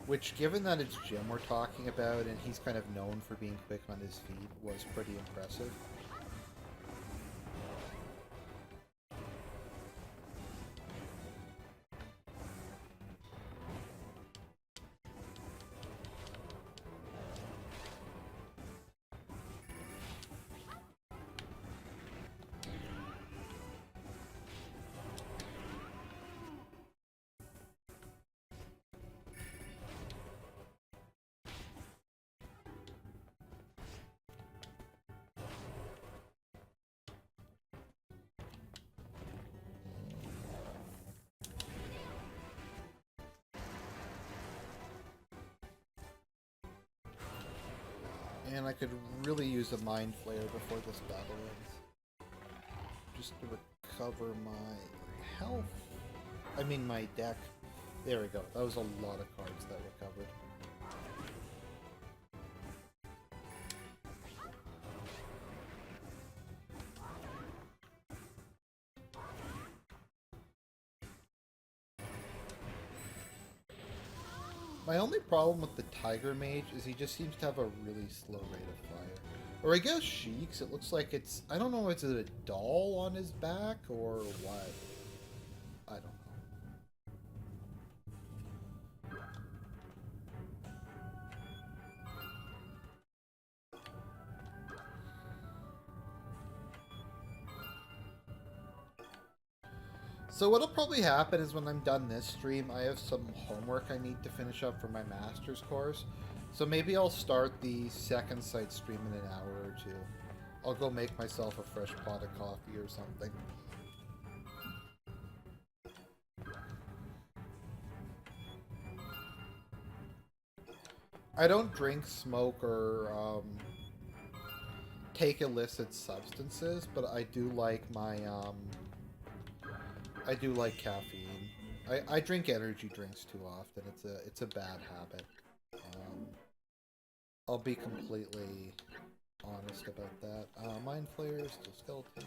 which, given that it's Jim we're talking about and he's kind of known for being quick on his feet, was pretty impressive. And I could really use a Mind Flare before this battle ends. Just to recover my health. I mean my deck. There we go. That was a lot of cards that recovered. My only problem with the Tiger Mage is he just seems to have a really slow rate of fire. Or I guess Sheik's, it looks like it's... I don't know if it's a doll on his back or what. I don't know. So what'll probably happen is when I'm done this stream, I have some homework I need to finish up for my master's course. So maybe I'll start the second site stream in an hour or two. I'll go make myself a fresh pot of coffee or something. I don't drink, smoke, or take illicit substances, but I do like my I do like caffeine. I drink energy drinks too often. It's a bad habit. I'll be completely honest about that. Mind Flayer, Steel Skeleton,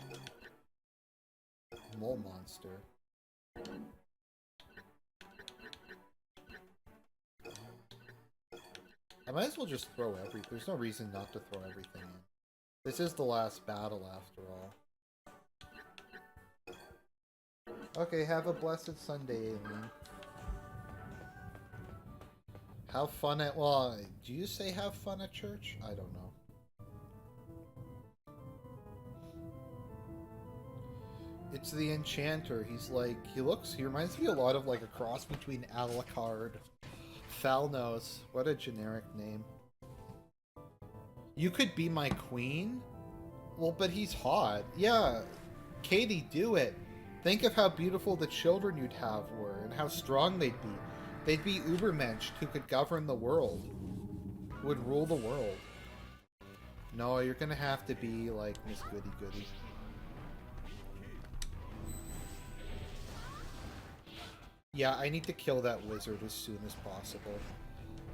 Mole Monster. I might as well just throw everything. There's no reason not to throw everything in. This is the last battle after all. Okay, have a blessed Sunday, Aileen. Have fun at... Well, do you say have fun at church? I don't know. It's the Enchanter. He's like... He reminds me a lot of like a cross between Alucard. Falnos. What a generic name. You could be my queen? Well, but he's hot. Yeah. Katie, do it. Think of how beautiful the children you'd have were, and how strong they'd be. They'd be Ubermensch who could govern the world. Would rule the world. No, you're gonna have to be like Miss Goody Goody. Yeah, I need to kill that wizard as soon as possible.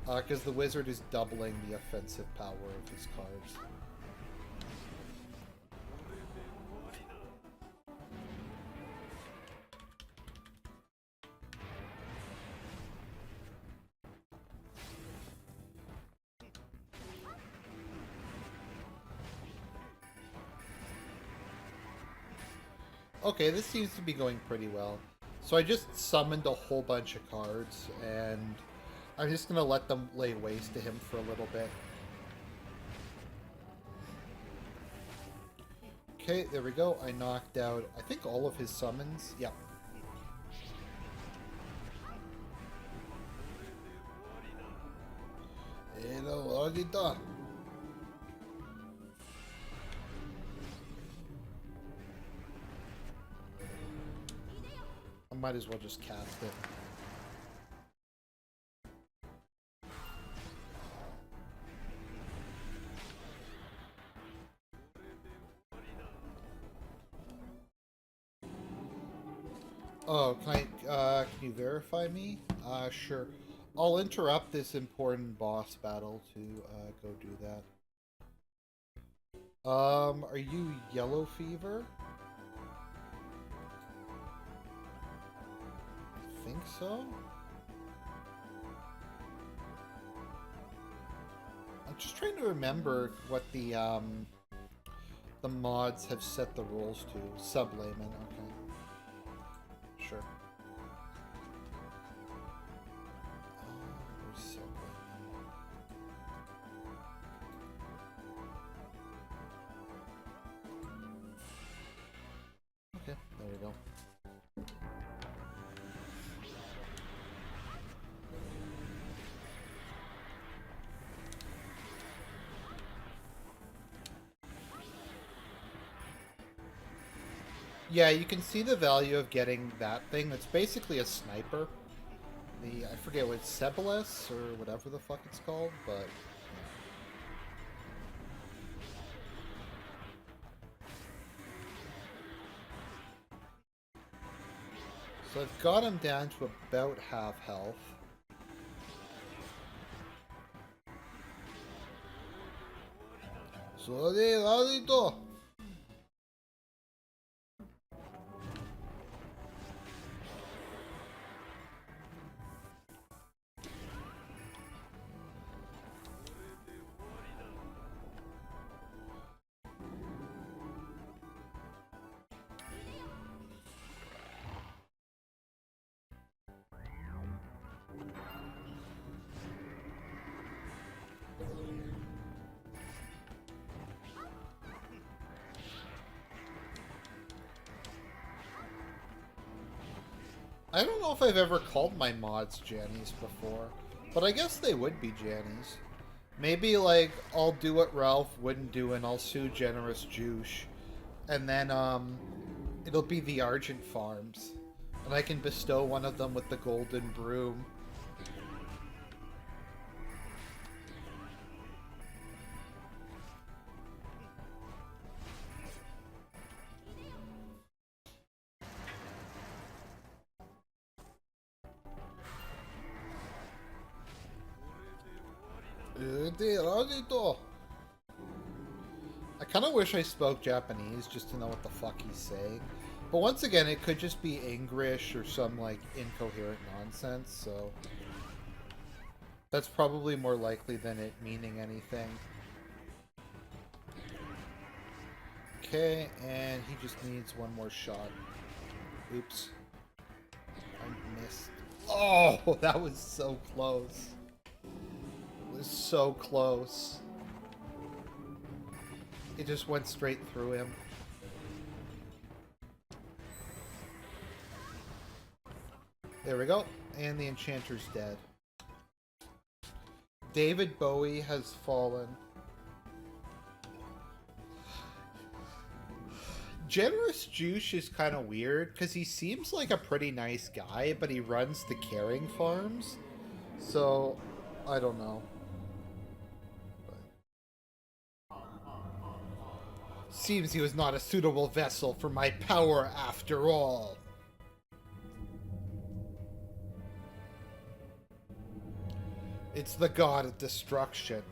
Because the wizard is doubling the offensive power of his cards. Okay, this seems to be going pretty well. So I just summoned a whole bunch of cards, and I'm just going to let them lay waste to him for a little bit. Okay, there we go. I knocked out, I think, all of his summons. Yep. Already done. I might as well just cast it. Oh, can you verify me? Sure. I'll interrupt this important boss battle to, go do that. Are you Yellow Fever? I think so? I'm just trying to remember what the mods have set the rules to. Sublayman, okay. Sure. Okay, there we go. Yeah, you can see the value of getting that thing. That's basically a sniper. I forget what it's, Cebalus or whatever the fuck it's called, but... So I've got him down to about half health. So de ladito. I don't know if I've ever called my mods Jannies before, but I guess they would be Jannies. Maybe, like, I'll do what Ralph wouldn't do and I'll sue Generous Juice. And then, it'll be the Argent farms. And I can bestow one of them with the golden broom. I kind of wish I spoke Japanese just to know what the fuck he's saying. But once again, it could just be English or some, like, incoherent nonsense, so... That's probably more likely than it meaning anything. Okay, and he just needs one more shot. Oops. I missed. Oh, that was so close. It was so close. It just went straight through him. There we go. And the enchanter's dead. David Bowie has fallen. Generous Juice is kind of weird because he seems like a pretty nice guy, but he runs the caring farms. So, I don't know. Seems he was not a suitable vessel for my power after all. It's the god of destruction.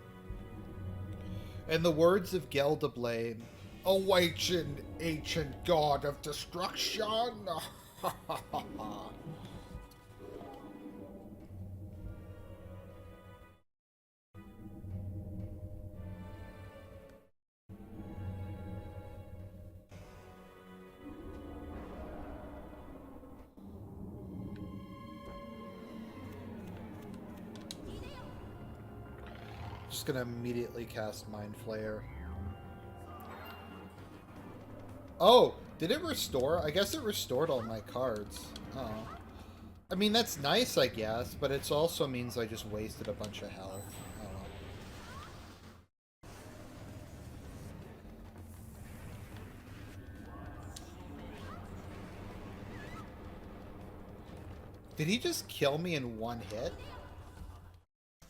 In the words of Geldablaine, ancient god of destruction. Just gonna immediately cast Mind Flayer. Oh, did it restore? I guess it restored all my cards. Oh. I mean, that's nice, I guess, but it also means I just wasted a bunch of health. Oh. Did he just kill me in one hit?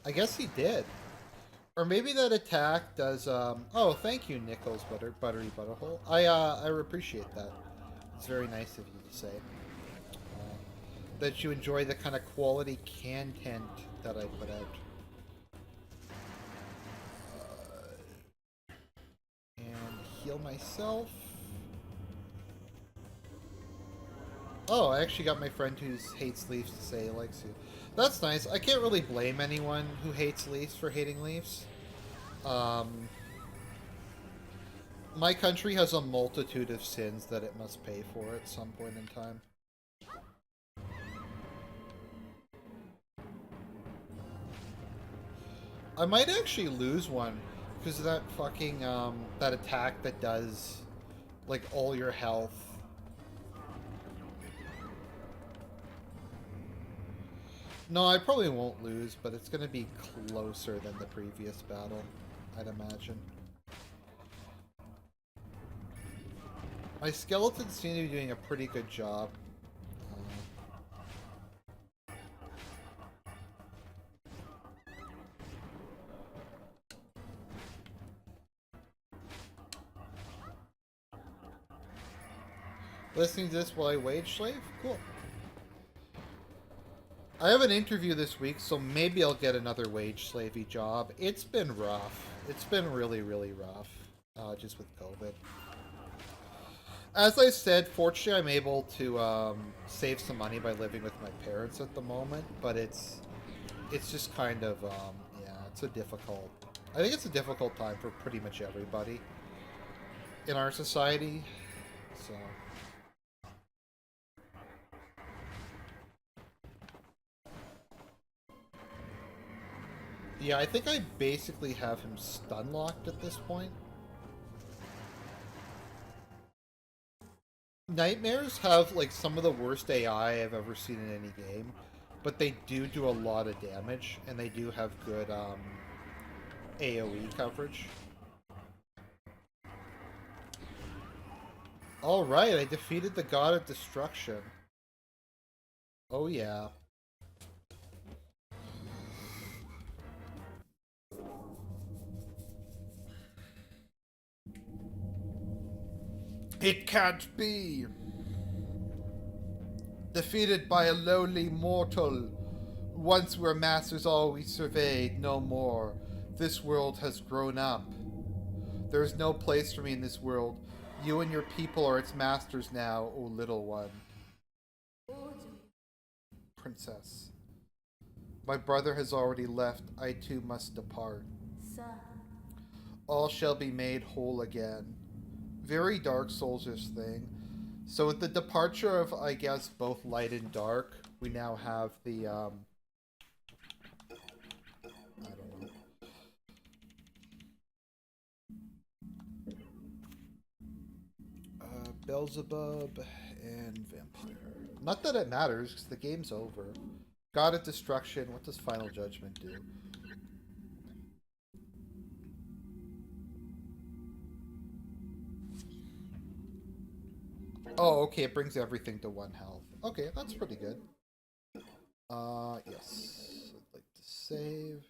I guess he did. Or maybe that attack does, oh, thank you, Nichols Buttery Butterhole. I appreciate that. It's very nice of you to say. That you enjoy the kind of quality content that I put out. And heal myself. Oh, I actually got my friend who hates Leafs to say he likes you. That's nice. I can't really blame anyone who hates Leafs for hating Leafs. My country has a multitude of sins that it must pay for at some point in time. I might actually lose one because of that fucking, that attack that does, like, all your health. No, I probably won't lose, but it's going to be closer than the previous battle, I'd imagine. My skeletons seem to be doing a pretty good job. Listening to this while I wage slave? Cool. I have an interview this week, so maybe I'll get another wage slavey job. It's been rough. It's been really, really rough, just with COVID. As I said, fortunately, I'm able to save some money by living with my parents at the moment, but it's just kind of yeah, it's a difficult. I think it's a difficult time for pretty much everybody in our society. So. Yeah, I think I basically have him stun locked at this point. Nightmares have like some of the worst AI I've ever seen in any game, but they do a lot of damage, and they do have good AoE coverage. Alright, I defeated the God of Destruction. Oh yeah. It can't be! Defeated by a lowly mortal. Once were masters all we surveyed, no more. This world has grown up. There is no place for me in this world. You and your people are its masters now, O little one. Princess. My brother has already left. I too must depart. All shall be made whole again. Very Dark Souls-ish thing. So with the departure of, I guess, both light and dark, we now have the, I don't know. Beelzebub and Vampire. Not that it matters, because the game's over. God of Destruction, what does Final Judgment do? Oh, okay, it brings everything to 1 health. Okay, that's pretty good. Yes. I'd like to save.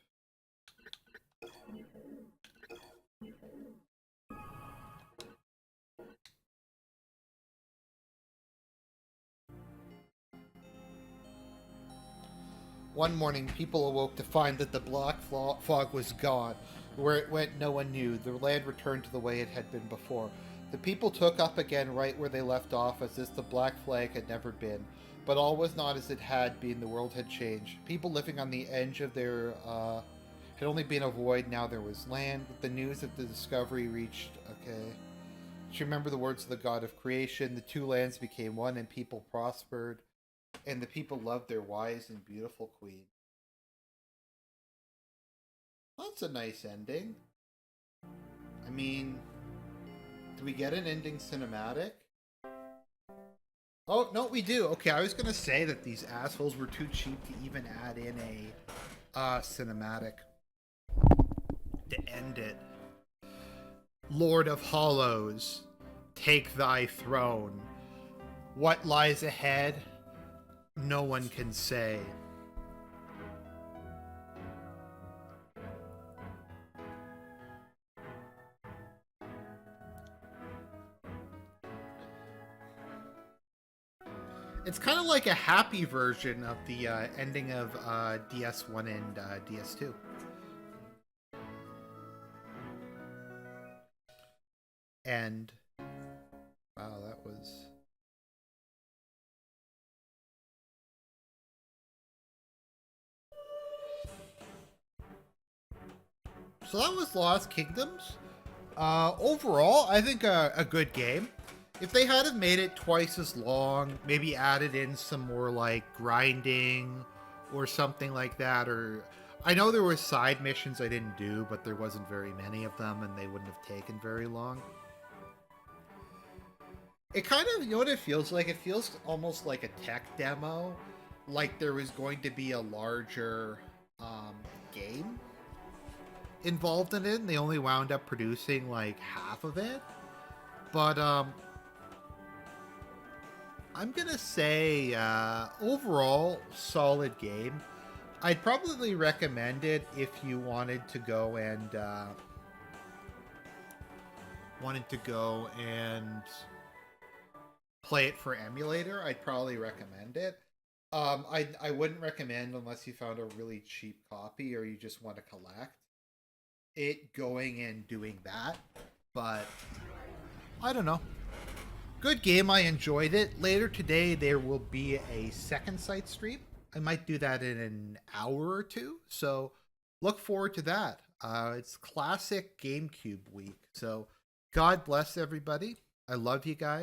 One morning, people awoke to find that the black fog was gone. Where it went, no one knew. The land returned to the way it had been before. The people took up again right where they left off, as if the black flag had never been. But all was not as it had been. The world had changed. People living on the edge of their had only been a void. Now there was land. The news of the discovery reached. Okay. Do you remember the words of the God of creation? The two lands became one, and people prospered. And the people loved their wise and beautiful queen. That's a nice ending. I mean, do we get an ending cinematic? Oh, no, we do. Okay, I was going to say that these assholes were too cheap to even add in a cinematic to end it. Lord of Hollows, take thy throne. What lies ahead? No one can say. It's kind of like a happy version of the ending of DS1 and DS2. And wow, that was. So that was Lost Kingdoms. Overall, I think a good game. If they had have made it twice as long, maybe added in some more like grinding or something like that, or I know there were side missions I didn't do, but there wasn't very many of them, and they wouldn't have taken very long. It kind of, you know what it feels like? It feels almost like a tech demo, like there was going to be a larger game involved in it, and they only wound up producing like half of it. But I'm gonna say overall solid game. I'd probably recommend it if you wanted to go and play it for emulator. I'd probably recommend it. I wouldn't recommend unless you found a really cheap copy or you just want to collect it going and doing that. But I don't know. Good game. I enjoyed it. Later today, there will be a second site stream. I might do that in an hour or two. So look forward to that. It's classic GameCube week. So God bless everybody. I love you guys.